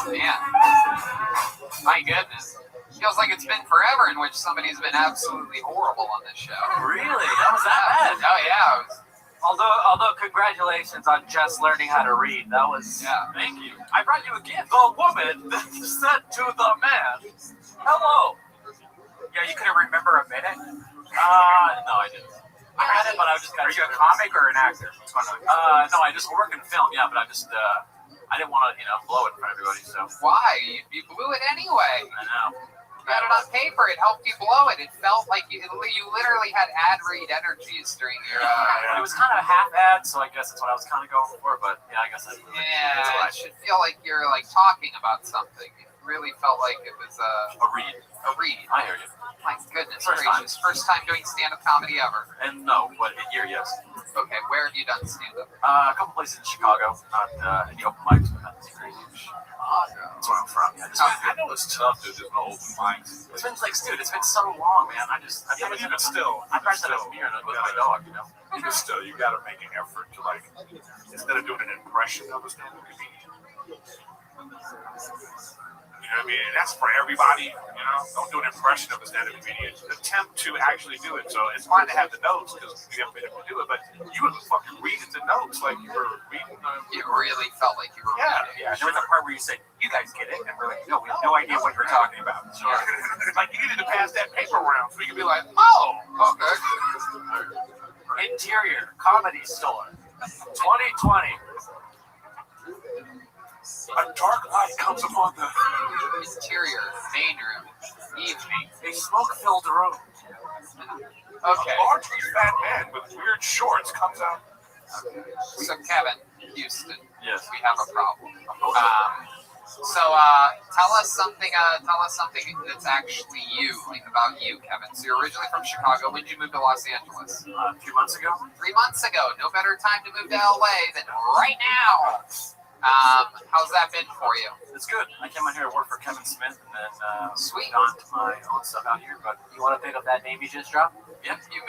Man. My goodness. Feels like it's been forever in which somebody's been absolutely horrible on this show. Really? That was that bad? Oh, yeah. It was, Although congratulations on just learning how to read. That was... Yeah. Thank you. I brought you a gift. The woman said to the man, hello. Yeah, you couldn't remember a minute? No, I didn't. I read it, but I just got... Are you a comic or an actor? What's going on? No, I just work in film, yeah, but I just... I didn't want to, blow it in front of everybody, so... Why? You blew it anyway. I know. You got it on paper. It helped you blow it. It felt like you literally had ad read energies during your... It was kind of a half ad, so I guess that's what I was kind of going for, but yeah, I guess that's... Yeah, it should feel like you're, talking about something. It really felt like it was a read. A read. I hear you. My goodness gracious. First time doing stand-up comedy ever. And no, but here, yes. Okay, where have you done stand-up? A couple places in Chicago, not any open mics, but nothing crazy. That's where I'm from. Yeah, I know it's tough to do no open mics. It's been dude, it's been so long, man. I practiced at a beer with my dog, Even still, you gotta make an effort to instead of doing an impression of a stand-up comedian. You know what I mean? And that's for everybody, Don't do an impression of a stand-up comedian. Attempt to actually do it. So it's fine to have the notes because you haven't been able to do it, but you were fucking reading the notes like you were reading them. You really felt like you were reading. Yeah. There was a part where you said, you guys get it, and we're like, no, we have no idea what you're talking about. Sure. You needed to pass that paper around so you could be like, oh, okay. Interior Comedy Store 2020. A dark light comes upon the interior, main room, evening, a smoke-filled room. Okay. A large fat man with weird shorts comes out. So Kevin Houston, yes, we have a problem. So tell us something that's actually you, about you, Kevin. So you're originally from Chicago. When did you move to Los Angeles? 3 months ago. 3 months ago. No better time to move to LA than right now. How's that been for you? It's good. I came out here to work for Kevin Smith and then sweet on to my own stuff out here. But you want to pick up that name you just dropped? Yep. You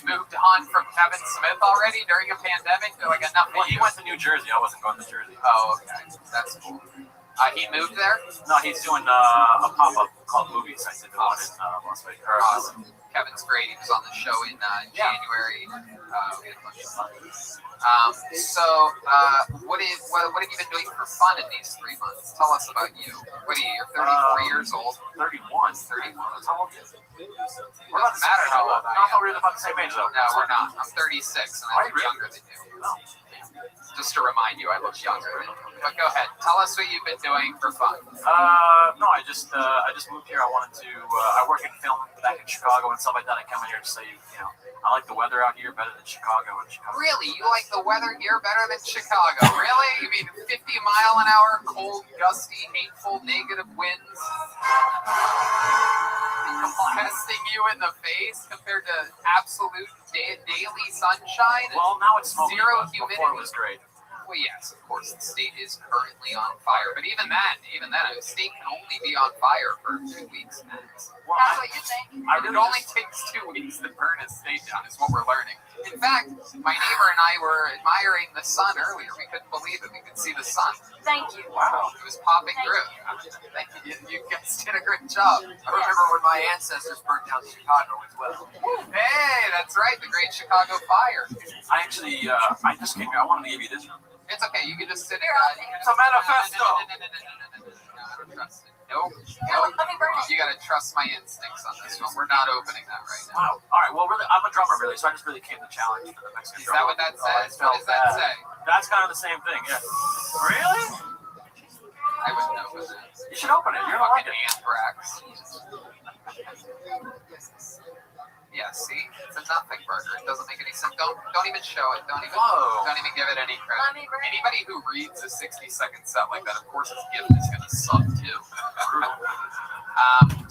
moved on from Kevin Smith already during a pandemic. They're like enough. Well, he went to New Jersey. I wasn't going to Jersey. Oh, okay. That's cool. He moved there? No, he's doing a pop-up called Movies. I did the one in Las Vegas. Awesome. Kevin's great. He was on the show in January. We had a bunch of fun. What have you been doing for fun in these 3 months? Tell us about you. What are you? You're 34 years old. 31. 31. How old are you? We're about the same age. How old I am. I thought we were about the same age, though. No, we're not. I'm 36, and I look younger than you. Just to remind you, I look younger than you. But go ahead. Tell us what you've been doing for fun. No, I just moved here. I wanted to. I work in film back in Chicago and stuff like that. I come in here to say, I like the weather out here better than Chicago. Really? You like the weather here better than Chicago? Really? You mean 50-mile-an-hour, cold, gusty, hateful, negative winds? blasting you in the face compared to absolute daily sunshine. Well, now it's smoking. Zero humidity. Before it was great. Well, yes, of course, the state is currently on fire, but even then, the state can only be on fire for 2 weeks max. Well, that's what you think. It only takes 2 weeks to burn a state down, is what we're learning. In fact, my neighbor and I were admiring the sun earlier. We couldn't believe it. We could see the sun. Thank you. Wow, it was popping through. Thank you. You guys did a great job. I remember when my ancestors burned down Chicago as well. Hey, that's right, the Great Chicago Fire. I actually, I just came here. I wanted to give you this. It's okay, you can just sit here. It's a manifesto. No, I don't trust it. Nope. Let me burn it. You gotta trust my instincts on this one. We're not opening that right now. Wow. All right. Well, really, I'm a drummer, really, so I just really came to challenge for the Mexican Is that what that says? What does that say? That's kind of the same thing, yeah. Really? I wouldn't know what that is. You should open it. You're fucking anthrax. Yeah, see? It's a nothing burger. It doesn't make any sense. Don't even show it. Don't even give it any credit. Anybody who reads a 60-second set like that, of course, his gift is gonna suck too.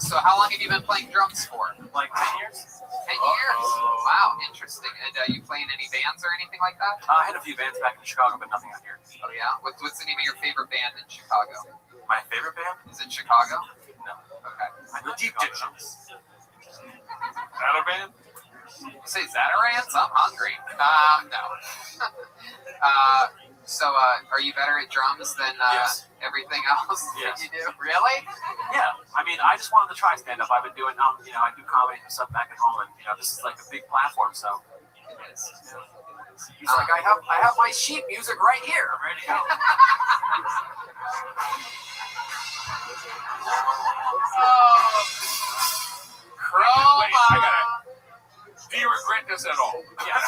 So how long have you been playing drums for? Like 10 years. 10 years? Wow, interesting. And you play in any bands or anything like that? I had a few bands back in Chicago, but nothing out here. Oh yeah? What's the name of your favorite band in Chicago? My favorite band? Is it Chicago? No. Okay. The Deep Ditches. Zatarans? You say Zatarans? I'm hungry. No. So, are you better at drums than everything else that you do? Really? Yeah. I mean, I just wanted to try stand-up. I've been doing, I do comedy and stuff back at home, and this is like a big platform. So it is. He's like, I have my sheet music right here. I'm ready to go. Do you regret this at all? Yes.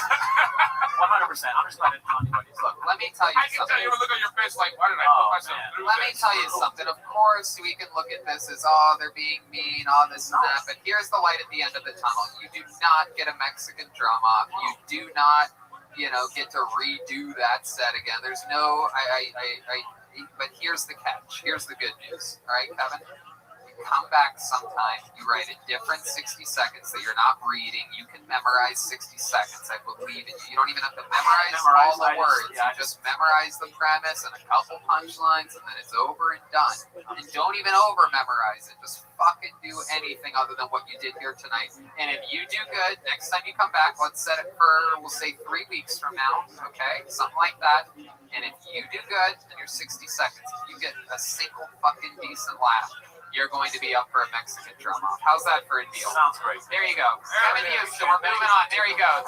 100%. I'm just glad I didn't tell anybody. Look, let me tell you I can something. tell you look on your face like, why did I put myself through Let me tell you something. Of course, we can look at this as, they're being mean, all this and that, but here's the light at the end of the tunnel. You do not get a Mexican drum off. You do not, get to redo that set again. There's no, but here's the catch. Here's the good news. All right, Kevin? Come back sometime. You write a different 60 seconds that you're not reading. You can memorize 60 seconds. I believe in you. You don't even have to memorize all the words. You just memorize the premise and a couple punchlines, and then it's over and done. And don't even over memorize it. Just fucking do anything other than what you did here tonight. And if you do good, next time you come back, let's set it for, we'll say 3 weeks from now. Okay? Something like that. And if you do good in your 60 seconds, if you get a single fucking decent laugh, you're going to be up for a Mexican drum off. How's that for a deal? Sounds great. There you go. Kevin Houston, we're moving on. There you go.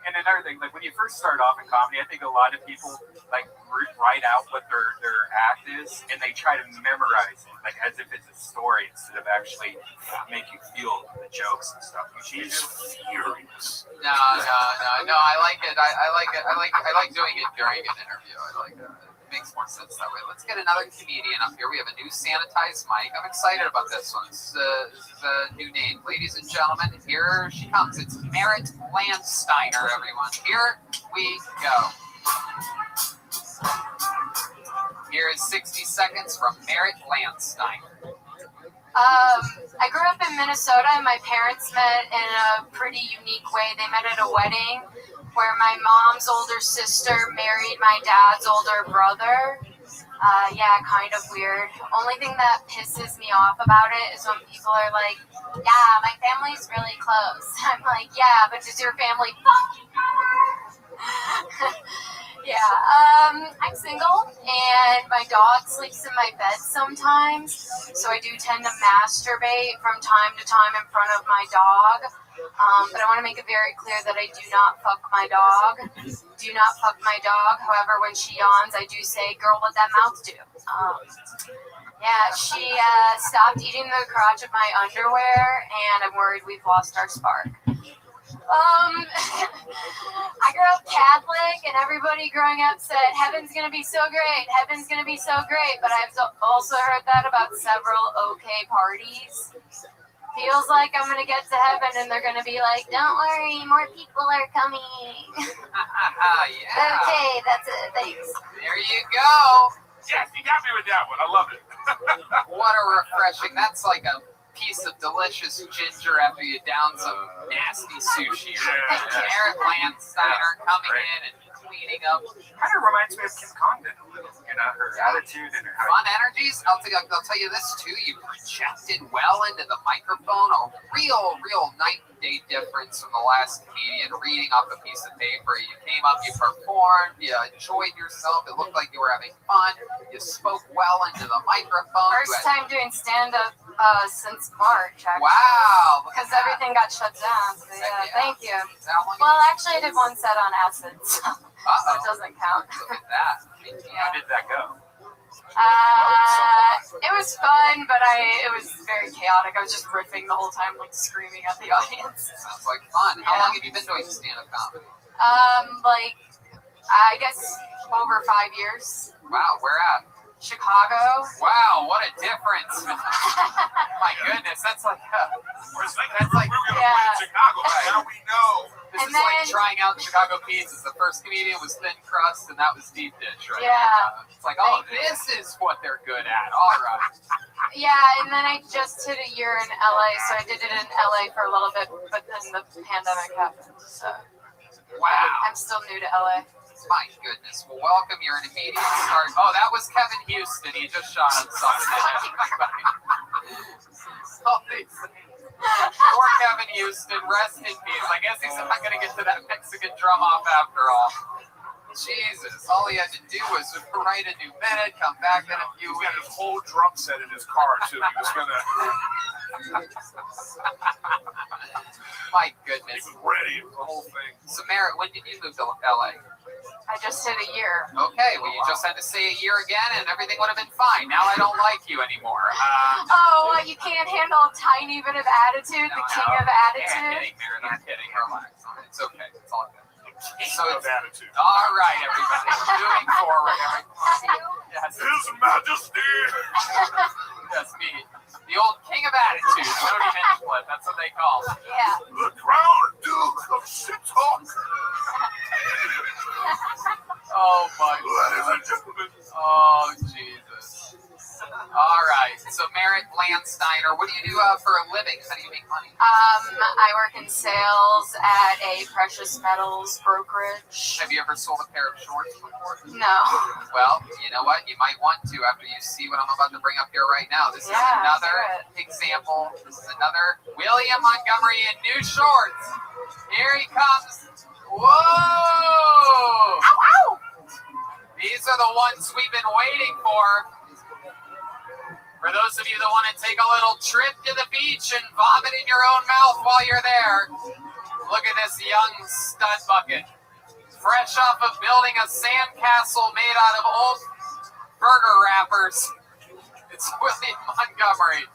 And another thing, like when you first start off in comedy, I think a lot of people like write out what their act is, and they try to memorize it, like as if it's a story instead of actually make you feel the jokes and stuff. She's furious. No. I like it. I like doing it during an interview. I like it. It makes more sense that way. Let's get another comedian up here. We have a new sanitized mic. I'm excited about this one. This is a new name. Ladies and gentlemen, here she comes. It's Merritt Landsteiner, everyone. Here we go. Here is 60 seconds from Merritt Landsteiner. I grew up in Minnesota, and my parents met in a pretty unique way. They met at a wedding where my mom's older sister married my dad's older brother. Yeah, kind of weird. Only thing that pisses me off about it is when people are like, yeah, my family's really close. I'm like, yeah, but does your family fuck you? Yeah, I'm single, and my dog sleeps in my bed sometimes, so I do tend to masturbate from time to time in front of my dog. But I want to make it very clear that I do not fuck my dog. Do not fuck my dog. However, when she yawns, I do say, girl, what that mouth do? Yeah, she stopped eating the crotch of my underwear, and I'm worried we've lost our spark. I grew up Catholic, and everybody growing up said, heaven's going to be so great, heaven's going to be so great, but I've also heard that about several okay parties. feels like I'm gonna get to heaven and they're gonna be like, "Don't worry, more people are coming." Yeah. Okay, that's it. Thanks. There you go. Yes, you got me with that one. I love it. What a refreshing. That's like a piece of delicious ginger after you down some nasty sushi. Eric Landsteiner coming in and cleaning up. Kind of reminds me of Kim Condon a little, you know, her attitude and her Fun energies. I'll tell you this too. You projected well into the microphone. A real night and day difference from the last comedian reading off a piece of paper. You came up, you performed, you enjoyed yourself. It looked like you were having fun. You spoke well into the microphone. First time doing stand-up since March, actually. Wow. Because everything got shut down. So yeah, thank you. Well, actually, I did one set on acid, so it doesn't count. Look at that. How did that go? It was fun, but it was very chaotic. I was just riffing the whole time, like screaming at the audience. Sounds like fun. How long have you been doing stand-up comedy? Like, I guess over 5 years. Wow, where at? Chicago. Wow, what a difference. My goodness, that's like we're gonna play in Chicago. Now we know. This is like trying out Chicago pizzas. The first comedian was thin crust, and that was deep dish, right? Yeah. It's like, oh, this is what they're good at. All right. Yeah, and then I just hit a year in LA, so I did it in LA for a little bit, but then the pandemic happened. So. Wow. I'm still new to LA. My goodness. Well, welcome. You're an immediate start. Oh, that was Kevin Houston. He just shot himself. Poor Kevin Houston. Rest in peace. I guess he's not going to get to that Mexican drum off after all. Jesus. All he had to do was write a new minute, come back in a few weeks. He had his whole drum set in his car, too. He was going to... My goodness. He was ready for the whole thing. So, Merritt, when did you move to LA? I just hit a year. Okay, well, you just had to say a year again and everything would have been fine. Now I don't like you anymore. Well, you can't handle a tiny bit of attitude, the king of attitude. I'm kidding, Merritt, I'm kidding. Relax. It's okay. It's all good. So it's attitude. All right, everybody. Moving forward, everybody. Yes. His Majesty. Yes, me. The old king of attitude, Tony Hinchcliffe. That's what they call him. Yeah. The Crown Duke of Shit Talk. Oh my God. Oh Jesus. All right. So Merritt Landsteiner, what do you do for a living? How do you make money? I work in sales at a precious metals brokerage. Have you ever sold a pair of shorts before? No. Well, you know what? You might want to after you see what I'm about to bring up here right now. This is another example. This is another William Montgomery in new shorts. Here he comes. Whoa! Ow, ow! These are the ones we've been waiting for. For those of you that want to take a little trip to the beach and vomit in your own mouth while you're there, look at this young stud bucket. Fresh off of building a sandcastle made out of old burger wrappers. It's William Montgomery.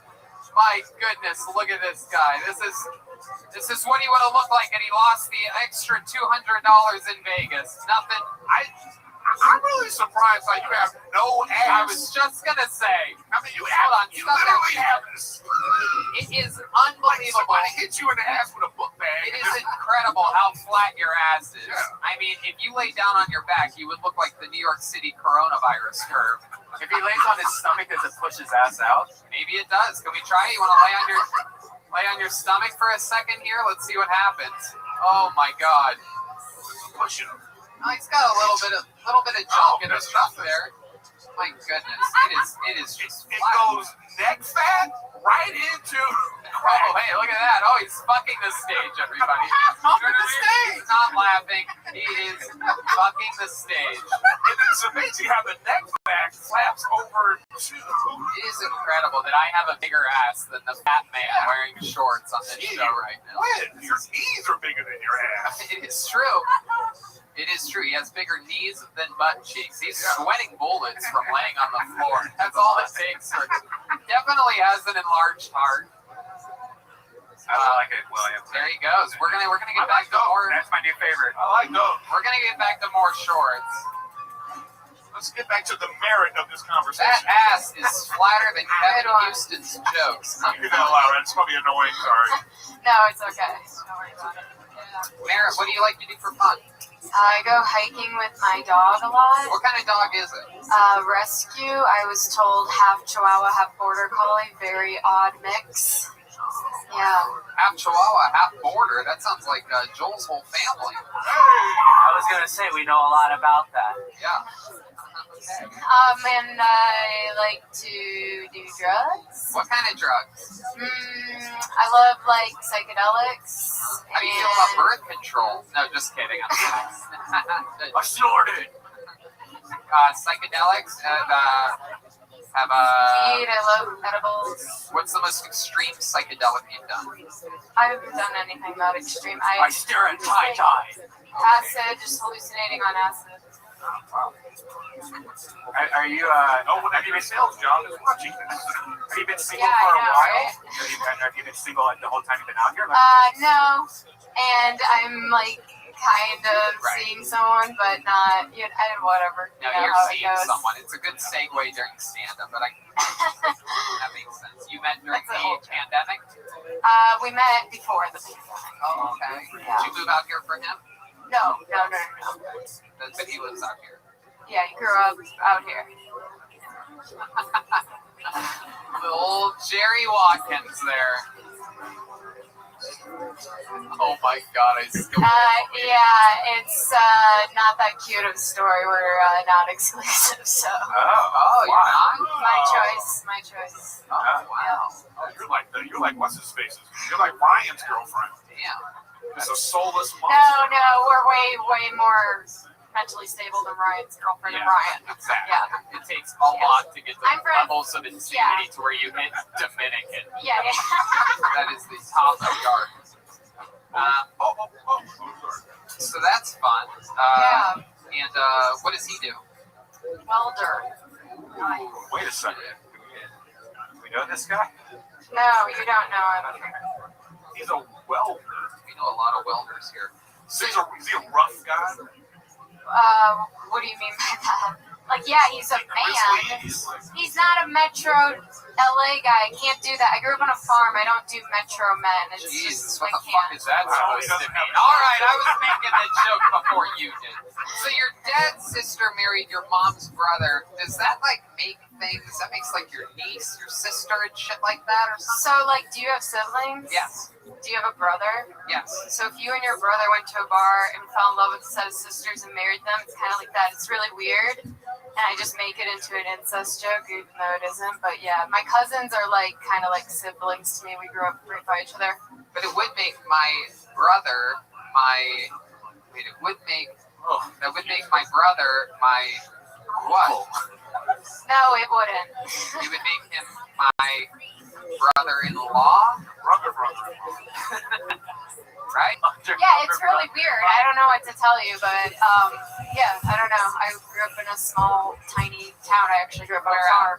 My goodness, look at this guy. This is what he would have looked like, and he lost the extra $200 in Vegas. Nothing. I'm really surprised that you have no ass. I was just gonna say. I mean, you literally have this. It is unbelievable. Somebody hit you in the ass with a book bag. It is incredible how flat your ass is. Yeah. I mean, if you lay down on your back, you would look like the New York City coronavirus curve. If he lays on his stomach, does it push his ass out? Maybe it does. Can we try it? You want to lay on your stomach for a second here? Let's see what happens. Oh my God. Push it. Oh, he's got a little bit of junk in his stuff there. My goodness, it is just it goes neck fat right into. Oh, hey, look at that! Oh, he's fucking the stage, everybody. Fucking the stage. He's not laughing. He is fucking the stage. And it's amazing how the neck fat flaps over to. It is incredible that I have a bigger ass than the fat man wearing shorts on this show right now. When? Your knees are bigger than your ass. It is true. It is true. He has bigger knees than butt cheeks. He's sweating bullets from laying on the floor. That's all it takes. Definitely has an enlarged heart. I like it, William. There he goes. We're gonna get back to more. That's my new favorite. I like those. We're gonna get back to more shorts. let's get back to the merit of this conversation. That ass is flatter than Kevin Houston's jokes. You know, Laura, it's probably annoying. Sorry. No, it's okay. Don't worry about it. Yeah. Merritt, what do you like to do for fun? I go hiking with my dog a lot. What kind of dog is it? Rescue. I was told half Chihuahua, half Border Collie. Very odd mix. Yeah. Half Chihuahua, half Border. That sounds like Joel's whole family. I was gonna say we know a lot about that. Yeah. And I like to do drugs. What kind of drugs? I love like psychedelics. How do you feel about birth control? No, just kidding. I snorted. Psychedelics and have weed. I love edibles. What's the most extreme psychedelic you've done? I haven't done anything that extreme. I stare at tie-dye. Acid, just hallucinating on acid. Are you, have you been sales job is watching this? Have you been single Yeah, for a I know, while? right? Have you been single the whole time you've been out here? No. And I'm like kind of seeing someone, but not, whatever. No, you know you're how it seeing goes. someone. It's a good segue during stand-up, but that makes sense. You met during the pandemic? We met before the pandemic. Oh, okay. Yeah. Did you move out here for him? No. But he lives out here. Yeah, he grew up out here. The old Jerry Watkins there. Oh my God, I still. Yeah, it's not that cute of a story. We're not exclusive, so. Oh, you're not? My choice. Oh, wow. Oh, you're like what's his face? You're like Ryan's girlfriend. Damn. It's a soulless monster. No, we're way more mentally stable than Ryan's girlfriend and Ryan. Exactly. Yeah. It takes a lot to get to I'm from- levels of insanity to where you hit Dominican. Yeah. That is the top of the art. So that's fun. And what does he do? Welder. Wait a second. Do we know this guy? No, you don't know him. He's a welder. We know a lot of welders here. So is he a rough guy? What do you mean by that? Like, yeah, he's a man. He's not a Metro LA guy. I can't do that. I grew up on a farm. I don't do Metro men. It's Jesus, just, what I the fuck can't. is that supposed to mean? All right, I was making that joke before you did. So your dad's sister married your mom's brother. Does that like make things? That makes like your niece, your sister, and shit like that, or something? So, like, do you have siblings? Yes. Do you have a brother? Yes. So if you and your brother went to a bar and fell in love with a set of sisters and married them, it's kind of like that. It's really weird. And I just make it into an incest joke, even though it isn't. But yeah, my cousins are like kind of like siblings to me. We grew up right by each other. But it would make my brother that would make my brother my what? No, it wouldn't. It would make him my brother-in-law? Brother. Right? Yeah, it's really weird. I don't know what to tell you, but yeah, I don't know. I grew up in a small, tiny town. I actually grew up on a farm.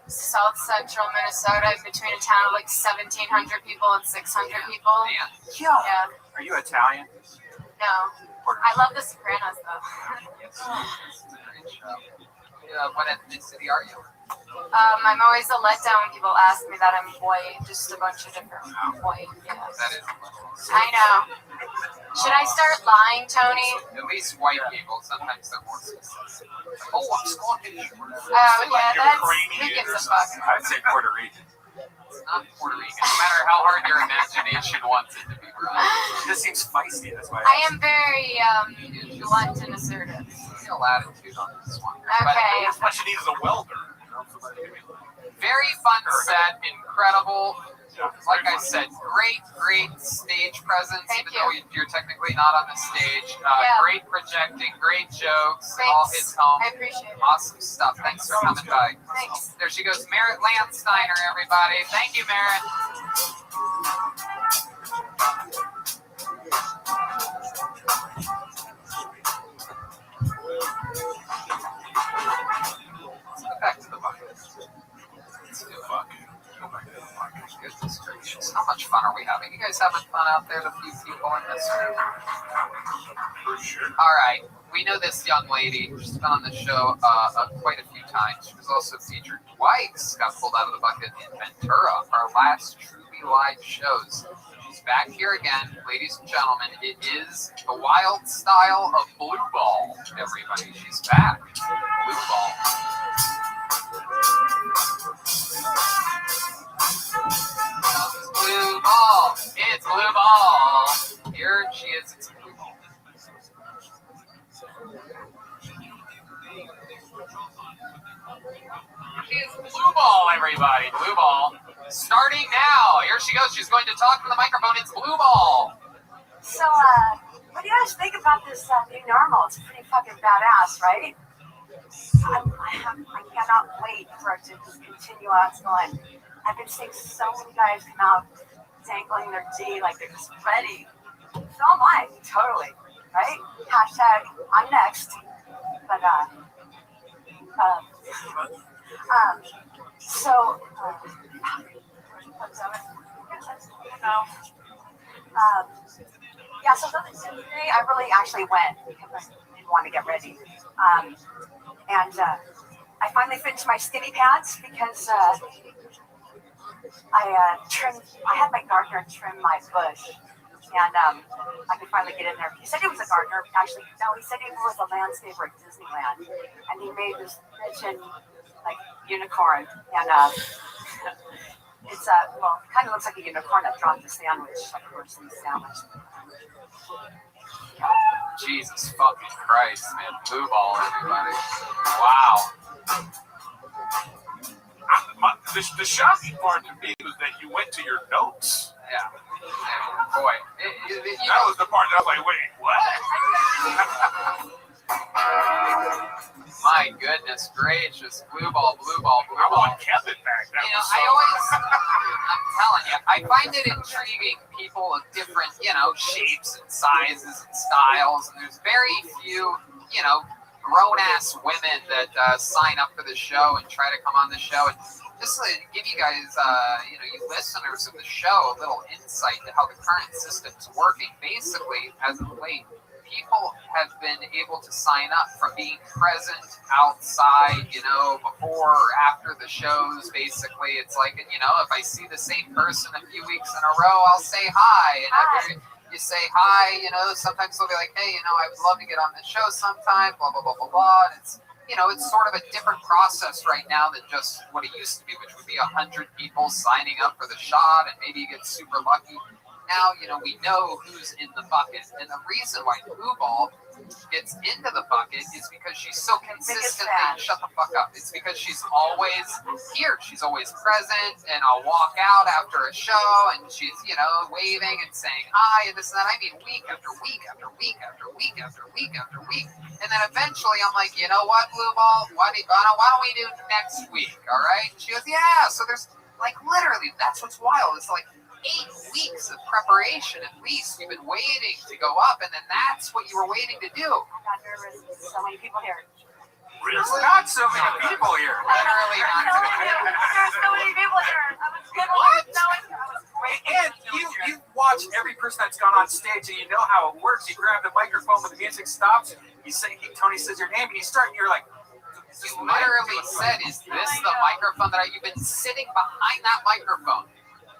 South Central Minnesota, in between a town of like 1,700 people and 600 people. Yeah. Are you Italian? No. I love The Sopranos, though. What ethnicity are you? I'm always a letdown when people ask me that I'm white. Just a bunch of different white. Yeah. That is. I know. Should I start lying, Tony? At least white people, sometimes they're more specific. Oh, I'm Scottish. Yeah, that's. Who gives a fuck? I'd say Puerto Rican. It's not Puerto Rican, no matter how hard your imagination wants it to be, right? This seems feisty, that's why. I am very blunt and assertive. Feel latitude on this one. Okay. That's what you need is a welder. Very fun set, incredible. Like I said, great stage presence, even though you're technically not on the stage. Great projecting, great jokes, all hits home. I appreciate it. Awesome stuff. Thanks for coming by. Thanks. There she goes, Merritt Landsteiner, everybody. Thank you, Merritt. Let's get back to the bucket. Let's do it. How much fun are we having? You guys having fun out there, the few people in this room? For sure. All right. We know this young lady. She's been on the show quite a few times. She was also featured twice. Got pulled out of the bucket in Ventura, our last truly live shows. She's back here again, ladies and gentlemen. It is the wild style of Blue Ball. Everybody, she's back. Blue Ball. Blue Ball. It's Blue Ball. Here she is. It's Blue Ball. It's Blue Ball, everybody. Blue Ball. Starting now. Here she goes. She's going to talk to the microphone. It's Blue Ball. So, what do you guys think about this new normal? It's pretty fucking badass, right? I cannot wait for it to just continue how it's going. I've been seeing so many guys come out dangling their D like they're just ready. So am I, totally, right? Hashtag, I'm next. But, yeah, so today I really actually went because I didn't want to get ready. And I finally finished my skinny pants because I had my gardener trim my bush. And I could finally get in there. He said he was a gardener. Actually, no, he said he was a landscaper at Disneyland. And he made this bitchin' like unicorn. And it's well, kind of looks like a unicorn that dropped a sandwich, like a roasting sandwich. Jesus fucking Christ, man. Blue Ball, everybody. Wow. The shocking part to me was that you went to your notes. Yeah. Boy. That was the part that I was like, wait, what? My goodness gracious. Blue Ball, Blue Ball, Blue Ball. I want Kevin back. That was so... I'm telling you, I find it intriguing people of different, shapes and sizes and styles. And there's very few, grown-ass women that sign up for the show and try to come on the show. And just to give you guys, you listeners of the show, a little insight to how the current system's working. Basically, as of late, people have been able to sign up from being present outside, before or after the shows. Basically, it's like, if I see the same person a few weeks in a row, I'll say hi. And after you say hi, sometimes they'll be like, hey, I would love to get on the show sometime, blah, blah, blah, blah, blah. And it's sort of a different process right now than just what it used to be, which would be 100 people signing up for the shot, and maybe you get super lucky. Now, we know who's in the bucket. And the reason why Blue Ball gets into the bucket is because she's so consistently, shut the fuck up. It's because she's always here. She's always present. And I'll walk out after a show and she's, waving and saying hi and this and that. I mean, week after week after week after week after week after week. And then eventually I'm like, you know what, Blue Ball? Why don't we do next week? All right? And she goes, yeah. So there's literally, that's what's wild. It's 8 weeks of preparation at least. You've been waiting to go up, and then that's what you were waiting to do. I got nervous. So many people here. Really? Not so many people here. Literally not so many people. There's so many people here. I was great. And you watch every person that's gone on stage, and you know how it works. You grab the microphone when the music stops. Tony says your name, and you start, and you're like, you literally said, is this the microphone that you've been sitting behind that microphone?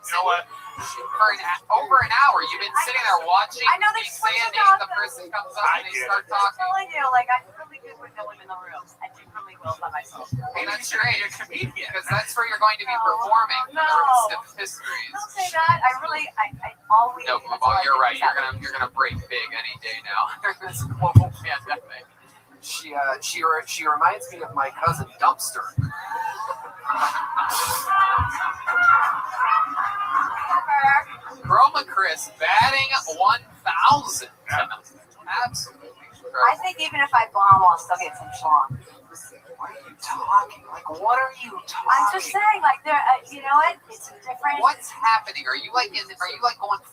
You know what? For over an hour, you've been sitting there watching. I know they say a name, the person comes up and they start talking. I totally do. I'm really good with no one in the room. I do really well by myself. Hey, that's great. Because that's where you're going to be performing for the rest of history. Don't say that. I always. No, Blue Ball, you're right. You're gonna break big any day now. This global pandemic. She reminds me of my cousin Dumpster. Chroma Chris batting 1,000 tonight. Absolutely. I think even if I bomb, I'll still get some schlong. What are you talking? What are you talking? I'm just saying, you know what? It's a different. What's happening? Are you going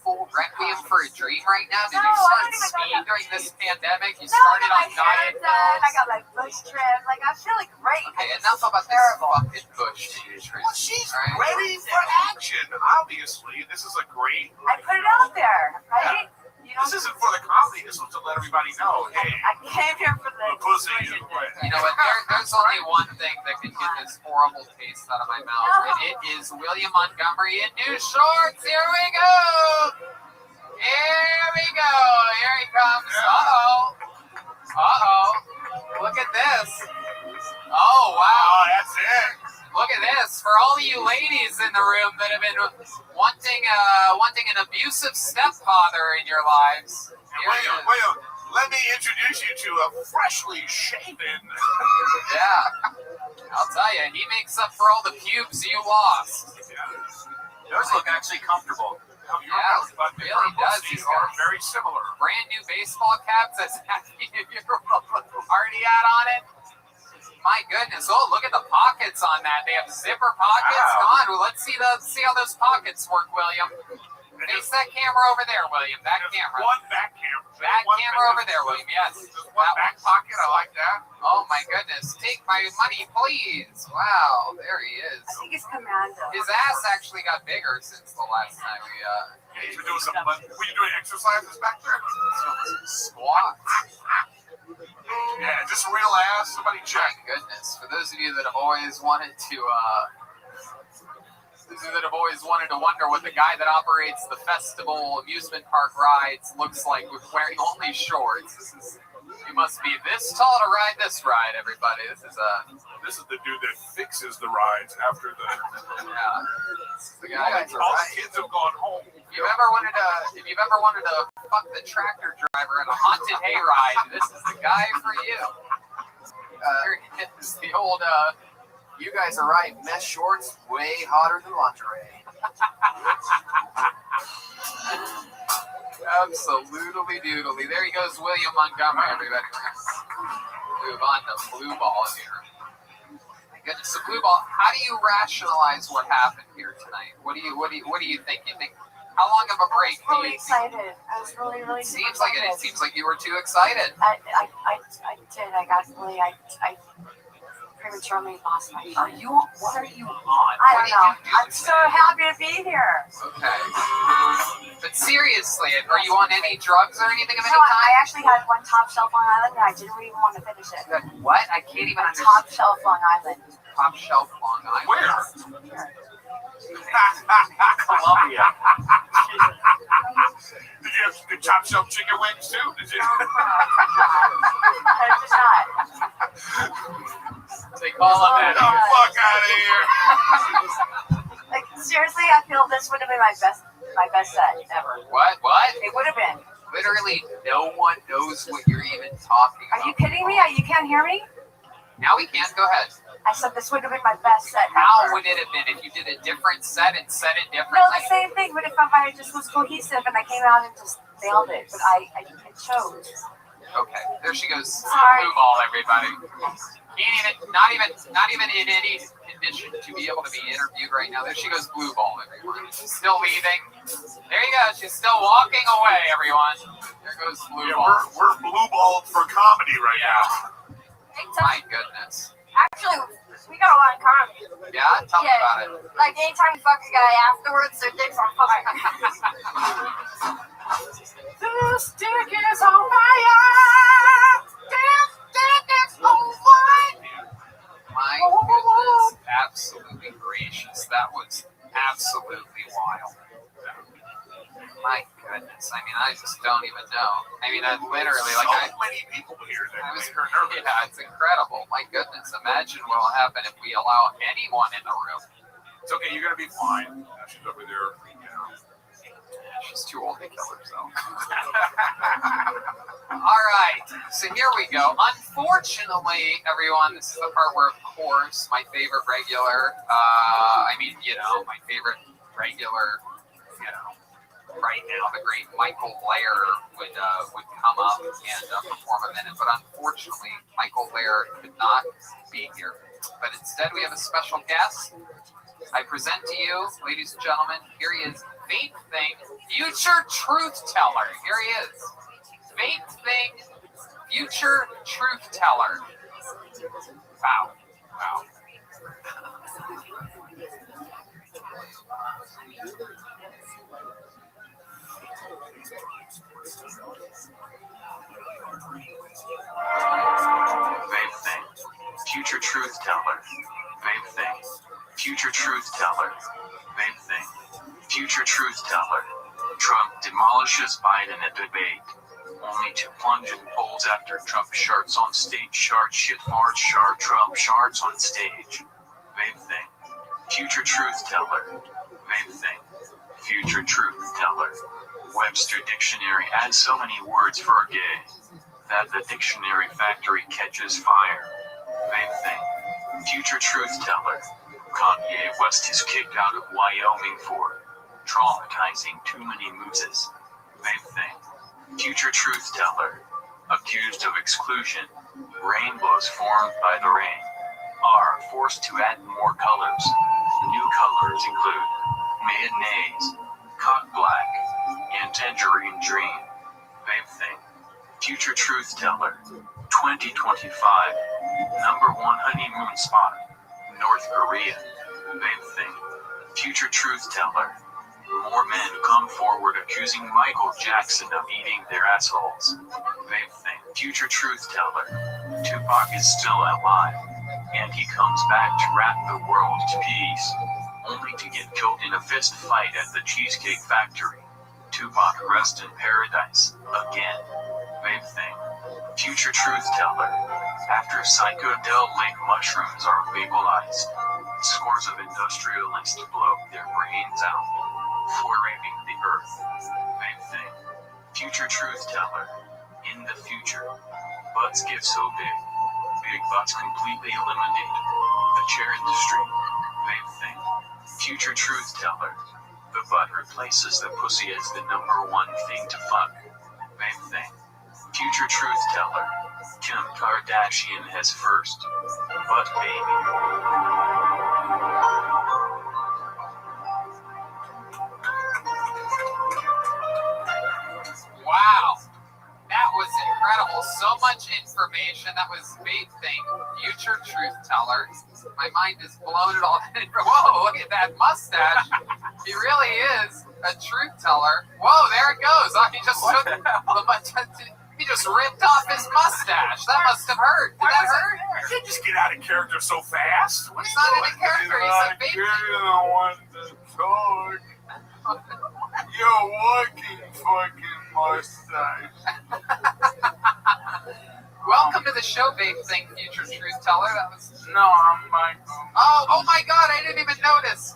full Requiem William for a dream right now? Did No, you I start don't even got skiing that. during this pandemic? You No, I started got on my hair diet done. I pills? got my bush trimmed. Like, I'm feeling great. Okay, enough about this fucking bush, Dimitri. Well, she's All right? ready for action, obviously. This is a great... I put it out there, right? You know, This isn't for the comedy. This was to let everybody know, hey, I came here for the pussy is wet. You know what? There's only one thing that can get this horrible taste out of my mouth, and it is William Montgomery in new shorts. Here we go. Here we go. Here he comes. Uh-oh. Look at this. Oh, wow. That's it. Look at this. For all of you ladies in the room that have been wanting an abusive stepfather in your lives, here it is. William, let me introduce you to a freshly shaven. Yeah. I'll tell you, he makes up for all the pubes you lost. Those look actually comfortable. Yeah, really does. He's got very similar. Brand new baseball caps that's happy New Year party hat on it. My goodness! Oh, look at the pockets on that. They have zipper pockets. Wow. Come on, well, let's see how those pockets work, William. Face that camera over there, William. That camera. One back camera. That camera over there, William. Yes. One back pocket. I like that. Oh my goodness! Take my money, please. Wow, there he is. I think it's Commando. His ass actually got bigger since the last time we You were doing some. Were you doing exercises back there? squats. Yeah, just real ass. Somebody check. My goodness! For those of you that have always wanted to, wonder what the guy that operates the festival amusement park rides looks like with wearing only shorts. You must be this tall to ride this ride, everybody. This is the dude that fixes the rides after the. Yeah. This is the guy that's all the kids have gone home. If you've ever wanted to fuck the tractor driver in a haunted hayride, this is the guy for you. Here is the old. You guys are right. Mesh shorts, way hotter than lingerie. Absolutely doodly. There he goes, William Montgomery, everybody. Move on to blue ball here. My goodness, so blue ball. How do you rationalize what happened here tonight? What do you think? You think how long of a break? I was really excited. I was really It seems like you were too excited. I did. I got really. I prematurely lost my mind. What are you on? I don't know. I'm so happy to be here. Okay. But seriously, are you on any drugs or anything of any No, kind? I actually had one top shelf Long Island and I didn't even want to finish it. What? I can't even understand. Top shelf Long Island. Top shelf Long Island. Where? Columbia. Did you have the top shelf chicken wings too? Did you? I did not. Take all of that. Get the fuck out of here. Like seriously, I feel this would have been my best set ever. What? It would have been. Literally, no one knows what you're even talking about. Are you kidding me? You can't hear me? Now we can. Go ahead. I said this would have been my best set How ever. would it have been if you did a different set and said it differently? No, the same thing. But if I just was cohesive and I came out and just nailed it, but I chose. Okay, there she goes. Sorry. Blue ball, everybody. Not even in any condition to be able to be interviewed right now. There she goes, blue ball, everyone. She's still leaving. There you go. She's still walking away, everyone. There goes blue ball. We're blue balled for comedy right now. My goodness. Actually, we got a lot in common. Yeah, tell me about it. Like anytime we fuck a guy afterwards, their dicks on fire. This dick is on fire. This dick is on fire. My goodness, absolutely gracious. That was absolutely wild. My goodness. I mean, I just don't even know. I mean, I literally, like, many people here that I was, made her nervous. yeah, it's incredible. My goodness. Imagine what will happen if we allow anyone in the room. It's okay. You're gonna be fine. She's over there. She's too old to kill herself. All right, so here we go. Unfortunately, everyone, this is the part where, of course, my favorite regular, my favorite regular, right now, the great Michael Blair would come up and perform a minute. But unfortunately, Michael Blair could not be here. But instead, we have a special guest. I present to you, ladies and gentlemen, here he is, Vape Thing, future truth teller. Here he is. Vape Thing, future truth teller. Wow. Wow. Vape Thing, future truth teller. Vape Thing, future truth teller. Vape Thing, future truth teller. Trump demolishes Biden at debate. Only to plunge in polls after Trump sharts on stage. Shart shit March shart Trump sharts on stage. Vape Thing, future truth teller. Vape Thing, future truth teller. Webster Dictionary adds so many words for gay that the dictionary factory catches fire. Vape Thing, future truth teller. Kanye West is kicked out of Wyoming for traumatizing too many mooses. Vape Thing, future truth teller. Accused of exclusion. Rainbows formed by the rain are forced to add more colors. New colors include mayonnaise, cock black, and tangerine dream. Vape Thing, future truth teller. 2025, number 1 honeymoon spot, North Korea. Vape Thing, future truth teller. More men come forward accusing Michael Jackson of eating their assholes. Vape Thing, future truth teller. Tupac is still alive, and he comes back to rap the world to peace, only to get killed in a fist fight at the Cheesecake Factory. Tupac rest in paradise, again. Vape Thing, future truth teller. After psychedelic mushrooms are vaporized, scores of industrialists blow their brains out for raping the earth. Vape Thing, future truth teller. In the future, butts get so big, big butts completely eliminate the chair industry. Vape Thing, future truth teller. The butt replaces the pussy as the number 1 thing to fuck. Vape Thing, future truth teller. Kim Kardashian has first butt baby. Wow. That was incredible. So much information. That was Vape Thing, future truth teller. My mind is blown at all. Whoa, look at that mustache. He really is a truth teller. Whoa, there it goes. Oh, he just ripped off his mustache. That must have hurt. Did that hurt? You can't just get out of character so fast. He's not in a character. He's a Vape Thing. I want to talk. You're walking fucking mustache. Welcome to the show, Vape Thing, future truth teller. That was. No, I'm Michael. Oh my God! I didn't even notice.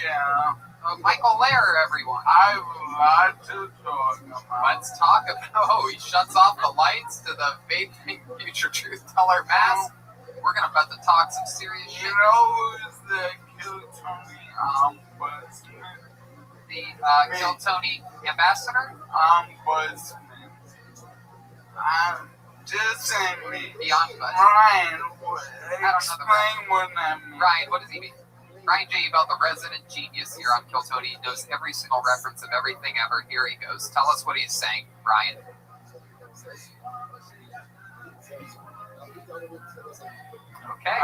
Yeah. Michael Lair, everyone. I have a lot to talk about. Let's talk about. Oh, he shuts off the lights to the Vape Thing, future truth teller mask. We're gonna about to talk some serious shit. You know who's the Kill Tony ombudsman? The Kill Tony ambassador? Ombudsman. Just ain't me. The ombudsman. Ryan, explain what that means. Ryan, what does he mean? Ryan J. about the resident genius here on Kill Tony. He knows every single reference of everything ever. Here he goes. Tell us what he's saying, Ryan. Okay,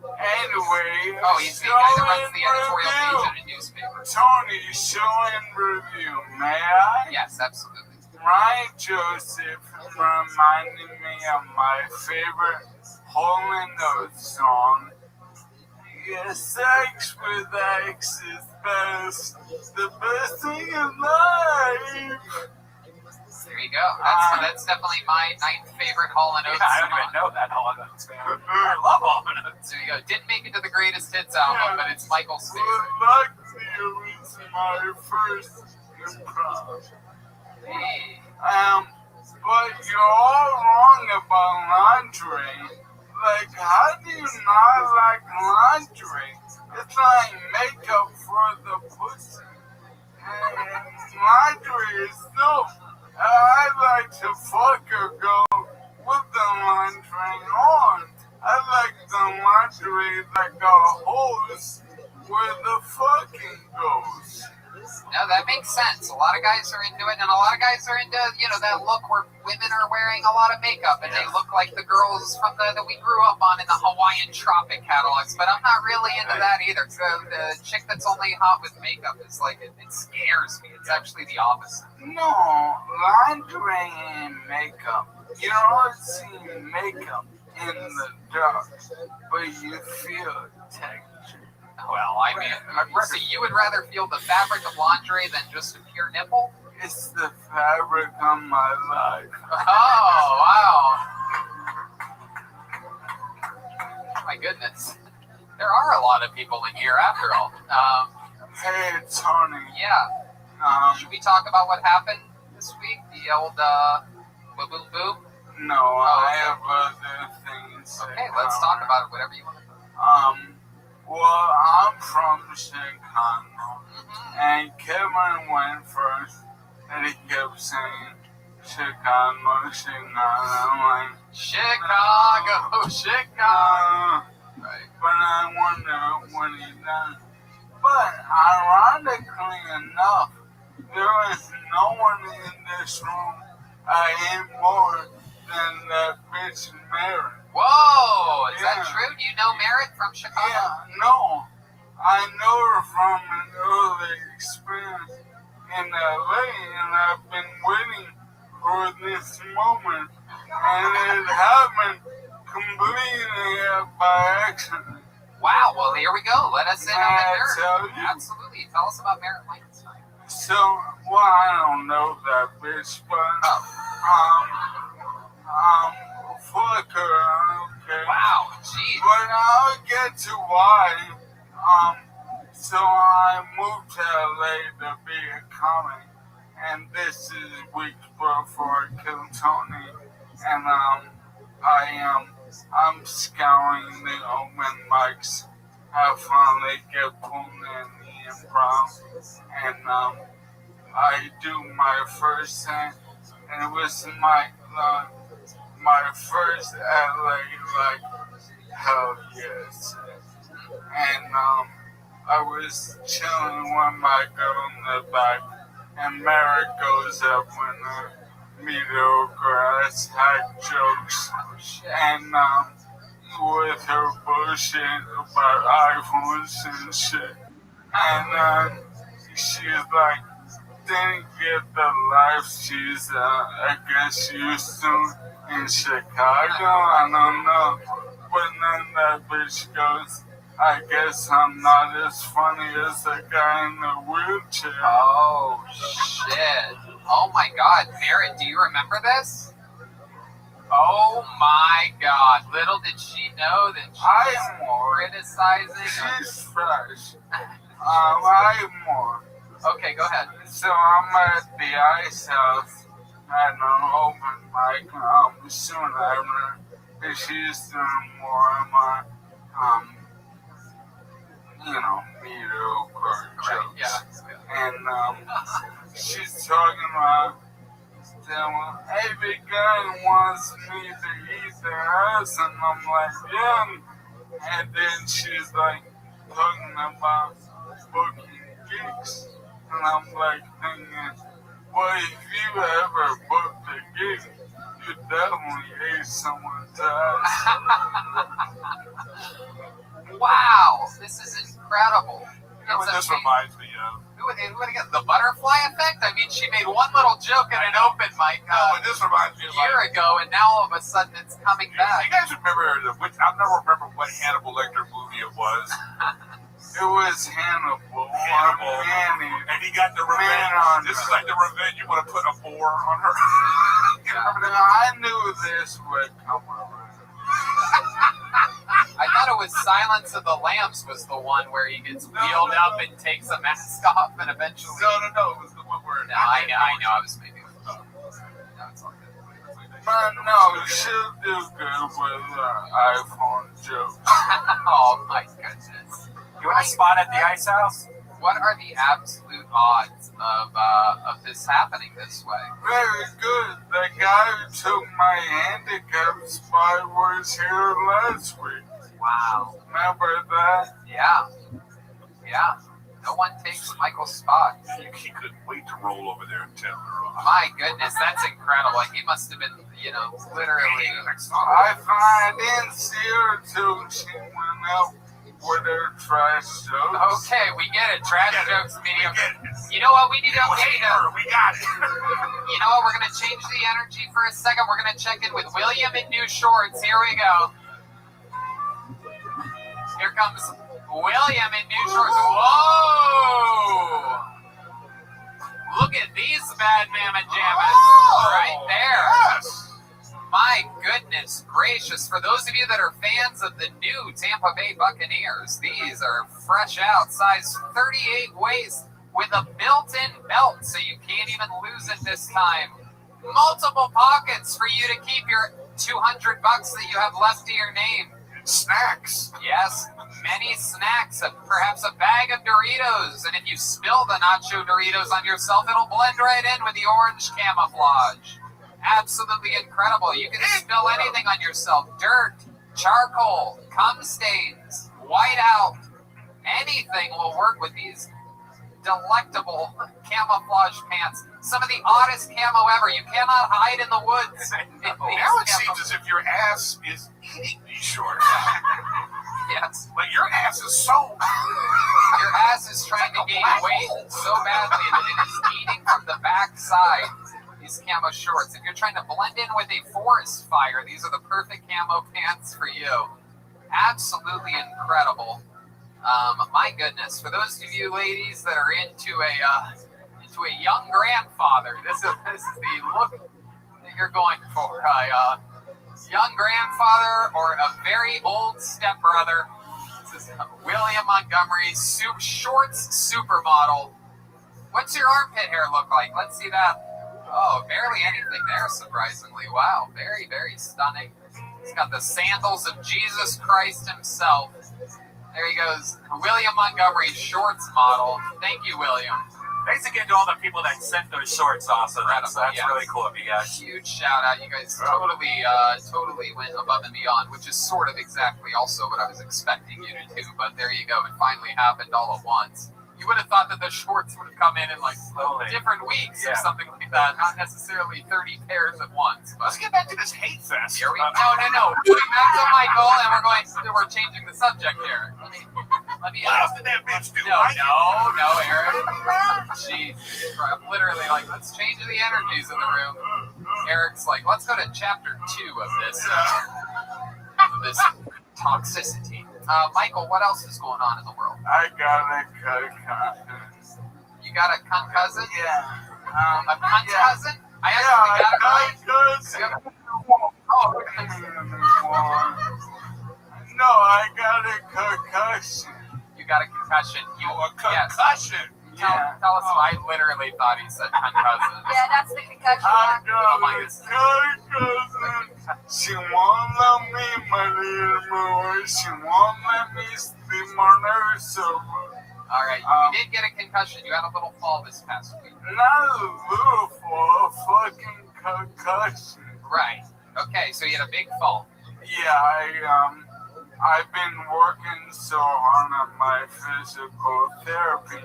Anyway, oh, he's the guy that runs the editorial page at a newspaper. Tony, show and review, may I? Yes, absolutely. Ryan Joseph reminded me of my favorite Hole in Note song. Yeah, sex with X is best, the best thing in life. There you go. That's definitely my 9th favorite Hall & Oates song. I don't even know that Hall & Oates fan. I love Hall & Oates. There you go. Didn't make it to the greatest hits album, but it's Michael's favorite. Luckily, it was my first improv. Hey. But you're all wrong about lingerie. Like, how do you not like lingerie? It's like makeup for the pussy. And lingerie is dope. I like to fuck a girl with the lingerie on. I like the lingerie that got a hole fucking goes. No, that makes sense. A lot of guys are into it, and a lot of guys are into, that look where women are wearing a lot of makeup, and they look like the girls from that we grew up on in the Hawaiian Tropic catalogs, but I'm not really into that either. So the chick that's only hot with makeup is like, it scares me. It's actually the opposite. No, lingerie and makeup. You don't see makeup in the dark, but you feel texture. Well, I mean, so you would rather feel the fabric of lingerie than just a pure nipple? It's the fabric of my life. Oh, wow. My goodness. There are a lot of people in here after all. Hey, Tony. Yeah. Should we talk about what happened this week? The old, boo-boo-boo? No, I have other things. Okay, let's talk about it, whatever you want to. Well, I'm from Chicago, and Kevin went first, and he kept saying, Chicago, Chicago. I'm like, Chicago. Right. But I wonder what he done. But ironically enough, there is no one in this room I hate more than that bitch Mary. Whoa! Is that true? Do you know Merritt from Chicago? Yeah, no. I know her from an early experience in LA, and I've been waiting for this moment, and it happened completely by accident. Wow, well, here we go. Let us in on the tell you? Absolutely. Tell us about Merritt Langenstein. So, well, I don't know that bitch, but, fuck her, okay? Wow, geez. But I'll get to why. So I moved to LA to be a comic, and this is week before Kill Tony, and I'm scouring the open mics. I finally get pulled in the improv, and I do my first set, and it was my first LA, like, hell yes. And I was chilling with my girl in the back, and Merritt goes up when mediocre ass hack jokes, and with her bullshit about iPhones and shit. And she's like, didn't get the life she's, I guess, used to in Chicago. I don't know. But then that bitch goes, I guess I'm not as funny as the guy in the wheelchair. Oh, shit. Oh, my God. Merritt, do you remember this? Oh, my God. Little did she know that she's criticizing. She's fresh. I'm more. Okay, go ahead. So I'm at the Ice House at an open mic soon after. And she's doing more of my, mediocre jokes. Yeah. And she's talking about, every guy wants me to eat their ass, and I'm like, yeah. And then she's like talking about booking gigs, and I'm like thinking, well, if you ever booked a gig, you definitely ate someone's ass. Wow, this is incredible. You know what this reminds me of? The butterfly effect? I mean, she made one little joke at an open mic this reminds me a year ago, and now all of a sudden it's coming back. You guys remember, I'll never remember what Hannibal Lecter movie it was. It was Hannibal. And he got the revenge. This is like the revenge you want to put a boar on her. I knew this would come around. I thought it was Silence of the Lambs was the one where he gets wheeled up and takes a mask off and eventually... No, it was the one where... No, I know, I was maybe... No, it's all good. But no, she'll do good with iPhone jokes. Oh my goodness. You want a spot at the Ice House? What are the absolute odds of this happening this way? Very good. The guy who took my handicap spot was here last week. Wow. Remember that? Yeah. No one takes Michael's spot. He couldn't wait to roll over there and tell her off. My goodness, that's incredible. Like, he must have been, literally. I find in CO2 she went out with her trash jokes. Okay, we get it. Trash jokes, medium. You know what? We need to. We got it. You know what? We're gonna change the energy for a second. We're gonna check in with William in new shorts. Here we go. Here comes William in new shorts. Whoa! Look at these bad mamma jammas right there. Yes. My goodness gracious. For those of you that are fans of the new Tampa Bay Buccaneers, these are fresh out, size 38 waist with a built-in belt, so you can't even lose it this time. Multiple pockets for you to keep your $200 that you have left to your name. Snacks. Yes, many snacks, perhaps a bag of Doritos, and if you spill the nacho Doritos on yourself, it'll blend right in with the orange camouflage. Absolutely incredible. You can spill anything on yourself. Dirt, charcoal, cum stains, whiteout. Anything will work with these delectable camouflage pants. Some of the oddest camo ever. You cannot hide in the woods. Now it seems as if your ass is eating these shorts. Yes. Like your ass is so... Your ass is trying to gain weight so badly that it is eating from the back side. These camo shorts. If you're trying to blend in with a forest fire, these are the perfect camo pants for you. Absolutely incredible. My goodness, for those of you ladies that are into a young grandfather, this is the look that you're going for. A young grandfather or a very old stepbrother. This is William Montgomery, shorts supermodel. What's your armpit hair look like? Let's see that. Oh, barely anything there, surprisingly. Wow, very, very stunning. He's got the sandals of Jesus Christ himself. There he goes, William Montgomery, shorts model. Thank you, William. Thanks again to all the people that sent those shorts also. That's really cool of you guys. Huge shout out. You guys totally went above and beyond, which is sort of exactly also what I was expecting you to do. But there you go. It finally happened all at once. You would have thought that the shorts would have come in like slowly different weeks or something like that, not necessarily 30 pairs at once. But let's get back to this hate fest. Here we go. No. We're back to Michael, and we're changing the subject here. Let me. What else did that bitch do? No, Eric. Jeez, literally, like, let's change the energies in the room. Eric's like, let's go to chapter 2 of this toxicity. Michael, what else is going on in the world? I got a concussion. You got a cunt cousin? Yeah. A cunt cousin? I actually got a cousin. Oh, no, I got a concussion. You got a concussion. Concussion? Yes. Tell us. I literally thought he said cunt cousin. Yeah, that's the concussion. I got a cousin. She won't let me, my little boy. She won't let me sleep on her sofa. All right, you did get a concussion. You had a little fall this past week. Not a little fall, a fucking concussion. Right. Okay, so you had a big fall. Yeah, I've been working so hard on my physical therapy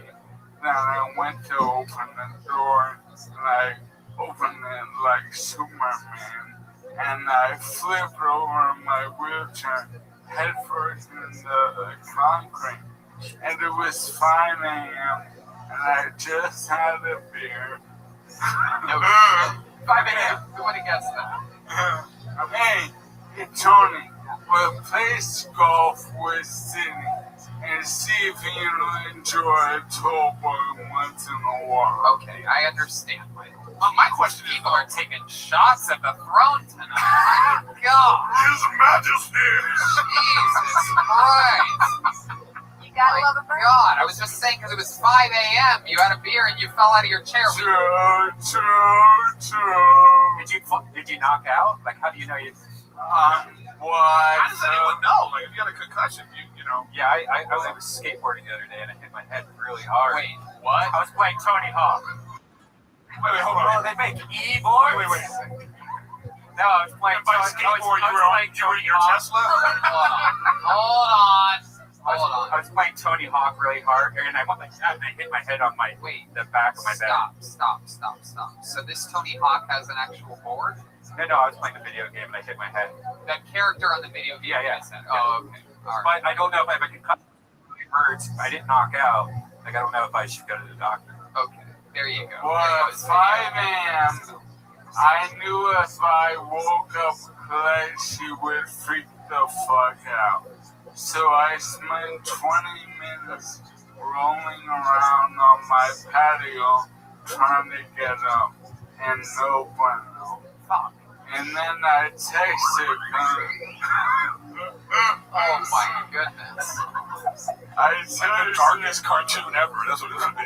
that I went to open the door and I opened it like Superman. And I flipped over my wheelchair headfirst in the concrete. And it was 5 a.m. and I just had a beer. 5 a.m. Who would have guessed that? Hey, Tony, we'll play golf with Sydney and see if you enjoy a tall boy once in a while. Okay, I understand, Michael. My question is, people are taking shots at the throne tonight. My God. His Majesty. Jesus Christ. You gotta love a bird. God, I was just saying because it was 5 a.m. You had a beer and you fell out of your chair. Did you knock out? Like, how do you know you? What? How does anyone know? Like, if you got a concussion, you know. Yeah, I was skateboarding the other day and I hit my head really hard. Wait, what? I was playing Tony Hawk. Wait, hold on. Oh, they make e-boards? Wait. No, I was playing by skateboard, you were in your Tesla? Hold on. Hold on. I was playing Tony Hawk really hard, and I went like that, and I hit my head on the back of my bed. Stop. So this Tony Hawk has an actual board? No, I was playing the video game, and I hit my head. That character on the video game? Yeah. Oh, okay. All right. But I don't know if I can cut my hurts. I didn't knock out. Like, I don't know if I should go to the doctor. Okay, there you go. Well, at 5 a.m., I knew if I woke up late, she would freak the fuck out. So I spent 20 minutes rolling around on my patio trying to get up, and no bueno. Fuck. And then I texted her. Oh my goodness. I It's like the darkest cartoon ever. That's what this would be.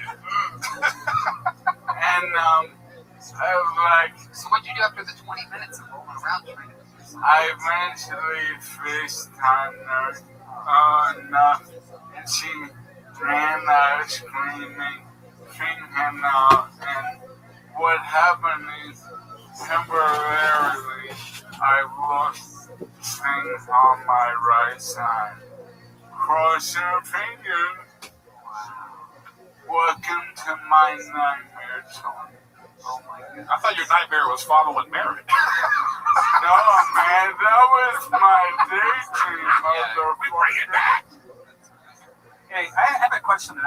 And I was like, so what'd you do after the 20 minutes of rolling around trying to do something? I eventually FaceTimed her enough, and she ran out screaming, freaking out, and what happened is temporarily I lost things on my right side. Cross your fingers. Welcome to my nightmare, Tony. Oh my God. I thought your nightmare was following Merritt. No, man, that was my daydream. We bring it back. Hey, I have a question.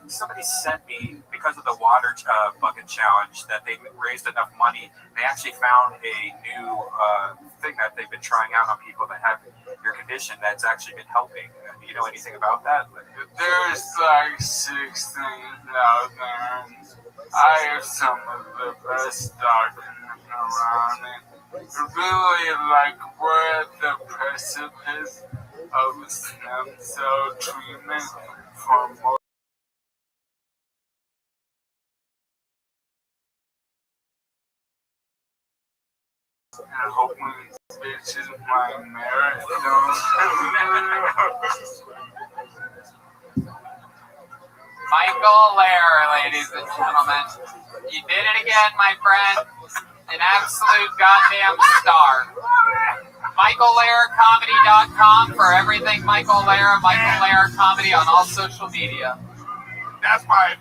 Somebody sent me, because of the water bucket challenge, that they raised enough money. They actually found a new thing that they've been trying out on people that have your condition that's actually been helping. Do you know anything about that? There's like 6 things out there, and I have some of the best doctors around, and really, like, we're at the precipice of stem cell treatment for most. And hoping bitches my merit Michael Lair, ladies and gentlemen. You did it again, my friend. An absolute goddamn star. MichaelLairComedy.com for everything Michael Lair. Michael Lair Comedy on all social media. That's my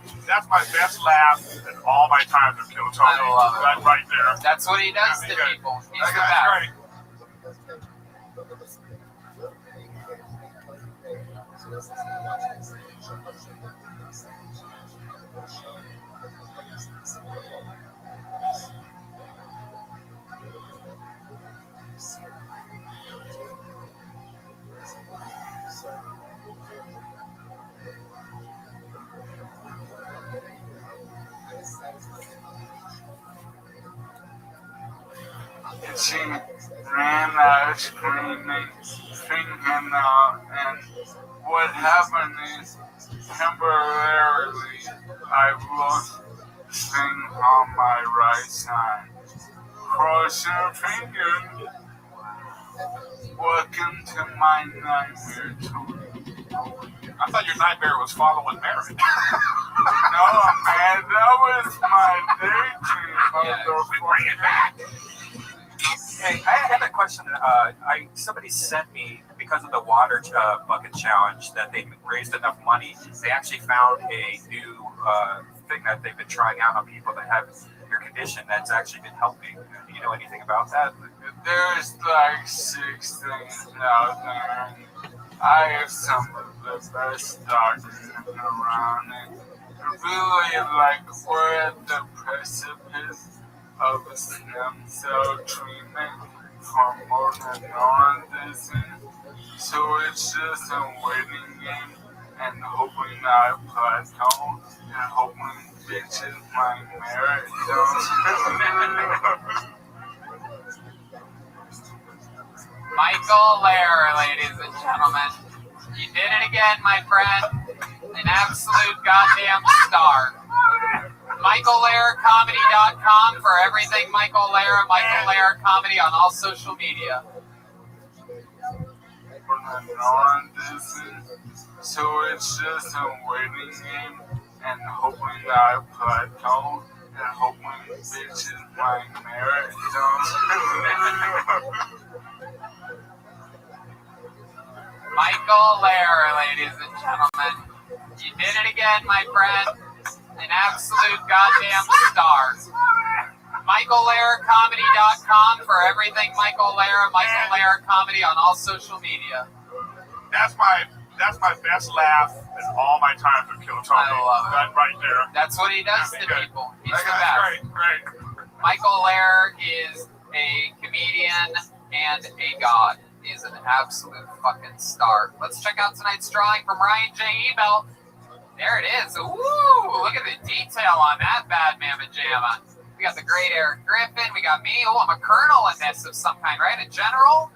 best laugh in all my time to kill Tony. I love it. That right there. That's what he does to people. He's the That's best. great. And she ran out screaming, freaking out, and what happened is temporarily I lost things on my right side. Cross your fingers. Welcome to my nightmare, Tony. I thought your nightmare was following Merritt. No, man, that was my daydream. We bring it back. Hey, I have a question. Somebody sent me, because of the water bucket challenge, that they raised enough money. They actually found a new thing that they've been trying out on people that have your condition that's actually been helping. Do you know anything about that? There's like 6 things out there. I have some of the best doctors around, and really, like, we're at the precipice of stem cell treatment for motor neuron disease. So it's just a waiting game and hoping I plateau and hoping bitches my merit don't. Michael Lair, ladies and gentlemen. You did it again, my friend. An absolute goddamn star. MichaelLairComedy.com for everything Michael Lair. Michael Lair Comedy on all social media. So it's just a waiting game and hoping I plateau and hoping bitches my merit don't. Michael Lair, ladies and gentlemen. You did it again, my friend. An absolute goddamn star. MichaelLairComedy.com for everything Michael Lair. Michael Lair Comedy on all social media. That's my best laugh in all my time with Kill Tony. I love it. That right there. That's what he does to people. He's the best. Great. Michael Lair is a comedian and a god. He is an absolute fucking star. Let's check out tonight's drawing from Ryan J. Ebel. There it is. Ooh, look at the detail on that bad mamma jamma. We got the great Eric Griffin. We got me. Oh, I'm a colonel in this of some kind, right? A general?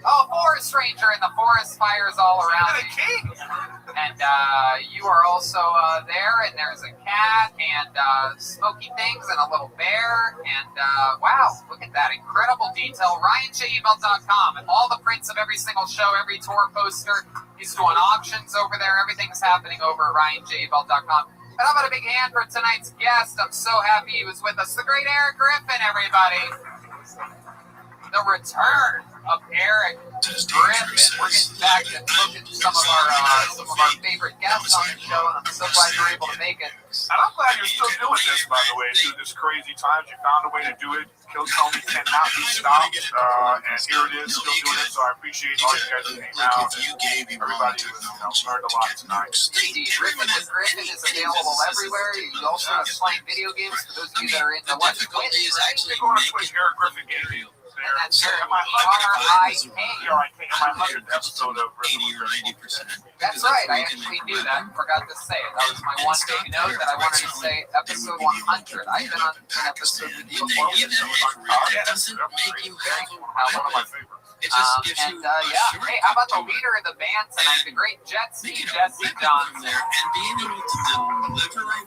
Oh, forest ranger in the forest fires all around me. And you are also there, and there's a cat, and smoky things, and a little bear, and wow, look at that incredible detail. RyanJEbel.com, and all the prints of every single show, every tour poster. He's doing auctions over there. Everything's happening over at RyanJEbel.com. And how about a big hand for tonight's guest? I'm so happy he was with us. The great Eric Griffin, everybody. The return of Eric Griffin. We're getting back to look at some of our favorite guests on the show, and I'm so glad you're able to make it. And I'm glad you're still doing this, by the way, through this crazy times. You found a way to do it. Kill Tony cannot be stopped, and here it is, still doing it. So I appreciate all you guys that came out. Everybody learned a lot tonight. Griffin with Griffin is available everywhere. You also have playing video games for those of you that are into Twitch. Go on Twitch, Eric Griffin Gaming. And that's my 100th episode of 80 or 90%. That's right. I actually knew that and forgot to say it. That was my one big note that I wanted to say. Episode 100. I've been on an episode with you before. It doesn't make you one of my favorites. Hey, how about the leader of the band tonight, the great Jesse Johnson?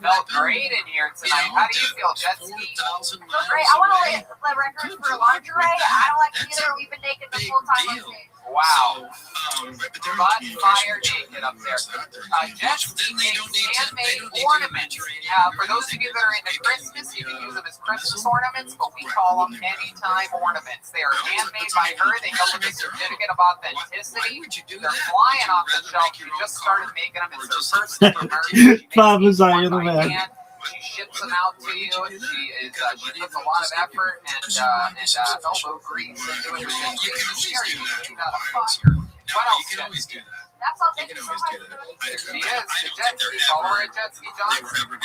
Felt great in here tonight. How do you feel, Jesse? Great. I want to play records for lingerie. I don't like it either. We've been naked the whole time on stage. Wow. Butt fire naked up there. Jesse makes handmade ornaments. For those of you that are into Christmas, you can use them as Christmas ornaments, but we call them anytime ornaments. They are handmade by her. They come with a certificate of authenticity. They're flying off the shelf. She just started making them. It's her first ever merch. She ships them out to you. She puts a lot of effort and elbow grease into it. What else? That's all. Thank you so much. She is. Jetsky. Follow her at Jetsky Johnson.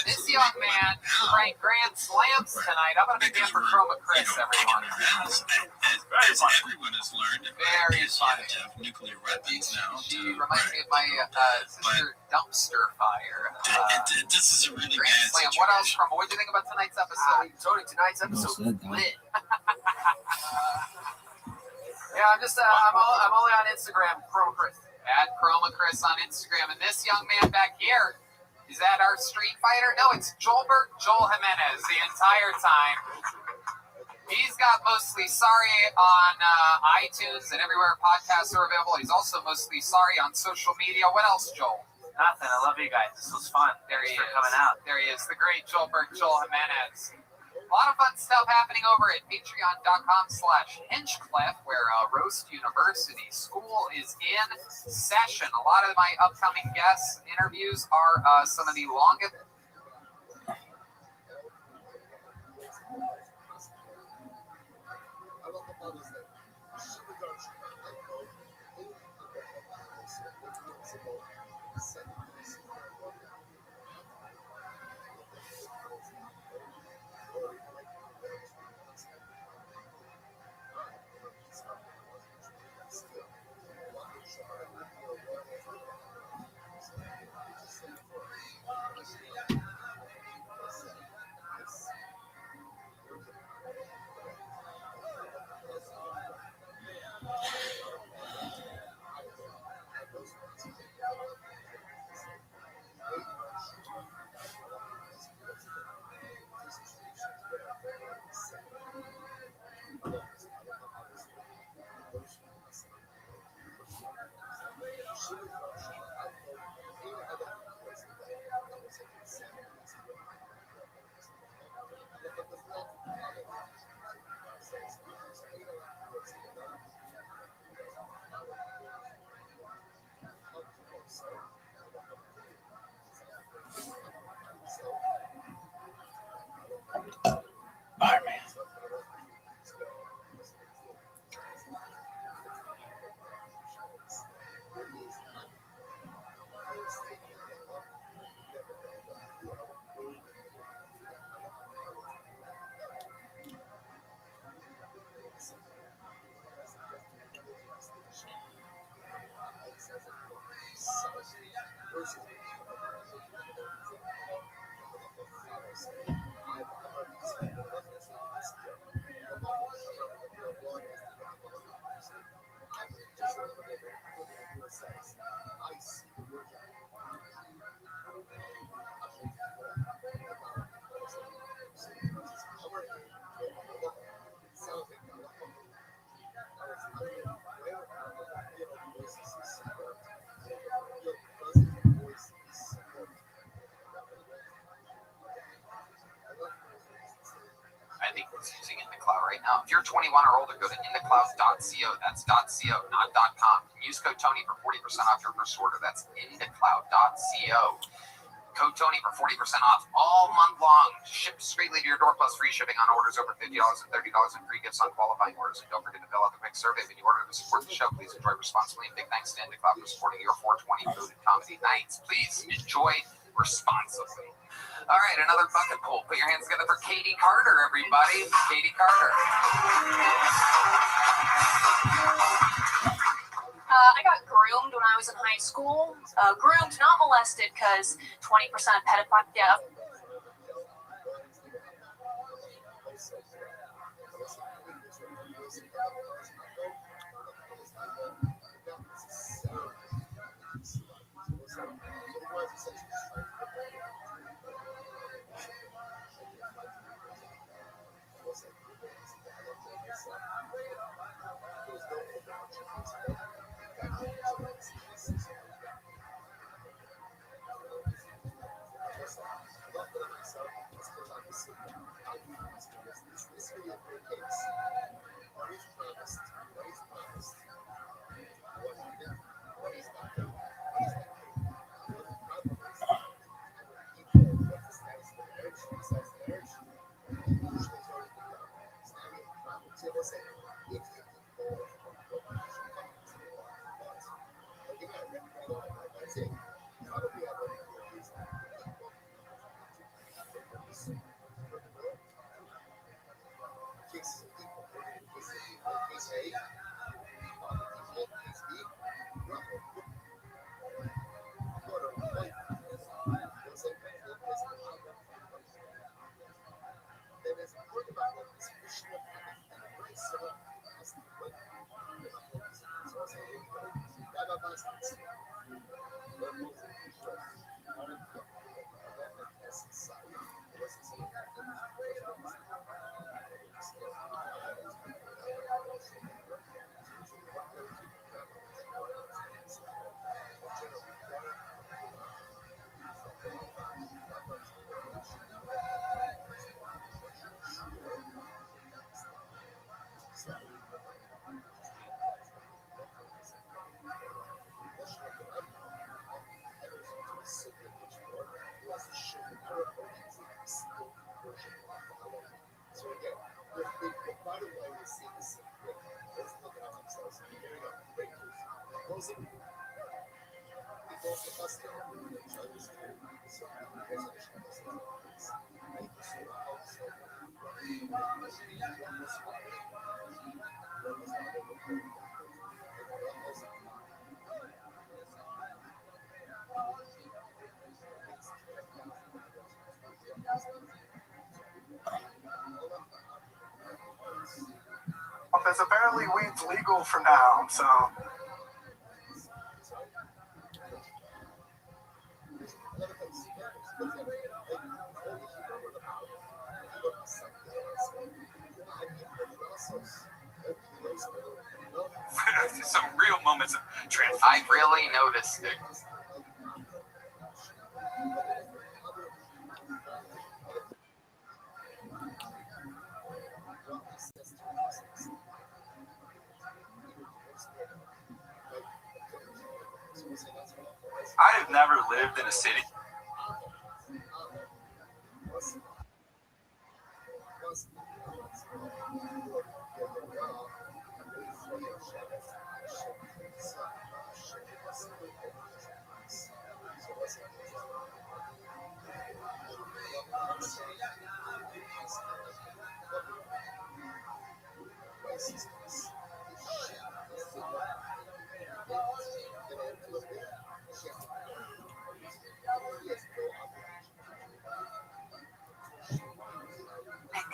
This young man drank grand slams tonight. I'm going to begin for Chroma Chris, everyone. Very funny. Everyone has learned. Very funny. Nuclear weapons now. She reminds me of my sister Dumpster Fire. This is a really grand slam. What else, Chroma? What did you think about tonight's episode? Tony, tonight's episode was lit. Yeah, I'm only on Instagram, Chroma Chris. At Chroma Chris on Instagram. And this young man back here, is that our Street Fighter? No, it's Joel Jimenez the entire time. He's got Mostly Sorry on iTunes and everywhere podcasts are available. He's also Mostly Sorry on social media. What else, Joel? Nothing. I love you guys. This was fun. There he is. Coming out. There he is, the great Joel Jimenez. A lot of fun stuff happening over at patreon.com/Hinchcliffe, where Roast University School is in session. A lot of my upcoming guest interviews are some of the longest. If you're 21 or older, go to indacloud.co. That's .co, not .com. Use code Tony for 40% off your first order. That's indacloud.co. Code Tony for 40% off all month long. Shipped straightly to your door plus free shipping on orders over $50 and $30 and free gifts on qualifying orders. And don't forget to fill out the quick survey when you order to support the show. Please enjoy responsibly. And big thanks to IndieCloud for supporting your 420 Coded Comedy Nights. Please enjoy responsibly. All right, another bucket pool. Put your hands together for Katie Carter, everybody. Katie Carter. I got groomed when I was in high school. Groomed, not molested, because 20% pedophile. Yeah. Because apparently weed's legal for now, so. Some real moments of transformation. I really noticed it. I have never lived in a city.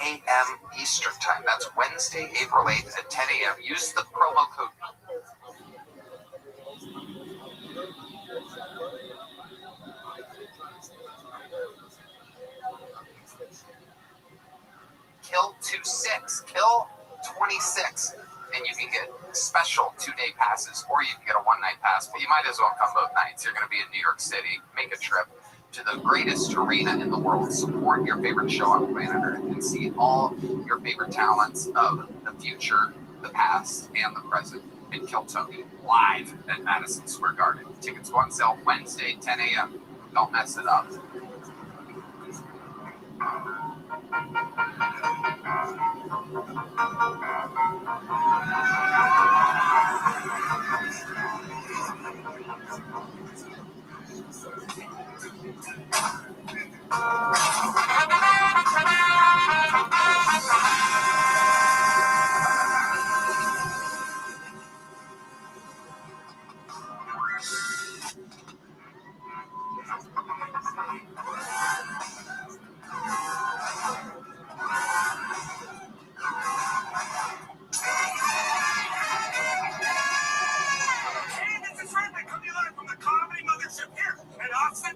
A.M. Eastern Time. That's Wednesday, April 8th at 10 a.m. Use the promo code KILL26, KILL26, and you can get special 2-day passes, or you can get a 1-night pass, but you might as well come both nights. You're going to be in New York City. Make a trip. to the greatest arena in the world. Support your favorite show on planet Earth and see all your favorite talents of the future, the past, and the present in Kill Tony live at Madison Square Garden. Tickets go on sale Wednesday, 10 a.m. Don't mess it up.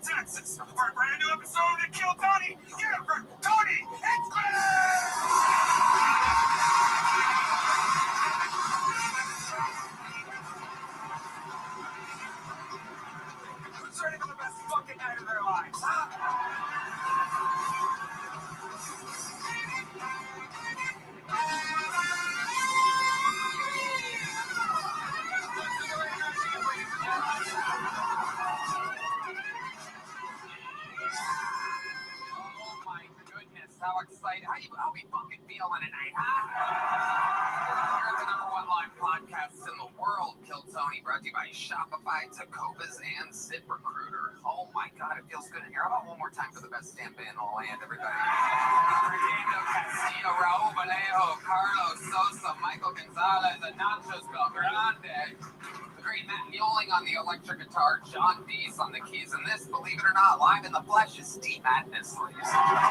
Texas for a brand new episode of Kill Tony. Get it for Tony Hinchcliffe! Who's ready for the best fucking night of their lives, huh? How excited? How we fucking feeling tonight, huh? You're the number one live podcast in the world, Kill Tony, brought to you by Shopify, Tacovas, and ZipRecruiter. Oh my god, it feels good in here. How about one more time for the best damn band in the land, everybody? Fernando Castillo, Raul Vallejo, Carlos Sosa, Michael Gonzalez, and Nachos Belgrande. The great Matt Mueling on the electric guitar, John Deese on the keys, and this, believe it or not, live in the flesh is Steve Madness, ladies and gentlemen.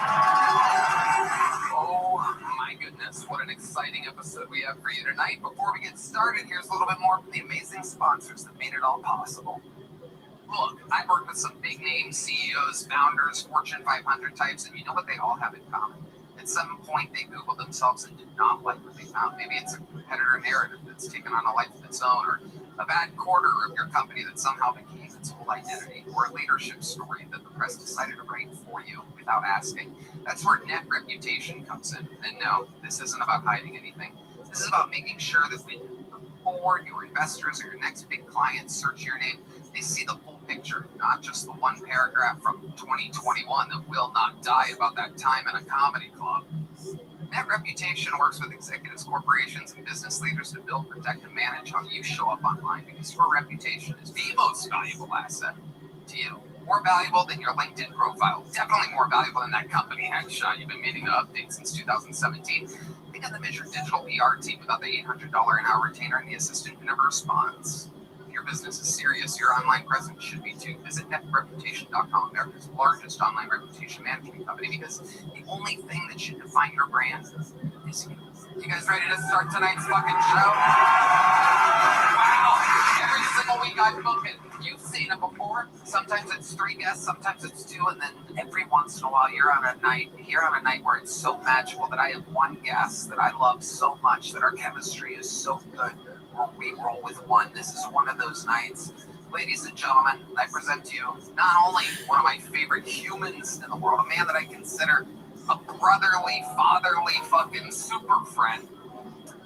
Oh my goodness, what an exciting episode we have for you tonight. Before we get started, here's a little bit more from the amazing sponsors that made it all possible. Look, I've worked with some big name CEOs, founders, Fortune 500 types, and you know what they all have in common? At some point, they Googled themselves and did not like what they found. Maybe it's a competitor narrative that's taken on a life of its own, or a bad quarter of your company that somehow became its whole identity, or a leadership story that the press decided to write for you without asking. That's where net reputation comes in. And no, this isn't about hiding anything. This is about making sure that when board, your investors, or your next big client search your name, they see the full picture, not just the one paragraph from 2021 that will not die about that time in a comedy club. Net reputation works with executives, corporations, and business leaders to build, protect, and manage how you show up online, because your reputation is the most valuable asset to you. More valuable than your LinkedIn profile. Definitely more valuable than that company headshot you've been meaning to update since 2017. Think of them as your digital PR team without the $800 an hour retainer and the assistant who never responds. If your business is serious, your online presence should be too. Visit netreputation.com, America's largest online reputation management company, because the only thing that should define your brand is you. You guys ready to start tonight's fucking show? Wow! Every single week I book it. You've seen it before. Sometimes it's 3 guests, sometimes it's 2, and then every once in a while you're on a night where it's so magical that I have one guest that I love so much that our chemistry is so good where we roll with one. This is one of those nights. Ladies and gentlemen, I present to you not only one of my favorite humans in the world, a man that I consider a brotherly, fatherly fucking super friend,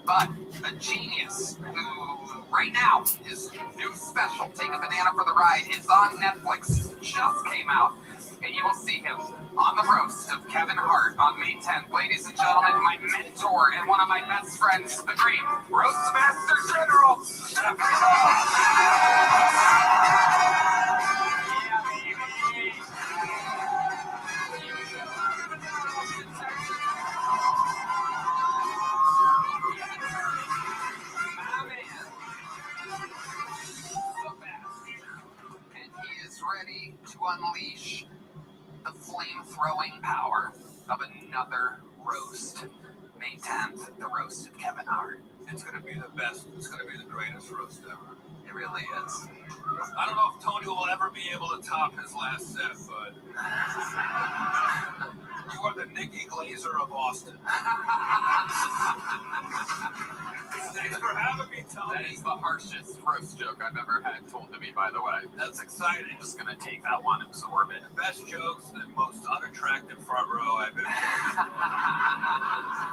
but a genius who right now, his new special, Take a Banana for the Ride, is on Netflix, just came out, and you will see him on the roast of Kevin Hart on May 10th. Ladies and gentlemen, my mentor and one of my best friends, the great Roast Master General, Jeff ready to unleash the flame-throwing power of another roast. May 10th, the roast of Kevin Hart. It's going to be the best. It's going to be the greatest roast ever. It really is. I don't know if Tony will ever be able to top his last set, but you are the Nikki Glazer of Austin. Thanks for having me, Tony. That is the harshest roast joke I've ever had told to me, by the way. That's exciting. I'm just gonna take that one and absorb it. The best jokes, the most unattractive front row I've ever seen.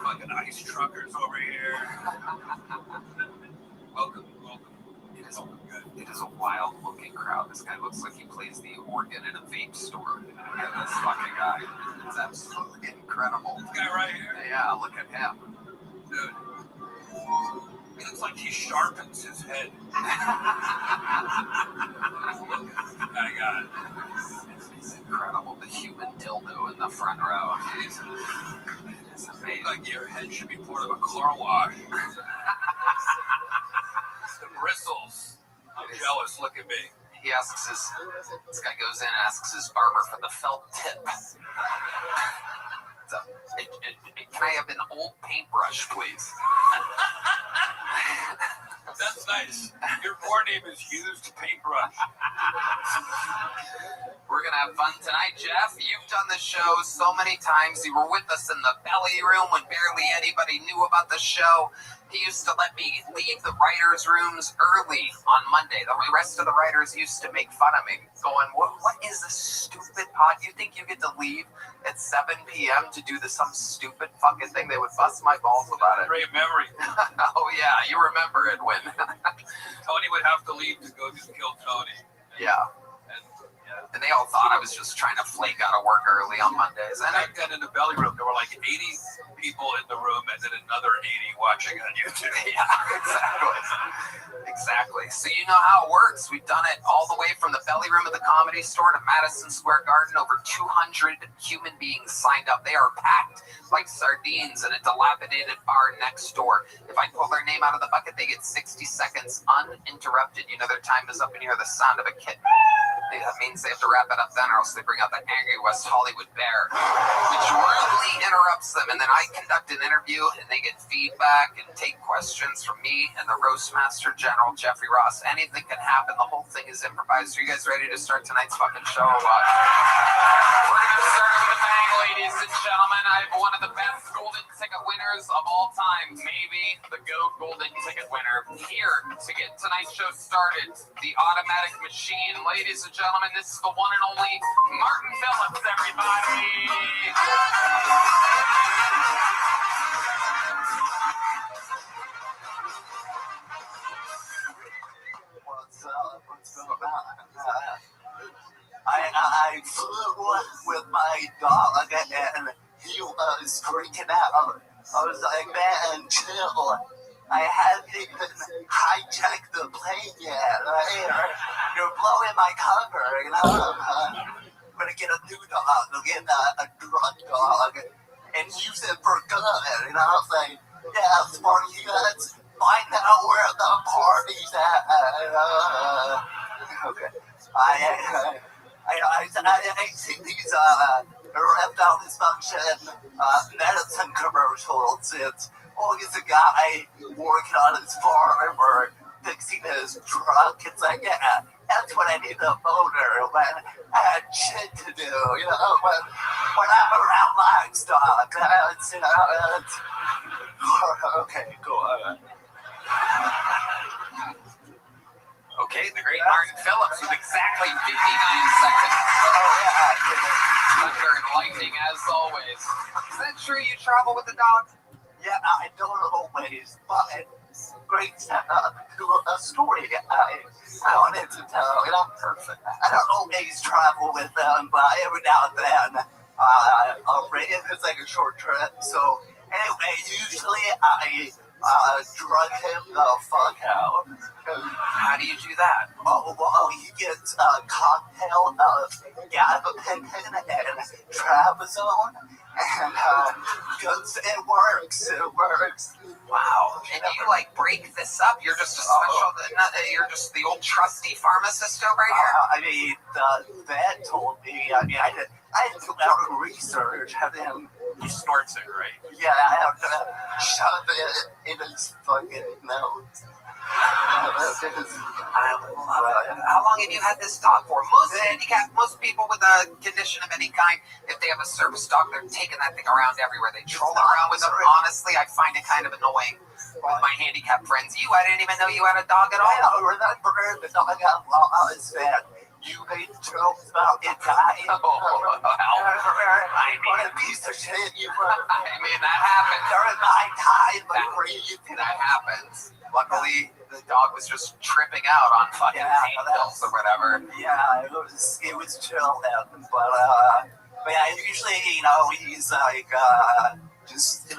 Fucking ice truckers over here. Welcome. It is a wild-looking crowd. This guy looks like he plays the organ in a vape store. Yeah, this fucking guy. It's absolutely incredible. This guy right here? Yeah, look at him. Dude. He looks like he sharpens his head. I got it. It's incredible. The human dildo in the front row. It's amazing. Like your head should be part of a car wash. The bristles. I'm jealous. Look at me. He asks this guy goes in and asks his barber for the felt tip. Can I have an old paintbrush, please? That's nice. Your poor name is Used Paintbrush. We're going to have fun tonight, Jeff. You've done the show so many times. You were with us in the belly room when barely anybody knew about the show. He used to let me leave the writers' rooms early on Monday. The rest of the writers used to make fun of me, going, what is this stupid pod? You think you get to leave at 7 p.m. to do some stupid fucking thing? They would bust my balls about it. Great memory. Oh, yeah, you remember it when... Tony would have to leave to go just kill Tony. Yeah. And they all thought I was just trying to flake out of work early on Mondays. And back then in the belly room, there were like 80 people in the room and then another 80 watching on YouTube. Yeah, exactly. So you know how it works. We've done it all the way from the belly room of the Comedy Store to Madison Square Garden. Over 200 human beings signed up. They are packed like sardines in a dilapidated bar next door. If I pull their name out of the bucket, they get 60 seconds uninterrupted. You know their time is up and you hear the sound of a kitten. That means they have to wrap it up then, or else they bring out the angry West Hollywood bear, which rudely interrupts them. And then I conduct an interview, and they get feedback and take questions from me and the Roastmaster General, Jeffrey Ross. Anything can happen. The whole thing is improvised. Are you guys ready to start tonight's fucking show or what? We're going to start with a bang, ladies and gentlemen. I have one of the best golden ticket winners of all time, maybe the GOAT golden ticket winner, here to get tonight's show started. The automatic machine. Ladies and gentlemen, this is the one and only Martin Phillips, everybody. What's going on? I flew with my dog and he was freaking out. I was like, man, chill. I haven't even hijacked the plane yet. You're blowing my cover, you know? I'm gonna get a new dog. I'll get a drug dog and use it for good, you know? It's like, yeah, Sparky, let's find out where the party's at. Okay. I see these erectile dysfunction medicine commercials. It's always a guy working on his farm or fixing his truck. It's like, yeah, that's what I need a boner when I had shit to do, you know, when I'm around livestock. That's, you know, that's... Okay, go on. Okay, the great Martin Phillips with exactly 59 seconds. Oh, yeah. Thunder and lightning, as always. Is that true you travel with the dog? Yeah, I don't always, but great setup to a story I wanted to tell. You know, perfect. I don't always travel with them, but every now and then I'll bring it. It's like a short trip. So anyway, usually I drug him the fuck out. How do you do that? Oh, well, he gets a cocktail of gabapentin and trazodone, and it works. Wow. And you, like, break this up? You're just a special, you're just the old trusty pharmacist over here? I mean, the vet told me, I had to do our research, have him... He snorts it, right? Yeah, I have to shove it in his fucking nose. How long have you had this dog for? Most people with a condition of any kind, if they have a service dog, they're taking that thing around everywhere. They troll around with them. Honestly, I find it kind of annoying. with my handicapped friends. I didn't even know you had a dog at all. I don't remember the dog while I was there. You made jokes about it dying. I mean, What a piece of shit you were. I mean, that happens. During my time, that happens. Luckily, the dog was just tripping out on fucking pain pills or whatever. Yeah, it was chill then. But yeah, usually, he's like, just,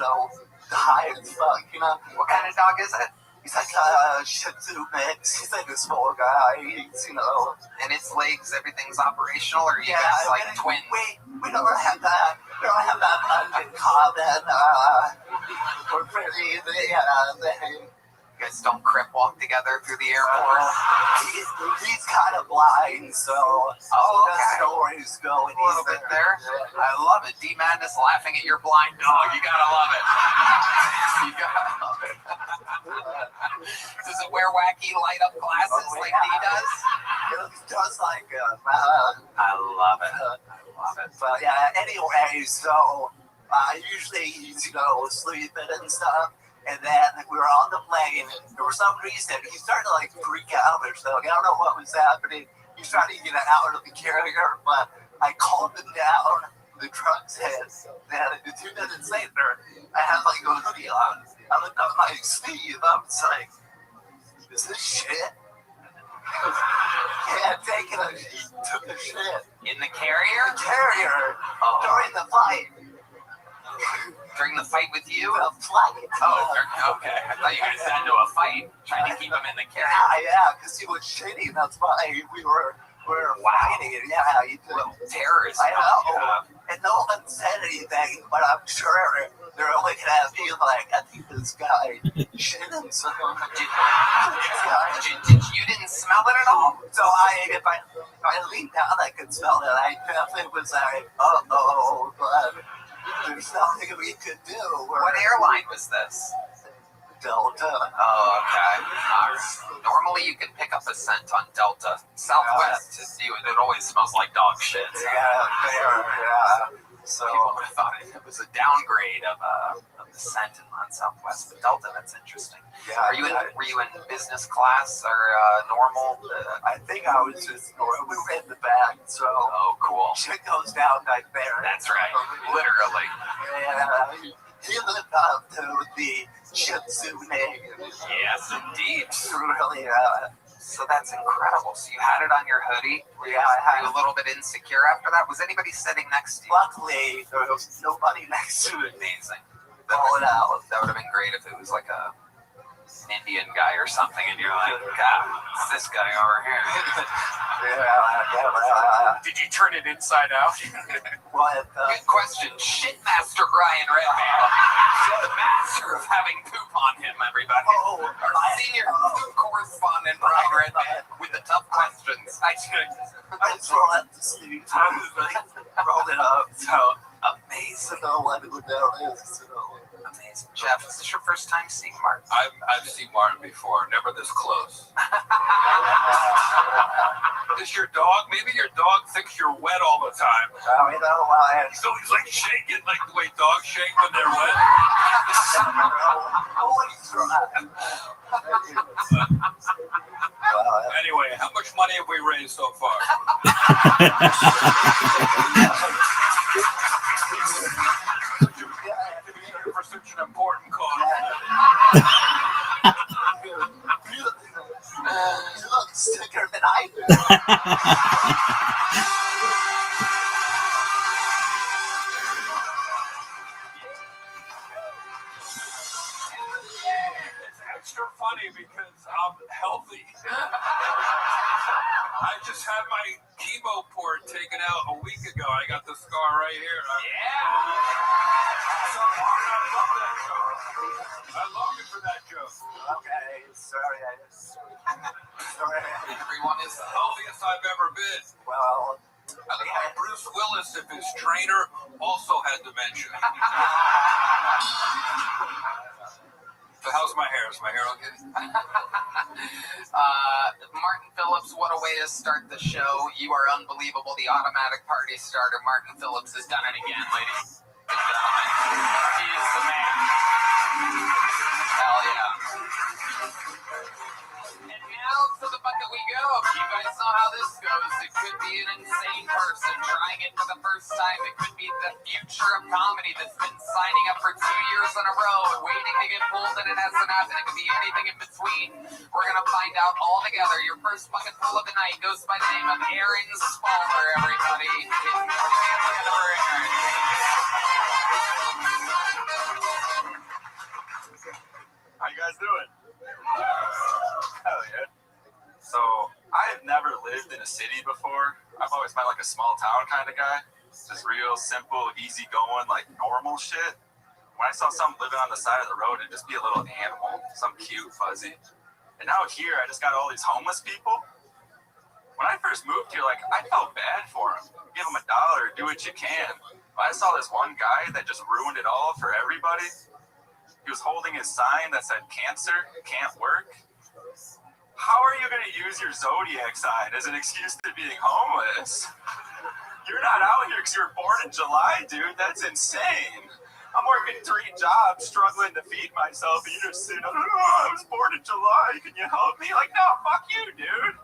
high as fuck, What kind of dog is it? He's like a Shih Tzu mix. He's like a small guy. And its legs, everything's operational, or you guys like twins? We don't have that. We don't have that much in common. We're pretty. You guys don't crip walk together through the airport? He's kind of blind, so the stories go a little bit there. I love it. D Madness laughing at your blind dog. You gotta love it. You gotta love it. Does it wear wacky light up glasses like D does? It does like I love it. But yeah, anyway, so usually he's sleeping and stuff. And then we were on the plane, and for some reason, he started to like freak out or something. I don't know what was happening. He was trying to get out of the carrier, but I calmed him down. The truck said that 2 minutes later, I had like a hoodie on. I looked up my sleeve. I was like, is this shit? Yeah, he took a shit. In the carrier? The carrier. During the flight. During the fight with you? The flight. Oh, okay. I thought you guys got into a fight, trying to keep him in the carrier. Yeah, because he was shitty. That's why we were fighting. Yeah, he did. Terrorist. I know. And no one said anything, but I'm sure they're looking at me like, I think this guy shit himself. You didn't smell it at all? So if I leaned down, I could smell it. I definitely was like, but there's nothing we could do. What airline was this? Delta. Oh, okay. Normally you can pick up a scent on Delta. Southwest, it always smells like dog shit. So. Yeah. So people would have thought it was a downgrade of the scent on Southwest, but Delta, that's interesting. Yeah. Were you in business class or normal? I think I was just normal. We were in the back, so. Oh, cool. Shit goes down right there. That's right. Literally. Yeah. He lived up to the Shih Tzu name. Yes, indeed. Really, so that's incredible. So you had it on your hoodie? Were you a little bit insecure after that? Was anybody sitting next to you? Luckily, there was nobody next to it. Amazing. That would have been great if it was like an Indian guy or something, and you're like, God, it's this guy over here. Did you turn it inside out? What? Good question. Shitmaster Brian Redman. The master of having poop on him, everybody. Our senior poop correspondent, Brian Redman, with the tough questions. I just rolled up the sleeve. Rolled it up. So amazing. What there is. Amazing. Jeff, is this your first time seeing Martin? I've seen Martin before, never this close. Is your dog? Maybe your dog thinks you're wet all the time. So he's like shaking, like the way dogs shake when they're wet. Anyway, how much money have we raised so far? For such an important cause. You look sicker than I do. It's extra funny because I'm healthy. I just had my chemo port taken out a week ago. I got the scar right here. I love you for that joke. Okay, sorry. Everyone is the healthiest I've ever been. Well, I look like Bruce Willis if his trainer also had dementia. So how's my hair? Is my hair okay? Martin Phillips, what a way to start the show. You are unbelievable. The automatic party starter. Martin Phillips has done it again, ladies and gentlemen. He is the man. Hell yeah. you guys know how this goes. It could be an insane person trying it for the first time. It could be the future of comedy that's been signing up for 2 years in a row and waiting to get pulled, and it hasn't happened. It could be anything in between. We're going to find out all together. Your first fucking pull of the night goes by the name of Aaron Spalmer, everybody. How you guys doing? Hell yeah. So, I've never lived in a city before. I've always been like a small town kind of guy. Just real simple, easy going, like normal shit. When I saw someone living on the side of the road, it'd just be a little animal, some cute fuzzy. And now here, I just got all these homeless people. When I first moved here, like, I felt bad for them. Give them $1, do what you can. But I saw this one guy that just ruined it all for everybody. He was holding his sign that said, "Cancer can't work." How are you going to use your zodiac sign as an excuse to being homeless? You're not out here because you were born in July, dude. That's insane. I'm working 3 jobs, struggling to feed myself, and you're just sitting, I was born in July. Can you help me? Like, no, fuck you, dude.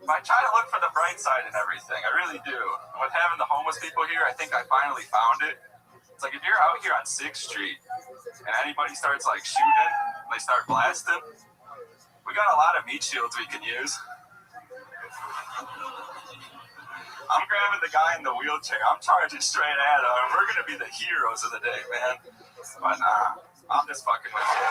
But I try to look for the bright side in everything. I really do. And with having the homeless people here, I think I finally found it. It's like if you're out here on 6th Street and anybody starts like shooting, and they start blasting, we got a lot of meat shields we can use. I'm grabbing the guy in the wheelchair. I'm charging straight at him. We're going to be the heroes of the day, man. But nah, I'm just fucking with you.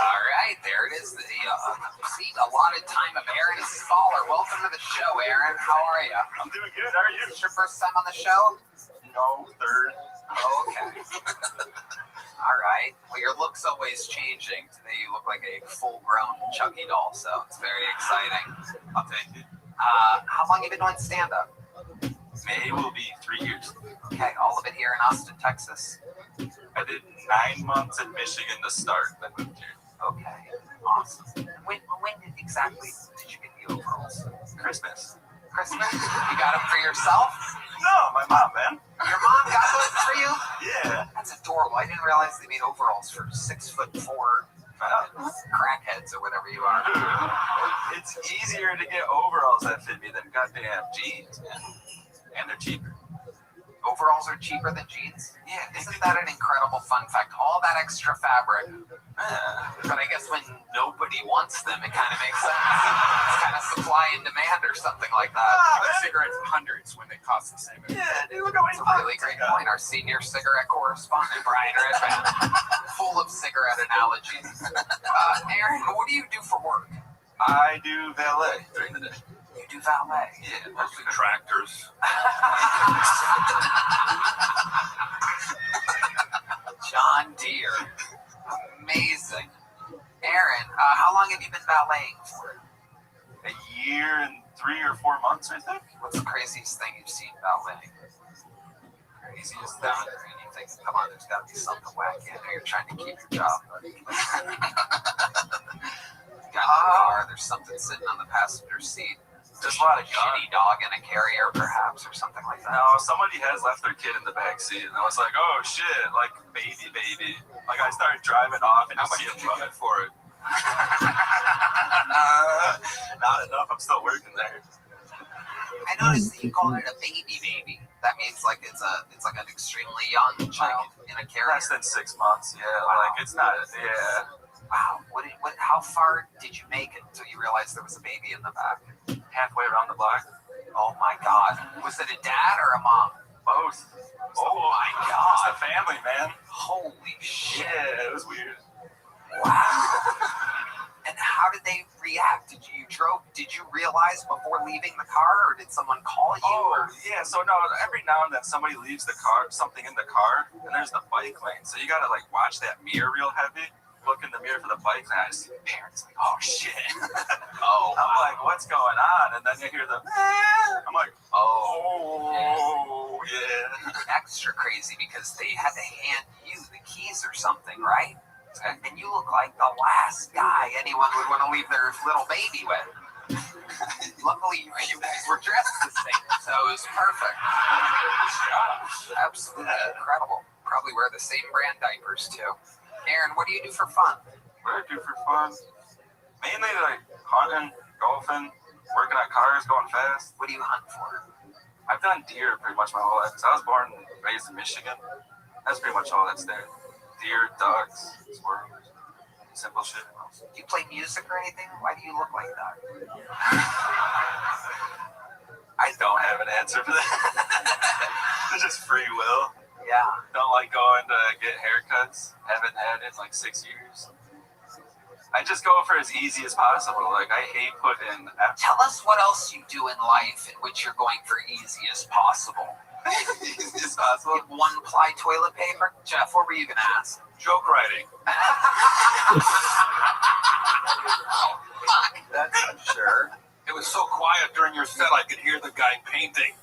All right, there it is. See, a lot of time of Aaron Staller. Welcome to the show, Aaron. How are you? I'm doing good. How are you? Is this your first time on the show? No, third. Okay. All right. Well, your look's always changing. Today you look like a full-grown Chucky doll, so it's very exciting. I'll take it. How long have you been doing stand-up? May will be 3 years. Okay, all of it here in Austin, Texas. I did 9 months in Michigan to start, then moved here. Okay, awesome. When exactly did you get the overalls? Christmas. Christmas? You got them for yourself? No, my mom, man. Your mom got those for you? Yeah. That's adorable. I didn't realize they made overalls for 6'4" crackheads or whatever you are. Dude, it's easier to get overalls that fit me than goddamn jeans, man. And they're cheaper. Overalls are cheaper than jeans? Yeah. Isn't that an incredible fun fact? All that extra fabric. But I guess when nobody wants them, it kind of makes sense. It's kind of supply and demand or something like that. Cigarettes hundreds when they cost the same. Yeah, dude, look how many That's a really great point. Our senior cigarette correspondent, Brian Redman, full of cigarette analogies. Aaron, what do you do for work? I do valet during the day. You do valet? Yeah, mostly tractors. John Deere. Amazing. Aaron, how long have you been valeting for? A year and 3 or 4 months, I think. What's the craziest thing you've seen valeting? Craziest thing or anything? Come on, there's got to be something wacky. I know you're trying to keep your job, buddy. You got in the car, there's something sitting on the passenger seat. Just a lot of shitty dog in a carrier, perhaps, or something like that. No, somebody has left their kid in the back seat, and I was like, oh shit, like baby. Like I started driving off, and how much did you get for it? Not enough. I'm still working there. I noticed that you called it a baby. That means like it's like an extremely young child in a carrier. Less than 6 months. Yeah, wow. Like it's not. Yeah. Wow. How far did you make it until you realized there was a baby in the back? Halfway around the block. Oh my God. Was it a dad or a mom? Both. Oh my God. It's a family, man. Holy shit. Yeah, it was weird. Wow. And how did they react? Did you realize before leaving the car, or did someone call you? Oh, yeah. So no, every now and then somebody leaves the car, something in the car, and there's the bike lane. So you gotta like watch that mirror real heavy. Look in the mirror for the bike lane. I just see the parents like, oh shit. Oh, I'm like, what's going on? And then you hear the, I'm like, oh yeah. Extra crazy because they had to hand you the keys or something, right? And you look like the last guy anyone would want to leave their little baby with. Luckily, you guys were dressed the same, so it was perfect. Absolutely incredible. Probably wear the same brand diapers, too. Aaron, what do you do for fun? What do I do for fun? Mainly like hunting, golfing, working on cars, going fast. What do you hunt for? I've done deer pretty much my whole life. So I was born and raised in Michigan. That's pretty much all that's there. Deer, ducks, squirrels, simple shit. Do you play music or anything? Why do you look like that? I don't have an answer for that. It's just free will. Yeah. Don't like going to get haircuts. Haven't had it in like 6 years. I just go for as easy as possible. Like, I hate putting effort. Tell us what else you do in life in which you're going for easy as possible. Easy as possible? One-ply toilet paper? Jeff, what were you going to ask? Joke writing. That's sure. It was so quiet during your set, I could hear the guy painting.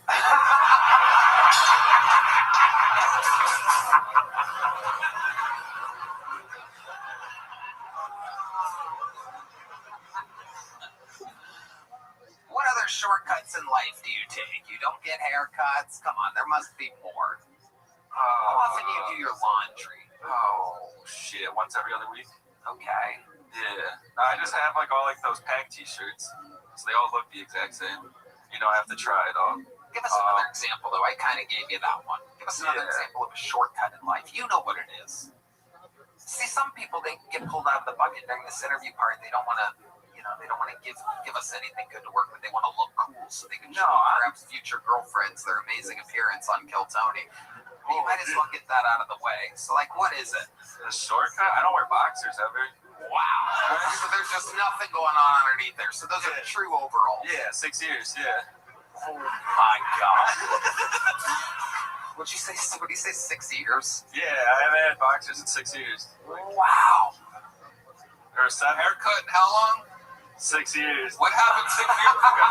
What other shortcuts in life do you take? You don't get haircuts? Come on, there must be more. How often do you do your laundry? Oh, shit. Once every other week. Okay. Yeah. I just have like all like those pack t-shirts. So they all look the exact same. You don't have to try it all. Give us another example, though. I kind of gave you that one. Give us another example of a shortcut in life. You know what it is. See, some people, they get pulled out of the bucket during this interview part. They don't want to, they don't want to give us anything good to work with. They want to look cool so they can show perhaps future girlfriends their amazing appearance on Kill Tony. You might as well get that out of the way. So, like, what is it? A shortcut? I don't wear boxers ever. Wow. So there's just nothing going on underneath there. So those are true overalls. Yeah, 6 years, yeah. Oh, my God. What'd you say? 6 years? Yeah, I haven't had boxers in 6 years. Wow. Or 7. Haircut in how long? 6 years. What happened 6 years ago?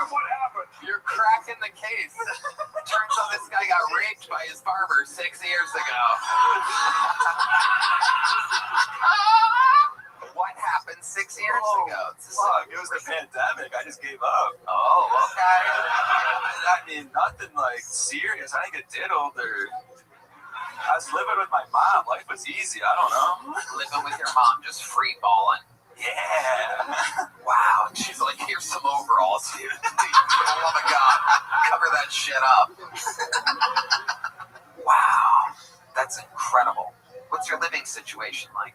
What happened? You're cracking the case. Turns out this guy got raped by his barber 6 years ago. What happened 6 years ago? Fuck, it was the pandemic. I just gave up. Oh, okay. I mean, nothing like serious. I didn't get diddled or... I was living with my mom. Life was easy. I don't know. Living with your mom, just free balling. Yeah. Wow. She's like, here's some overalls, dude. Oh my God. Cover that shit up. Wow. That's incredible. What's your living situation like?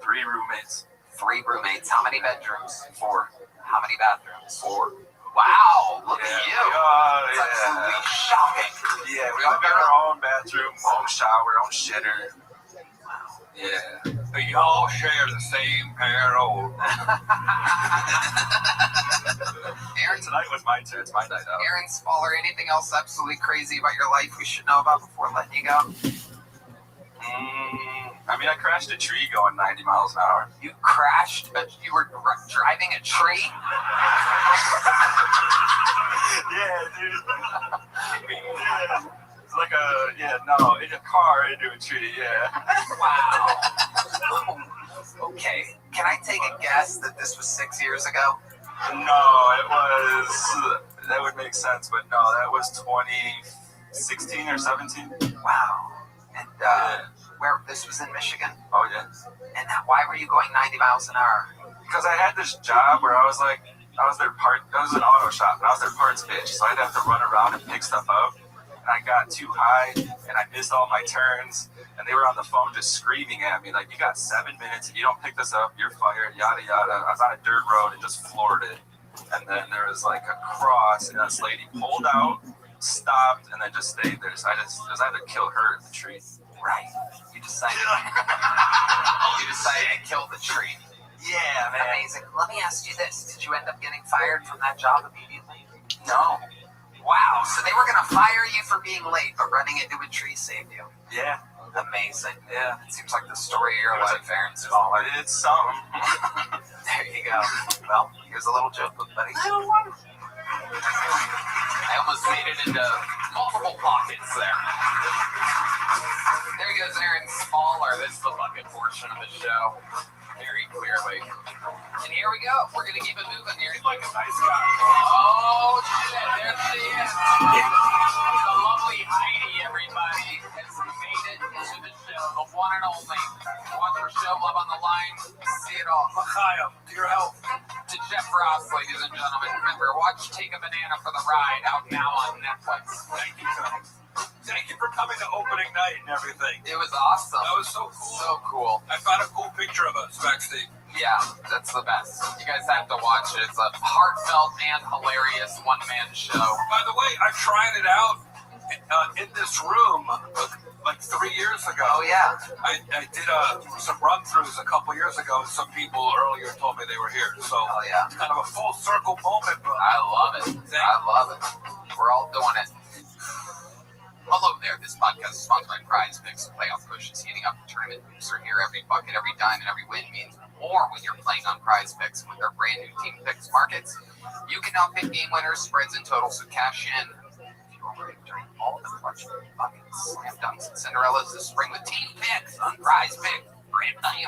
3 roommates. 3 roommates. How many bedrooms? 4. How many bathrooms? 4. Wow. Look at you. Oh, It's absolutely shocking. Yeah, we all got our own bathroom, own shower, own shitter. Yeah. Y'all share the same pair of... Aaron, tonight was my turn. It's my night out. Aaron Spaller, anything else absolutely crazy about your life we should know about before letting you go? I mean, I crashed a tree going 90 miles an hour. You crashed? You were driving a tree? Yeah, dude. Yeah. It's like in a car into a tree, yeah. Wow. Okay. Can I take a guess that this was 6 years ago? No, that would make sense, but no, that was 2016 or 17. Wow. And where this was in Michigan? Oh, yeah. And why were you going 90 miles an hour? Because I had this job where I was an auto shop, and I was their parts bitch, so I'd have to run around and pick stuff up. And I got too high, and I missed all my turns, and they were on the phone just screaming at me, like, you got 7 minutes, if you don't pick this up, you're fired, yada, yada. I was on a dirt road and just floored it. And then there was, like, a cross, and this lady pulled out, stopped, and then just stayed there. So I had to kill her in the tree. Right. You decided to kill the tree. Yeah, man. Amazing. Let me ask you this. Did you end up getting fired from that job immediately? No. Wow. So they were going to fire you for being late, but running into a tree saved you. Yeah. Amazing. Yeah. It seems like the story of your life, Aaron Spaller. It's something. There you go. Well, here's a little joke, buddy. I almost made it into multiple pockets there. There goes Aaron Spaller. This is the bucket portion of the show. Very clearly. And here we go. We're going to keep it moving here. He's like a nice guy. Oh, shit. There she is. The lovely Heidi, everybody, has made it into the show. The one and only. watch our show, love on the line, see it all. L'chaim, to your health. To Jeff Ross, ladies and gentlemen. Remember, watch Take a Banana for the Ride, out now on Netflix. Thank you, Phil. Thank you for coming to opening night and everything. It was awesome. That was so cool. So cool. I found a cool picture of us backstage. Yeah, that's the best. You guys have to watch it. It's a heartfelt and hilarious one-man show. By the way, I tried it out in this room like 3 years ago. Oh, yeah. I did some run-throughs a couple years ago. Some people earlier told me they were here. So yeah. It's kind of a full circle moment. But I love it. I love it. We're all doing it. Hello there. This podcast is sponsored by Prize Picks. Playoff pushes heating up. Tournament hoops are here. Every bucket, every dime, and every win means more when you're playing on Prize Picks. With their brand new Team Picks markets, you can now pick game winners, spreads, and totals to cash in. If you're ready during all the clutch buckets, slam dunks, and Cinderellas this spring with Team Picks on Prize Picks.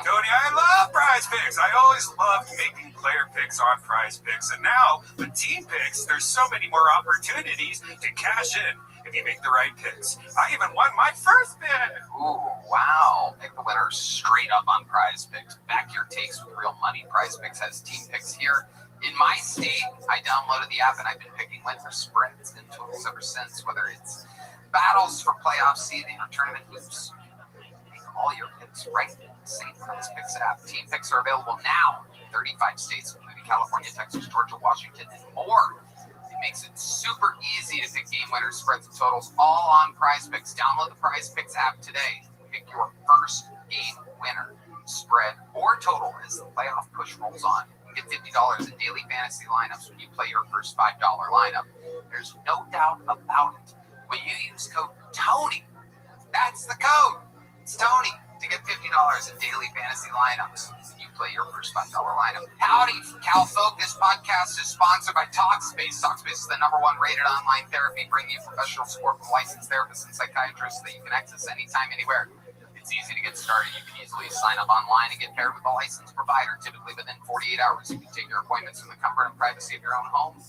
Tony, I love Prize Picks. I always loved making player picks on Prize Picks, and now with Team Picks, there's so many more opportunities to cash in if you make the right picks. I even won my first bid. Ooh, wow. Pick the winner straight up on Prize Picks. Back your takes with real money. Prize Picks has Team Picks here. In my state, I downloaded the app and I've been picking winners, spreads, and totals ever since, whether it's battles for playoff seeding or tournament hoops. Make all your picks right in the same Prize Picks app. Team Picks are available now in 35 states, including California, Texas, Georgia, Washington, and more. It makes it super easy to pick game winners, spreads, and totals all on Prize Picks. Download the Prize Picks app today. Pick your first game winner, spread, or total as the playoff push rolls on. You can get $50 in daily fantasy lineups when you play your first $5 lineup. There's no doubt about it. When you use code TONY, that's the code. It's TONY to get $50 in daily fantasy lineups when you play your first $5 lineup. Howdy, Cal Folk. This podcast is sponsored by Talkspace. Talkspace is the #1 rated online therapy, bringing you professional support from licensed therapists and psychiatrists that you can access anytime, anywhere. It's easy to get started. You can easily sign up online and get paired with a licensed provider. Typically within 48 hours, you can take your appointments from the comfort and privacy of your own home.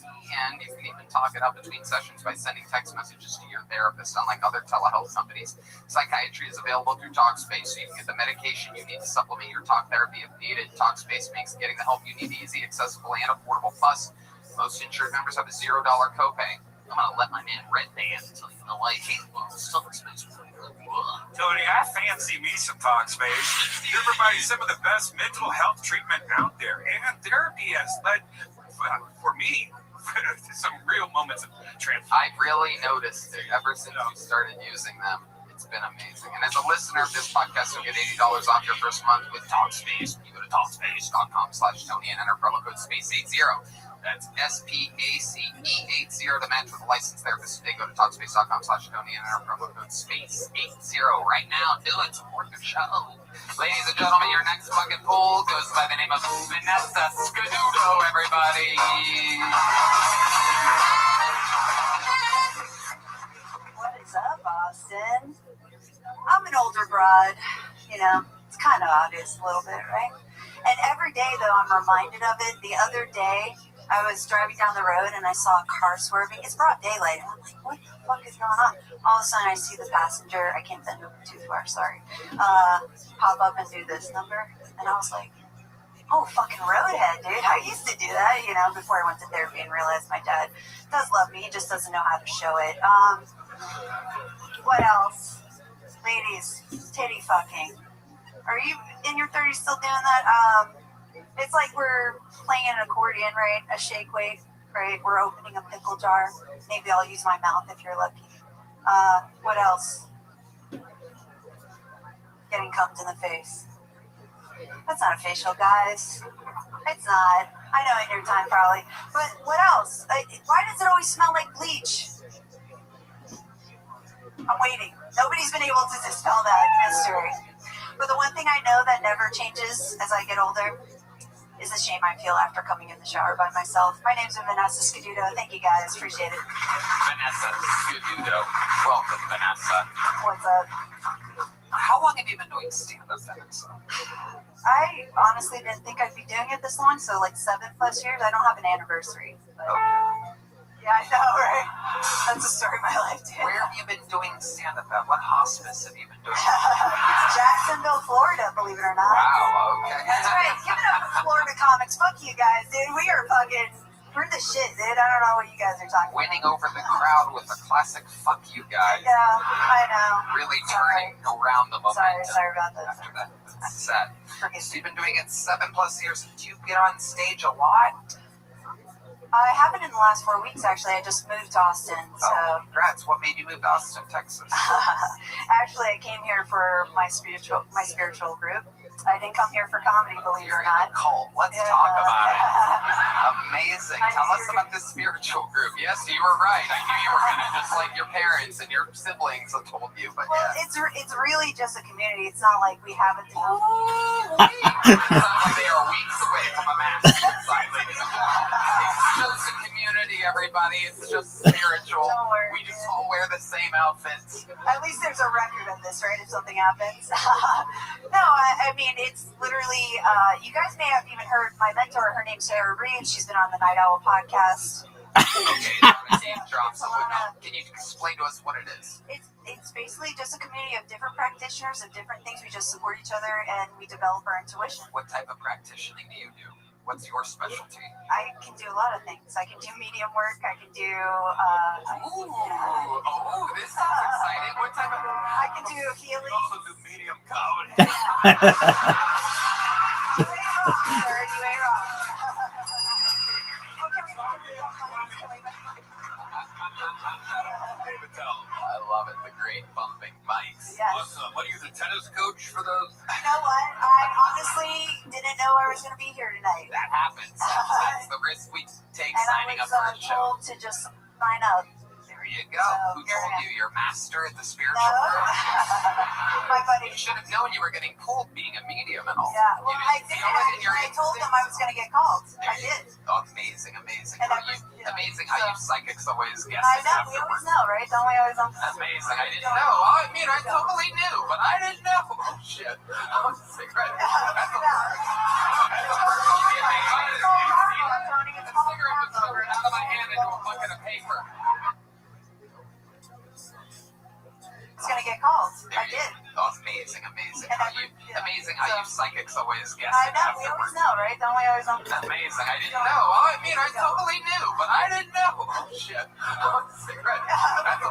And you can even talk it up between sessions by sending text messages to your therapist. Unlike other telehealth companies, psychiatry is available through Talkspace, so you can get the medication you need to supplement your talk therapy if needed. Talkspace makes getting the help you need easy, accessible, and affordable. Plus, most insured members have a $0 copay. I'm going to let my man Red Band tell you why he loves Talkspace. Tony, I fancy me some Talkspace. They're providing some of the best mental health treatment out there, and therapy has led, for me, to some real moments of transformation. I've really noticed it ever since you started using them. It's been amazing. And as a listener of this podcast, you'll get $80 off your first month with Talkspace. You go to Talkspace.com/Tony and enter promo code SPACE80. That's SPACE80 to match with a licensed therapist today. Go to Talkspace.com/Tony and enter promo code SPACE80 right now. Do it. Support the show. Ladies and gentlemen, your next bucket pool goes by the name of Vanessa Scadudo, everybody. What is up, Austin? I'm an older broad. You know, it's kind of obvious a little bit, right? And every day, though, I'm reminded of it. The other day, I was driving down the road and I saw a car swerving. It's broad daylight. And I'm like, what the fuck is going on? All of a sudden, I see the passenger. I can't bend over too far, sorry. Pop up and do this number. And I was like, oh, fucking roadhead, dude. I used to do that, you know, before I went to therapy and realized my dad does love me. He just doesn't know how to show it. What else? Ladies, titty fucking. Are you in your 30s still doing that? It's like we're playing an accordion, right? A shake weight, right? We're opening a pickle jar. Maybe I'll use my mouth if you're lucky. What else? Getting cummed in the face. That's not a facial, guys. It's not. I know in your time, probably. But what else? Why does it always smell like bleach? I'm waiting. Nobody's been able to dispel that mystery. But the one thing I know that never changes as I get older is the shame I feel after coming in the shower by myself. My name's Vanessa Scadudo. Thank you, guys. Appreciate it. Vanessa Scadudo. Welcome, Vanessa. What's up? How long have you been doing stand-up, Vanessa? I honestly didn't think I'd be doing it this long, so like 7+ years. I don't have an anniversary. But, yeah, Yeah, I know, right? That's the story of my life, too. Where have you been doing stand-up at? What hospice have you been doing? Jacksonville, Florida, believe it or not. Wow, okay. That's right. Give it up for Florida comics. Fuck you guys, dude. We are fucking... We're the shit, dude. I don't know what you guys are talking about. Winning over the crowd with a classic "fuck you" guys. Yeah, I know. Really turning around the momentum. Sorry about that. After that set. So you've been doing it 7+ years. Do you get on stage a lot? I haven't in the last 4 weeks, actually. I just moved to Austin, so... Oh, congrats. What made you move to Austin, Texas? Actually, I came here for my spiritual group. I didn't come here for comedy, believe it or not. Cult. Let's talk about it. Amazing. Tell us about this spiritual group. Yes, you were right. I knew you were going to, just like your parents and your siblings have told you. But well, yeah. it's really just a community. It's not like we have a... It's not like they are weeks away from a mass suicide, ladies and gentlemen. It's just a community, everybody. It's just spiritual. Don't worry. We just all wear the same outfits. At least there's a record of this, right? If something happens. No, I mean, it's literally, you guys may have even heard my mentor. Her name's Sarah Reed. She's been on the Night Owl podcast. Okay, drop. So can you explain to us what it is? It's basically just a community of different practitioners of different things. We just support each other and we develop our intuition. What type of practicing do you do? What's your specialty? I can do a lot of things. I can do medium work. I can do... this sounds exciting. What type of... I can do healing. You also do medium comedy. I love it. The great bumping mics. Yes. Awesome. What are you, the tennis coach for those? You know what? I honestly didn't know I was going to be here tonight. That happens. That's the risk we take signing up for a show. Told to just sign up. There you go. Who told you? Your master at the spiritual No. world? My buddy. You should have known you were getting pulled being a medium and all. Yeah, well, You I didn't did. feel it in your I told them I was going to get called. I did. Oh, amazing, amazing. And How amazing how you psychics always guess I it know. We always know, right? Don't we always know? Amazing. I didn't know. I mean, I totally knew, but I didn't know. Oh, shit. Oh, cigarette. That's a cigarette out of my hand into a bucket of paper. It's going to get called. I did. Oh, amazing, amazing. Amazing how you psychics always guess I it know. We always know, right? Don't we always know? Amazing. I didn't know. I mean, I totally knew, but I didn't know. Oh, shit. Oh, cigarette. That's a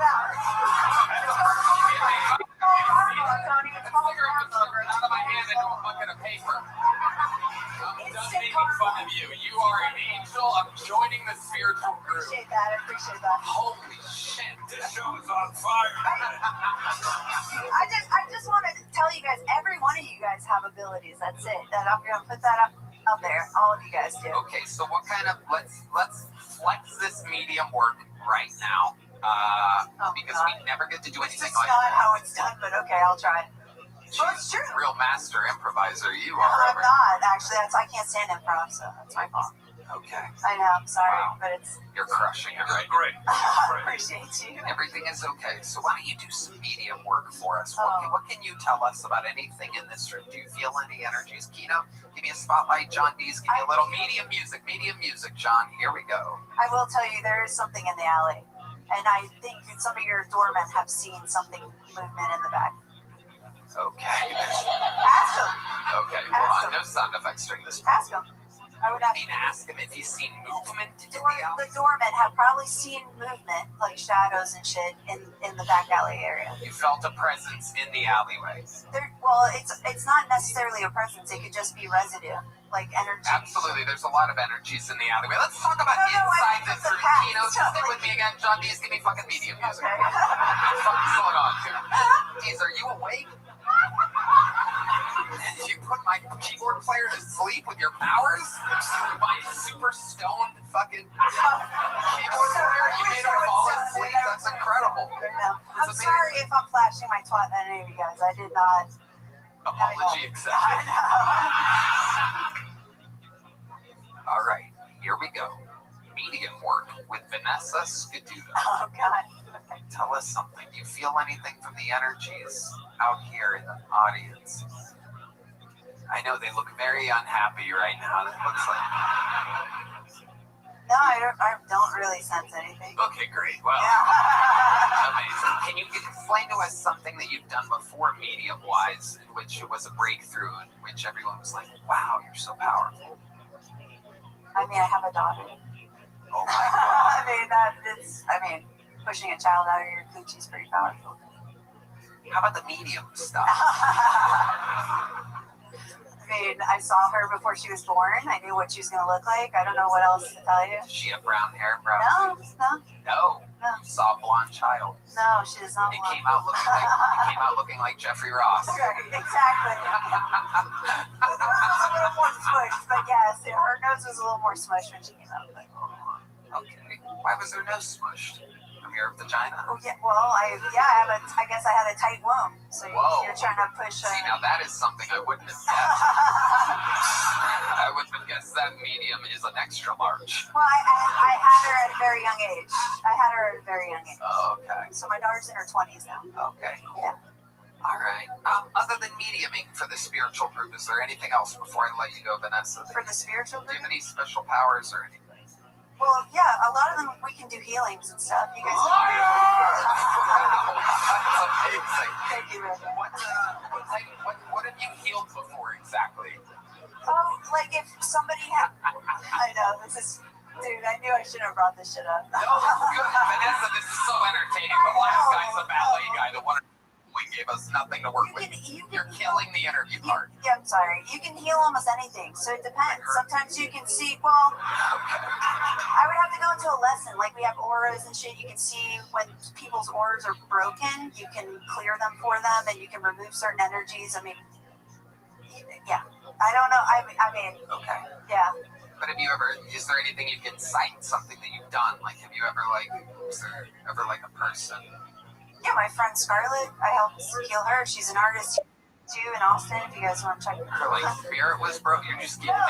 cigarette out of my hand into a bucket of paper. I'm done making fun of you. You are an angel. I'm joining the spiritual group. Appreciate that. I appreciate that. Holy shit. This show is on fire. I just want to tell you guys, every one of you guys have abilities. That's it. That I'm going to put that up there. All of you guys do. Okay, so what kind of, let's flex this medium work right now. Because we never get to do anything like It's not how it's done, but okay, I'll try. Well, it's true. Real master improviser you No, are. I'm not. Actually, I can't stand improv, so that's my fault. Okay. I know. I'm sorry, but it's... You're crushing it right. Great. Appreciate you. Everything is okay. So why don't you do some medium work for us? What can you tell us about anything in this room? Do you feel any energies? Kino, give me a spotlight. John D's, give me a little medium music. Medium music, John. Here we go. I will tell you, there is something in the alley. And I think some of your doormen have seen something movement in the back. Okay. Ask him. Okay, hold on. No sound effects during this. Ask him. I would I mean, ask him if he's seen movement in the alley. The doormen have probably seen movement, like shadows and shit, in the back alley area. You felt a presence in the alleyway. Well, it's not necessarily a presence. It could just be residue, like energy. Absolutely. There's a lot of energies in the alleyway. Let's talk about inside this room. Kino, just stick with me again. John D's, give me fucking medium music. Okay. What the fuck is going on here? D's, are you awake? Did you put my keyboard player to sleep with your powers? My super stoned fucking keyboard player? You made him fall asleep? That's incredible. I'm sorry if I'm flashing my twat at any of you guys. I did not. Apology accepted. All right, here we go. Medium work with Vanessa Scaduda. Oh, God. Tell us something. Do you feel anything from the energies out here in the audience? I know they look very unhappy right now. It looks like No, I don't really sense anything. Okay, great. Well, Yeah. amazing. Can you explain to us something that you've done before, medium-wise, in which it was a breakthrough, in which everyone was like, "Wow, you're so powerful." I mean, I have a daughter. Oh my God. I mean, pushing a child out of your coochie is pretty powerful. How about the medium stuff? I mean, I saw her before she was born. I knew what she was going to look like. I don't know what else to tell you. Does she have brown hair, brown No, teeth? no. No. No. You saw a blonde child. No, she does not. It came out looking like Jeffrey Ross. Right, exactly. A little more smushed, but yes, her nose was a little more smushed when she came out. But... Okay. Why was her nose smushed? From your vagina? Oh, yeah, well, I guess I had a tight womb. So you're trying to push. See, now that is something I wouldn't have guessed. I wouldn't have guessed that medium is an extra large. Well, I had her at a very young age. Oh, okay. So my daughter's in her 20s now. Okay, cool. Yeah. All right. Other than mediuming for the spiritual group, is there anything else before I let you go, Vanessa? For the spiritual group? Do you have any special powers or anything? Well, yeah, a lot of them we can do healings and stuff. You guys. That's amazing. Thank you, Rick. What have you healed before exactly? Oh, like if somebody had. I know this is. Dude, I knew I shouldn't have brought this shit up. No, good. Vanessa, this is so entertaining. The last guy's a ballet guy. The one who gave us nothing to work with. You're killing the interview part. Yeah, I'm sorry. You can heal almost anything, so it depends. Sometimes you can see, well, I would have to go into a lesson. Like we have auras and shit. You can see when people's auras are broken. You can clear them for them, and you can remove certain energies. I mean, yeah. I don't know. I mean, okay. Yeah. But have you ever, is there anything you can cite, something that you've done? Like, have you ever, is there ever, a person? Yeah, my friend Scarlett, I helped heal her. She's an artist too in Austin. If you guys want to check her out. Like spirit was broken. You're just getting No,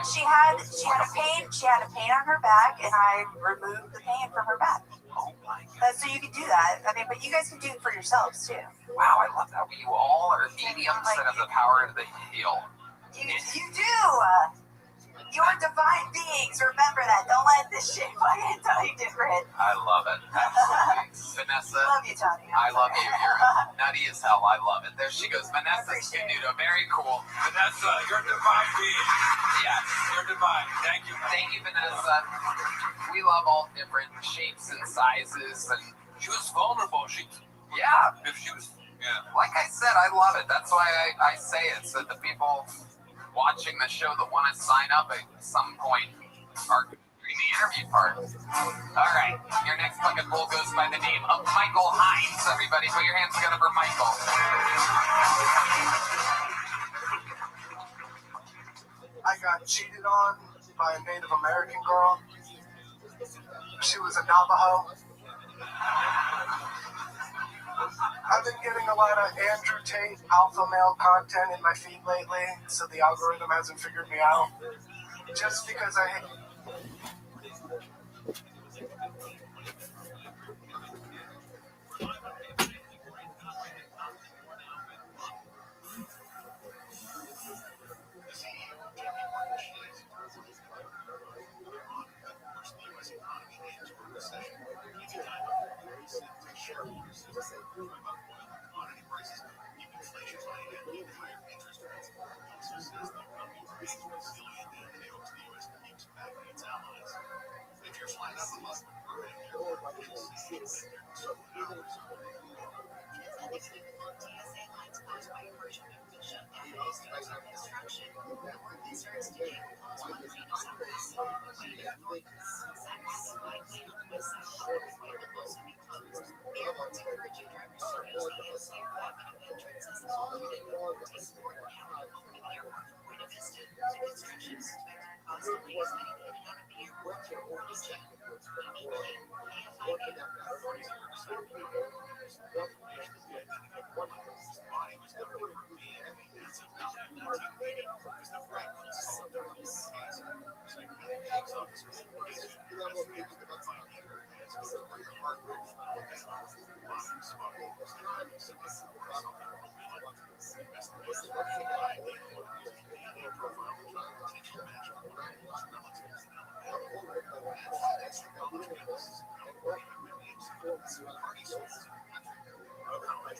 she had a pain. She had a pain on her back, and I removed the pain from her back. Oh my God. So you can do that. I mean, but you guys can do it for yourselves too. Wow, I love that. You all are mediums that have the power to heal. You do. You're divine beings. Remember that. Don't let this shit fucking tell you different. I love it. Absolutely. Vanessa. Love you, Tony. I love you. You're nutty as hell. I love it. There she goes. Vanessa's Canuto. Very cool. Vanessa, you're a divine being. Yes. You're divine. Thank you. Thank you, Vanessa. We love all different shapes and sizes. And she was vulnerable. Yeah. If she was, yeah. Like I said, I love it. That's why I say it, so the people watching the show that want to sign up at some point are doing the interview part. All right, your next fucking bull goes by the name of Michael Hines. Everybody, put your hands together for Michael. I got cheated on by a Native American girl. She was a Navajo. I've been getting a lot of Andrew Tate alpha male content in my feed lately, so the algorithm hasn't figured me out. Just because I hate...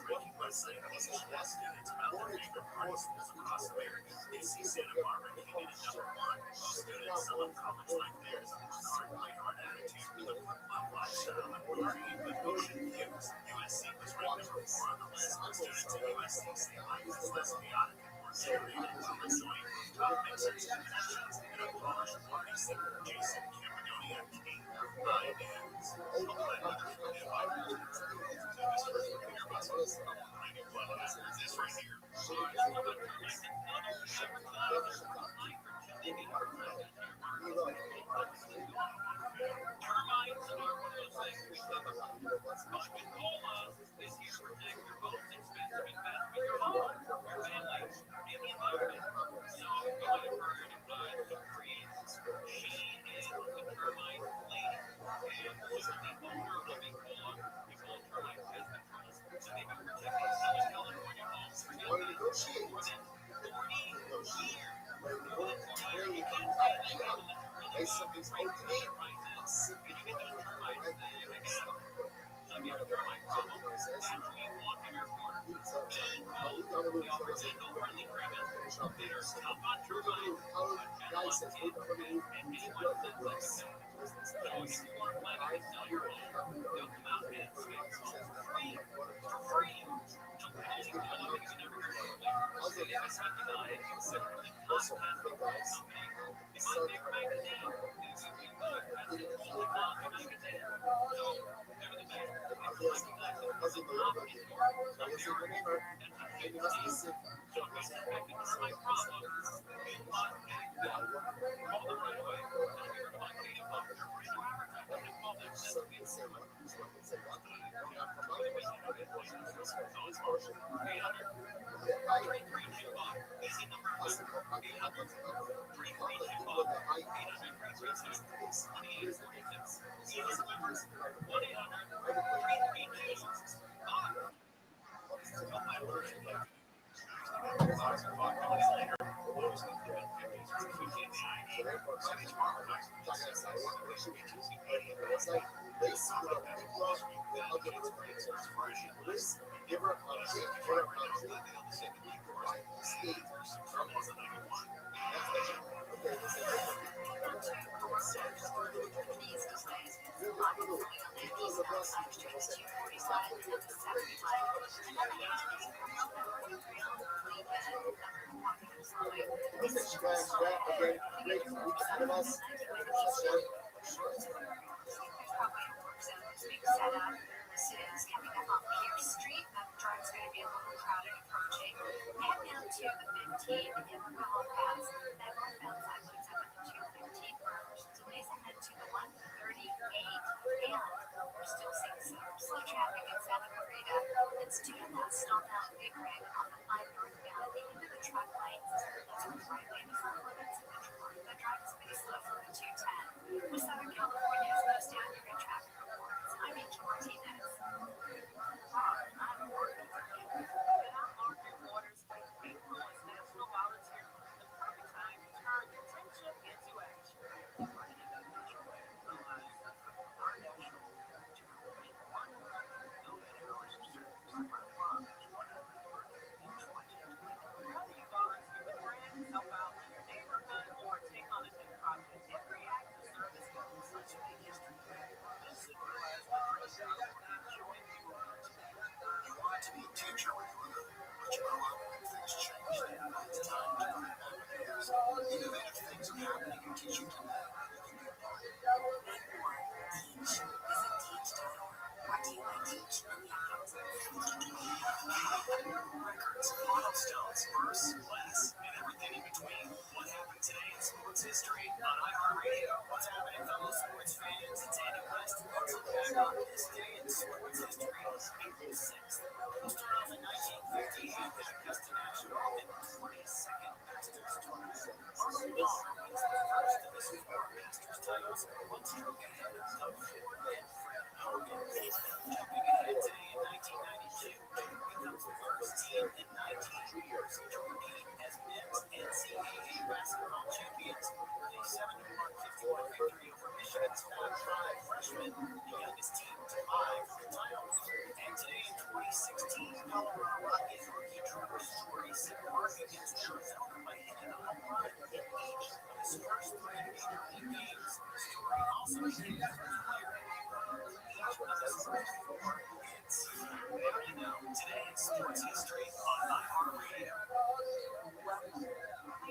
Ranking website is estimates about the major participants across America. They see Santa Barbara coming in at number one. Most students, some of comments like theirs, start lighthearted attitude with a flip-flop lifestyle and partying with ocean views. USC was ranked number 4 on the list. Most students at USC say life is less chaotic and more segregated while enjoying rooftop mixers, passions, and a polished party singer, Jason Cameronia King of Ideas. Apply weather for the environment. This right here. Termites are one of those things we think about. But Coca-Cola is here to protect your most expensive investment, your home, your family, and the environment. So go ahead and buy some creations. She is the termite lady. And she's the owner of a Cola, Nicole Termite Pest Control. And they've been protecting Southern California homes for more than 40 years. You can't say they got really prices. And you get those termites that they make it out. So if you have a termite problem, after you walk in your corner, then we offer eco-friendly crevice that are tough on termites, but and anyone sensitive to them. So if you are planning to sell your home, they'll come out and inspect your home for free. For free. So calling them up if you never heard of them. They live in Cincinnati, consider them non-plastic company. In my favorite magazine, is Holy Mountain magazine. So they're the best. It's recognized as the top import of American and Haiti. So if you're suspecting this might problem, you must act now. Call them right away. Now you're in my Haiti Public or radio advertising. Call them. That's the best. Easy number 7-1 51 victory over Michigan State. youngest team to 5 from the title. And today in 2016, ViralRabbi rookie Trevor Story set a mark against Arizona by hitting a home run in each of his first 3 major league games. Story also became the first player in the league each of his first 4 hits. There you know, today in sports history on iHeartRadio. My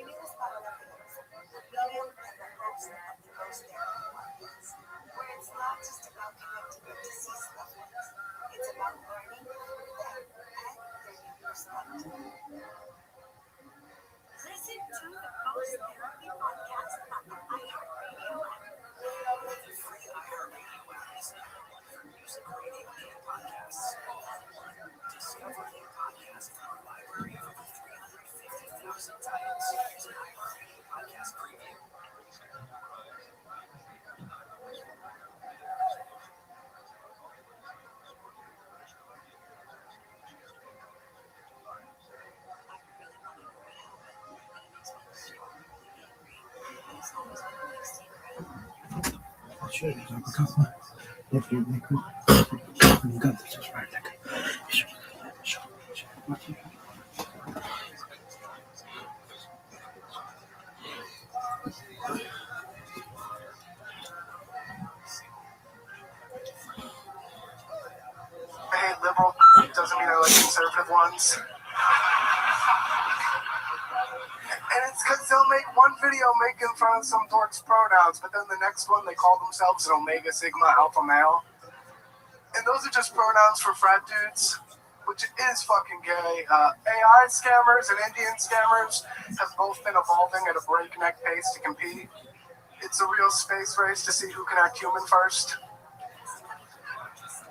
name is Paola Pérez. We live in the hopes of the most therapy podcast, where it's not just about connecting with deceased loved ones. It's about learning from them and their new perspective. Listen to the Post Therapy Podcast on the iHeartRadio app. The free iHeartRadio app is #1 for music, radio, and podcasts. All in one. Discover new podcasts from our library of over 350,000 titles. Here's an iHeartRadio podcast preview. Şöyle güzel bakalım. Ne got this is right there. I hate liberal. Doesn't mean I like conservative ones. And it's because they'll make one video making fun of some dork's pronouns, but then the next one they call themselves an Omega Sigma Alpha Male. And those are just pronouns for frat dudes, which is fucking gay. AI scammers and Indian scammers have both been evolving at a breakneck pace to compete. It's a real space race to see who can act human first.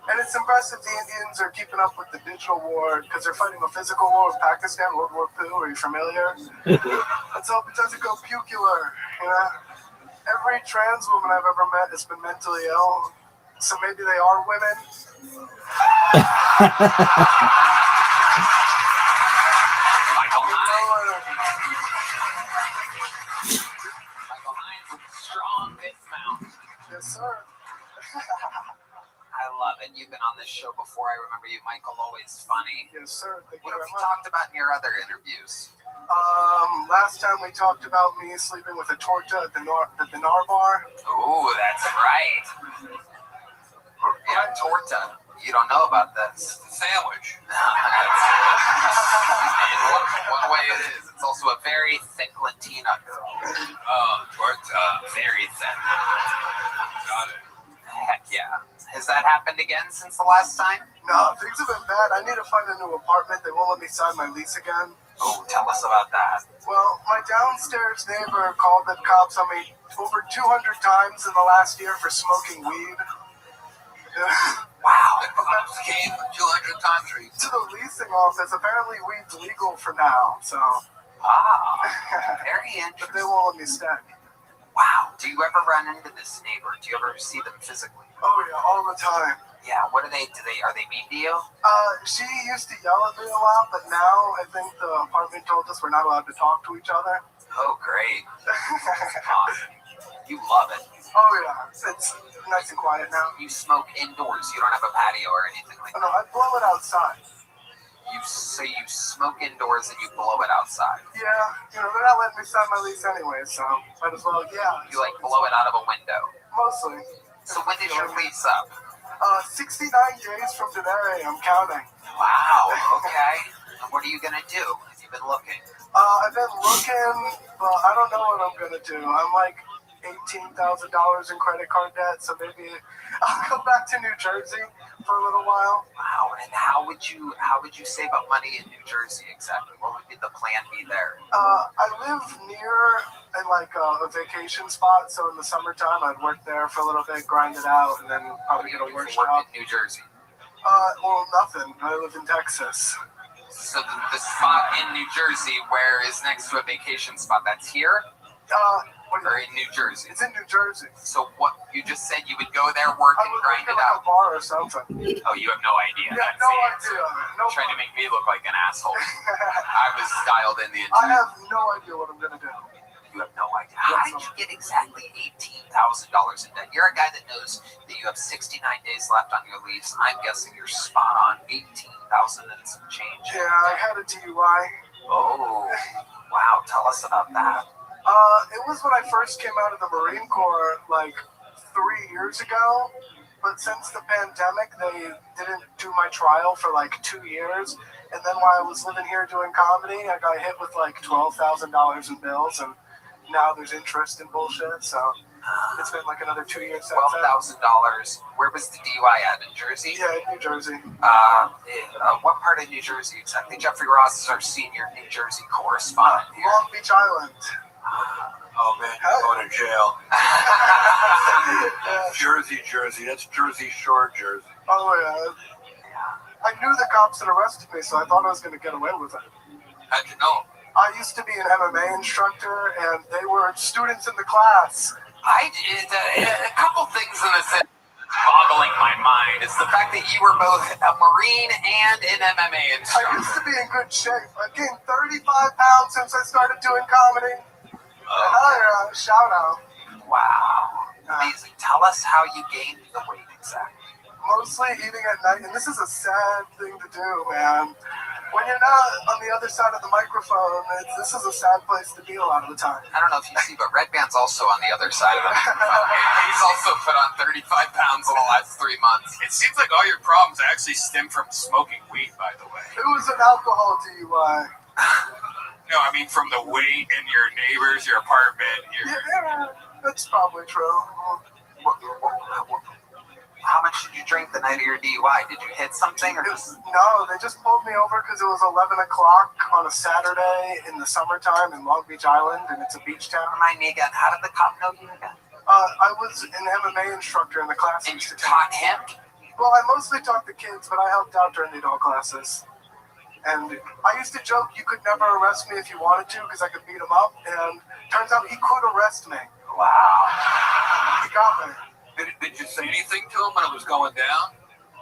And it's impressive the Indians are keeping up with the digital war because they're fighting a physical war with Pakistan, World War II. Are you familiar? Let's hope it doesn't go pucular. You know, every trans woman I've ever met has been mentally ill, so maybe they are women. Michael Hines, strong big mouth. Yes, sir. I love it. You've been on this show before. I remember you, Michael. Always funny. Yes, sir. What have you talked about in your other interviews? Last time we talked about me sleeping with a torta at the Nar Bar. Ooh, that's right. Yeah, torta. You don't know about this. Sandwich. In one way it is. It's also a very thick Latina girl. Oh, torta. Very thick. Got it. Heck yeah. Has that happened again since the last time? No, things have been bad. I need to find a new apartment. They won't let me sign my lease again. Oh, tell us about that. Well, my downstairs neighbor called the cops on me over 200 times in the last year for smoking weed. Wow. The cops came 200 times for you. To the leasing office. Apparently weed's legal for now, so. Very interesting. But they won't let me stay. Wow. Do you ever run into this neighbor? Do you ever see them physically? Oh yeah, all the time. Yeah. What are they? Are they mean to you? She used to yell at me a lot, but now I think the apartment told us we're not allowed to talk to each other. Oh, great. Awesome. You love it. Oh yeah, it's nice and quiet now. You smoke indoors. You don't have a patio or anything like that. No, I blow it outside. So you smoke indoors and you blow it outside. Yeah, you know, they're not letting me sign my lease anyway, so might as well, yeah. You like blow it out of a window. Mostly. So when did your lease up? 69 days from today, I'm counting. Wow, okay. And what are you gonna do? Have you been looking? I've been looking, but I don't know what I'm gonna do. I'm like $18,000 in credit card debt, so maybe I'll come back to New Jersey for a little while. Wow, and how would you save up money in New Jersey exactly? What would the plan be there? I live near like a vacation spot, so in the summertime I'd work there for a little bit, grind it out, and then probably get a worse job. In New Jersey? Well, nothing. I live in Texas. So the spot in New Jersey where is next to a vacation spot, that's here? Or in New Jersey? It's in New Jersey. So what, you just said you would go there, work, and grind it out? A bar or something. Oh, you have no idea. Yeah, That's no the idea. answer. No Trying to make me look like an asshole. I was dialed in the I have no idea what I'm going to do. You have no idea. How did you get exactly $18,000 in debt? You're a guy that knows that you have 69 days left on your lease. I'm guessing you're spot on 18,000 and some change. Yeah, I had a DUI. Oh, wow. Tell us about that. It was when I first came out of the Marine Corps, like 3 years ago. But since the pandemic, they didn't do my trial for like 2 years. And then while I was living here doing comedy, I got hit with like $12,000 in bills. And now there's interest in bullshit. So it's been like another 2 years since $12,000. Where was the DUI at? In Jersey? Yeah, in New Jersey. What part of New Jersey exactly? Jeffrey Ross is our senior New Jersey correspondent here. Long Beach Island. Oh man, you're going to jail. Jersey. That's Jersey Shore, Jersey. Oh yeah. I knew the cops had arrested me, so I thought I was going to get away with it. How'd you know? I used to be an MMA instructor, and they were students in the class. I did a couple things in this boggling my mind. It's the fact that you were both a Marine and an MMA instructor. I used to be in good shape. I gained 35 pounds since I started doing comedy. Shout out. Wow. Amazing. Tell us how you gained the weight exactly. Mostly eating at night, and this is a sad thing to do, man. When you're not on the other side of the microphone, this is a sad place to be a lot of the time. I don't know if you see, but Red Band's also on the other side of the microphone. He's also put on 35 pounds in the last 3 months. It seems like all your problems actually stem from smoking weed, by the way. It was an alcohol DUI. No, I mean from the weight in your neighbors, your apartment. Yeah, that's probably true. How much did you drink the night of your DUI? Did you hit something or just... No, they just pulled me over because it was 11 o'clock on a Saturday in the summertime in Long Beach Island, and it's a beach town. Remind me again, how did the cop know you again? I was an MMA instructor in the class. And you taught him? Well, I mostly taught the kids, but I helped out during the adult classes. And I used to joke you could never arrest me if you wanted to because I could beat him up, and turns out he could arrest me. Wow. He got me. Did you say anything to him when it was going down?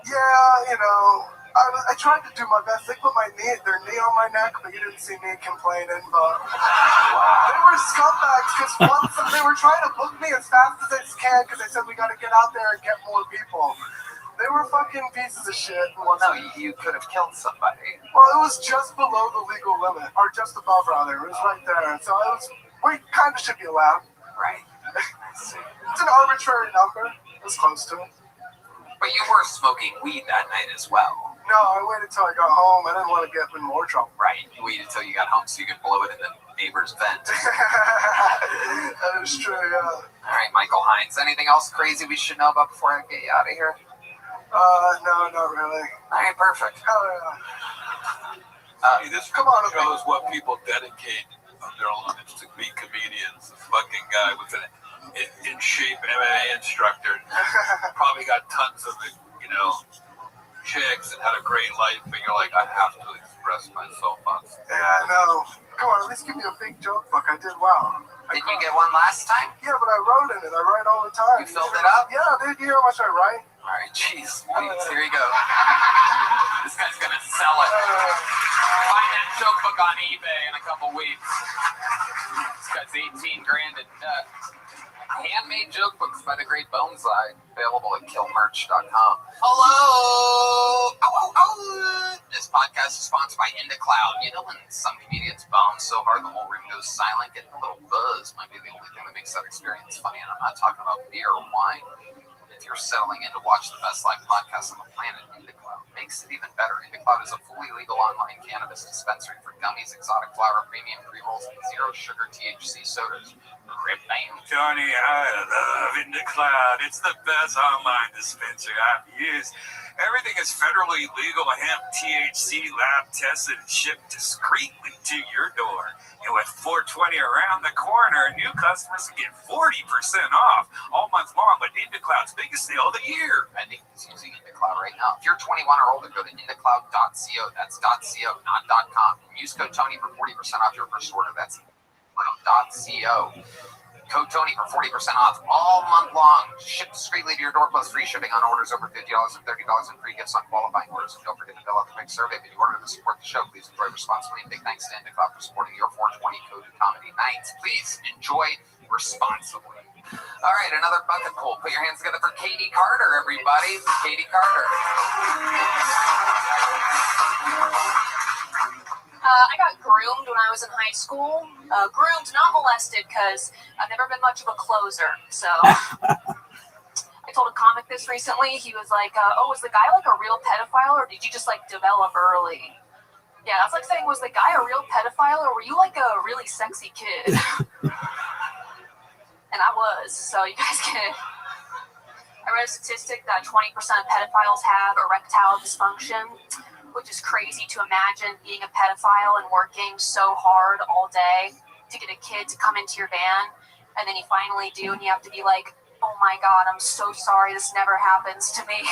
Yeah, you know, I tried to do my best. They put their knee on my neck, but you didn't see me complaining. But they were scumbags because once they were trying to book me as fast as they can because they said we got to get out there and get more people. They were fucking pieces of shit. Well, no, you could have killed somebody. Well, it was just below the legal limit, or just above rather. It was right there. So we kind of should be allowed. Right. It's an arbitrary number. It was close to it. But you were smoking weed that night as well. No, I waited till I got home. I didn't want to get in more trouble. Right. You waited till you got home so you could blow it in the neighbor's vent. That is true, yeah. All right, Michael Hines. Anything else crazy we should know about before I get you out of here? No, not really. All right, perfect. Hell yeah. This come on shows what people dedicate of their lives to be comedians. A fucking guy with an in shape MMA instructor, probably got tons of chicks and had a great life, but you're like, I have to express myself on stage. Yeah, I know. Come on, at least give me a big joke book. I did well. Did you get one last time? Yeah, but I wrote in it. I write all the time. You filled it up? Yeah, dude, you hear how much I write? All right, jeez. Please, here you go. This guy's going to sell it. Find that joke book on eBay in a couple weeks. This guy's 18 grand in debt. Handmade joke books by the Great Boneside, available at killmerch.com. Hello! This podcast is sponsored by IndaCloud. You know when some comedians bomb so hard the whole room goes silent, getting a little buzz might be the only thing that makes that experience funny. And I'm not talking about beer or wine. If you're settling in to watch the best live podcast on the planet, IndaCloud makes it even better. IndaCloud is a fully legal online cannabis dispensary for gummies, exotic flower, premium pre-rolls, and zero sugar THC sodas. Rip bam. Tony, I love IndaCloud. It's the best online dispenser I've used. Everything is federally legal hemp, THC, lab tested, and shipped discreetly to your door. And with 420 around the corner, new customers can get 40% off all month long with IndaCloud's biggest sale of the year. I think he's using IndaCloud right now. If you're 21 or older, go to indacloud.co. That's .co, not .com. Use code Tony for 40% off your first order. That's .co. Code Tony for 40% off all month long. Shipped discreetly to your door plus free shipping on orders over $50 and $30 and free gifts on qualifying orders. And don't forget to fill out the quick survey if you order to support the show. Please enjoy responsibly. And big thanks to IndaCloud for supporting your 420 Coded Comedy Nights. Please enjoy responsibly. All right, another bucket pull. Put your hands together for Katie Carter, everybody. Katie Carter. I got groomed when I was in high school. Groomed, not molested, because I've never been much of a closer. So I told a comic this recently. He was like, oh, was the guy like a real pedophile, or did you just like develop early? Yeah, that's like saying, was the guy a real pedophile, or were you like a really sexy kid? And I was, so you guys get it. I read a statistic that 20% of pedophiles have erectile dysfunction, which is crazy to imagine being a pedophile and working so hard all day to get a kid to come into your van, and then you finally do, and you have to be like, oh my God, I'm so sorry, this never happens to me.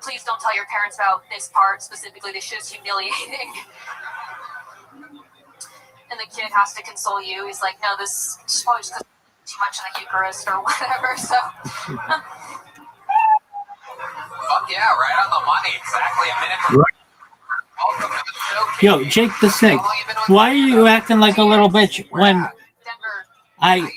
Please don't tell your parents about this part specifically. This shit's humiliating. And the kid has to console you. He's like, no, this is probably just too much in the Eucharist or whatever. So, fuck yeah, right on the money. Exactly a minute before. Welcome to the show, Katie. Yo, Jake the Snake, why are you acting like a little bitch when I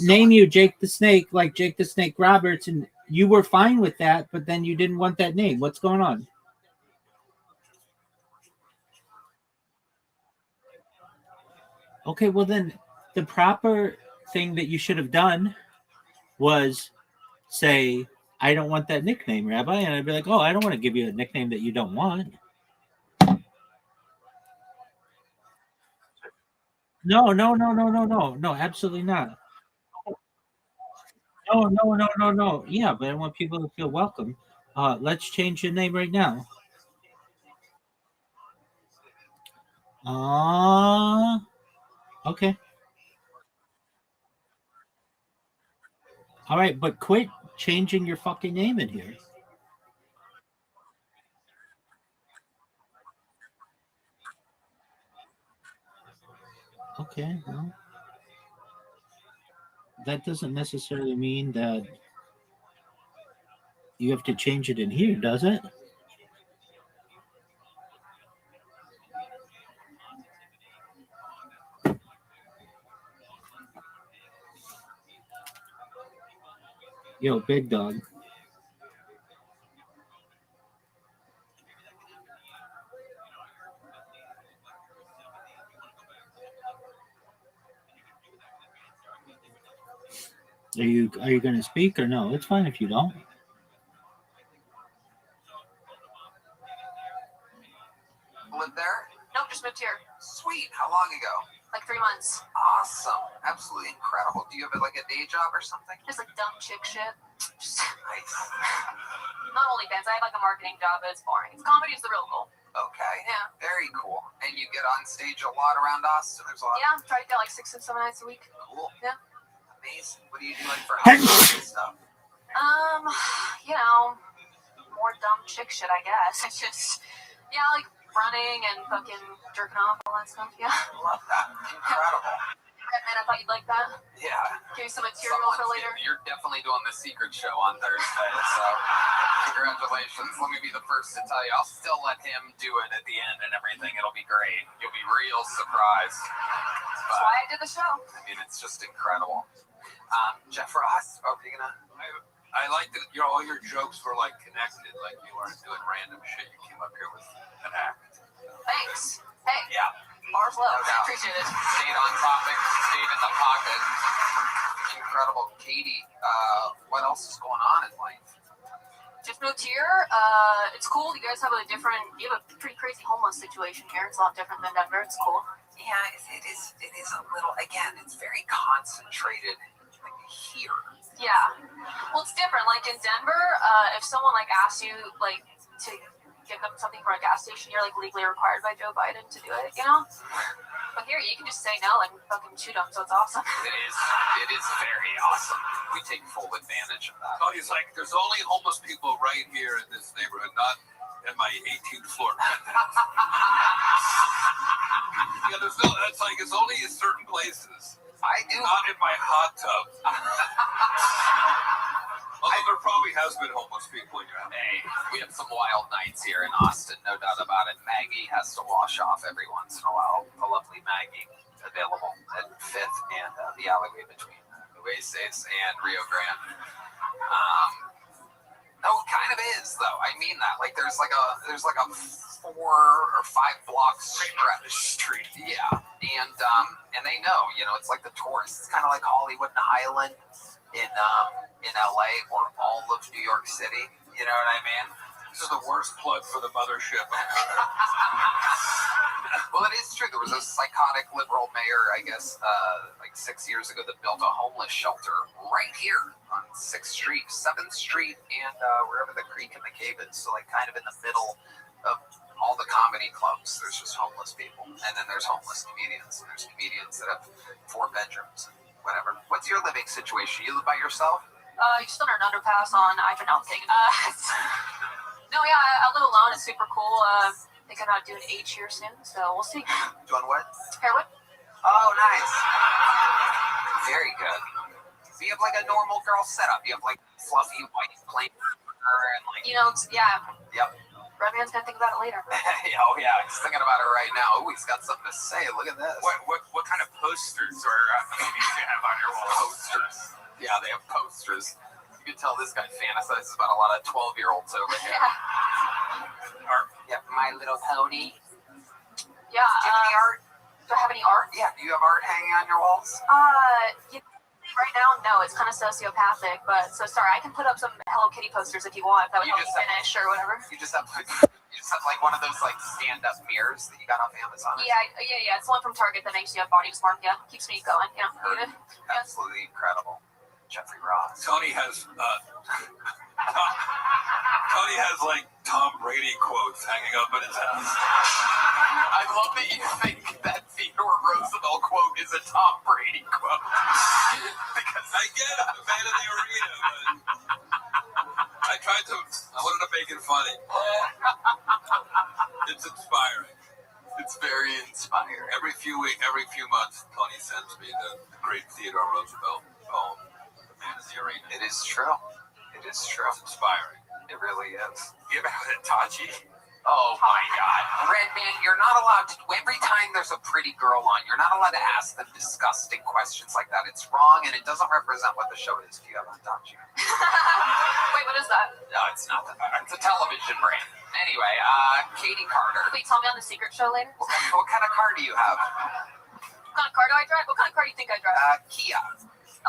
name you Jake the Snake, like Jake the Snake Roberts, and you were fine with that, but then you didn't want that name? What's going on? Okay, well then the proper thing that you should have done was say, I don't want that nickname, Rabbi, and I'd be like, oh, I don't want to give you a nickname that you don't want. No, absolutely not. No. Yeah, but I want people to feel welcome. Let's change your name right now. Okay. All right, but quit changing your fucking name in here. Okay, well, that doesn't necessarily mean that you have to change it in here, does it? Yo, big dog. Are you going to speak or no? It's fine if you don't. Live there? Nope, just moved here. Sweet. How long ago? Like 3 months. Awesome. Absolutely incredible. Do you have like a day job or something? Just like dumb chick shit. Just Nice. not OnlyFans. I have like a marketing job, but it's boring. Comedy is the real goal. Okay. Yeah. Very cool. And you get on stage a lot around Austin. There's a lot. Yeah, try to get like 6 or 7 nights a week. Cool. Yeah. Amazing. What do you do like for housework and stuff? You know, more dumb chick shit, I guess. It's just, yeah, like running and fucking jerking off, all that stuff. Yeah. Love that. Incredible. Man, I thought you'd like that. Yeah. Give you some material for later. You're definitely doing the secret show on Thursday, so congratulations. Let me be the first to tell you. I'll still let him do it at the end and everything. It'll be great. You'll be real surprised. That's why I did the show. I mean, it's just incredible. Jeff Ross, are you gonna? I like that all your jokes were like connected, like you weren't doing random shit. You came up here with an act. Thanks. Hey. Yeah. Bars low. No doubt. Appreciate it. Stayed on topic, stayed in the pocket. Incredible. Katie, what else is going on in life? Just moved here. It's cool. You guys have you have a pretty crazy homeless situation here. It's a lot different than Denver. It's cool. Yeah, it is a little, again, it's very concentrated here. Yeah. Well, it's different. Like in Denver, if someone like asks you like to give them something from a gas station, you're like legally required by Joe Biden to do it, you know? But here you can just say no and fucking shoot them, so it's awesome. It is very awesome. We take full advantage of that. Oh, he's like, there's only homeless people right here in this neighborhood, not in my 18th floor. Yeah, there's no, it's like, it's only in certain places. I do. Not in my hot tub. Although there probably probably has been homeless people in your house. Hey, we have some wild nights here in Austin, no doubt about it. Maggie has to wash off every once in a while. The lovely Maggie, available at 5th and the alleyway between Oasis and Rio Grande. No, it kind of is though. I mean that. Like there's like a 4 or 5 block street. Yeah, and they know, it's like the tourists. It's kind of like Hollywood and Highland in LA or all of New York City. You know what I mean? This is the worst plug for the mothership. Well, it is true. There was a psychotic liberal mayor, I guess, like 6 years ago, that built a homeless shelter right here on 6th Street, 7th Street, and wherever the creek and the cave is. So, like, kind of in the middle of all the comedy clubs, there's just homeless people. And then there's homeless comedians. And there's comedians that have 4 bedrooms and whatever. What's your living situation? You live by yourself? You just under an underpass on I-15. No, yeah, I live alone. It's super cool. I think I'm not doing H here soon, so we'll see. Doing what? Heroin? Oh, nice. Very good. So you have like a normal girl setup. You have like fluffy white plain and like. Yeah. Yep. Redman's gonna think about it later. Oh yeah, he's thinking about it right now. Oh, he's got something to say. Look at this. What kind of posters or movies do you have on your wall? Posters. Yeah, they have posters. You can tell this guy fantasizes about a lot of 12-year-olds over here. Yeah, My Little Pony. Yeah. Do you have any art? Do I have any art? Yeah. Do you have art hanging on your walls? Right now, no. It's kind of sociopathic, but sorry. I can put up some Hello Kitty posters if you want. That would help me finish or whatever. You just have like one of those like stand-up mirrors that you got off Amazon. Yeah. It's one from Target that makes you have body smart. Yeah, keeps me going. Absolutely incredible. Jeffrey Ross. Tony has like Tom Brady quotes hanging up in his house. I love that you think that Theodore Roosevelt quote is a Tom Brady quote. Because I get it, the man in the arena, but I wanted to make it funny. It's inspiring. It's very inspiring. Every few months, Tony sends me the great Theodore Roosevelt poem, The Man in the Arena. It is true. It is true. It's inspiring. It really is. You ever had Tachi? Oh my God. Redman, you're not allowed to, every time there's a pretty girl on, you're not allowed to ask them disgusting questions like that. It's wrong and it doesn't represent what the show is. Do you have Tachi? Wait, what is that? No, it's not that. It's a television brand. Anyway, Katie Carter. Wait, tell me on the secret show later. What kind of car do you have? What kind of car do I drive? What kind of car do you think I drive? Kia.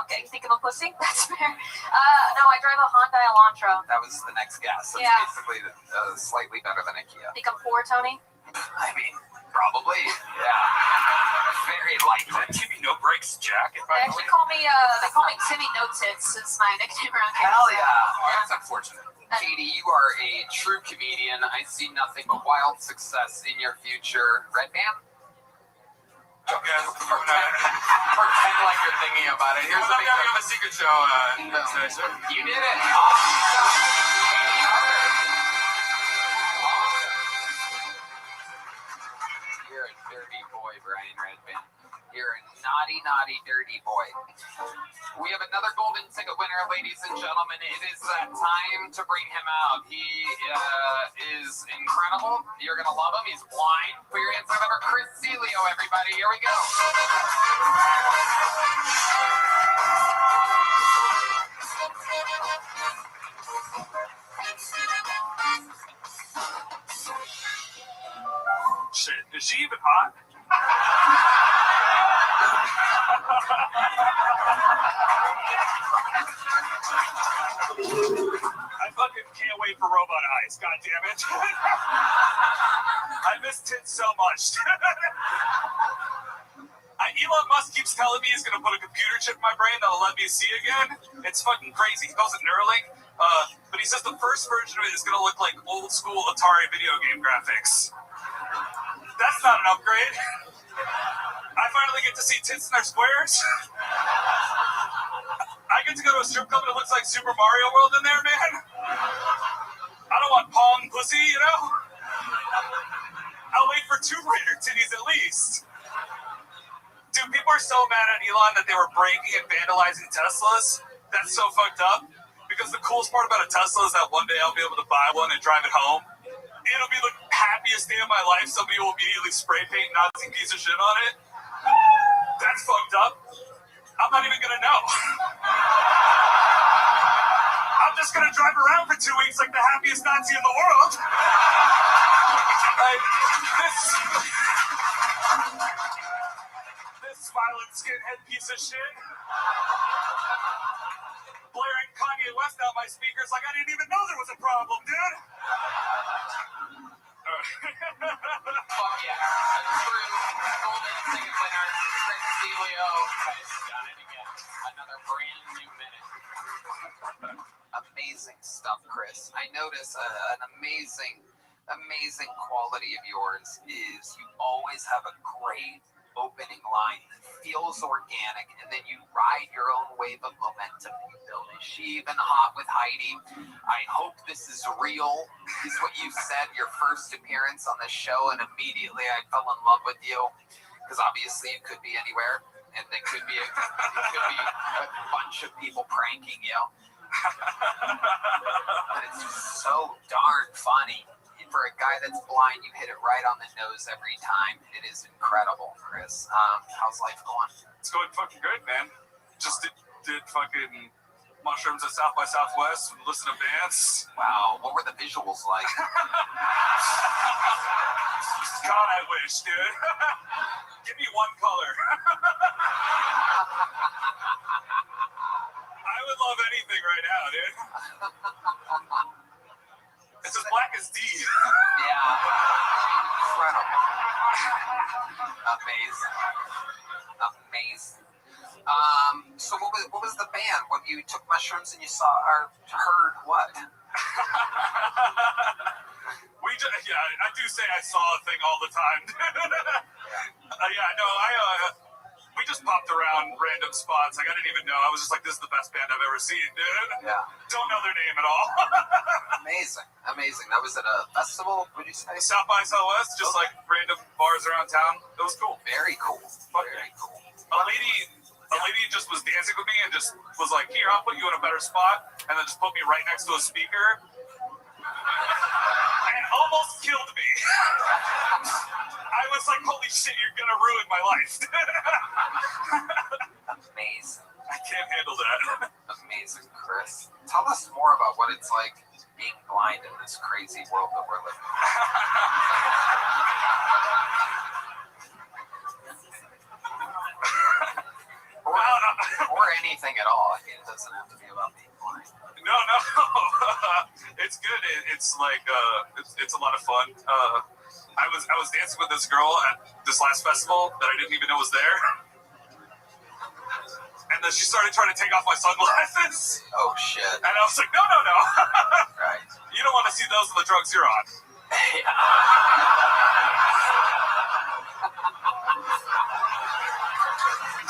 Okay, you think I'm a pussy? That's fair. No, I drive a Honda Elantra. That was the next guess. That's basically slightly better than a Kia. Think I'm poor, Tony? I mean, probably. Yeah. Very likely. Timmy No Brakes jacket. They actually call me Timmy No Tits is my nickname around here. Hell yeah. Oh, that's unfortunate. Katie, you are a true comedian. I see nothing but wild success in your future. Redman? Okay, pretend like you're thinking about it. Here's the secret show. You did it. You're a dirty boy, Brian Redman. You're a naughty, dirty boy. We have another golden ticket winner, ladies and gentlemen. It is that time to bring him out. He is incredible. You're going to love him. He's blind. Put your hands together for Chris Celio, everybody. Here we go. Shit, is she even hot? I fucking can't wait for Robot Eyes, god damn it. I miss tits so much. Elon Musk keeps telling me he's gonna put a computer chip in my brain that'll let me see again. It's fucking crazy. He calls it Neuralink, but he says the first version of it is gonna look like old school Atari video game graphics. That's not an upgrade. I finally get to see tits in their squares. I get to go to a strip club and it looks like Super Mario World in there, man. I don't want Pong pussy, you know? I'll wait for Tomb Raider titties at least. Dude, people are so mad at Elon that they were breaking and vandalizing Teslas. That's so fucked up. because the coolest part about a Tesla is that one day I'll be able to buy one and drive it home. It'll be the happiest day of my life. Somebody will immediately spray paint Nazi piece of shit on it. That's fucked up. I'm not even gonna know. I'm just gonna drive around for 2 weeks like the happiest Nazi in the world. Like, this smiling skinhead piece of shit. Blaring Kanye West out my speakers like I didn't even know there was a problem, dude. Fuck yeah. True golden ticket winner, Chris Celio, has done it again. Another brand new minute. Amazing stuff, Chris. I notice an amazing quality of yours is you always have a great opening line that feels organic, and then you ride your own wave of momentum you build. Is she even hot with Heidi? I hope this is real, is what you said, your first appearance on the show, and immediately I fell in love with you, because obviously you could be anywhere, and it could be a bunch of people pranking you. But it's just so darn funny. For a guy that's blind, you hit it right on the nose every time. It is incredible, Chris. How's life going? It's going fucking good, man. Just did fucking mushrooms at South by Southwest, listen to bands. Wow, what were the visuals like? God, I wish, dude. Give me one color. I would love anything right now, dude. It's as black as D. Yeah. Incredible. Amazing. So what was the band? When you took mushrooms and you saw or heard what? I do say I saw a thing all the time. We just popped around random spots. Like, I didn't even know. I was just like, this is the best band I've ever seen, dude. Yeah. Don't know their name at all. Amazing. That was at a festival, would you say? South by Southwest, just like random bars around town. It was cool. Very cool. Very cool. A lady just was dancing with me and just was like, here, I'll put you in a better spot. And then just put me right next to a speaker. And almost killed me. I was like, holy shit, you're gonna ruin my life. Amazing. I can't handle that. Amazing, Chris. Tell us more about what it's like being blind in this crazy world that we're living in. or anything at all. I mean, it doesn't have to be about being blind. No. It's good. It's like it's a lot of fun. I was dancing with this girl at this last festival that I didn't even know was there. And then she started trying to take off my sunglasses. Oh shit. And I was like, no. Right. You don't want to see those on the drugs you're on.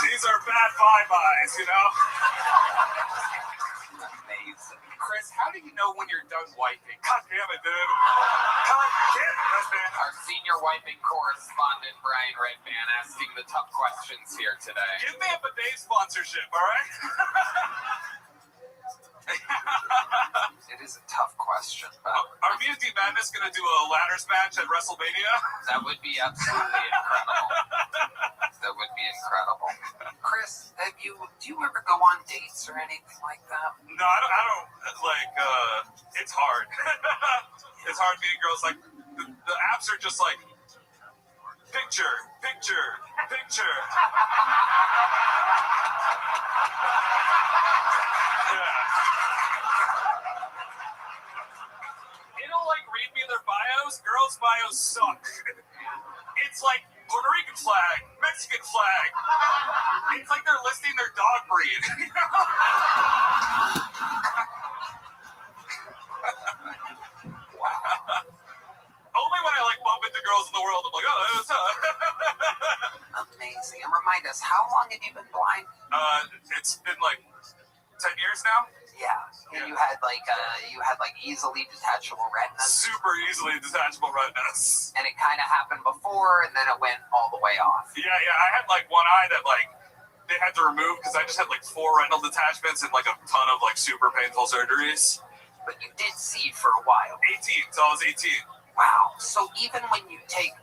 These are bad vibe eyes, you know? Amazing. Chris, how do you know when you're done wiping? God damn it, dude. God damn it, man. Our senior wiping correspondent, Brian Redman, asking the tough questions here today. Give me a bidet sponsorship, all right? It is a tough question. But are me and D Madness going to do a ladders match at WrestleMania? That would be absolutely incredible. That would be incredible. Chris, do you ever go on dates or anything like that? No, I don't like, it's hard. It's hard meeting girls. Like, the apps are just like, picture. It'll like read me their bios. Girls' bios suck. It's like Puerto Rican flag, Mexican flag. It's like they're listing their dog breed. Only when I like bump into girls in the world, I'm like, oh, that's Amazing. And remind us, how long have you been blind? It's been like 10 years now. Yeah. And you had like easily detachable retinas. Super easily detachable retinas. And it kind of happened before, and then it went all the way off. Yeah. I had like one eye that like they had to remove because I just had like 4 retinal detachments and like a ton of like super painful surgeries. But you did see for a while. 18, so I was 18. Wow. So even when you take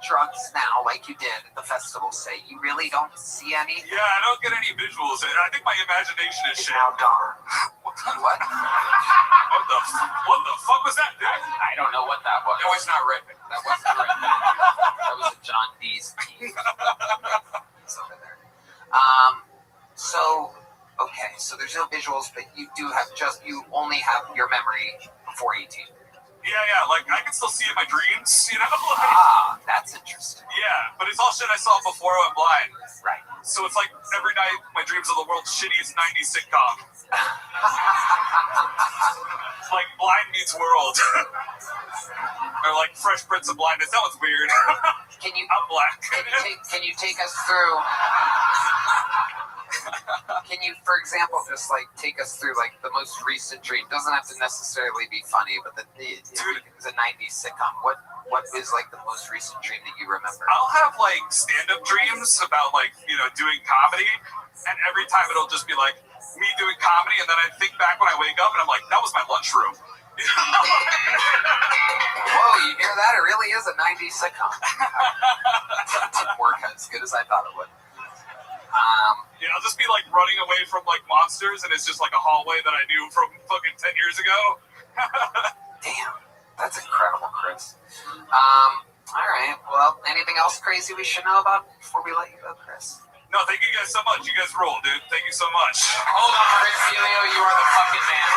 drugs now, like you did at the festival, say, you really don't see any? Yeah, I don't get any visuals. I think my imagination is shit. Now gone. What? What the fuck was that, dude? I don't know what that was. That was not ripping. That wasn't ripping. That was a John D's teeth. It's over there. So, okay, so there's no visuals, but you do have you only have your memory before 18. Yeah, like, I can still see in my dreams, you know? That's interesting. Yeah, but it's all shit I saw before I went blind. Right. So it's like every night my dreams are the world's shittiest 90s sitcom. Like Blind Meets World. Or like Fresh Prince of Blindness. That was weird. I'm black. Can you take us through... Can you, for example, just like take us through like the most recent dream? Doesn't have to necessarily be funny, but it was a 90s sitcom. What is like the most recent dream that you remember? I'll have like stand-up dreams about like, you know, doing comedy, and every time it'll just be like me doing comedy, and then I think back when I wake up and I'm like, that was my lunchroom. Whoa, you hear that? It really is a 90s sitcom. It didn't work as good as I thought it would. Yeah, I'll just be like running away from like monsters, and it's just like a hallway that I knew from fucking 10 years ago. Damn, that's incredible, Chris. All right, well, anything else crazy we should know about before we let you go, Chris? No, thank you guys so much. You guys rule, dude. Thank you so much. Hold on, Chris Celio, you are the fucking man.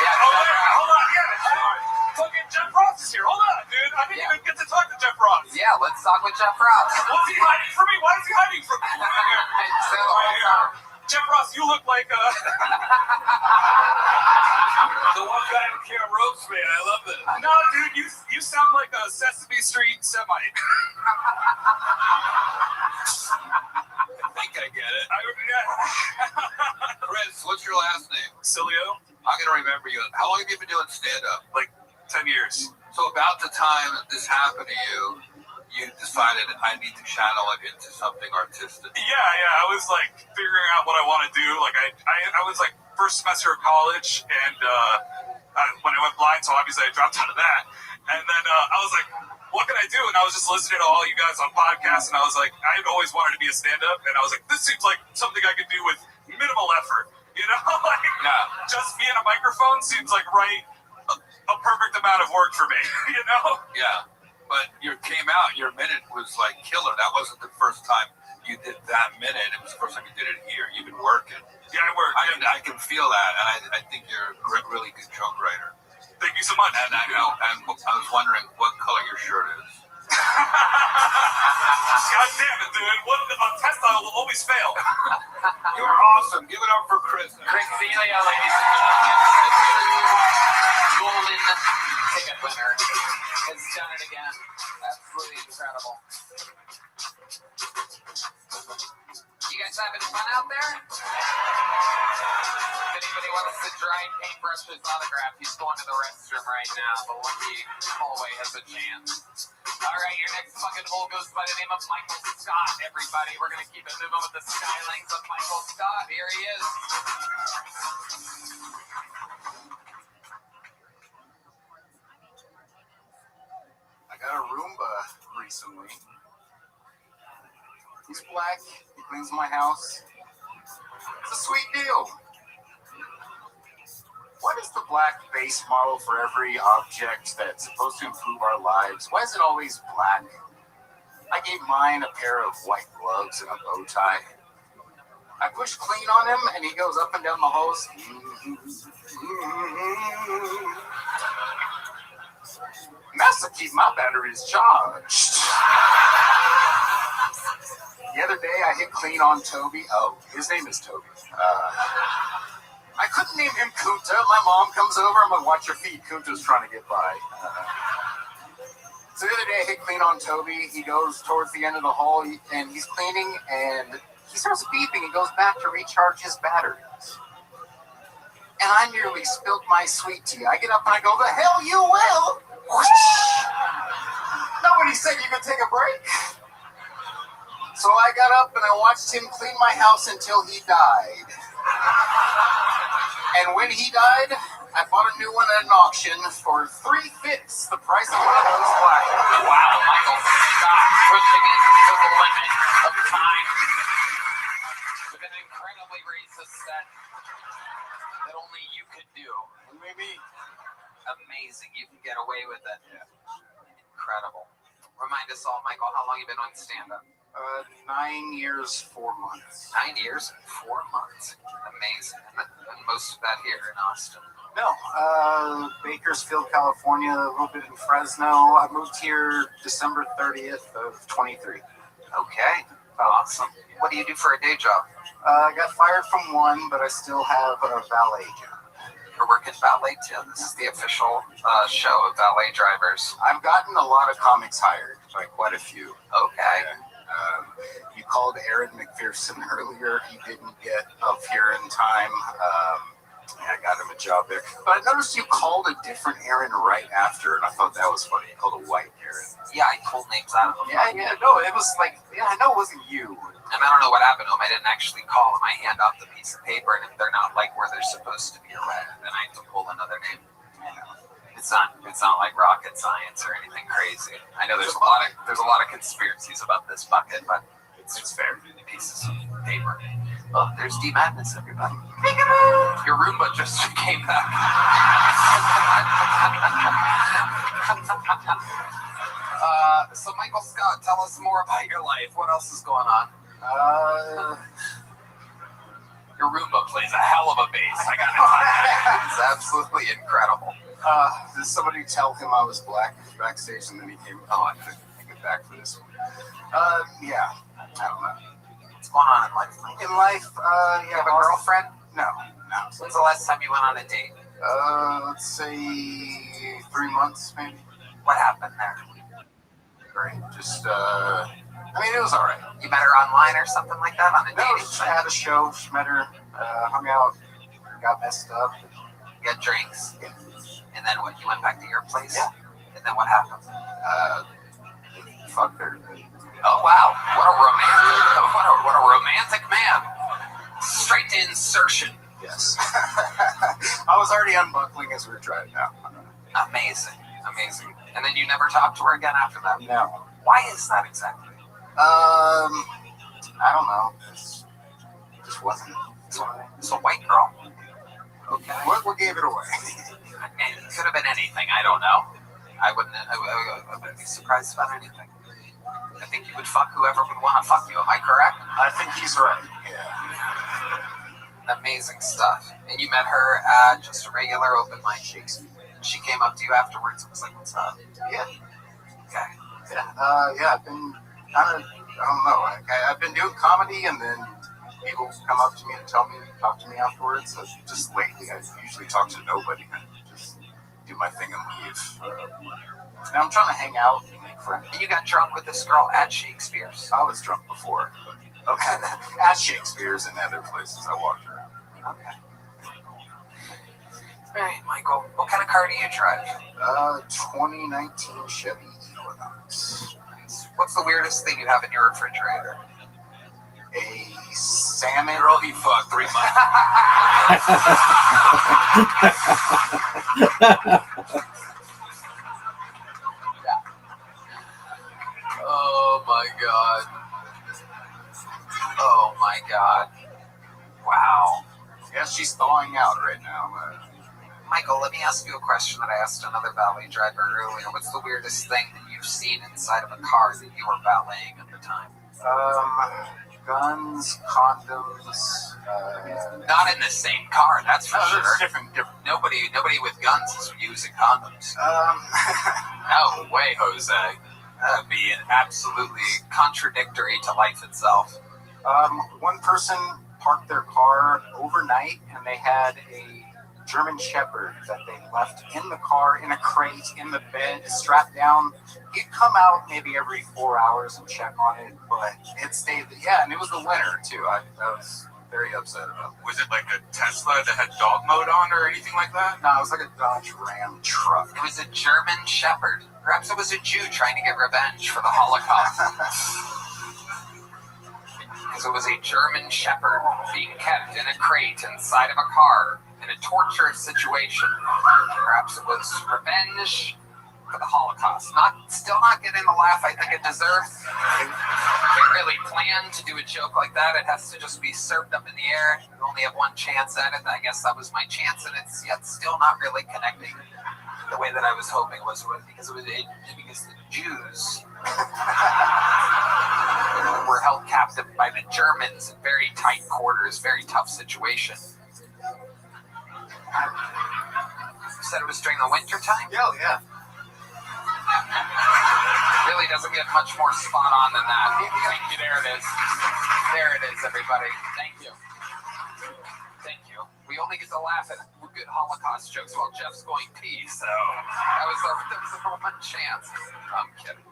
Yeah, hold on. Yeah, fucking Jeff Ross is here. Hold on, dude. I didn't even get to talk to Jeff Ross. Yeah, let's talk with Jeff Ross. What's he hiding from me? Why is he hiding from me? Jeff Ross, you look like the one guy who can't roast me. I love this. No, dude, you sound like a Sesame Street Semite. I think I get it. Chris, what's your last name? Cilio. I'm gonna remember you. How long have you been doing stand-up? Like 10 years. So about the time that this happened to you, you decided I need to channel it into something artistic. Yeah. I was like figuring out what I want to do. Like I was like first semester of college, and when I went blind, so obviously I dropped out of that. And then I was like, what can I do? And I was just listening to all you guys on podcasts, and I was like, I've always wanted to be a stand-up, and I was like, this seems like something I could do with minimal effort. You know, like just being a microphone seems like a perfect amount of work for me. You know? Yeah. But your minute was like killer. That wasn't the first time you did that minute. It was the first time you did it here. You've been working. Yeah, I work. I can feel that, and I think you're a really good joke writer. Thank you so much. And I was wondering what color your shirt is. God damn it, dude. A test I will always fail. You're awesome. Give it up for Chris. Chris Celia, ladies and gentlemen. Golden ticket winner has done it again. Absolutely incredible. You guys having fun out there? If anybody wants to dry paintbrush his autograph, he's going to the restroom right now. The lucky hallway has a chance. All right, your next fucking hole goes by the name of Michael Scott, everybody. We're going to keep it moving with the skylines of Michael Scott. Here he is. I got a Roomba recently. He's black. He cleans my house. It's a sweet deal. What is the black base model for every object that's supposed to improve our lives? Why is it always black? I gave mine a pair of white gloves and a bow tie. I push clean on him, and he goes up and down the halls. And that's to keep my batteries charged. The other day, I hit clean on Toby. Oh, his name is Toby. I couldn't name him Kunta. My mom comes over. I'm like, watch your feet. Kunta's trying to get by. So the other day, I hit clean on Toby. He goes towards the end of the hall, and he's cleaning, and he starts beeping. He goes back to recharge his batteries. And I nearly spilled my sweet tea. I get up and I go, the hell you will! Whoosh! Nobody said you could take a break. So I got up and I watched him clean my house until he died. And when he died, I bought a new one at an auction for 3/5 the price of one of those black. Wow, Michael, stop pushing it to the limit of time with an incredibly racist set that only you could do. Maybe. Amazing. You can get away with it. Yeah. Incredible. Remind us all, Michael, how long you been on stand-up? 9 years, 4 months. 9 years and 4 months. Amazing. And most of that here in Austin. No, Bakersfield, California, a little bit in Fresno. I moved here December 30th of 23. Okay, awesome. What do you do for a day job? I got fired from one, but I still have a valet job. You're working valet too. This is the official show of valet drivers. I've gotten a lot of comics hired, like quite a few. Okay. You called Aaron McPherson earlier. He didn't get up here in time. I got him a job there. But I noticed you called a different Aaron right after, and I thought that was funny. You called a white Aaron. Yeah, I pulled names out of them. Yeah, no, it was like, I know it wasn't you. And I don't know what happened to them. I didn't actually call them. I hand off the piece of paper, and if they're not like where they're supposed to be, then I have to pull another name. It's not like rocket science or anything crazy. I know there's a lot of conspiracies about this bucket, but it's fair. Pieces of paper. Oh, there's D Madness, everybody. Your Roomba just came back. So Michael Scott, tell us more about your life. What else is going on? Your Roomba plays a hell of a bass. I gotta tell you, it's absolutely incredible. Did somebody tell him I was black backstage, and then he came? Oh, I couldn't get back for this one. Yeah, I don't know. What's going on in life? In life, You have a girlfriend? No. When's the last time you went on a date? Let's say 3 months, maybe. What happened there? Great. Just, I mean, it was all right. You met her online or something like that on a dating site? Had a show. She met her, hung out, got messed up. Got drinks. Yeah. And then what? You went back to your place? Yeah. And then what happened? Fucked her. Oh wow! What a romantic man. Straight to insertion. Yes. I was already unbuckling as we were driving out. Amazing. And then you never talked to her again after that? No. Why is that exactly? I don't know. It just wasn't. It's a white girl. Okay. What gave it away? It could have been anything. I don't know. I wouldn't be surprised about anything. I think you would fuck whoever would want to fuck you. Am I correct? I think he's right. Yeah. Amazing stuff. And you met her at just a regular open mic. She came up to you afterwards and was like, "What's up?" Yeah. Okay. Yeah. I've been kind of, I don't know. I've been doing comedy, and then people come up to me and talk to me afterwards. So just lately, I usually talk to nobody. I just do my thing and leave. Now I'm trying to hang out and make friends. You got drunk with this girl at Shakespeare's. I was drunk before. Okay. At Shakespeare's and other places I walked around. Okay. All right, Michael. What kind of car do you drive? 2019 Chevy Equinox. Nice. What's the weirdest thing you have in your refrigerator? A salmon. Girl he fucked 3 months. Oh my god. Oh my god. Wow. Yeah, she's thawing out right now. Michael, let me ask you a question that I asked another valet driver earlier. What's the weirdest thing that you've seen inside of a car that you were valeting at the time? Guns, condoms. Not in the same car, that's for sure. That's different. Nobody with guns is using condoms. No way, Jose. That'd be absolutely contradictory to life itself. One person parked their car overnight, and they had a German Shepherd that they left in the car, in a crate, in the bed, strapped down. He'd come out maybe every 4 hours and check on it, but it stayed. Yeah, and it was the winter, too. I was very upset about it. Was it like a Tesla that had dog mode on or anything like that? No, it was like a Dodge Ram truck. It was a German Shepherd. Perhaps it was a Jew trying to get revenge for the Holocaust. because it was a German Shepherd being kept in a crate inside of a car in a torturous situation. Perhaps it was revenge for the Holocaust. Still not getting the laugh I think it deserves. Can't really plan to do a joke like that. It has to just be served up in the air. You only have one chance at it. I guess that was my chance, and it's yet still not really connecting the way that I was hoping it was, because the Jews were held captive by the Germans in very tight quarters, very tough situation. You said it was during the winter time? Hell yeah. Really doesn't get much more spot on than that. Thank you. There it is. There it is, everybody. Thank you. Thank you. We only get to laugh at good Holocaust jokes while Jeff's going pee, so that was our one chance. I'm kidding.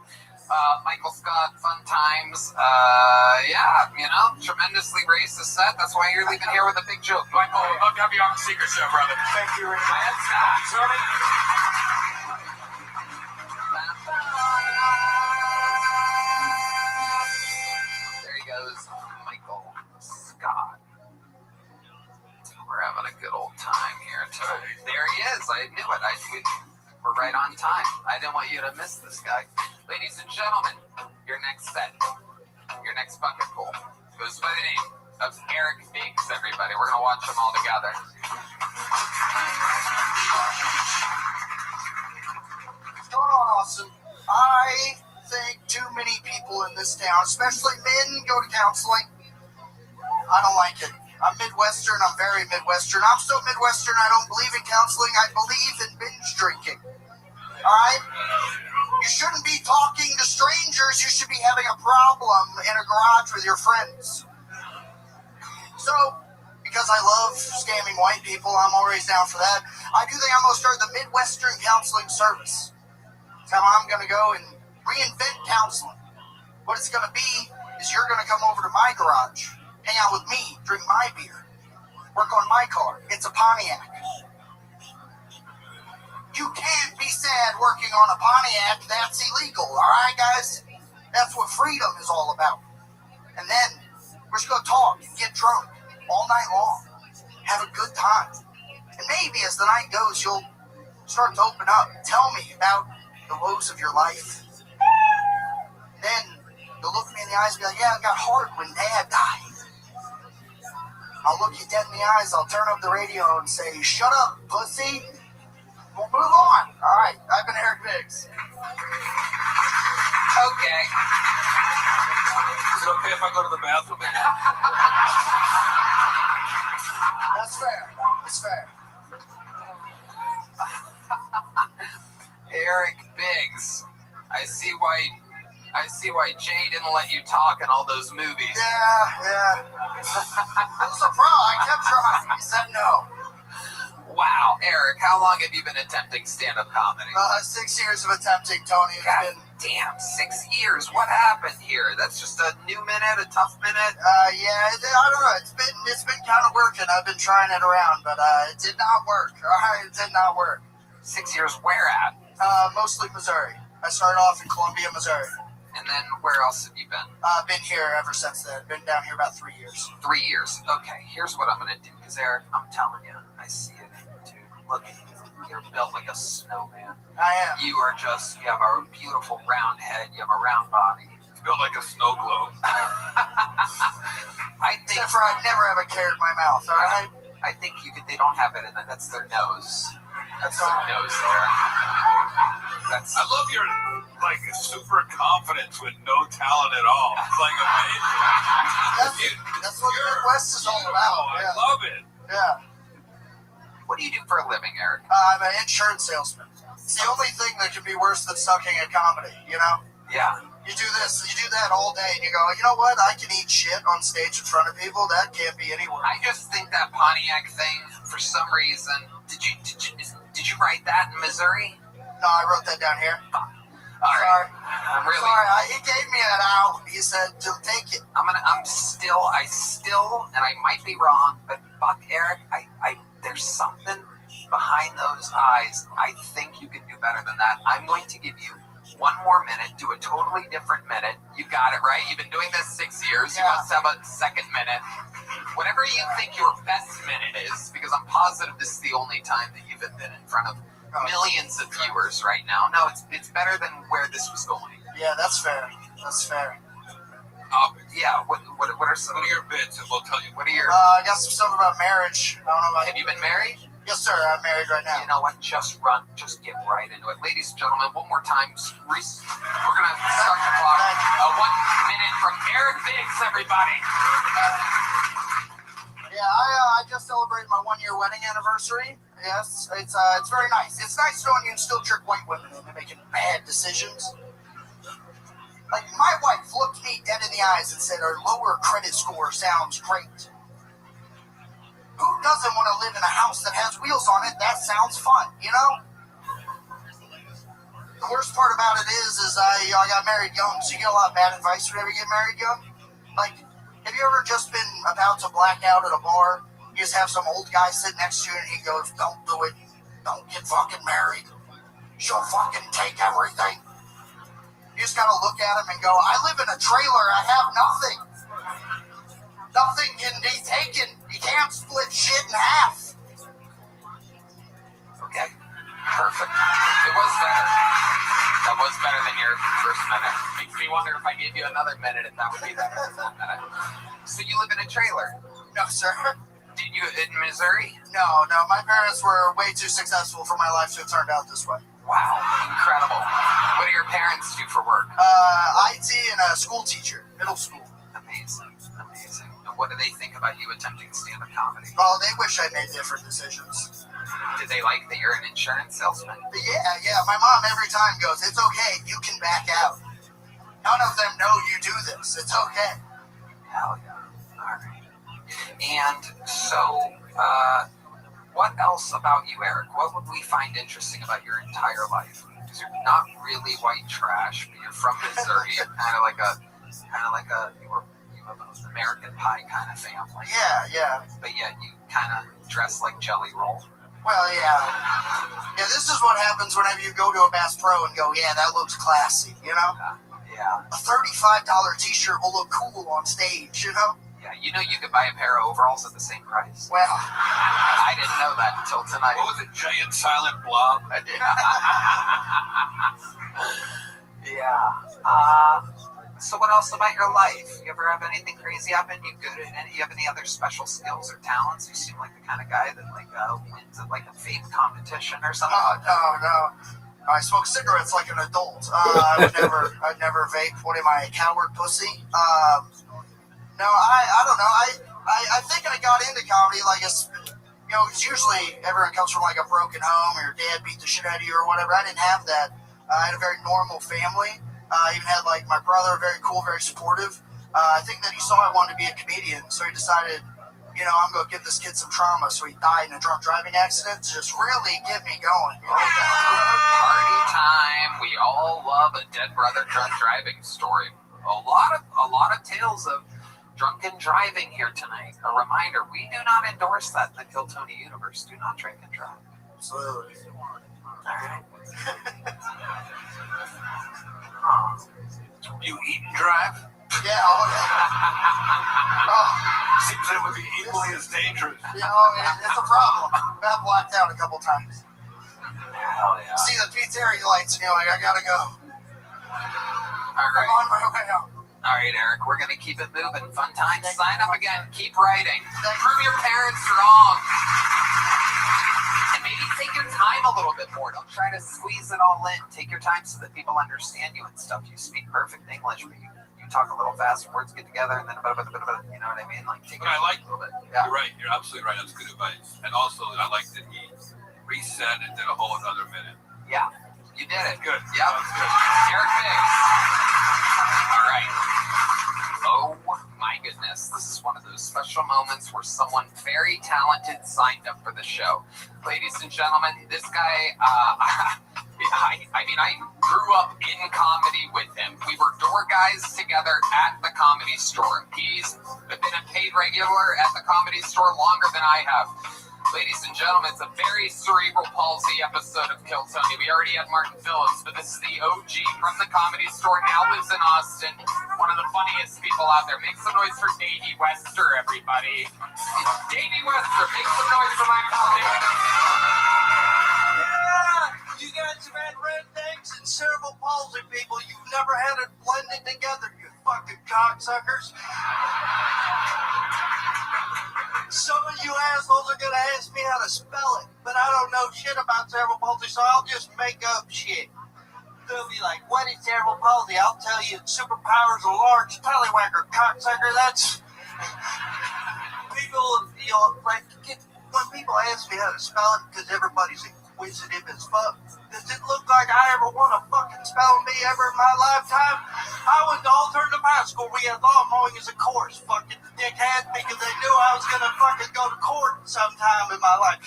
Michael Scott, fun times. Yeah, tremendously racist set. That's why you're leaving here with a big joke. Michael, I'd love to have you on the Secret Show, brother. Thank you very much. Tony. There he goes, Michael Scott. We're having a good old time here today. There he is. I knew it. We're right on time. I didn't want you to miss this guy. Ladies and gentlemen, your next set, your next bucket pool goes by the name of Eric Biggs, everybody. We're going to watch them all together. What's going on, Austin? I think too many people in this town, especially men, go to counseling. I don't like it. I'm Midwestern. I'm very Midwestern. I'm so Midwestern, I don't believe in counseling. I believe in binge drinking. All right? You shouldn't be talking to strangers. You should be having a problem in a garage with your friends. So, because I love scamming white people, I'm always down for that. I do think I'm going to start the Midwestern Counseling Service. That's how I'm going to go and reinvent counseling. What it's going to be is you're going to come over to my garage, hang out with me, drink my beer, work on my car. It's a Pontiac. You can't be sad working on a Pontiac. That's illegal, all right, guys? That's what freedom is all about. And then we're just going to talk and get drunk all night long, have a good time. And maybe as the night goes, you'll start to open up, tell me about the woes of your life. Then you'll look me in the eyes and be like, yeah, it got hard when Dad died. I'll look you dead in the eyes, I'll turn up the radio and say, shut up, pussy. We'll move on. All right, I've been Eric Biggs. Okay. Is it okay if I go to the bathroom? That's fair. It's fair. Eric Biggs. I see why Jay didn't let you talk in all those movies. Yeah. It was a problem. I kept trying. He said no. Wow, Eric, how long have you been attempting stand-up comedy? 6 years of attempting, Tony. God damn, 6 years. What happened here? That's just a new minute, a tough minute? Yeah, I don't know. It's been kind of working. I've been trying it around, but it did not work. All right, it did not work. 6 years where at? Mostly Missouri. I started off in Columbia, Missouri. And then where else have you been? Been here ever since then. Been down here about 3 years. 3 years. Okay, here's what I'm going to do. Because, Eric, I'm telling you, I see it, dude. Look at you. You're built like a snowman. I am. You have a beautiful round head. You have a round body. It's built like a snow globe. Except for I'd never have a carrot in my mouth, all right? I think they don't have it in that. That's their nose. That's their nose there. I love your super confidence with no talent at all. It's like amazing. That's what the Midwest is all about. I love it. Yeah. What do you do for a living, Eric? I'm an insurance salesman. It's the only thing that can be worse than sucking at comedy, you know? Yeah. You do this, you do that all day, and you go, you know what? I can eat shit on stage in front of people. That can't be anywhere. I just think that Pontiac thing, for some reason, did you write that in Missouri? No, I wrote that down here. All right. Sorry, he gave me that out. He said to take it. I still, and I might be wrong, but fuck, Eric, there's something behind those eyes. I think you can do better than that. I'm going to give you one more minute, do a totally different minute. You got it, right? You've been doing this 6 years. You must have a second minute. Whatever you think your best minute is, because I'm positive this is the only time that you've been in front of millions of viewers right now. No, it's better than where this was going. Yeah, that's fair. That's fair. Yeah, what are some of your bits, and we'll tell you. What are your... I got some stuff about marriage. I don't know about... Have you been married? Yes, sir. I'm married right now. You know what? Just get right into it. Ladies and gentlemen, one more time, we're going to start the clock. 1 minute from Eric Biggs, everybody. Yeah, I just celebrated my 1-year wedding anniversary. Yes, it's very nice. It's nice knowing you can still trick white women into making bad decisions. Like, my wife looked me dead in the eyes and said, our lower credit score sounds great. Who doesn't want to live in a house that has wheels on it? That sounds fun, you know? The worst part about it is I got married young, so you get a lot of bad advice whenever you get married young. Like, have you ever just been about to black out at a bar? You just have some old guy sitting next to you and he goes, don't do it. Don't get fucking married. She'll fucking take everything. You just gotta look at him and go, I live in a trailer, I have nothing. Nothing can be taken. You can't split shit in half. Okay, perfect. It was better. That was better than your first minute. Makes me wonder if I gave you another minute, if that would be better than that minute. So you live in a trailer? No, sir. Did you in Missouri? No. My parents were way too successful for my life to have turned out this way. Wow, incredible. What do your parents do for work? IT and a school teacher, middle school. Amazing. And what do they think about you attempting stand-up comedy? Oh, they wish I made different decisions. Did they like that you're an insurance salesman? Yeah. My mom every time goes, it's okay, you can back out. None of them know you do this. It's okay. Hell yeah. All right. And so, what else about you, Eric? What would we find interesting about your entire life? Because you're not really white trash, but you're from Missouri. You're kind of like a you have an American Pie kind of family. Yeah. But yet you kind of dress like Jelly Roll. Well, yeah. Yeah, this is what happens whenever you go to a Bass Pro and go, yeah, that looks classy, you know? Yeah. A $35 t-shirt will look cool on stage, you know? Yeah, you know you could buy a pair of overalls at the same price. Well, I didn't know that until tonight. What was it, Giant Silent Blob? Yeah. So what else about your life? You ever have anything crazy happen? You have any other special skills or talents? You seem like the kind of guy that wins at like a vape competition or something. No. I smoke cigarettes like an adult. I'd never vape. What am I, a coward pussy? No, I don't know. I think I got into comedy like it's usually everyone comes from like a broken home or your dad beat the shit out of you or whatever. I didn't have that. I had a very normal family. I even had like my brother, very cool, very supportive. I think that he saw I wanted to be a comedian, so he decided, I'm going to give this kid some trauma. So he died in a drunk driving accident to just really get me going. Party time. We all love a dead brother drunk driving story. A lot of tales of drunken driving here tonight. A reminder, we do not endorse that in the Kill Tony universe. Do not drink and drive. Absolutely. All right. You eat and drive? Yeah. Seems that would be equally as dangerous. It's a problem. I got blacked out a couple times. Hell yeah. See the pizzeria lights and you're like, I gotta go. All right. I'm on my way out. All right, Eric, we're going to keep it moving. Fun times. Sign up again. Keep writing. Prove your parents wrong. And maybe take your time a little bit more. Don't try to squeeze it all in. Take your time so that people understand you and stuff. You speak perfect English, but you talk a little fast. Words get together, and then you know what I mean? Like, take it a little bit. Yeah. You're right. You're absolutely right. That's good advice. And also, I like that he reset and did a whole another minute. Yeah. You did it. Good. Yep. That's good. Eric Biggs. All right. Oh my goodness. This is one of those special moments where someone very talented signed up for the show. Ladies and gentlemen, this guy, I grew up in comedy with him. We were door guys together at the Comedy Store. He's been a paid regular at the Comedy Store longer than I have. Ladies and gentlemen, it's a very cerebral palsy episode of Kill Tony. We already had Martin Phillips, but this is the OG from the Comedy Store. Now lives in Austin. One of the funniest people out there. Make some noise for Davey Wester, everybody. Davey Wester, make some noise for my pal Davey. Yeah! You guys have had rednecks and cerebral palsy people. You've never had it blended together, you fucking cocksuckers. Some of you assholes are gonna ask me how to spell it, but I don't know shit about cerebral palsy, so I'll just make up shit. They'll be like, what is cerebral palsy? I'll tell you, superpowers a large tallywhacker, cocksucker. That's... People, you know, like, when people ask me how to spell it, because everybody's inquisitive as fuck, does it look like I ever want a fucking spelling bee ever in my lifetime? I went to alternative high school. We had law mowing as a course, fucking dickhead, because they knew I was gonna fucking go to court sometime in my life.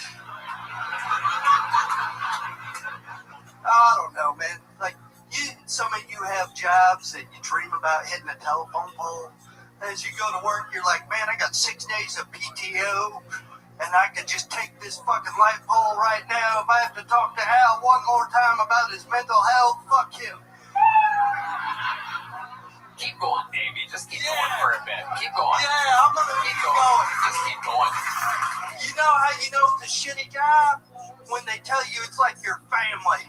I don't know, man. Like, some of you have jobs that you dream about hitting a telephone pole. As you go to work, you're like, man, I got 6 days of PTO, and I could just take this fucking light pole right now. If I have to talk to Al one more time about his mental health, fuck him. Keep going, Davey. Just keep going for a bit. Keep going. Yeah, I'm gonna keep going. Just keep going. You know how you know it's a shitty job? When they tell you it's like your family.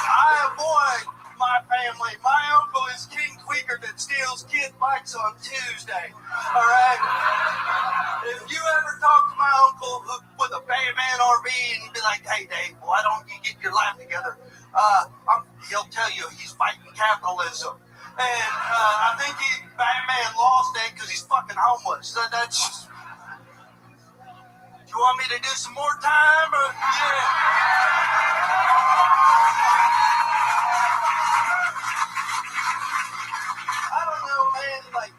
I avoid my family. My uncle is King Tweaker that steals kid bikes on Tuesday. All right? If you ever talk to my uncle with a Batman RV and he'd be like, hey, Dave, why don't you get your life together? He'll tell you he's fighting capitalism. And I think Batman lost that because he's fucking homeless. That's... You want me to do some more time? Or, yeah. I don't know, man. Like,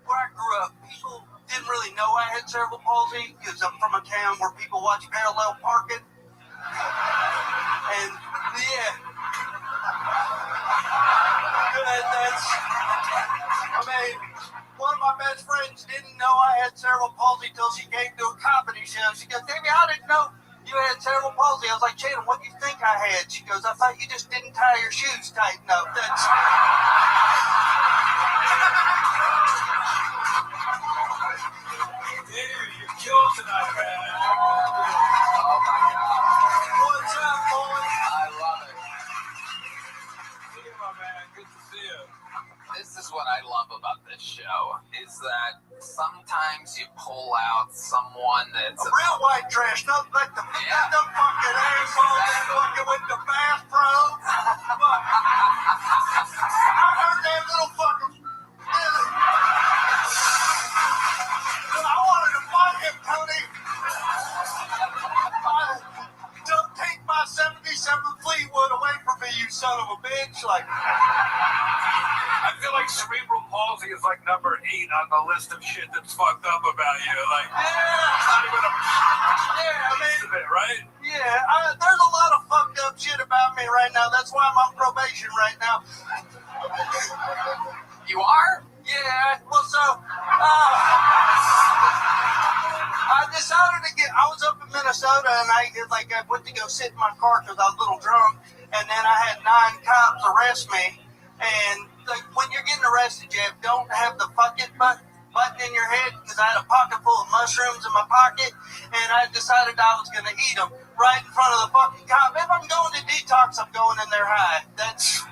where I grew up, people didn't really know I had cerebral palsy because I'm from a town where people watch parallel parking. And, yeah. That's... I mean... One of my best friends didn't know I had cerebral palsy till she came to a comedy show. She goes, Davey, I didn't know you had cerebral palsy. I was like, Shannon, what do you think I had? She goes, I thought you just didn't tie your shoes tight enough. That's... Dude, you're killed tonight, man. Oh, my God. What's up, boy? I love it. See you, my man. Good to see you. This is what I love about this show, is that sometimes you pull out someone that's a real white trash, not like the fucking asshole that fucking with the bathrobe. I heard that little fucker. I wanted to fight him, Tony. Don't take my 77 Fleetwood away from me, you son of a bitch. Like... I feel like cerebral palsy is like number 8 on the list of shit that's fucked up about you. Like, not even a piece of it, right? Yeah, there's a lot of fucked up shit about me right now. That's why I'm on probation right now. You are? Yeah, well, so, I decided to I was up in Minnesota, and I went to go sit in my car because I was a little drunk, and then I had 9 cops arrest me, and like, when you're getting arrested, you don't have the fucking button in your head, because I had a pocket full of mushrooms in my pocket, and I decided I was going to eat them right in front of the fucking cop. If I'm going to detox, I'm going in there high. That's...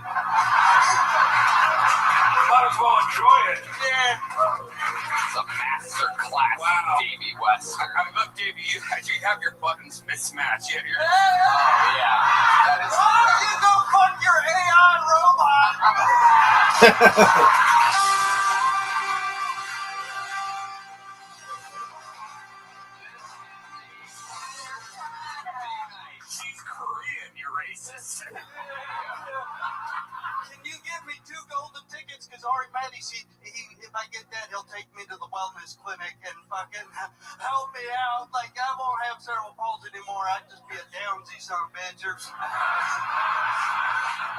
Might as well enjoy it. Yeah. It's a master class, wow. Davey West. I love Davey. You have your buttons mismatched. Oh, yeah. That is... Why don't you go fuck your AI robot? She's Korean, you racist. Can you give me 2 golden tickets? Because Ari Matty, if I get that, he'll take me to the wellness clinic and fucking help me out. Like, I won't have cerebral palsy anymore. I'd just be a downsy son of a bitch.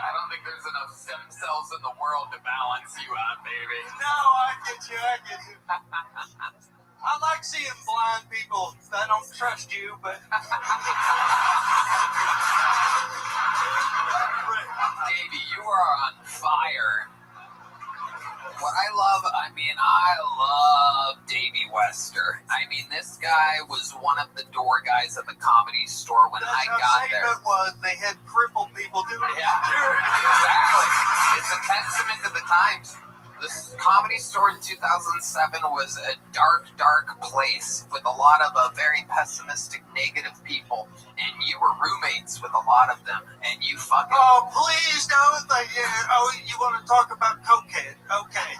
I don't think there's enough stem cells in the world to balance you out, baby. No, I get you. I like seeing blind people. I don't trust you, but... Davey, you are on fire. What I love Davey Wester. I mean, this guy was one of the door guys at the Comedy Store when I got there. The was they had crippled people doing it. Yeah, exactly. It's a testament to the times. This Comedy Store in 2007 was a dark, dark place with a lot of very pessimistic, negative people, and you were roommates with a lot of them, and you fucking... Oh, please don't. You want to talk about cokehead? Okay.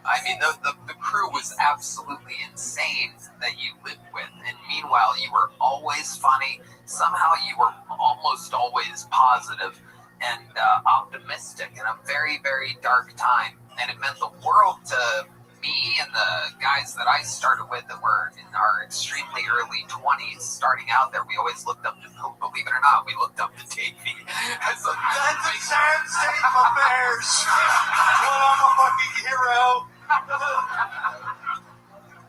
I mean, the crew was absolutely insane that you lived with, and meanwhile, you were always funny. Somehow, you were almost always positive and optimistic in a very, very dark time, and it meant the world to me and the guys that I started with that were in our extremely early 20s, starting out there. We always looked up to, believe it or not, we looked up to Davey. That's a sad state of affairs. Well, I'm a fucking hero.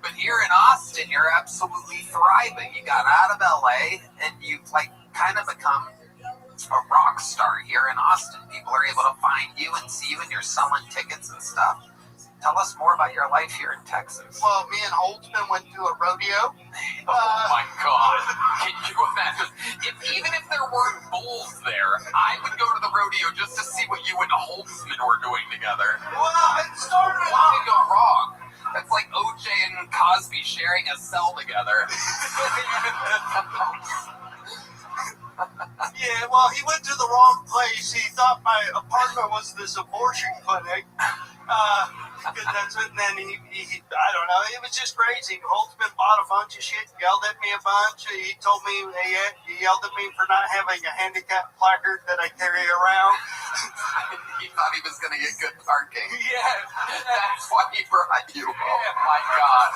But here in Austin, you're absolutely thriving. You got out of LA, and you've kind of become a rock star here in Austin. People are able to find you and see you, and you're selling tickets and stuff. Tell us more about your life here in Texas. Well, me and Holtzman went to a rodeo. Oh my God. Can you imagine? Even if there weren't bulls there, I would go to the rodeo just to see what you and Holtzman were doing together. Well, it started What could go wrong? That's like OJ and Cosby sharing a cell together. Yeah, well, he went to the wrong place. He thought my apartment was this abortion clinic. And then he, I don't know, it was just crazy. Holtzman bought a bunch of shit, yelled at me a bunch. He told me, he yelled at me for not having a handicap placard that I carry around. He thought he was going to get good parking. Yeah. That's why he brought you. Oh my God.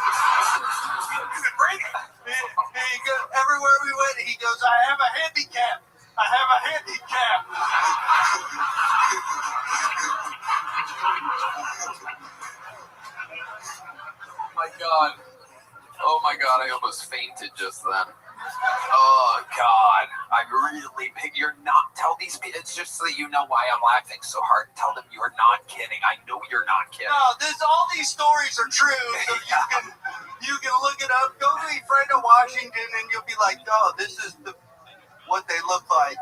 Everywhere we went, he goes, I have a handicap. I have a handicap. Oh my God, I almost fainted just then. Oh God, you're not, tell these people, it's just so that you know why I'm laughing so hard. Tell them you're not kidding. I know you're not kidding. No, all these stories are true. So you can look it up. Go to a friend of Washington and you'll be like, oh, this is what they look like.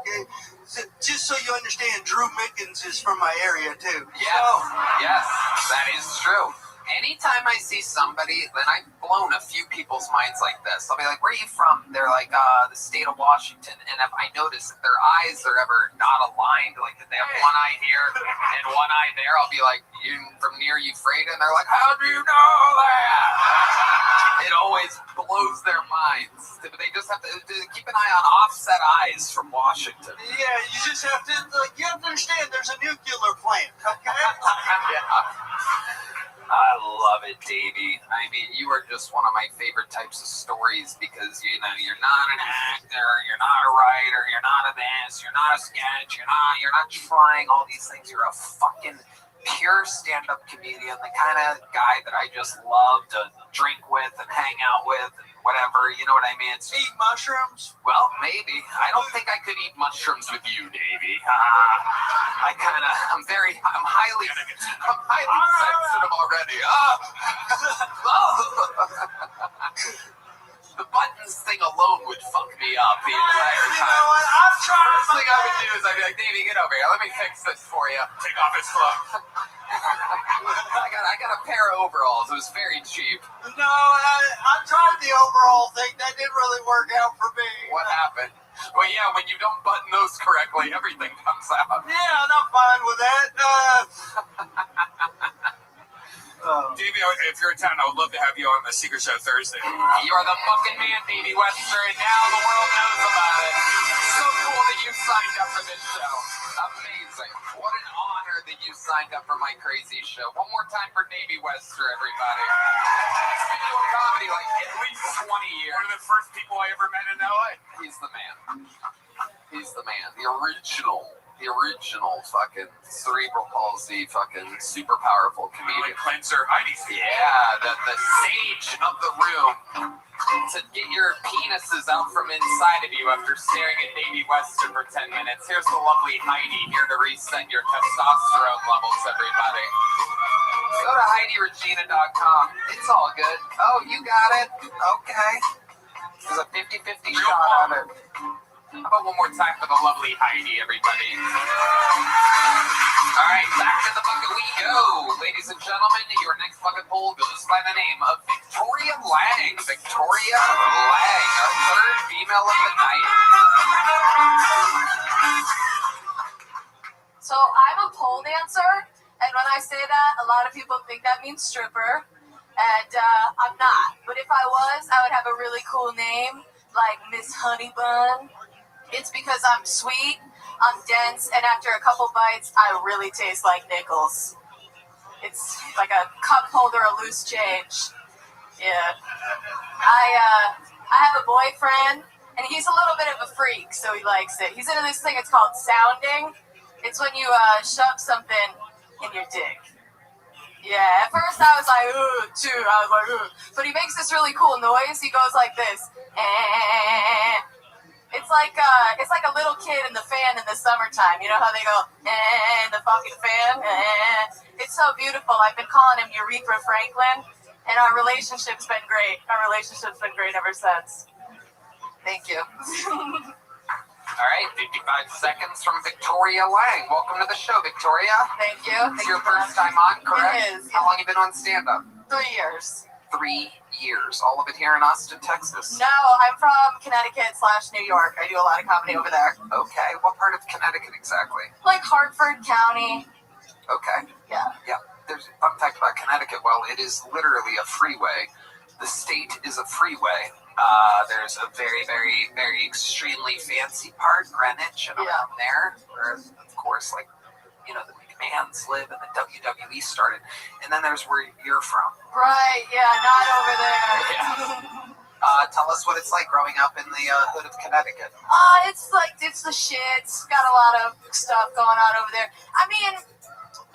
Just so you understand, Drew Mickens is from my area too. Yes, that is true. Anytime I see somebody, then I've blown a few people's minds like this. I'll be like, where are you from? They're like, the state of Washington. And if I notice if their eyes are ever not aligned, like if they have one eye here and one eye there, I'll be like, you from near Euphrates? And they're like, how do you know that? It always blows their minds. They just have to keep an eye on offset eyes from Washington. Yeah, you just have to, you have to understand there's a nuclear plant, okay? Yeah. I love it, Davey. I mean, you are just one of my favorite types of stories because, you're not an actor, you're not a writer, you're not a this, you're not a sketch, you're not trying all these things. You're a fucking pure stand-up comedian, the kind of guy that I just love to drink with and hang out with and whatever, you know what I mean? Eat mushrooms? Well, maybe. I don't think I could eat mushrooms with you, Davey. I'm highly sensitive already. The buttons thing alone would fuck me up the entire time. You know what? I'm trying. First thing I would do is I'd be like, Davey, get over here. Let me fix this for you. Take off his clothes. I got a pair of overalls. It was very cheap. No, I tried the overall thing. That didn't really work out for me. What happened? Well, yeah, when you don't button those correctly, everything comes out. Yeah, and I'm fine with that. Davey, if you're in town, I would love to have you on the Secret Show Thursday. You are the fucking man, Davey Wester, and now the world knows about it. So cool that you signed up for this show. Amazing. What an honor that you signed up for my crazy show. One more time for Davey Wester, everybody. He's been doing comedy like at least 20 years. One of the first people I ever met in LA. He's the man. He's the man. The original The original fucking cerebral palsy, fucking super powerful comedian. Like cleanser Heidi. Yeah, the sage of the room. To get your penises out from inside of you after staring at Davey Weston for 10 minutes. Here's the lovely Heidi here to reset your testosterone levels, everybody. Go to HeidiRegina.com. It's all good. Oh, you got it. Okay. There's a 50-50 shot of it. How about one more time for the lovely Heidi, everybody? All right, back to the bucket we go. Ladies and gentlemen, your next bucket poll goes by the name of Victoria Lang. Victoria Lang, our third female of the night. So I'm a pole dancer, and when I say that, a lot of people think that means stripper, and I'm not. But if I was, I would have a really cool name, like Miss Honey Bun. It's because I'm sweet, I'm dense, and after a couple bites, I really taste like nickels. It's like a cup holder of loose change. Yeah. I have a boyfriend, and he's a little bit of a freak, so he likes it. He's into this thing, it's called sounding. It's when you shove something in your dick. Yeah, at first I was like, ooh, too. I was like, ooh. But he makes this really cool noise. He goes like this. It's like a little kid in the fan in the summertime. You know how they go, in the fucking fan? It's so beautiful. I've been calling him Urethra Franklin, and our relationship's been great. Our relationship's been great ever since. Thank you. All right, 55 seconds from Victoria Lang. Welcome to the show, Victoria. Thank you. It's your first time on, correct? It is. How long have you been on stand-up? 3 years. 3 years. All of it here in Austin, Texas. No, I'm from Connecticut/New York. I do a lot of comedy over there. Okay. What part of Connecticut exactly? Like Hartford County. Okay. Yeah. Yeah. There's a fun fact about Connecticut. Well, it is literally a freeway. The state is a freeway. There's a very, very, very extremely fancy part, Greenwich, and around there, where, of course, like, you know, the McMahons live and the WWE started. And then there's where you're from. Right, yeah, not over there. Tell us what it's like growing up in the hood of Connecticut. It's the shit. It's got a lot of stuff going on over there. I mean,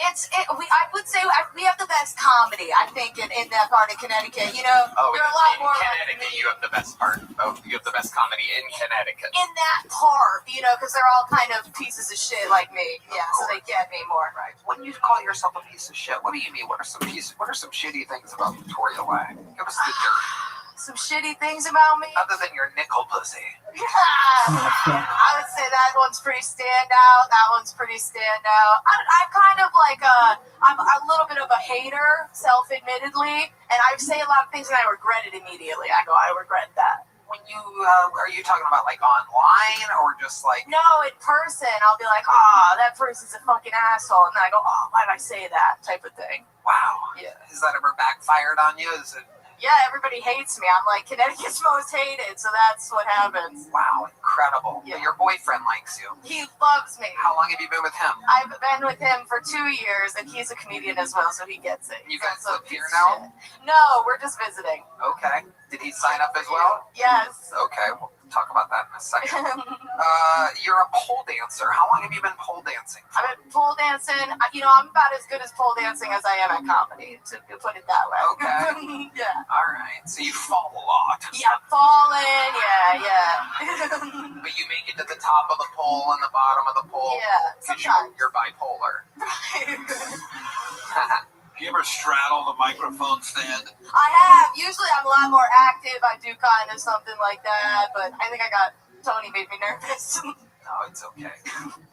I would say we have the best comedy, I think, in that part of Connecticut. You know, there are a lot more. In Connecticut, you have the best part. You have the best comedy in Connecticut. In that part, you know, because they're all kind of pieces of shit like me. Yeah, so they get me more. Right. When you call yourself a piece of shit, what do you mean? What are some shitty things about Victoria Lang? Give us the dirt. Some shitty things about me? Other than your nickel pussy. I would say that one's pretty standout. I'm kind of like I'm a little bit of a hater, self-admittedly, and I say a lot of things and I regret it immediately. I regret that. When you, are you talking about like online or just like? No, in person. I'll be like, that person's a fucking asshole. And then I go, why did I say that? Type of thing. Wow. Yeah. Has that ever backfired on you? Is it? Yeah, everybody hates me. I'm like Connecticut's most hated, so that's what happens. Wow, incredible. Yeah. But your boyfriend likes you. He loves me. How long have you been with him? I've been with him for 2 years, and he's a comedian as well, so he gets it. You guys live here now? No, we're just visiting. Okay. Did he sign up as well? Yes. Okay, we'll talk about that in a second. You're a pole dancer. How long have you been pole dancing for? I've been pole dancing. You know, I'm about as good as pole dancing as I am at comedy, to put it that way. Okay. Yeah. All right. So you fall a lot. Yeah, falling. Yeah. But you make it to the top of the pole and the bottom of the pole. Yeah. Because you're bipolar. Do you ever straddle the microphone stand? I have. Usually I'm a lot more active. I do kind of something like that, but I think Tony made me nervous. No, it's okay.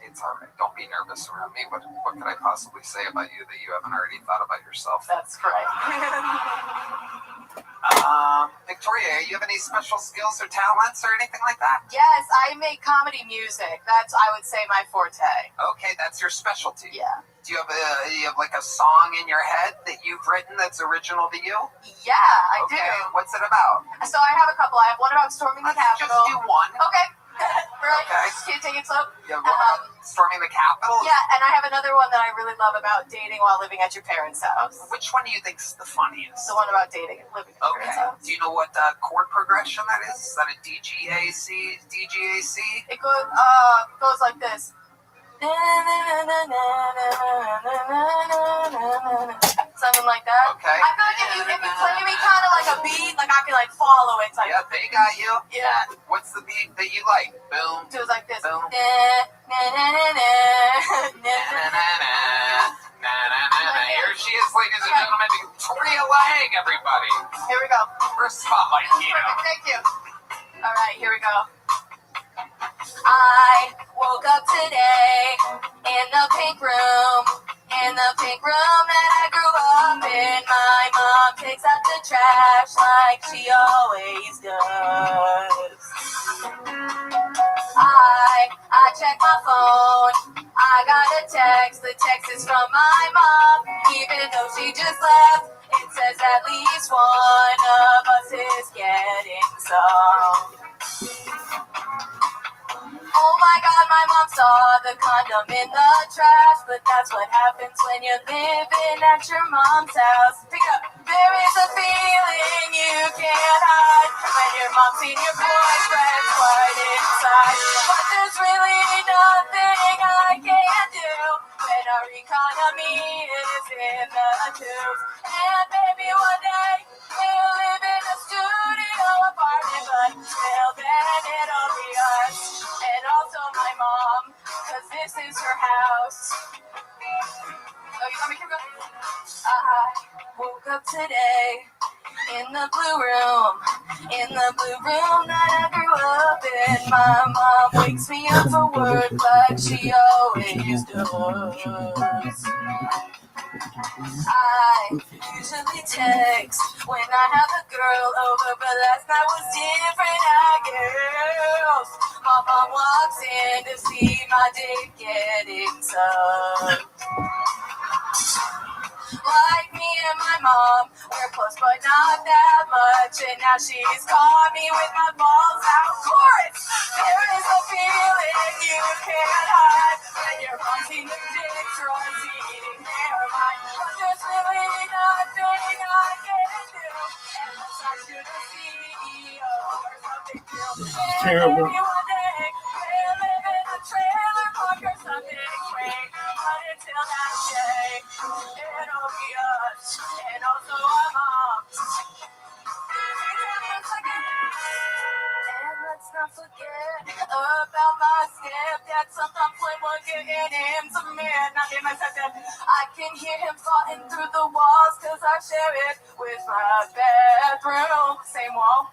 It's all right. Don't be nervous around me. What could I possibly say about you that you haven't already thought about yourself? That's correct. Victoria, you have any special skills or talents or anything like that? Yes, I make comedy music. That's, I would say, my forte. Okay, that's your specialty. Yeah. Do you have like a song in your head that you've written that's original to you? Yeah, I do. What's it about? So I have a couple. I have one about storming the Capitol. Just do one. Okay. Right. Okay. Can't take it slow. You have one about storming the Capitol? Yeah, and I have another one that I really love about dating while living at your parents' house. Which one do you think is the funniest? The one about dating and living at your parents' house. Do you know what chord progression that is? Is that a D, G, A, C? It goes like this. Something like that. Okay. I feel like if you play me kind of like a beat, like I can like follow it. Type. Yeah, they got you. Yeah. What's the beat that you like? Boom. It was like this. Boom. Here she is, ladies and gentlemen, Victoria Lang, everybody. Here we go. First spotlight, Perfect, thank you. All right, here we go. I woke up today in the pink room. In the pink room that I grew up in. My mom takes out the trash like she always does. I check my phone. I got a text. The text is from my mom. Even though she just left, it says at least one of us is getting some. Oh my God, my mom saw the condom in the trash, but that's what happens when you're living at your mom's house. Pick up. There is a feeling you can't hide when your mom's seen your boyfriend's right inside. But there's really nothing I can do when our economy is in the tubes. And maybe one day we'll live in a studio apartment, but till then it'll be us. And also my mom, cause this is her house. Oh, you want me to keep going? I woke up today in the blue room. In the blue room that I grew up in. My mom wakes me up for work like she always does. I usually text when I have a girl over, but last night was different, I guess. My mom walks in to see my date getting some. Like me and my mom, we're close but not that much. And now she's caught me with my balls out. Chorus! There is a feeling you can't hide when your mom's seen the dicks runs eating their mind. But there's really nothing I can do unless I shoot a CEO or something real. Terrible. Maybe one day we'll live in a trailer park or something great. But until that day, it'll be us, and also our moms. And let's not forget about my stepdad. Sometimes when we're getting him some men, not him, I said that I can hear him fighting through the walls, cause I share it with my bedroom. Same wall.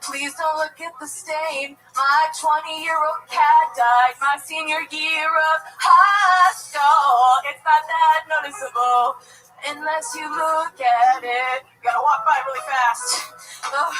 Please don't look at the stain. My 20-year-old cat died my senior year of high school. It's not that noticeable unless you look at it. Gotta walk by really fast. Ugh.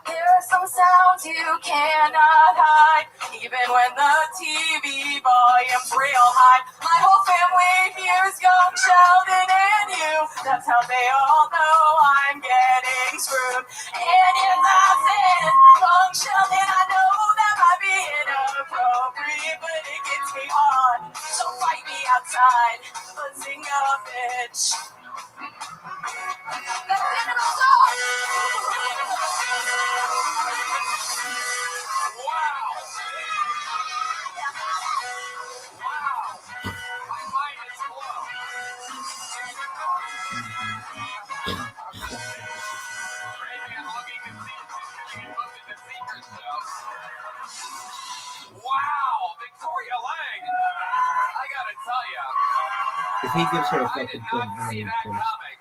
There are some sounds you cannot hide, even when the TV volume's real high. My whole family hears young Sheldon and you. That's how they all know I'm getting screwed. And yes, I said young Sheldon, I know that might be inappropriate, but it gets me on. So fight me outside, but sing a bitch. That's the end of the song. Wow, Victoria Lang. I gotta tell you, If he gives her a I did fucking not thing, see I that mean, comic.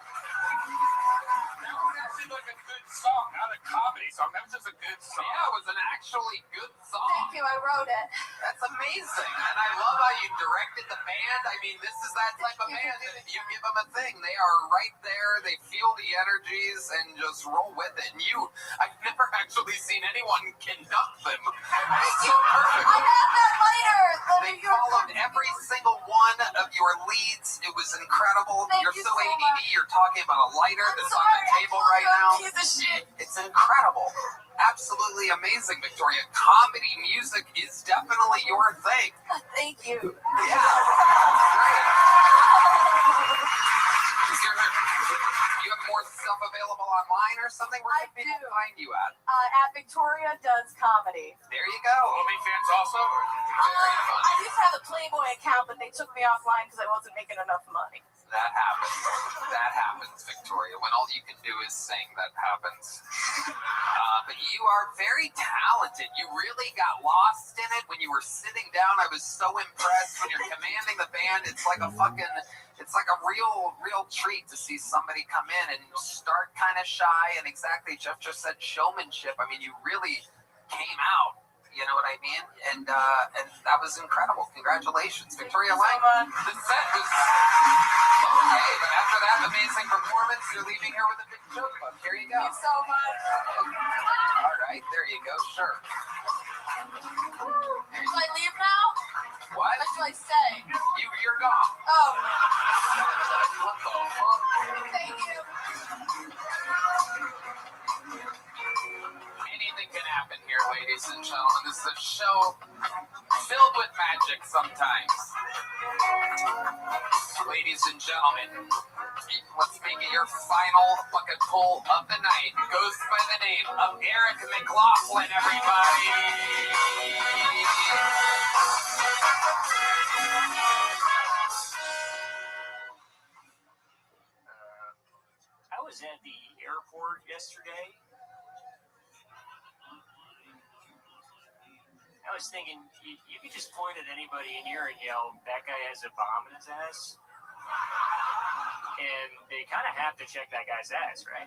That was actually like a good song, not a comedy song. That was just a good song. Yeah, it was an actually good song. Thank you, I wrote it. That's amazing. And I love how you directed the band. I mean, this is that type of band that if you give them a thing, they are right there. They feel the energies and just roll with it. And I've never actually seen anyone conduct them so perfectly. I have that lighter. They followed every single one of your leads. It was incredible. Thank You're you so so ADD. much. You're talking about a lighter that's on the table right now. Piece of shit. It's incredible. Absolutely amazing, Victoria. Comedy music is definitely your thing. Thank you. Yeah. Great. You have more stuff available available online or something? Where can people find you at? At Victoria Does Comedy. There you go. OnlyFans also? I used to have a Playboy account, but they took me offline because I wasn't making enough money. That happens. That happens, Victoria. When all you can do is sing, that happens. But you are very talented. You really got lost in it when you were sitting down. I was so impressed when you're commanding the band. It's like a real treat to see somebody come in and start kind of shy. And exactly, Jeff just said showmanship. I mean, you really came out. You know what I mean? And that was incredible. Congratulations, Victoria Lang. The set was okay, but after that amazing performance, you're leaving here with a big joke book. Here you go. Thank you so much. All right, there you go. Sure. Should I leave now? What? Or should I stay? You're gone. Oh. What the fuck? Thank you. Anything can happen here, ladies and gentlemen. This is a show filled with magic sometimes. Ladies and gentlemen, let's make it your final bucket pull of the night. Goes by the name of Eric McLaughlin, everybody. I was at the airport yesterday. I was thinking, you could just point at anybody in here and yell, that guy has a bomb in his ass. And they kind of have to check that guy's ass, right?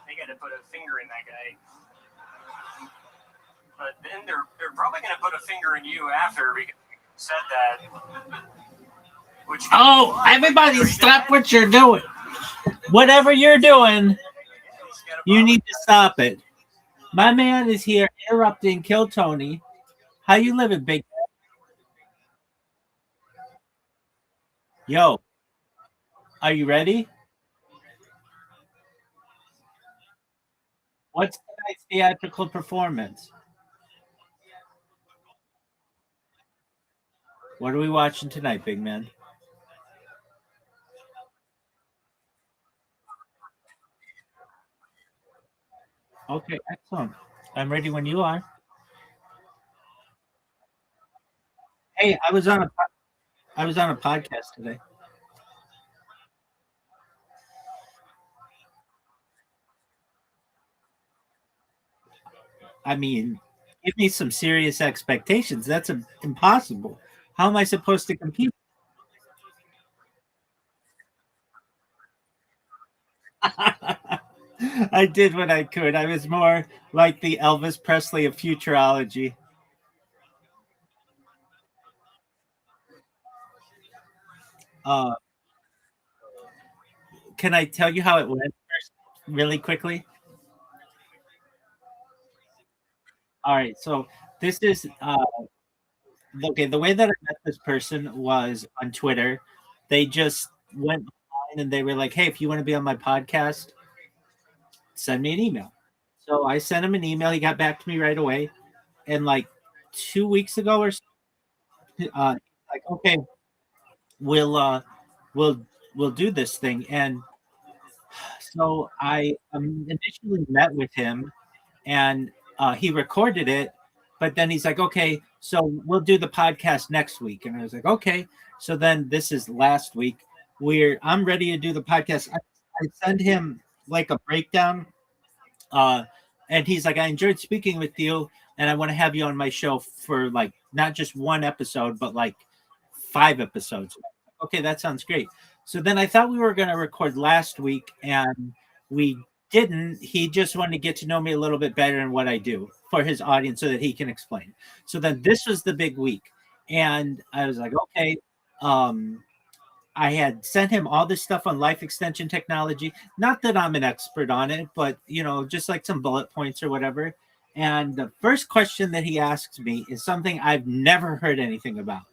They got to put a finger in that guy. But then they're probably going to put a finger in you after because you said that. Everybody stop what you're doing. Whatever you're doing, you need to stop it. My man is here interrupting Kill Tony. How you living, big? Yo, are you ready? What's tonight's theatrical performance? What are we watching tonight, big man? Okay, excellent. I'm ready when you are. Hey, I was on a podcast today. I mean, give me some serious expectations. That's impossible. How am I supposed to compete? I did what I could. I was more like the Elvis Presley of futurology. Can I tell you how it went first, really quickly? All right. So this is okay. The way that I met this person was on Twitter. They just went online and they were like, "Hey, if you want to be on my podcast, send me an email." So I sent him an email. He got back to me right away. And like 2 weeks ago or so, like, okay, we'll do this thing. And so I initially met with him, and he recorded it. But then he's like, okay, so we'll do the podcast next week. And I was like, okay. So then this is last week. I'm ready to do the podcast. I send him like a breakdown. And he's like, I enjoyed speaking with you, and I want to have you on my show for like not just one episode, but like 5 episodes. Okay, that sounds great. So then I thought we were going to record last week, and we didn't. He just wanted to get to know me a little bit better and what I do for his audience so that he can explain. So then this was the big week, and I was like, okay. I had sent him all this stuff on life extension technology. Not that I'm an expert on it, but just like some bullet points or whatever. And the first question that he asks me is something I've never heard anything about.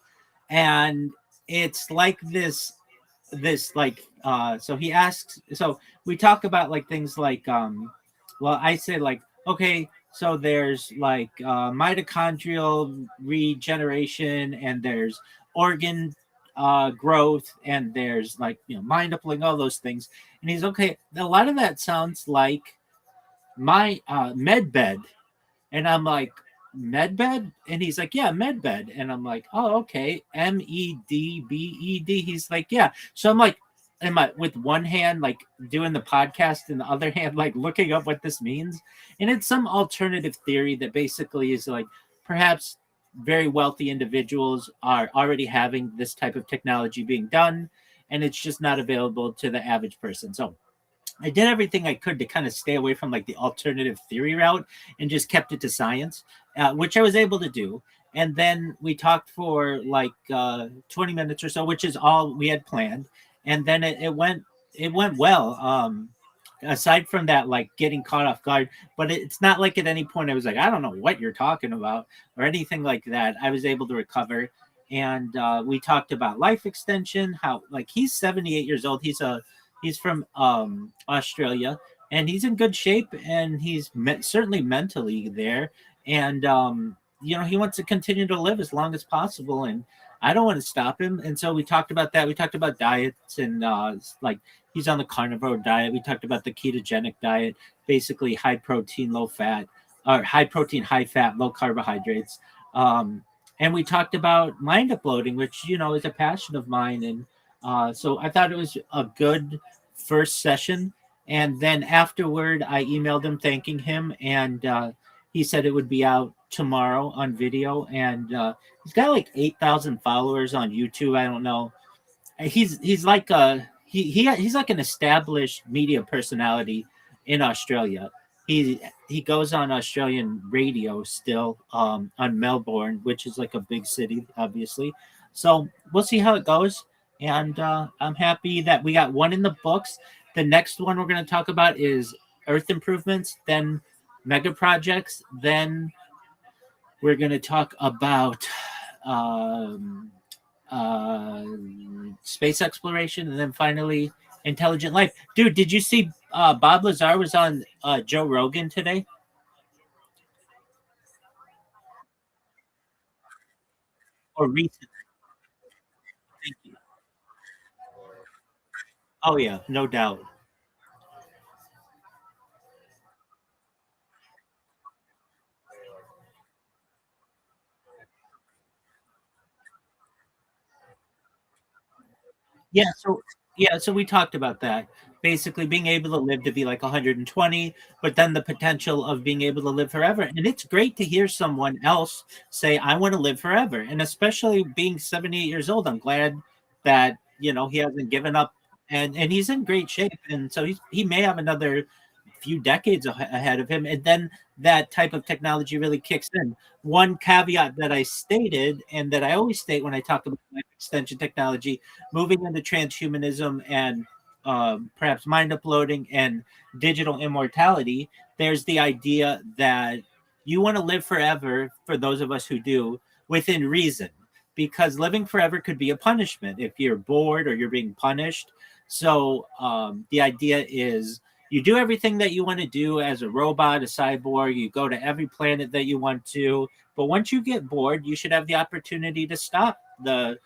And it's like this like, so he asks, so we talk about like things like, well, I say like, okay, So there's like mitochondrial regeneration, and there's organ growth, and there's like mind uploading, all those things. And he's okay. A lot of that sounds like my med bed. And I'm like, Medbed? And he's like, yeah, Medbed. And I'm like, oh, okay. Medbed. He's like, yeah. So I'm like, am I with one hand like doing the podcast and the other hand like looking up what this means? And it's some alternative theory that basically is like perhaps very wealthy individuals are already having this type of technology being done, and it's just not available to the average person. So I did everything I could to kind of stay away from like the alternative theory route and just kept it to science, which I was able to do. And then we talked for like 20 minutes or so, which is all we had planned. And then it went well. Aside from that, like getting caught off guard, but it's not like at any point I was like, I don't know what you're talking about or anything like that. I was able to recover. And we talked about life extension, how like he's 78 years old. He's from Australia, and he's in good shape, and he's certainly mentally there. And he wants to continue to live as long as possible, and I don't want to stop him. And so we talked about that. We talked about diets, and like he's on the carnivore diet. We talked about the ketogenic diet, basically high protein, low fat, or high protein, high fat, low carbohydrates. And we talked about mind uploading, which is a passion of mine. And so I thought it was a good first session. And then afterward, I emailed him thanking him, and he said it would be out tomorrow on video. And he's got like 8,000 followers on YouTube. I don't know. He's like he's like an established media personality in Australia. He goes on Australian radio still on Melbourne, which is like a big city, obviously. So we'll see how it goes. And I'm happy that we got one in the books. The next one we're going to talk about is Earth improvements, then mega projects, then we're going to talk about um, uh, space exploration, and then finally intelligent life. Dude, did you see Bob Lazar was on Joe Rogan today? Or recently? Thank you. Oh yeah, no doubt. Yeah, so we talked about that. Basically being able to live to be like 120, but then the potential of being able to live forever. And it's great to hear someone else say, I want to live forever. And especially being 78 years old, I'm glad that, he hasn't given up, and he's in great shape. And so he may have another few decades ahead of him. And then that type of technology really kicks in. One caveat that I stated, and that I always state when I talk about life extension technology, moving into transhumanism and perhaps mind uploading and digital immortality, there's the idea that you want to live forever, for those of us who do, within reason, because living forever could be a punishment if you're bored or you're being punished. So the idea is you do everything that you want to do as a robot, a cyborg. You go to every planet that you want to, but once you get bored, you should have the opportunity to stop your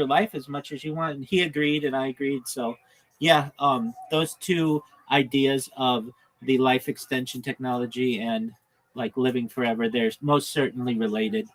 life as much as you want. And he agreed, and I agreed. So, yeah, those two ideas of the life extension technology and like living forever, they're most certainly related.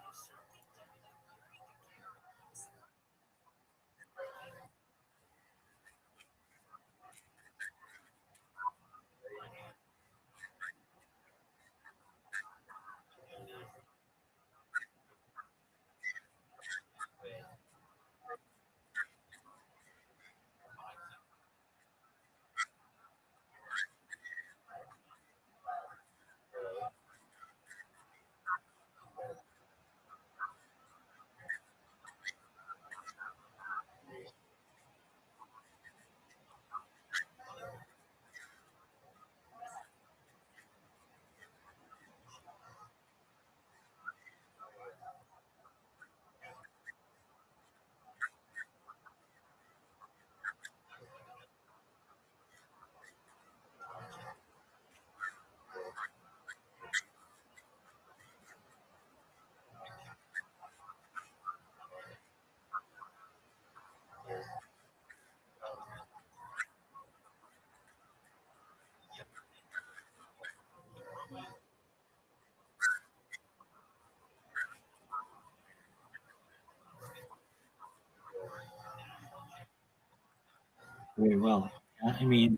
very well. I mean,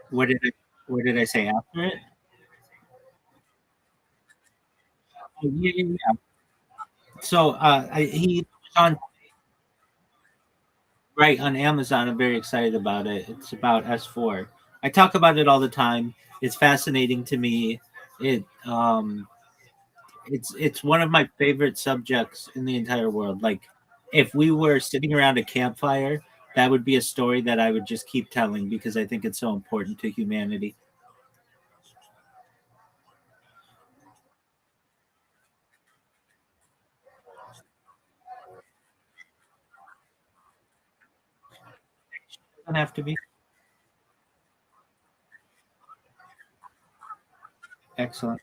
what did I, what did I say after it? Oh, yeah, yeah, yeah. So he was on right on Amazon. I'm very excited about it. It's about S4. I talk about it all the time. It's fascinating to me. It it's one of my favorite subjects in the entire world. Like if we were sitting around a campfire, that would be a story that I would just keep telling because I think it's so important to humanity. Doesn't have to be excellent.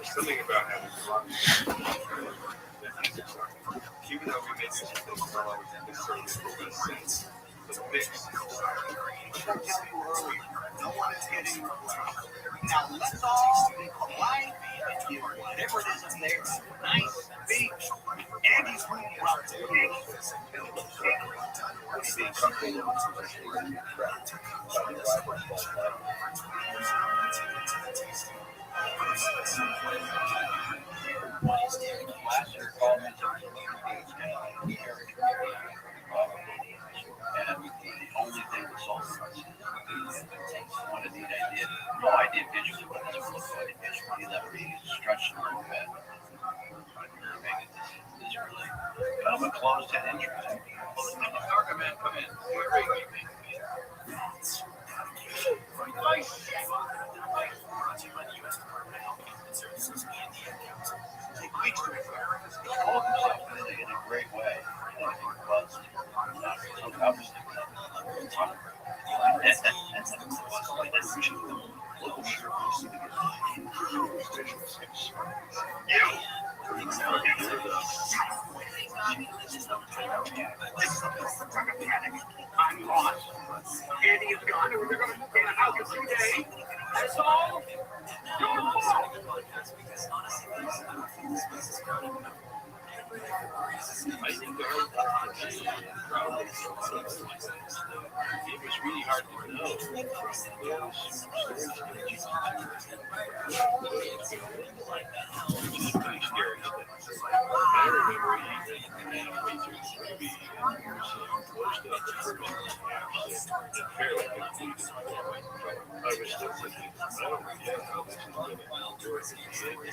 Something about Even though we make such a thing, it's not always necessarily the best sense. The mix is I tell you earlier, no one is getting replaced. Now let's all be polite and give whatever it is up there a nice big Andy's room rub. Last year, called me and the only thing that solved it what indeed I did. No, I did visually what it looked like visually. He let me stretch a little bit. Make it this really kind of a closed head entrance. Darker man, come in. Called himself in a great way. I'm lost. Andy is gone, and we're going to move in the house in 2 days. That's all. Your fault. I think it was really hard to know from those stories that you which is pretty scary stuff. I remember halfway through the movie, most of the first fairly completed. I was still thinking, I don't get how this is going to work at the end because he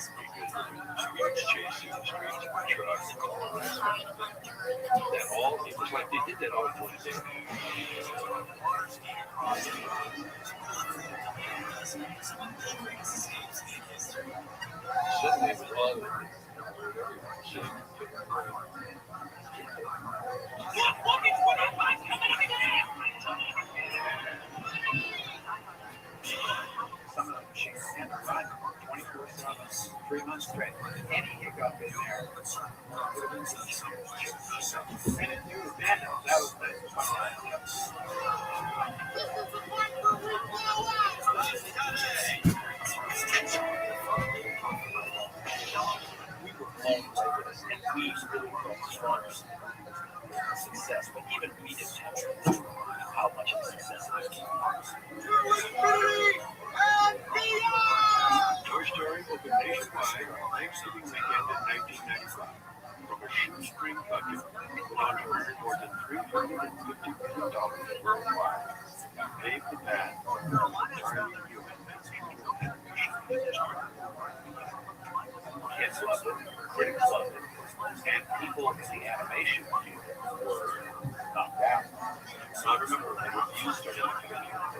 was chasing the streets of the truck. That all, it was like they did that all in one day. Suddenly it was all of it. Some of them machines and 24/7, 3 months straight. Any hiccup in there would have been some. And it knew then that was the we were blown away with us, and we really felt strong success, but even we didn't have how much of a success it was. Toy Story opened nationwide on Thanksgiving weekend in 1995. From a shoestring budget, it went on to earn more than $350 million worldwide. And paved the path for an entirely human animation industry. Kids loved it, critics loved it, and people in the animation field were knocked out. So I remember when reviews started coming out.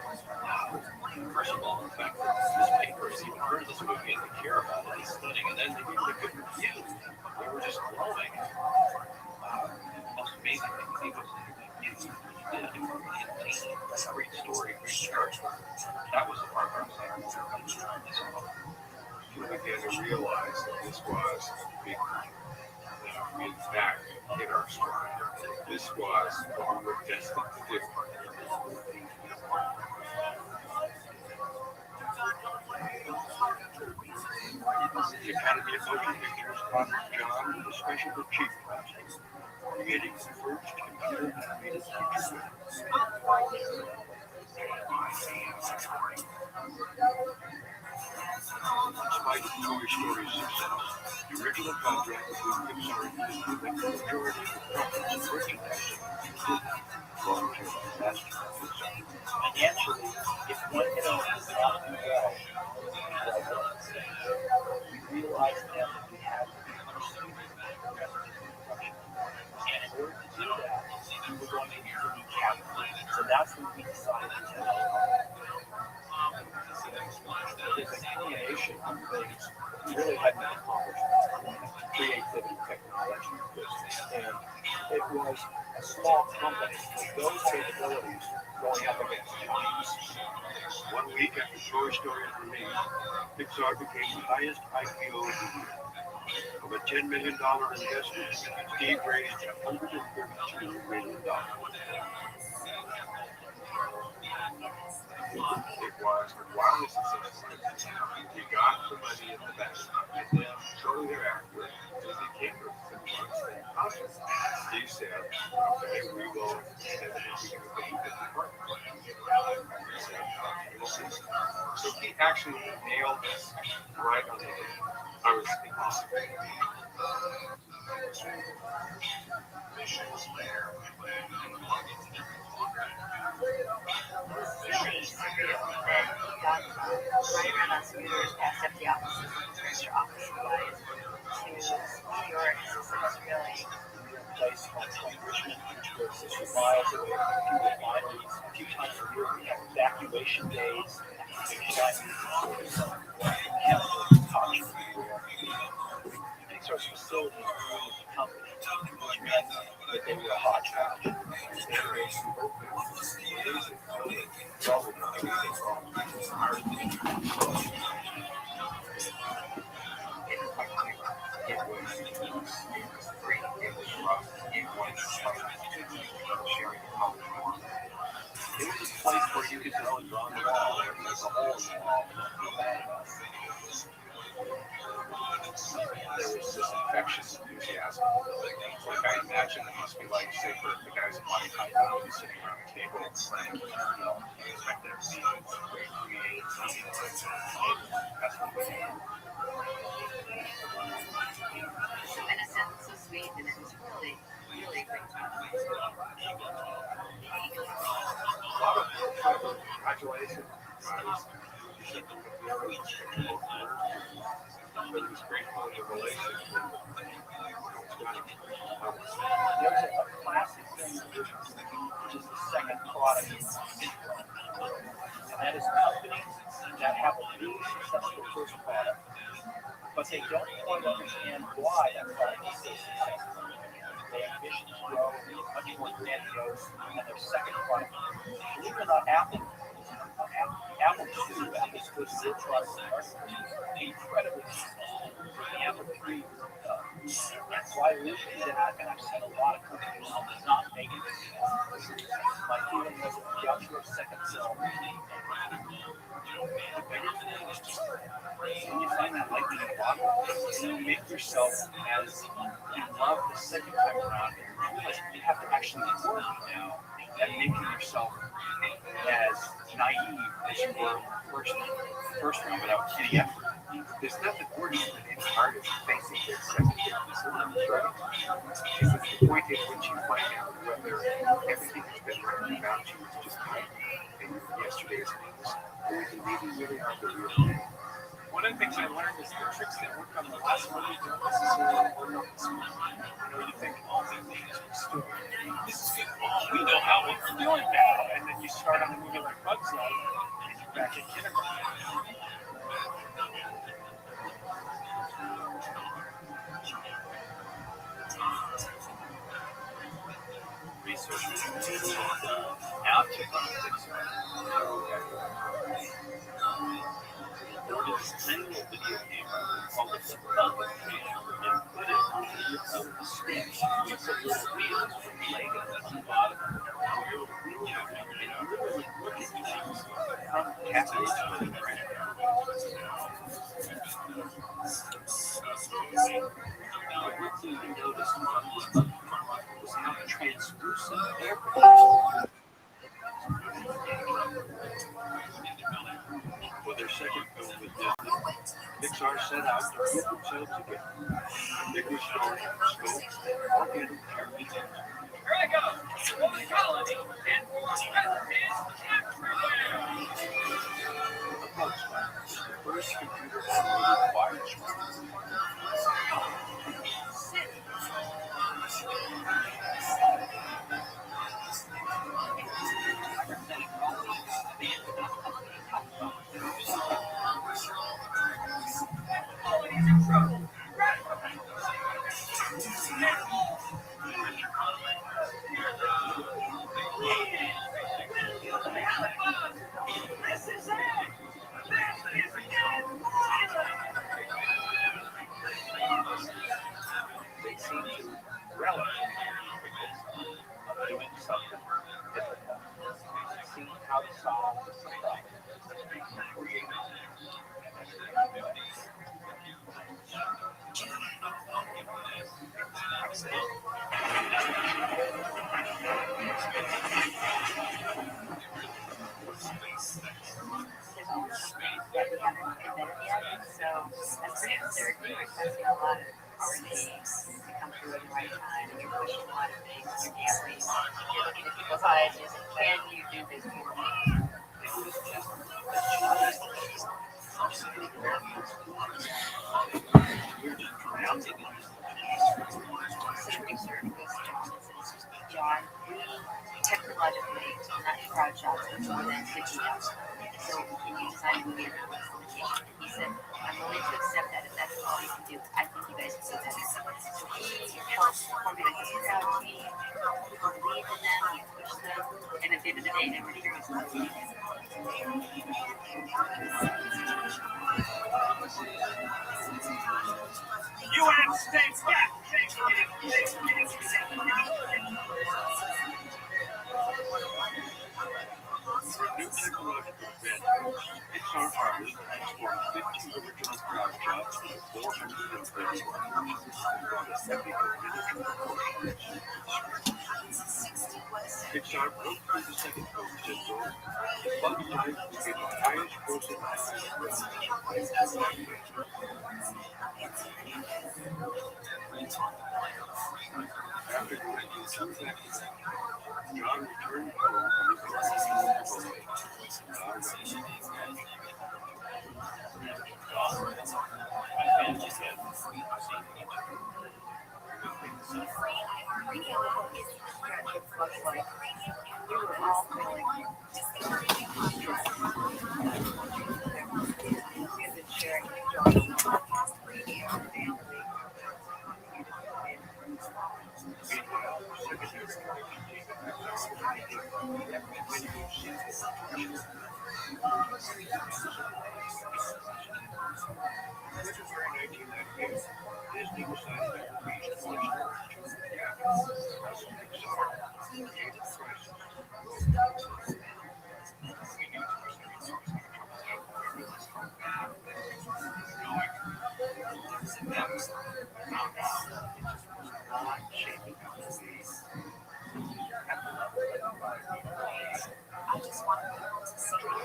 First of all, the fact that this paper has even heard of this movie and they care about it is stunning. And then they gave it a good review. They were just glowing. The most amazing thing was a great story, great character. That was the part where I was like, we began to realize that this was big. In fact, in our story, this was what we were destined to do. The Academy of Motion Pictures honored John with a special achievement project, creating the first computer animated feature film. Despite Toy Story's success, the original contract between Pixar and Disney meant the majority of the profits and merchandising belonged to the master of Pixar. And actually, if one can only not do well, we realized then that we had to be pursuing production. And in order to do that, we were going to need to be capitalized. So that's when we decided to tell it's a combination of things we really hadn't accomplished. Creativity, technology, business. And it was a small company with those capabilities going up against giants. 1 week after Toy Story's release, Pixar became the highest IPO of the year. $10 million investment. Steve raised $132 million. It was for wireless assistance. We got the money in the bank, and then shortly thereafter, Disney came to us and said, Steve said, okay, we will send it to you the department. So he actually nailed this right on the head. I was Right around us, scooters past empty offices, your office supplies to New York. It's really place called Richmond, which was 2 miles away from a few wineries. A few times a year, we have evacuation days. These are facilities within the company, which meant that they were a hodgepodge. They were It was a place where you could go and draw the wall. There was a hole in the wall. There was this infectious enthusiasm. Like I imagine it must be like, say, for the guys at Monty Python sitting around the table, like, you expect there to be great creative team. That's what we did. in a sense, so sweet, and it was really, really great time. Congratulations. But it was great for the relationship. There's a classic thing, which is the second product. And that is companies that have a really successful first product, but they don't quite understand why that product is so successful. They have vision to grow, much more grandiose, and their second product. Believe it or not, Apple II, Apple's first zero trust, incredibly successful. The Apple III, and so I looked at that, and I've seen a lot of companies not make it. My feeling was the outdoor second cell. The bigger thing is just when you find that lightning in a bottle, make yourself as in love the second time around, and realize you have to actually work now at making yourself as naive as you were first round without any effort. There's nothing worse than any artist facing their second performance, right? Because it's the point at which you find out whether everything that's been written about you is just yesterday's news, or if you really are the real thing. One of the things I learned is the tricks that work on the last one you don't necessarily work on this one. You think, oh, these are stupid. We know how we're doing now. And then you start on a movie like Bugs Life, and you're back in kindergarten. Researchers now check on the Pixar. Or this single video game called The Thumb, and put it on the screen with some little wheels from Lego on the bottom. And literally look at things from Catholics for the brand. One thing I noticed about this was how translucent everything. For their second film with Disney, Pixar set out to put themselves together. A bigger story, scope, organic characters. Here I go! The colony and the first computer animated fire seem to relish doing something difficult, seeing how to solve some problems, create. There's always something that we haven't invented yet. So as producers, you're expecting a lot of R&D to come through at the right time, and you're pushing a lot of things. You're gambling. You're looking at people's eyes. You're saying, "Can you do this for me?" John, technologically, not projects, but more than 50 years. So can you design a movie around this limitation? He said, I'm willing to accept that if that's all you can do. I think you guys can do better. So he helps formulate this strategy, believe in them, he pushes them, and at the end of the day, they were heroes. United States, For a new technological advancement, Pixar artists transformed 50 original crowd shots into 430 brought a epic miniature proportions. Pixar broke through the second film syndrome, and Bugs Life became the highest grossing After directing some factors, John returned home from his international role. Disney decided to create I just want people to see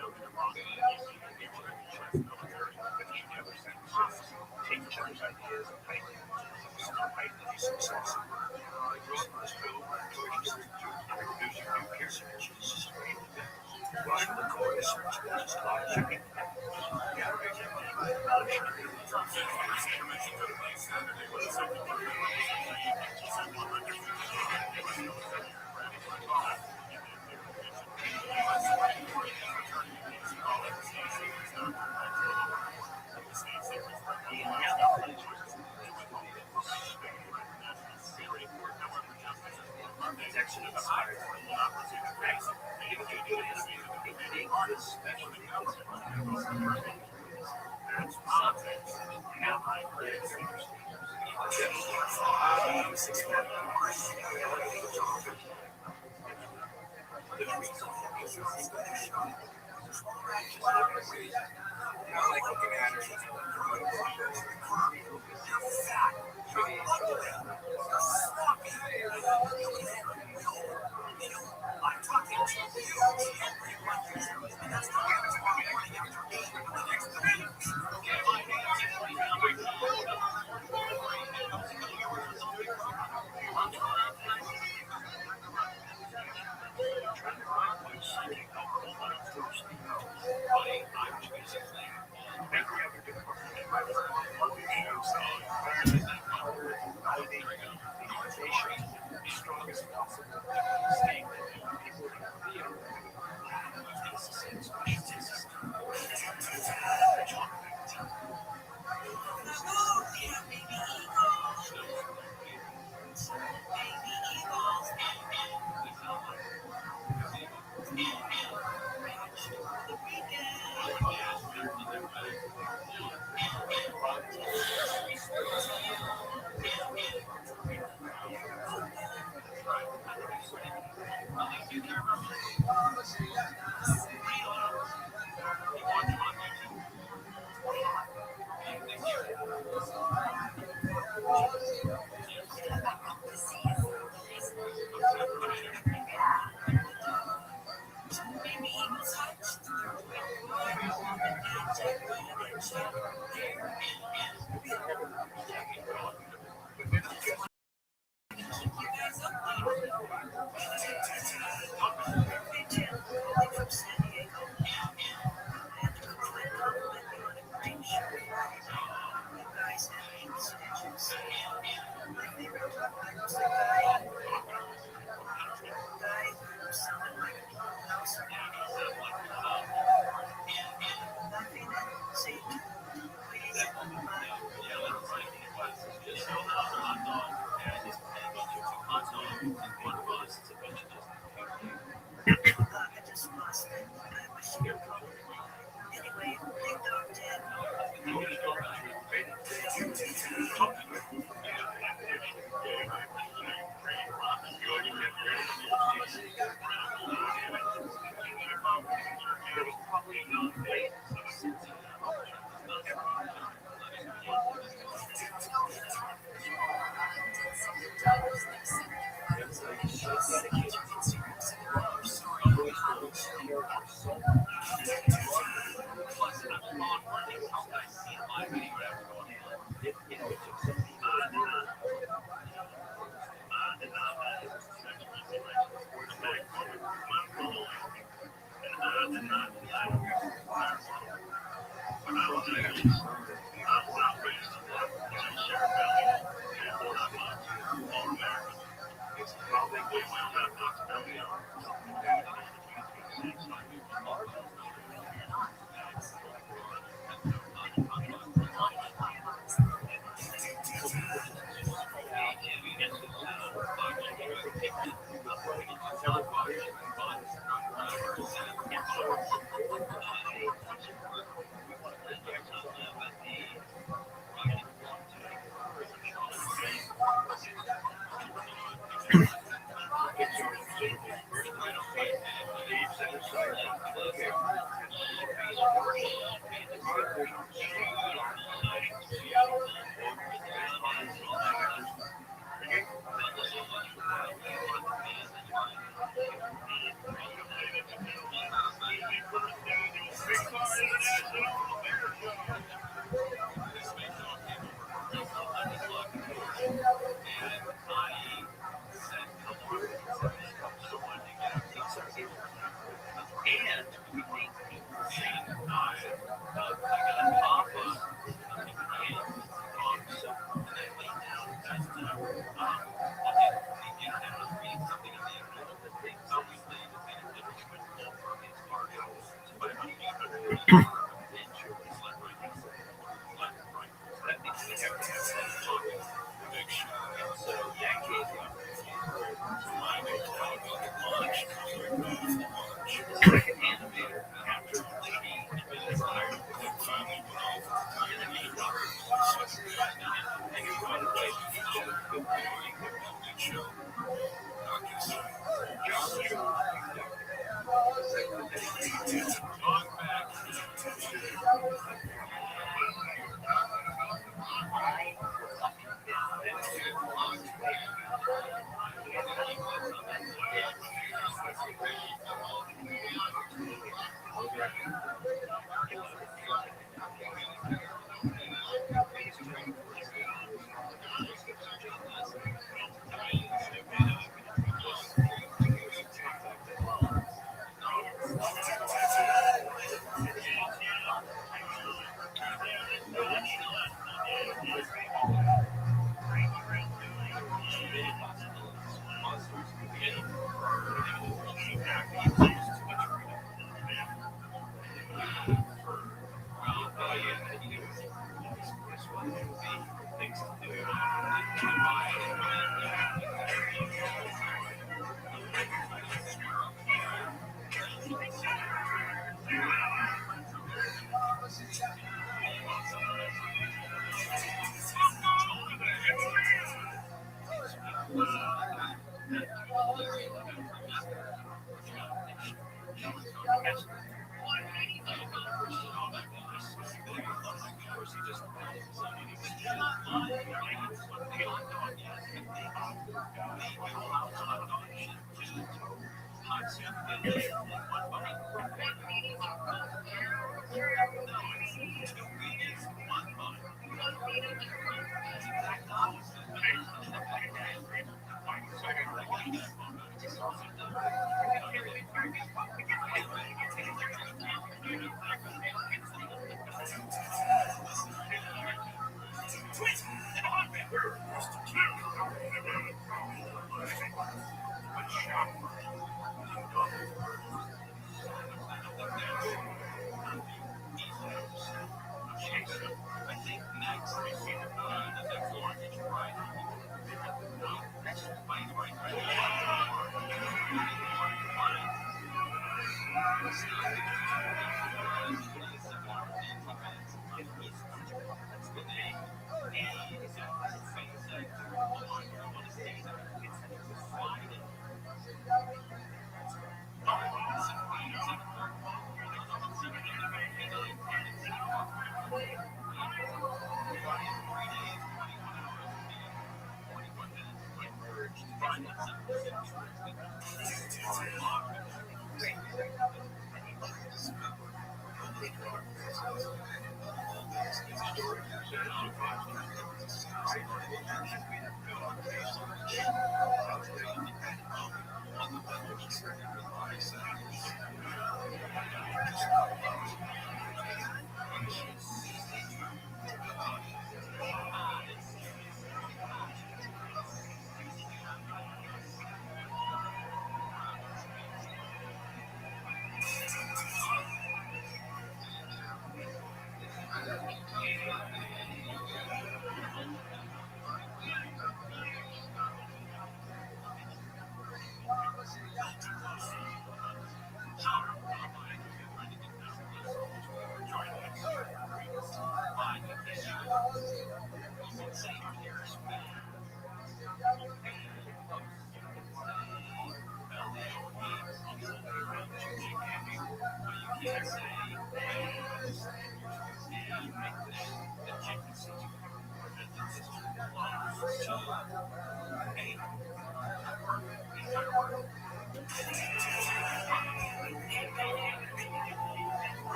Take each other's ideas and heighten the success. Introducing new characters. Watching the core research is live checking.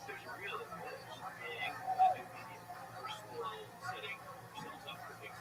There's a real advantage to being in a new medium, personal setting yourselves up for big